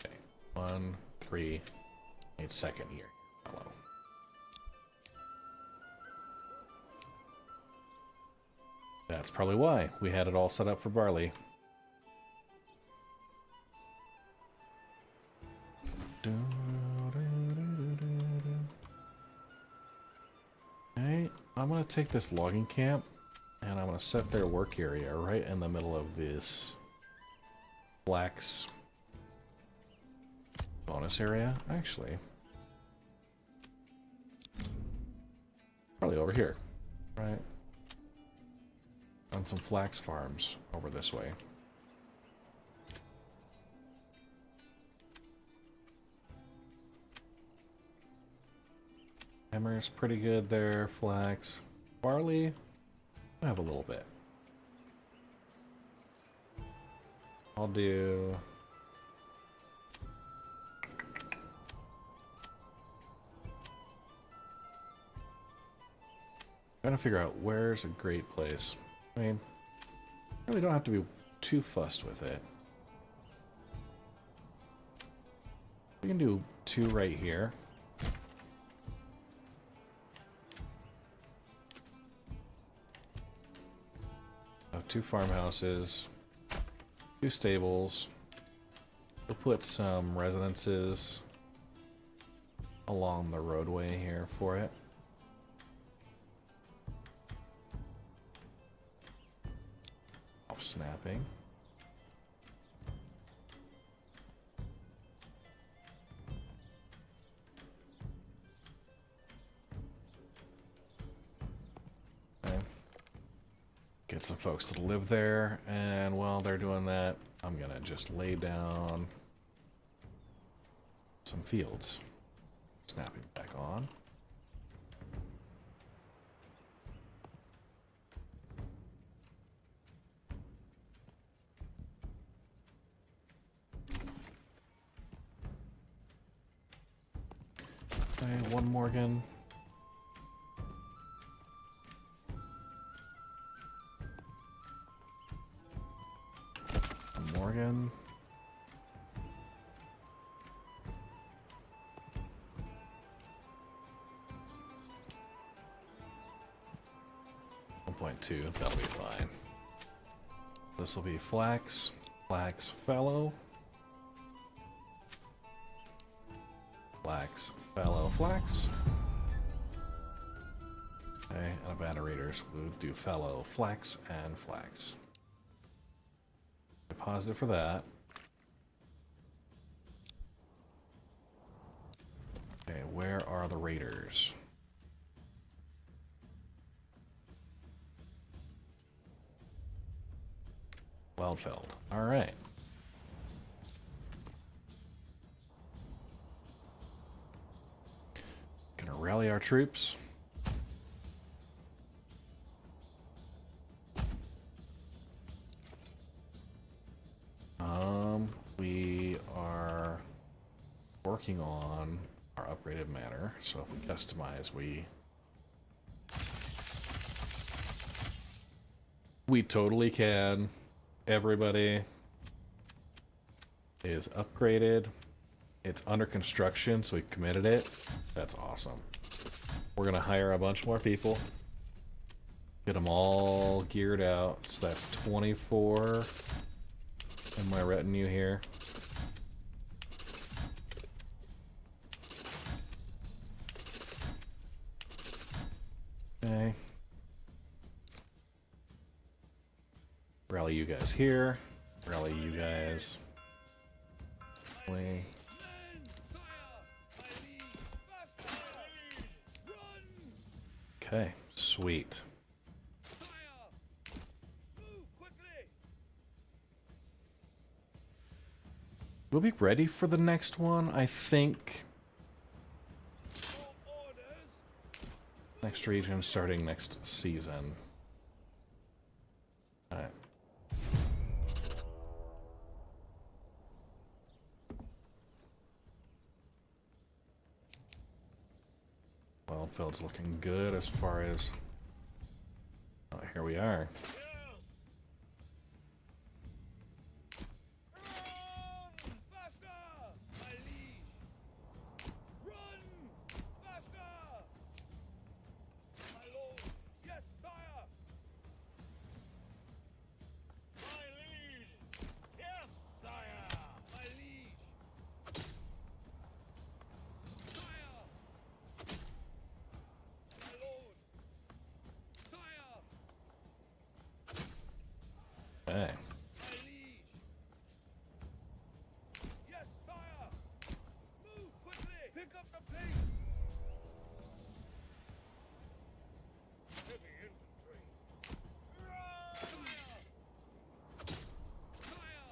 Okay, 1, 3, 8 second year. Hello. That's probably why we had it all set up for barley. Okay, I'm gonna take this logging camp and I'm gonna set their work area right in the middle of this flax bonus area. Actually, probably over here, right? On some flax farms over this way. Hammer's pretty good there. Flax. Barley, I have a little bit. I'll do... trying to figure out where's a great place. I mean, really don't have to be too fussed with it. We can do 2 right here. Have 2 farmhouses, 2 stables. We'll put some residences along the roadway here for it. Snapping. Okay. Get some folks to live there, and while they're doing that, I'm gonna just lay down some fields. Snapping back on. Okay, 1 Morgan. Morgan. .2, that'll be fine. This will be flax, flax fallow, flax fallow flax. Okay, and abandonators will do fallow flax and flax. Positive for that. Okay, where are the raiders? Wildfeld. All right. Gonna rally our troops. We are working on our upgraded manor, so if we customize, we totally can. Everybody is upgraded. It's under construction, so we committed it. That's awesome. We're gonna hire a bunch more people. Get them all geared out. So that's 24 in my retinue here. Okay. Rally you guys here. Rally you guys. Way. Okay, sweet. We'll be ready for the next one, I think. Next region starting next season. Alright. Wildfield's looking good as far as... Oh, here we are. Okay. Yes, sire. Move quickly. Pick up the pace. Heavy infantry. Run! Sire.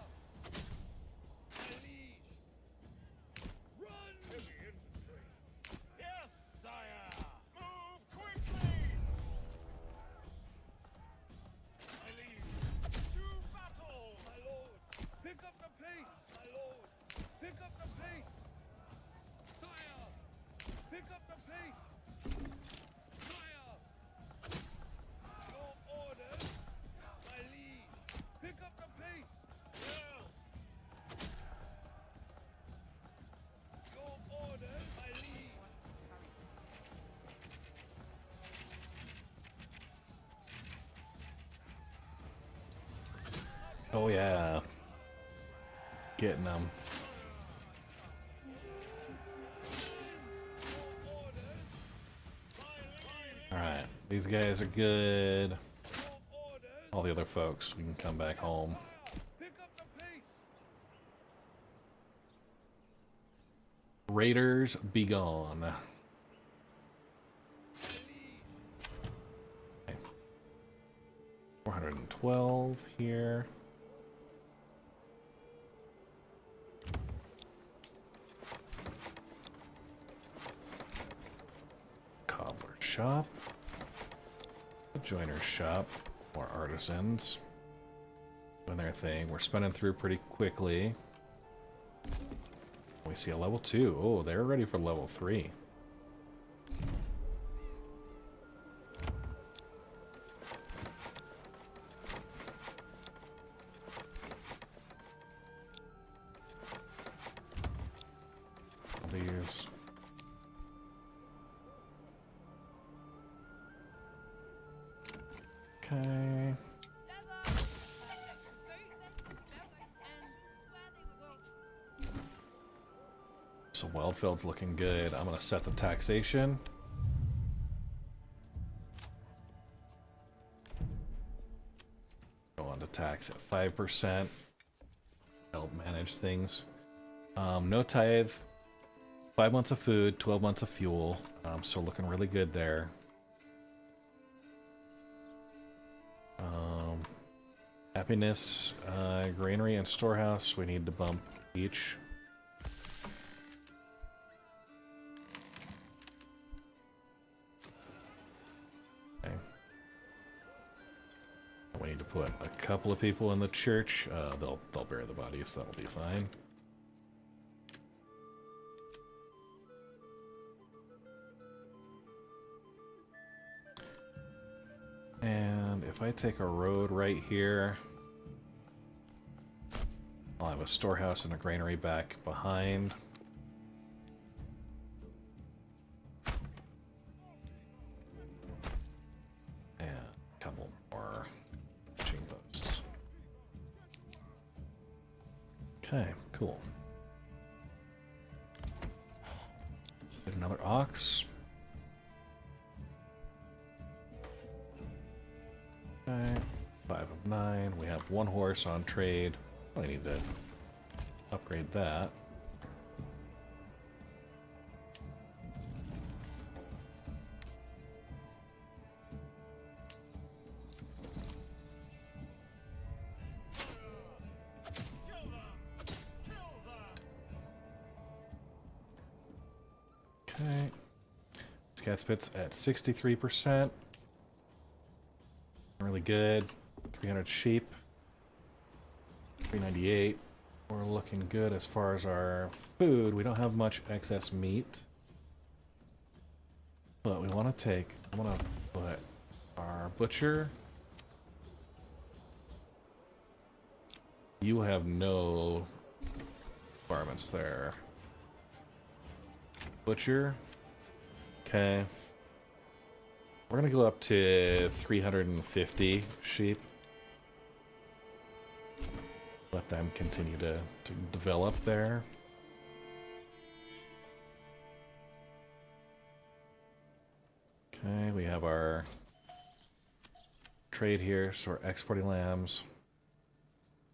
My liege. Run! Heavy infantry. Yes, sire. Move quickly. My liege. To battle! My lord! Pick up the pace! My lord! Pick up the pace! Sire! Pick up the pace! Sire! Your orders! My liege! Pick up the pace! Yes! Your orders! My liege! Oh yeah. Getting them. Alright, these guys are good. All the other folks, we can come back home. Pick up the pace! Raiders, be gone. Okay. 412 here. Cobbler shop. The joiner shop. More artisans. Doing their thing. We're spinning through pretty quickly. We see a level 2. Oh, they're ready for level 3. These. Okay. So Wildfield's looking good. I'm gonna set the taxation. Go on to tax at 5%. Help manage things. No tithe. 5 months of food, 12 months of fuel. So looking really good there. Happiness, granary and storehouse. We need to bump each. Okay. We need to put a couple of people in the church. They'll bury the bodies. That'll be fine. And if I take a road right here, I'll have a storehouse and a granary back behind. And come Okay, cool. Get another ox. Okay, 5 of 9. We have 1 horse on trade. I need to upgrade that. Okay. Scat spits at 63%. Really good. 300 sheep. 398. We're looking good as far as our food. We don't have much excess meat. But we want to take... I want to put our butcher. You have no requirements there. Butcher. Okay. We're gonna go up to 350 sheep. Let them continue to develop there. Okay, we have our trade here, so we're exporting lambs.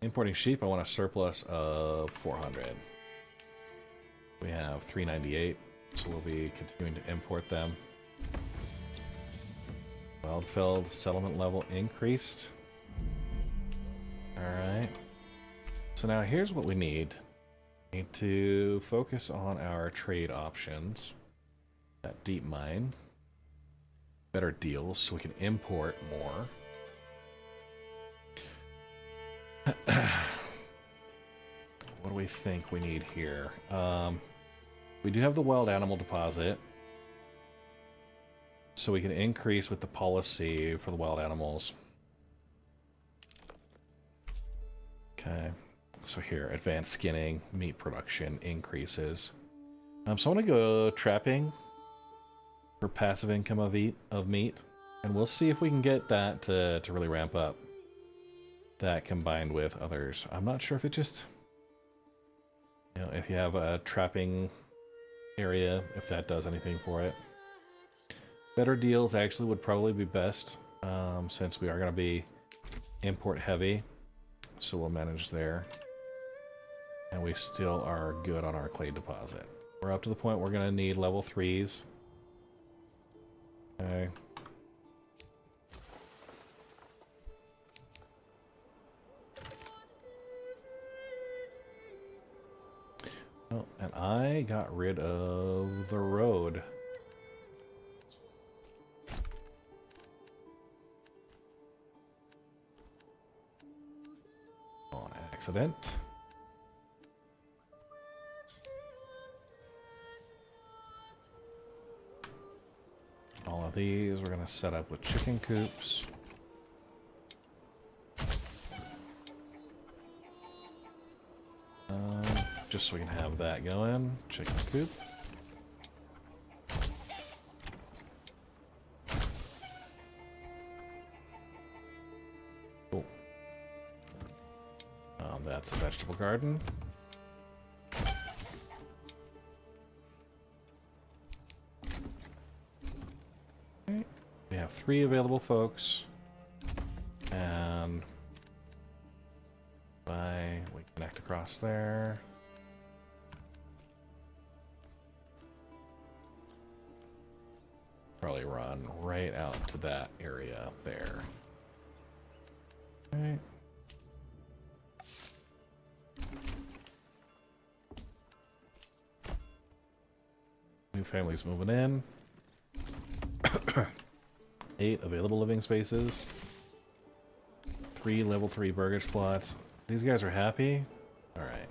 Importing sheep, I want a surplus of 400. We have 398, so we'll be continuing to import them. Wildfeld settlement level increased. Alright. So now here's what we need. We need to focus on our trade options. That deep mine. Better deals so we can import more. What do we think we need here? We do have the wild animal deposit. So we can increase with the policy for the wild animals. Okay. So here, advanced skinning, meat production increases. So I want to go trapping for passive income of meat. And we'll see if we can get that to really ramp up. That combined with others. I'm not sure if it just... You know, if you have a trapping area, if that does anything for it. Better deals actually would probably be best, since we are going to be import heavy. So we'll manage there. And we still are good on our clay deposit. We're up to the point we're going to need level 3s. Okay. Oh, and I got rid of the road. On accident. All of these we're going to set up with chicken coops. Just so we can have that going. Chicken coop. Cool. That's a vegetable garden. Okay. We have 3 available folks. And we connect across there. Probably run right out to that area there. Okay. New families moving in. 8 available living spaces. 3 level 3 burgage plots. These guys are happy? Alright.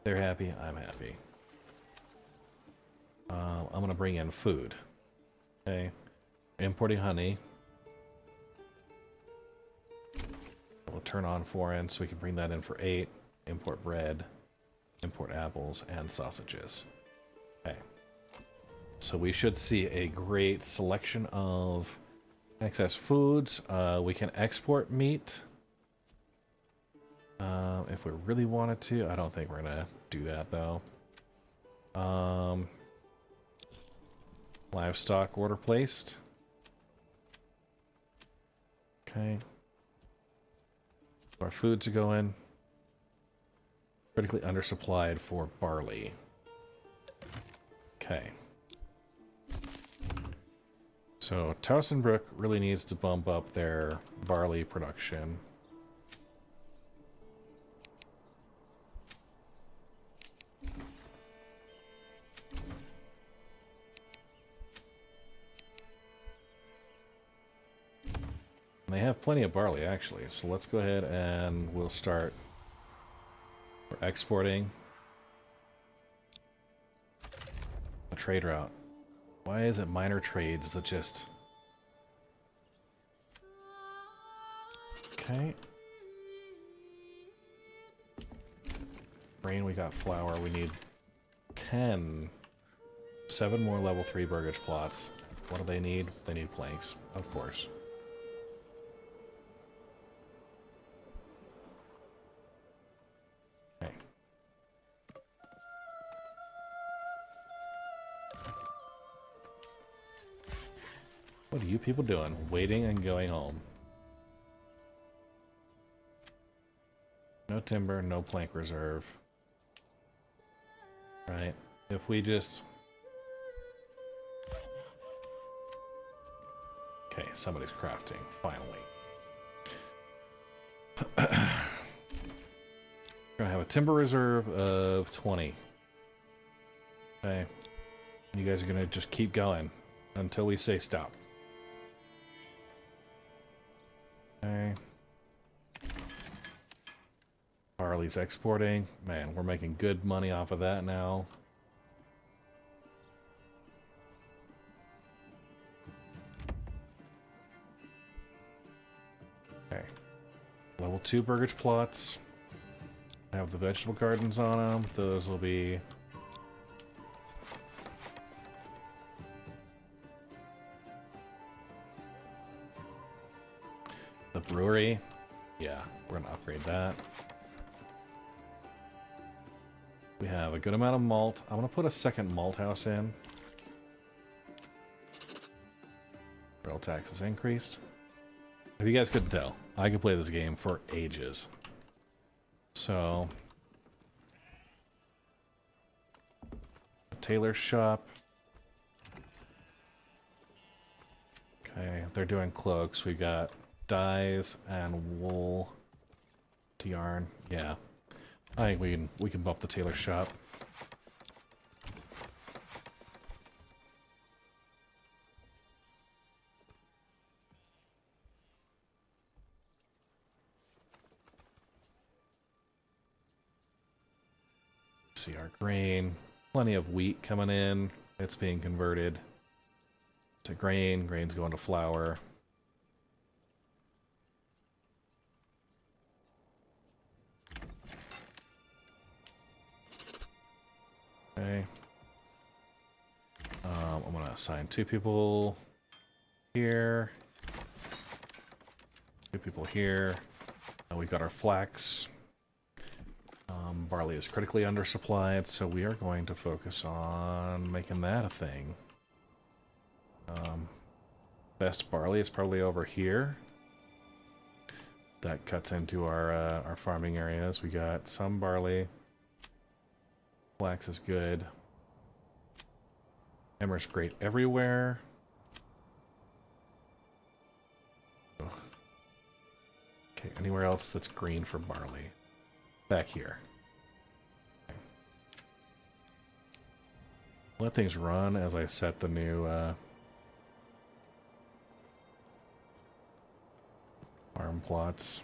They're happy, I'm happy. I'm gonna bring in food. Okay. Importing honey. We'll turn on foreign so we can bring that in for 8. Import bread. Import apples and sausages. Okay. So we should see a great selection of excess foods. We can export meat. If we really wanted to, I don't think we're gonna do that though. Livestock order placed. Okay. Our foods are going. Critically undersupplied for barley. Okay. So Towsonbrook really needs to bump up their barley production. They have plenty of barley, actually, so let's go ahead and we'll start. We're exporting a trade route. Why is it minor trades that just... Okay. Grain, we got flour. We need 10. 7 more level 3 burgage plots. What do they need? They need planks, of course. What are you people doing? Waiting and going home. No timber, no plank reserve. Right. If we just... Okay, somebody's crafting, finally. We're gonna have a timber reserve of 20. Okay. You guys are gonna just keep going until we say stop. Okay. Barley's exporting. Man, we're making good money off of that now. Okay. Level 2 burgage plots. Have the vegetable gardens on them. Those will be... The brewery. Yeah, we're gonna upgrade that. We have a good amount of malt. I'm gonna put a second malt house in. Rail taxes increased. If you guys couldn't tell, I could play this game for ages. So, a tailor shop. Okay, they're doing cloaks. We got dyes and wool to yarn. Yeah, I think we can bump the tailor shop. See our grain. Plenty of wheat coming in. It's being converted to grain. Grain's going to flour. Okay. I'm gonna assign 2 people here. 2 people here. We got our flax. Barley is critically undersupplied, so we are going to focus on making that a thing. Best barley is probably over here. That cuts into our farming areas. We got some barley. Flax is good. Emmer's great everywhere. Okay, anywhere else that's green for barley? Back here. Let things run as I set the new farm plots.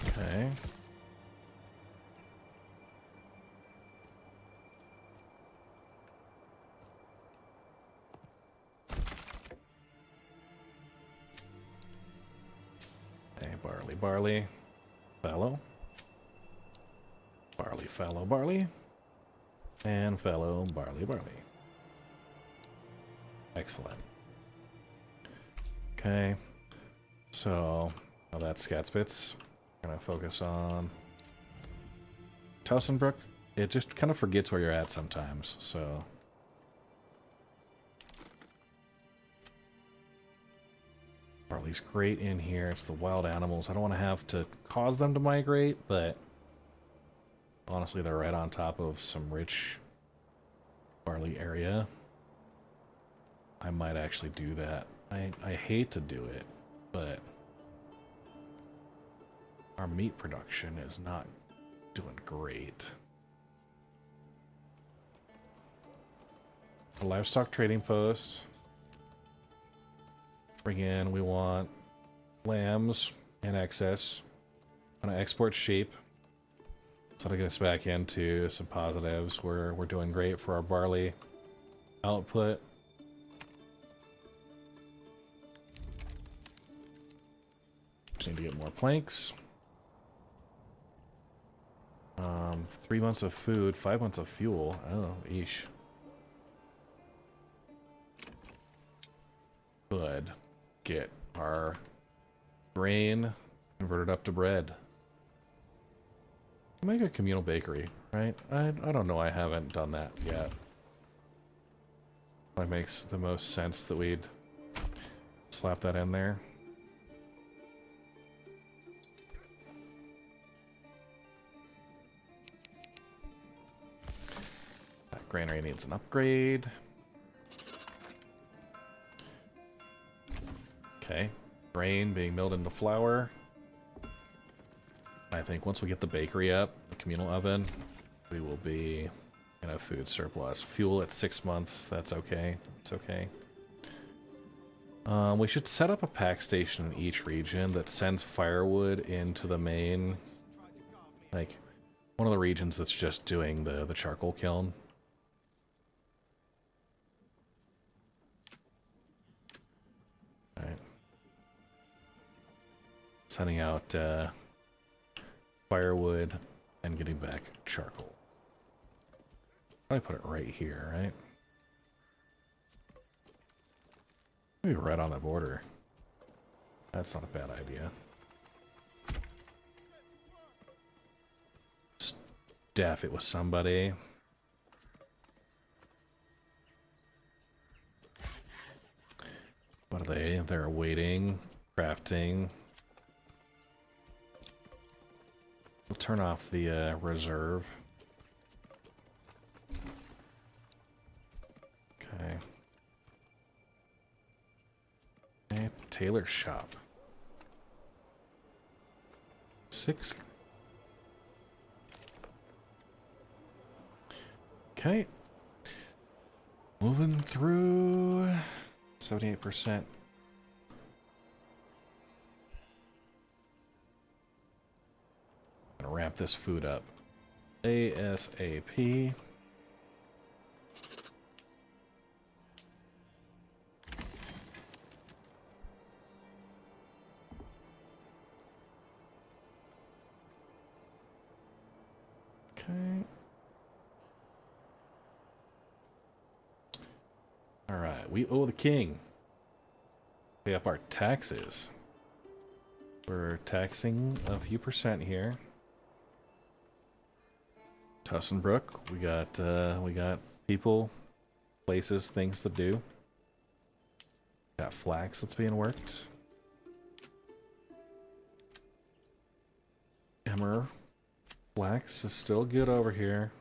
Okay. Barley, fallow, barley, fallow, barley, and fallow, barley, barley. Excellent. Okay. So, now that's Scatspits. We're gonna focus on Towsonbrook. It just kind of forgets where you're at sometimes, so... Barley's great in here. It's the wild animals. I don't want to have to cause them to migrate, but honestly, they're right on top of some rich barley area. I might actually do that. I hate to do it, but our meat production is not doing great. A livestock trading post. Bring in, we want lambs in excess. I'm gonna export sheep. So that'll get us back into some positives. We're doing great for our barley output. Just need to get more planks. 3 months of food, 5 months of fuel. Oh, eesh. Good. Get our grain converted up to bread. Make a communal bakery, right? I don't know. I haven't done that yet. That makes the most sense that we'd slap that in there. That granary needs an upgrade. Okay, grain being milled into flour. I think once we get the bakery up, the communal oven, we will be in a food surplus. Fuel at 6 months, that's okay. It's okay. We should set up a pack station in each region that sends firewood into the main, like, one of the regions that's just doing the charcoal kiln. Alright. Sending out firewood and getting back charcoal. Probably put it right here, right? Maybe right on the border. That's not a bad idea. Staff it with somebody. What are they? They're waiting, crafting. We'll turn off the reserve. Okay. Okay, tailor shop. 6. Okay. Moving through 78%. Gonna ramp this food up ASAP. Okay. All right, we owe the king. Pay up our taxes. We're taxing a few percent here. Tussenbrook, we got people, places, things to do. Got flax that's being worked. Emmer, flax is still good over here.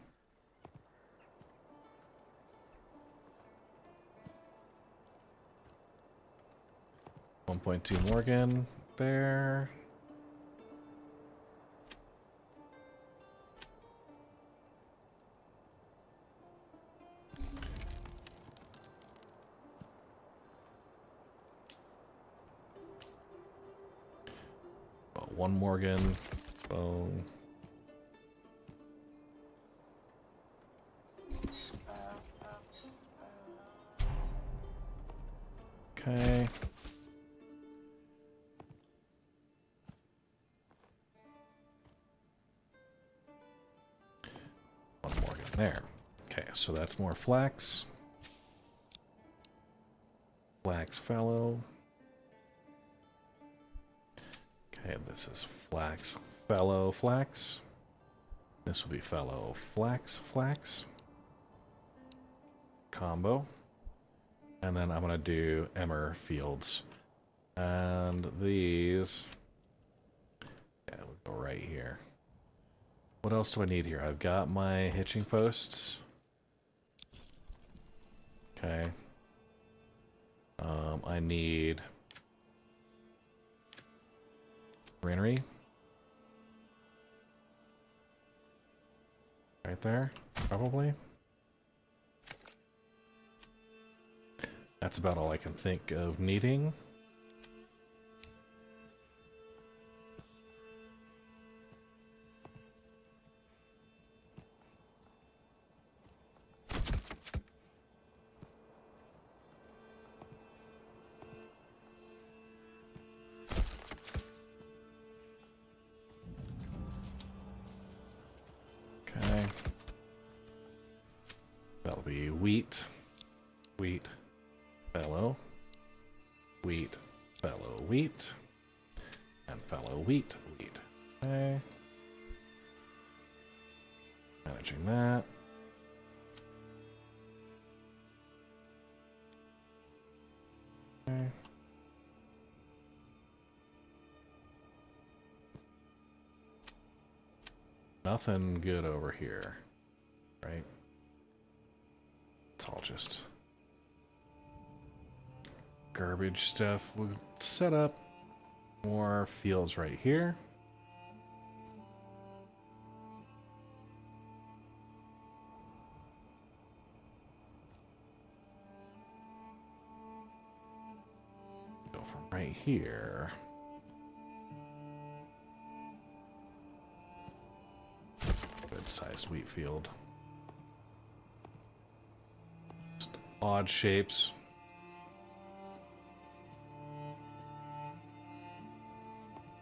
$1.2 Morgan there. One Morgan. Boom. Okay. One Morgan there. Okay, so that's more flax. Flax fallow. Okay, this is flax fallow flax. This will be fallow flax flax. Combo. And then I'm gonna do emmer fields. And these, yeah, we'll go right here. What else do I need here? I've got my hitching posts. Okay. I need granary. Right there, probably. That's about all I can think of needing. Okay. That'll be wheat, wheat, fallow, wheat, fallow, wheat, and fallow, wheat, wheat. Okay. Managing that. Okay. Nothing good over here, right? It's all just garbage stuff. We'll set up more fields right here. Go from right here. Good-sized wheat field. Just odd shapes.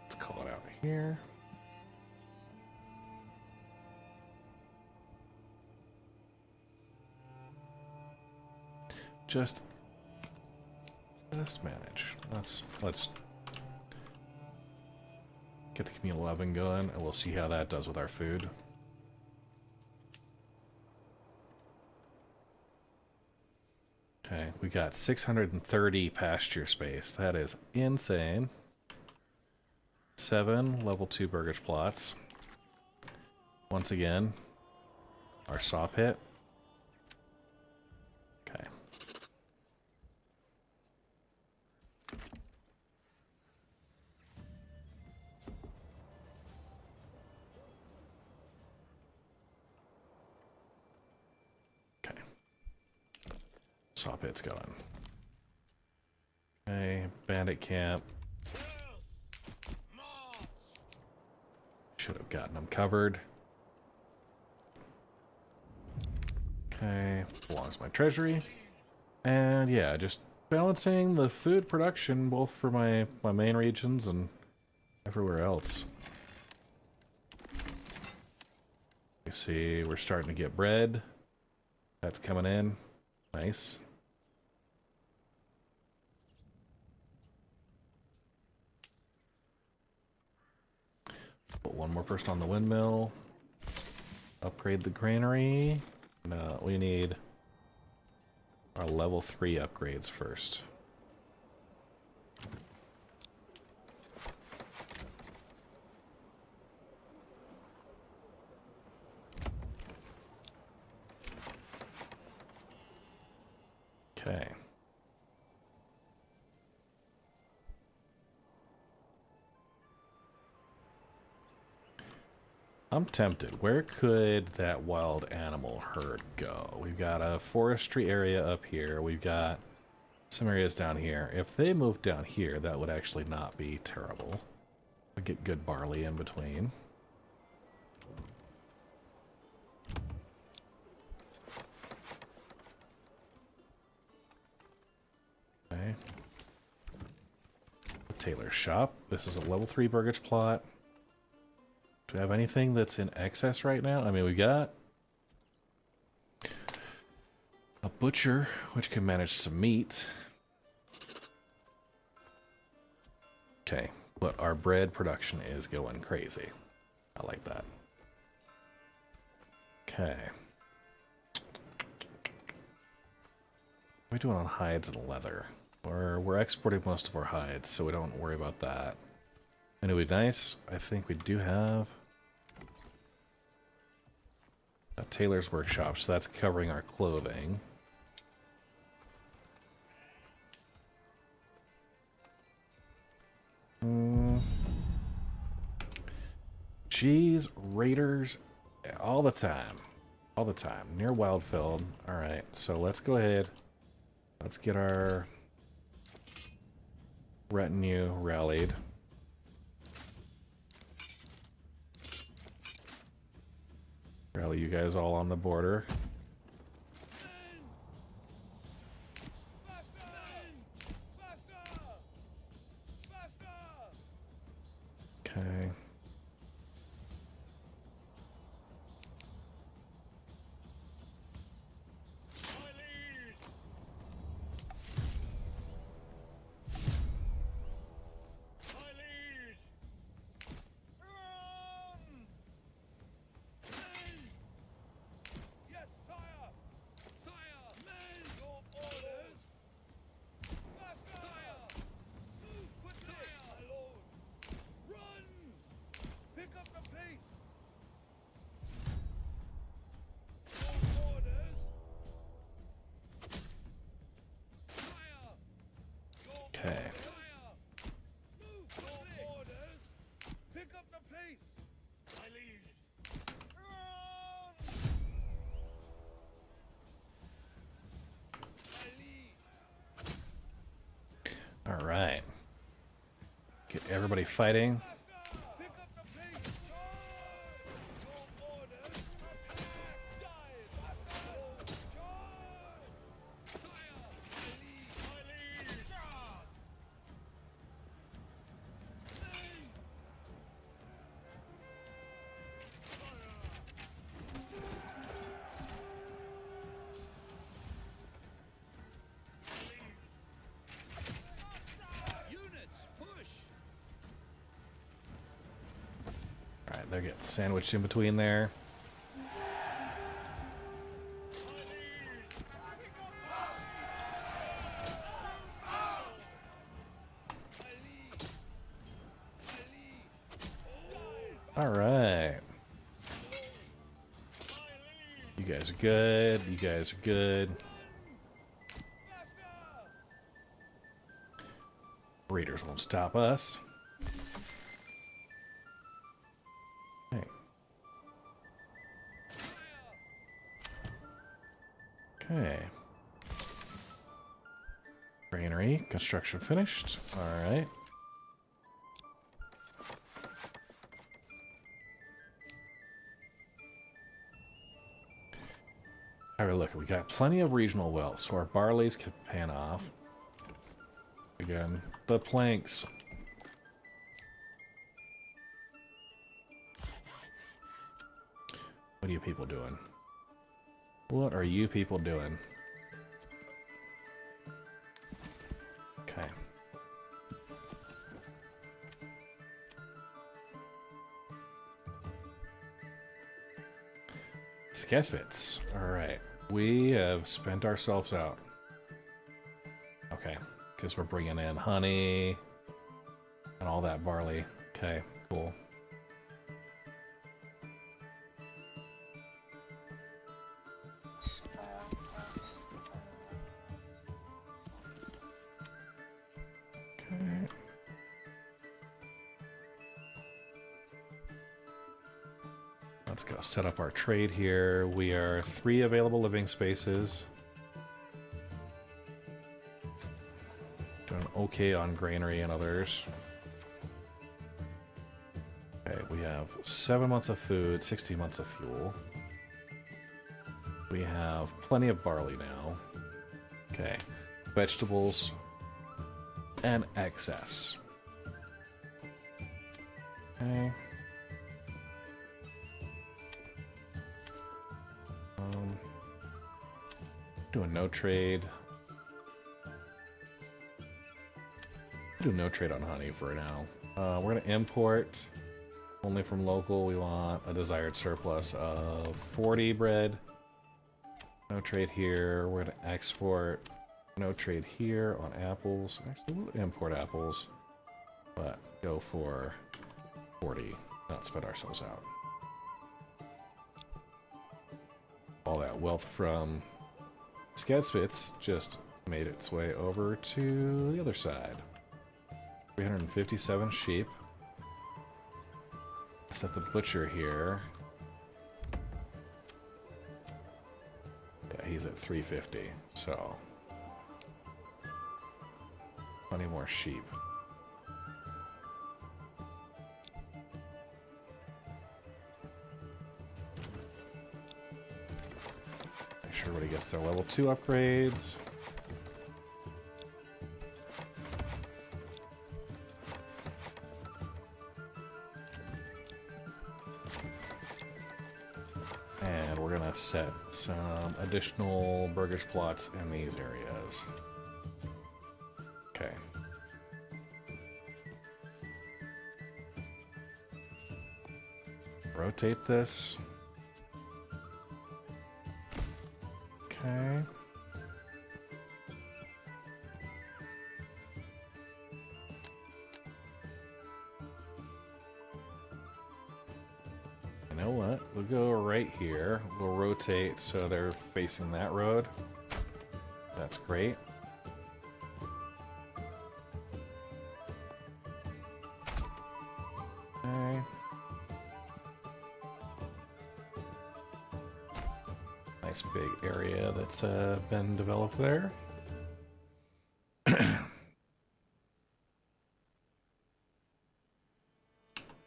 Let's call it out here. Just manage. Let's get the communal oven going, and we'll see how that does with our food. Okay, we got 630 pasture space. That is insane. 7 level 2 burgage plots. Once again, our saw pit. Okay. Okay. Saw pit's going. Okay, bandit camp. Should have gotten them covered. Okay, belongs to my treasury. And yeah, just balancing the food production both for my main regions and everywhere else. You see, we're starting to get bread. That's coming in. Nice. Put one more person on the windmill. Upgrade the granary. No, we need our level 3 upgrades first. Okay. I'm tempted. Where could that wild animal herd go? We've got a forestry area up here. We've got some areas down here. If they move down here, that would actually not be terrible. We get good barley in between. Okay. The tailor's shop. This is a level 3 burgage plot. Do we have anything that's in excess right now? I mean, we got a butcher, which can manage some meat. Okay, but our bread production is going crazy. I like that. Okay. What are we doing on hides and leather? We're exporting most of our hides, so we don't worry about that. And it would be nice. I think we do have a tailor's workshop, so that's covering our clothing. Jeez, raiders all the time. All the time. Near Wildfield. Alright, so let's go ahead. Let's get our retinue rallied. Rally you guys all on the border. Okay. Yes, sire! Sire! Men! Your orders! Faster! Sire! Move quickly! My lord! Run! Pick up the pace! Your orders! Sire! Your Okay. Sire! Move! Your orders! Pick up the pace! My liege! Run! My liege! All right. Get everybody fighting. Pick up the pace! Charge! Your orders! Attack! Dive! Faster! Charge! Sire! My liege! My liege! Charge! Men! Units, push! All right, they're getting sandwiched in between there. My liege! My liege! Dive! All right. You guys are good. You guys are good. Faster! Raiders won't stop us. Okay. Okay. Granary construction finished. All right. All right, look, we got plenty of regional wealth, so our barleys can pan off. Again, the planks. What are you people doing? What are you people doing? Okay. Skespits. Alright. We have spent ourselves out. Okay. Because we're bringing in honey and all that barley. Okay, cool. Okay. Let's go set up our trade here. We are 3 available living spaces. Doing okay on granary and others. Okay, we have 7 months of food, 60 months of fuel. We have plenty of barley now. Okay, vegetables and excess. Okay. Doing no trade. Do no trade on honey for now. We're gonna import only from local. We want a desired surplus of 40 bread. No trade here. We're gonna export. No trade here on apples. Actually, we'll import apples, but go for 40. Not spread ourselves out. All that wealth from Skadspits just made its way over to the other side. 357 sheep. Set the butcher here. Yeah, he's at 350, so 20 more sheep. Make sure everybody gets their level 2 upgrades. And we're gonna set some additional burgage plots in these areas. Okay. Rotate this. Okay. You know what? We'll go right here. We'll rotate so they're facing that road. That's great. Okay. Nice big area that's been developed there.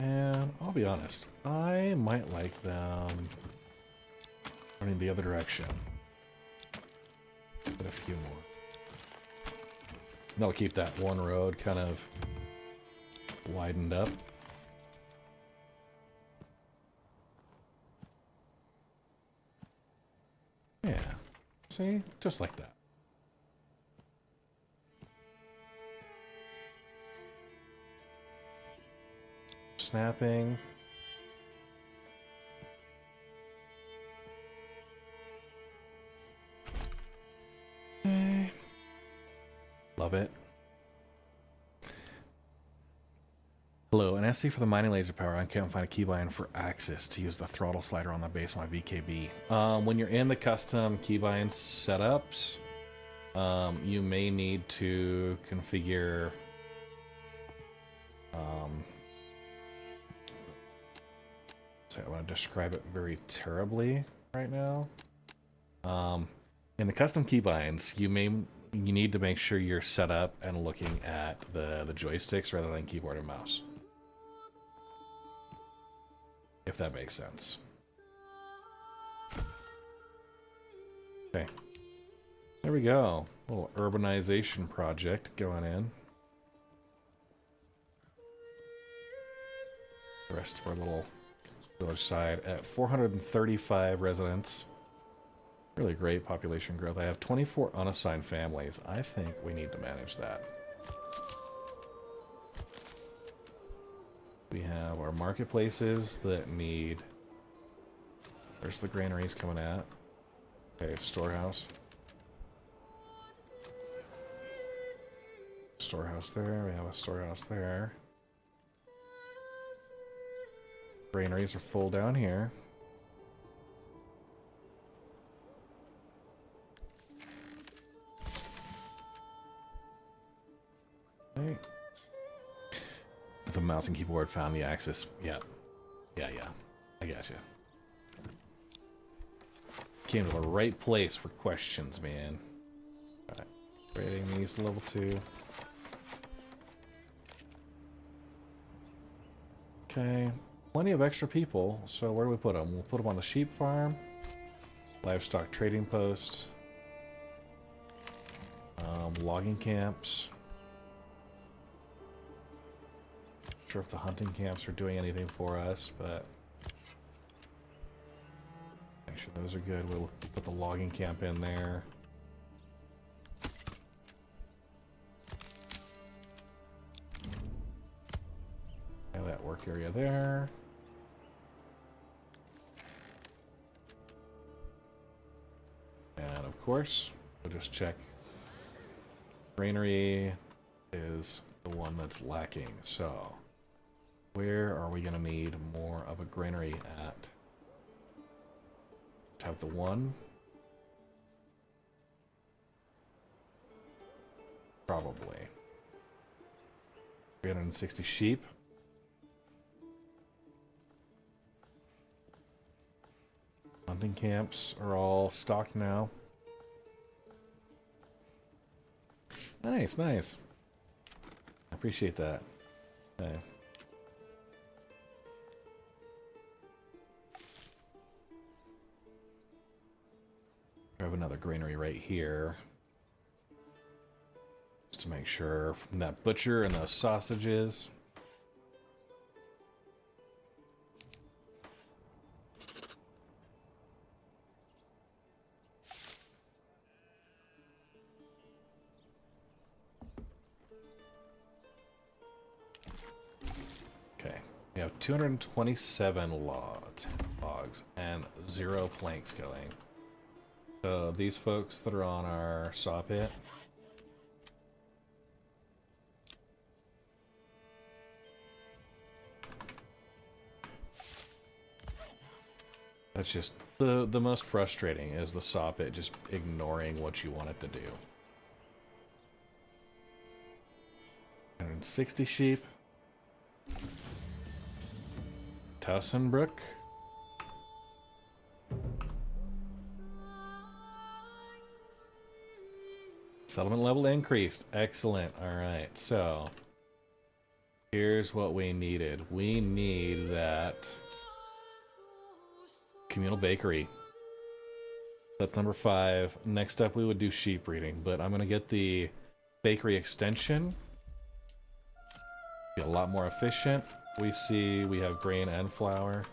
And I'll be honest, I might like them running the other direction. Get a few more. That'll keep that one road kind of widened up. Yeah, see? Just like that. Snapping. Okay. Love it. Hello, an SC for the mining laser power. I can't find a keybind for Axis to use the throttle slider on the base of my VKB. When you're in the custom keybind setups, you may need to configure so I want to describe it very terribly right now. In the custom keybinds, you need to make sure you're set up and looking at the joysticks rather than keyboard and mouse. If that makes sense. Okay. There we go. A little urbanization project going in. The rest of our little village side at 435 residents. Really great population growth. I have 24 unassigned families. I think we need to manage that. We have our marketplaces that need... Where's the granaries coming at? Okay, storehouse. Storehouse there. We have a storehouse there. Granaries are full down here. Okay. The mouse and keyboard found the axis. Yeah. Yeah. I gotcha. Came to the right place for questions, man. Alright. Rating these level 2. Okay. Plenty of extra people, so where do we put them? We'll put them on the sheep farm, livestock trading post, logging camps. Not sure if the hunting camps are doing anything for us, but make sure those are good. We'll put the logging camp in there. work area there. And of course, we'll just check. Granary is the one that's lacking, so where are we going to need more of a granary at? Let's have the one. Probably. 360 sheep. Hunting camps are all stocked now. Nice, nice. I appreciate that. Okay. I have another granary right here. Just to make sure from that butcher and those sausages. Okay, we have 227 logs and 0 planks going. So these folks that are on our saw pit, that's just the most frustrating, is the saw pit just ignoring what you want it to do. 160 sheep. Tassenbrook. Settlement level increased. Excellent. Alright, so here's what we needed. We need that communal bakery. That's number 5. Next up we would do sheep breeding, but I'm gonna get the bakery extension. Be a lot more efficient. We see we have grain and flour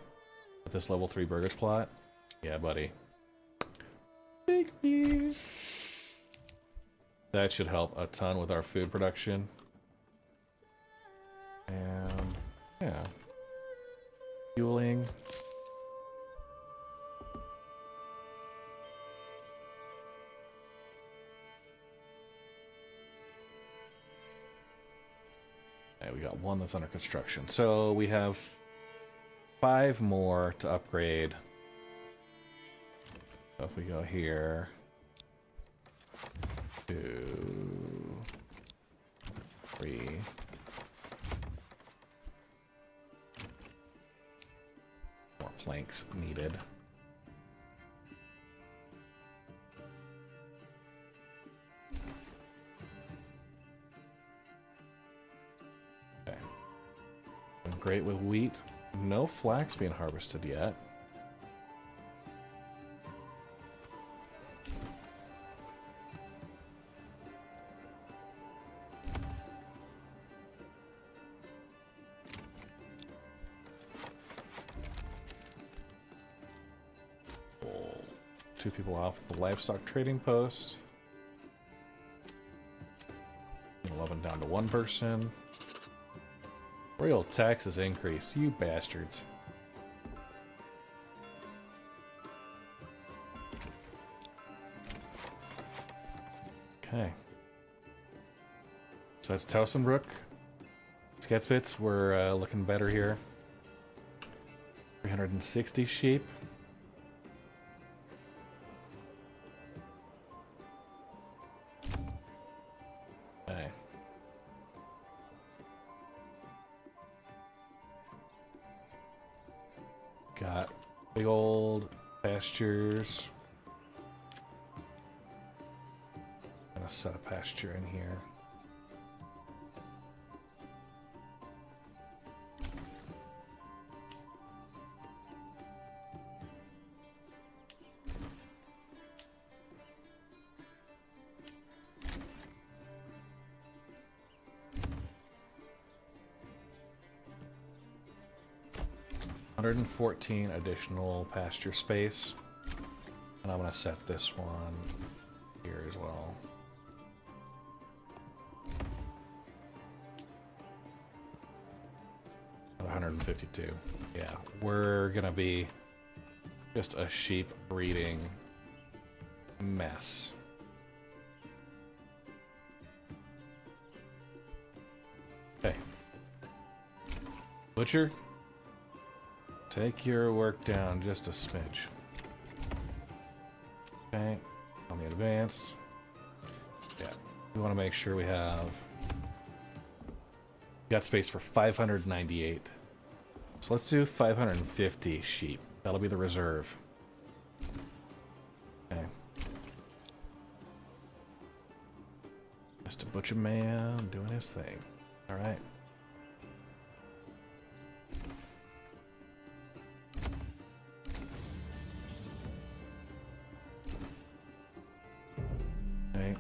with this level 3 burgers plot. Yeah, buddy. Bakery. That should help a ton with our food production. And yeah. Fueling. Okay, we got one that's under construction. So we have 5 more to upgrade. So if we go here, 2, 3. More planks needed. Okay. Great with wheat. No flax being harvested yet. Pull 2 people off the livestock trading post. 11 down to 1 person. Royal taxes increased, you bastards. Okay. So that's Towsonbrook. Sketspits, we're looking better here. 360 sheep. Okay. Got big old pastures. Gonna set a pasture in here. $114 additional pasture space, and I'm gonna set this one here as well. 152. Yeah, we're gonna be just a sheep breeding mess. Okay. Butcher, take your work down just a smidge. Okay, on the advanced. Yeah, we want to make sure we have got space for 598. So let's do 550 sheep. That'll be the reserve. Okay. Just a butcher man doing his thing. All right. Okay.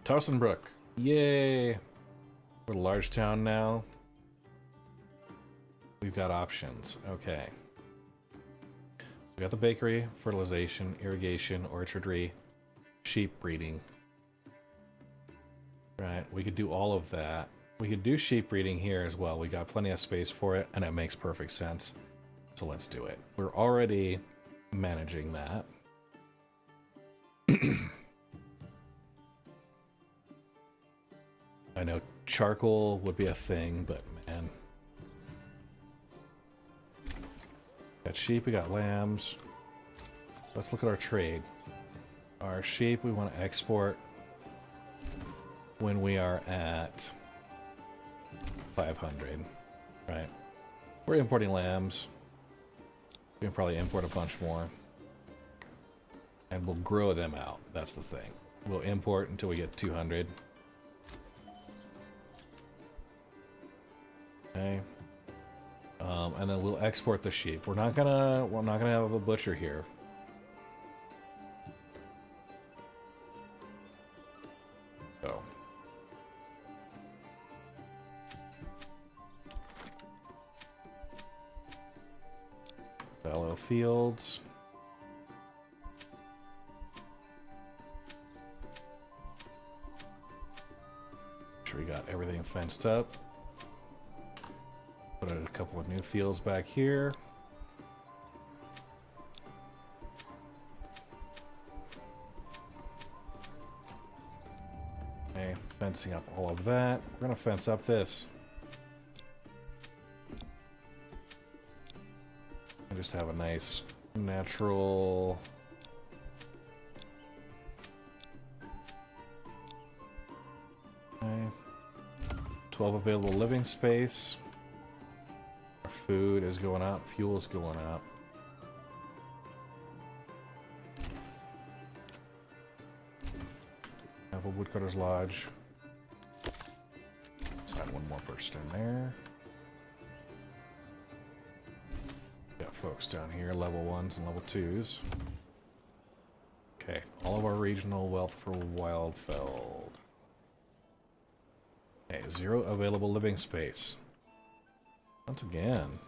Towsonbrook. Yay! We're a large town now. We've got options. Okay. So we got the bakery, fertilization, irrigation, orchardry, sheep breeding. Right, we could do all of that. We could do sheep breeding here as well. We got plenty of space for it, and it makes perfect sense. So let's do it. We're already managing that. I know charcoal would be a thing, but man. Got sheep, we got lambs. Let's look at our trade. Our sheep we want to export when we are at 500, right? We're importing lambs. We can probably import a bunch more. And we'll grow them out, that's the thing. We'll import until we get 200. Okay. And then we'll export the sheep. We're not gonna have a butcher here. So. Fallow fields. Make sure we got everything fenced up. Put in a couple of new fields back here. Okay, fencing up all of that. We're gonna fence up this. And just have a nice natural... Okay. 12 available living space. Food is going up, fuel is going up. Have a woodcutter's lodge. Let's add one more person in there. Got folks down here, level 1s and level 2s. Okay, all of our regional wealth for Wildfeld. Okay, 0 available living space. Once again.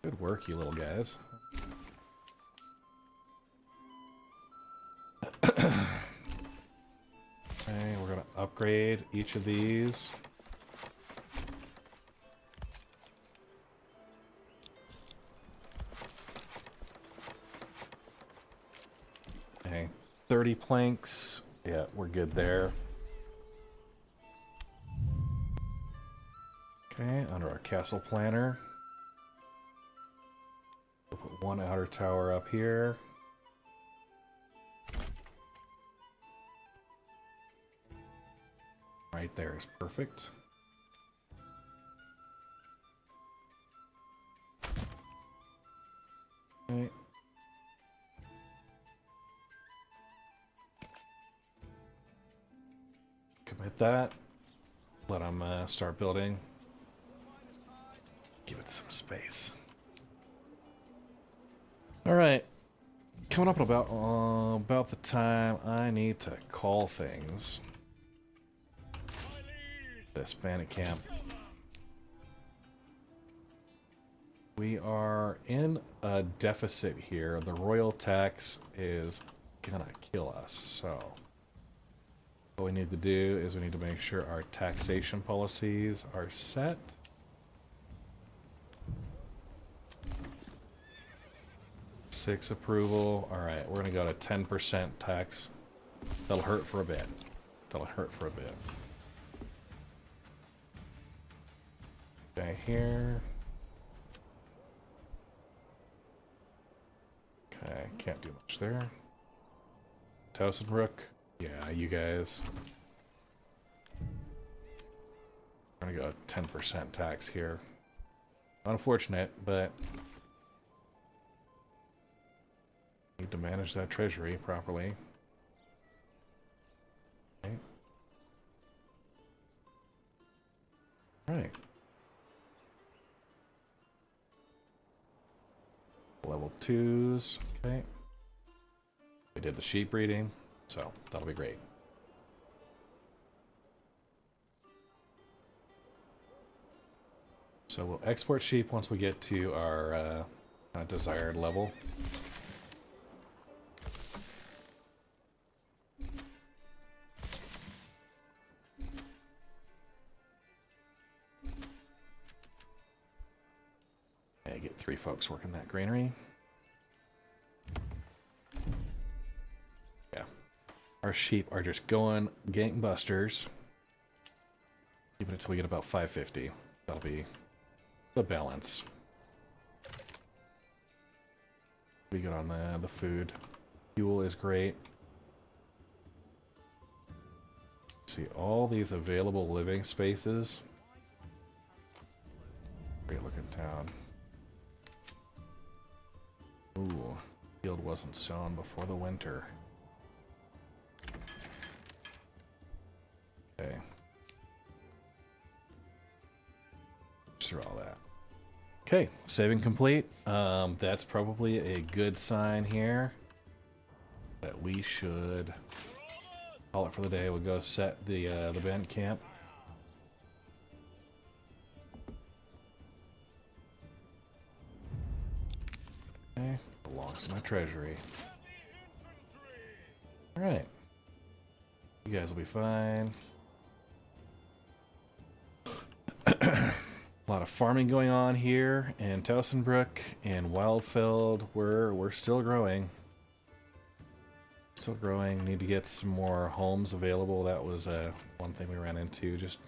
Good work, you little guys. Okay, we're gonna upgrade each of these. Okay, 30 planks. Yeah, we're good there. Okay, under our castle planner. We'll put one outer tower up here. Right there is perfect. Okay. Commit that. Let them start building. Give it some space. All right, coming up at about the time I need to call things. This bandit camp. We are in a deficit here. The royal tax is gonna kill us. So what we need to do is we need to make sure our taxation policies are set. 6 approval. Alright, we're gonna go to 10% tax. That'll hurt for a bit. That'll hurt for a bit. Okay, here. Okay, can't do much there. Towsonbrook. Yeah, you guys. We're gonna go 10% tax here. Unfortunate, but need to manage that treasury properly. Okay. Right. Level 2s. Okay. We did the sheep breeding, so that'll be great. So we'll export sheep once we get to our desired level. Okay, get 3 folks working that granary. Yeah. Our sheep are just going gangbusters. Keep it until we get about 550. That'll be the balance. We get on the food. Fuel is great. See all these available living spaces. Great looking town. Ooh, field wasn't sown before the winter. Okay. Just through all that. Okay, saving complete. That's probably a good sign here that we should call it for the day. We'll go set the band camp. Okay, belongs to my treasury. Alright. You guys will be fine. A lot of farming going on here in Towsonbrook and Wildfeld. We're still growing. Still growing. Need to get some more homes available. That was one thing we ran into just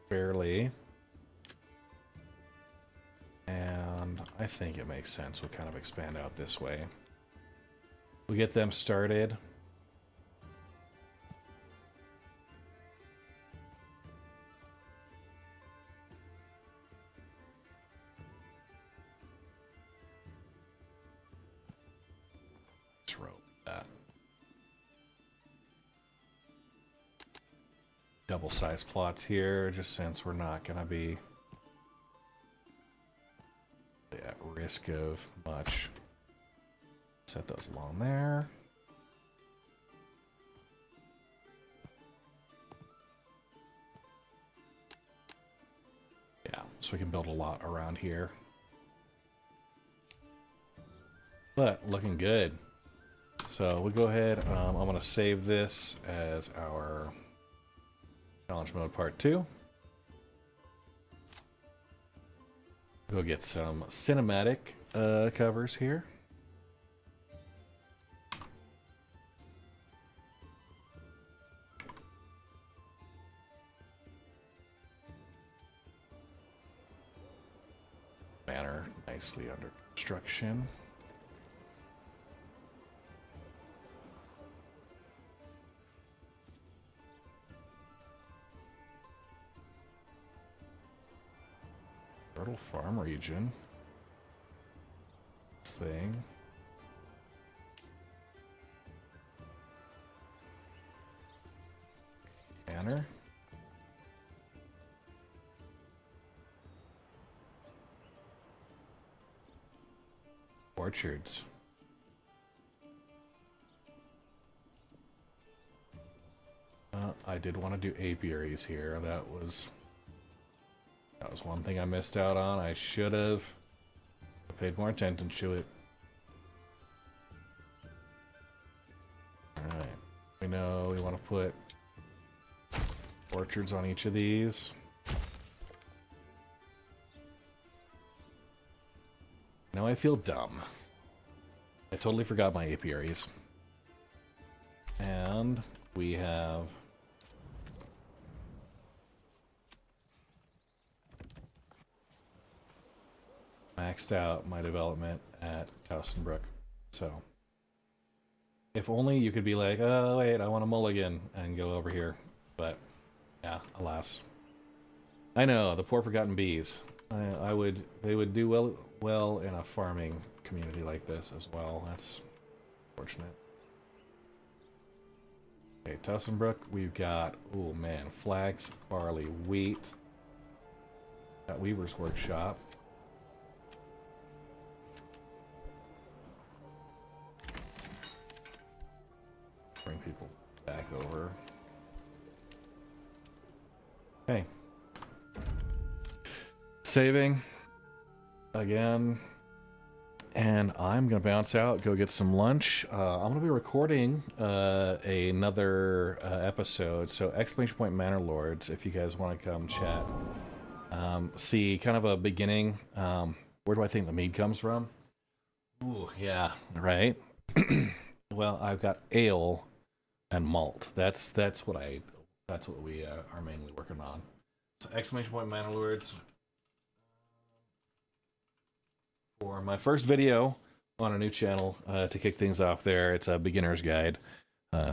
barely. And I think it makes sense we kind of expand out this way. We get them started. Double size plots here, just since we're not going to be at risk of much. Set those along there. Yeah, so we can build a lot around here. But looking good. So we'll go ahead. I'm going to save this as our Challenge Mode Part 2. Go get some cinematic covers here. Manor nicely under construction. Fertile farm region. This thing. Manor. Orchards. I did want to do apiaries here. That was one thing I missed out on. I should have paid more attention to it. Alright. We know we want to put orchards on each of these. Now I feel dumb. I totally forgot my apiaries. And we have maxed out my development at Towsonbrook. So if only you could be like, oh wait, I want a mulligan and go over here. But yeah, alas. I know, the poor forgotten bees. They would do well in a farming community like this as well. That's fortunate. Okay, Towsonbrook, we've got, oh man, flax, barley, wheat. Got Weaver's Workshop. Bring people back over. Okay. Saving again, and I'm gonna bounce out, go get some lunch. I'm gonna be recording another episode, so exclamation point Manorlords if you guys want to come chat. See kind of a beginning. Where do I think the mead comes from? Ooh, yeah, right. Well, I've got ale and malt. That's what we are mainly working on. So exclamation point Manorlords. For my first video on a new channel to kick things off there. It's a beginner's guide.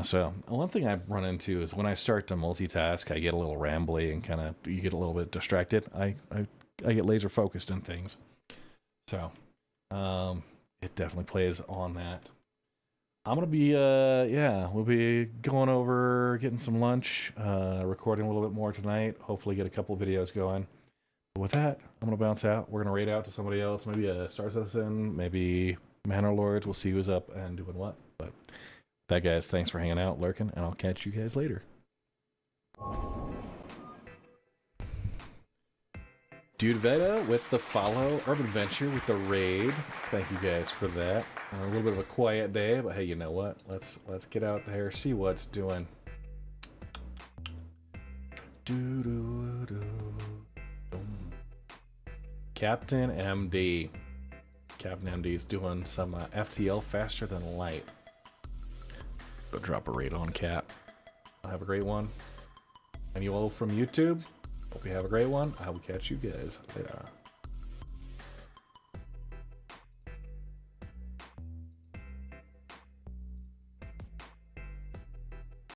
So one thing I run into is when I start to multitask, I get a little rambly and kind of you get a little bit distracted. I get laser focused in things. So it definitely plays on that. I'm gonna be we'll be going over getting some lunch, recording a little bit more tonight. Hopefully get a couple of videos going. With that, I'm going to bounce out. We're going to raid out to somebody else, maybe a Star Citizen, maybe Manorlords. We'll see who's up and doing what. But that, guys, thanks for hanging out, lurking, and I'll catch you guys later. Dude Veda with the follow, Urban Adventure with the raid. Thank you guys for that. A little bit of a quiet day, but hey, you know what? Let's get out there, see what's doing. Captain MD. Captain MD's doing some FTL faster than light. Go drop a raid on Cap. Have a great one. And you all from YouTube, hope you have a great one. I will catch you guys later.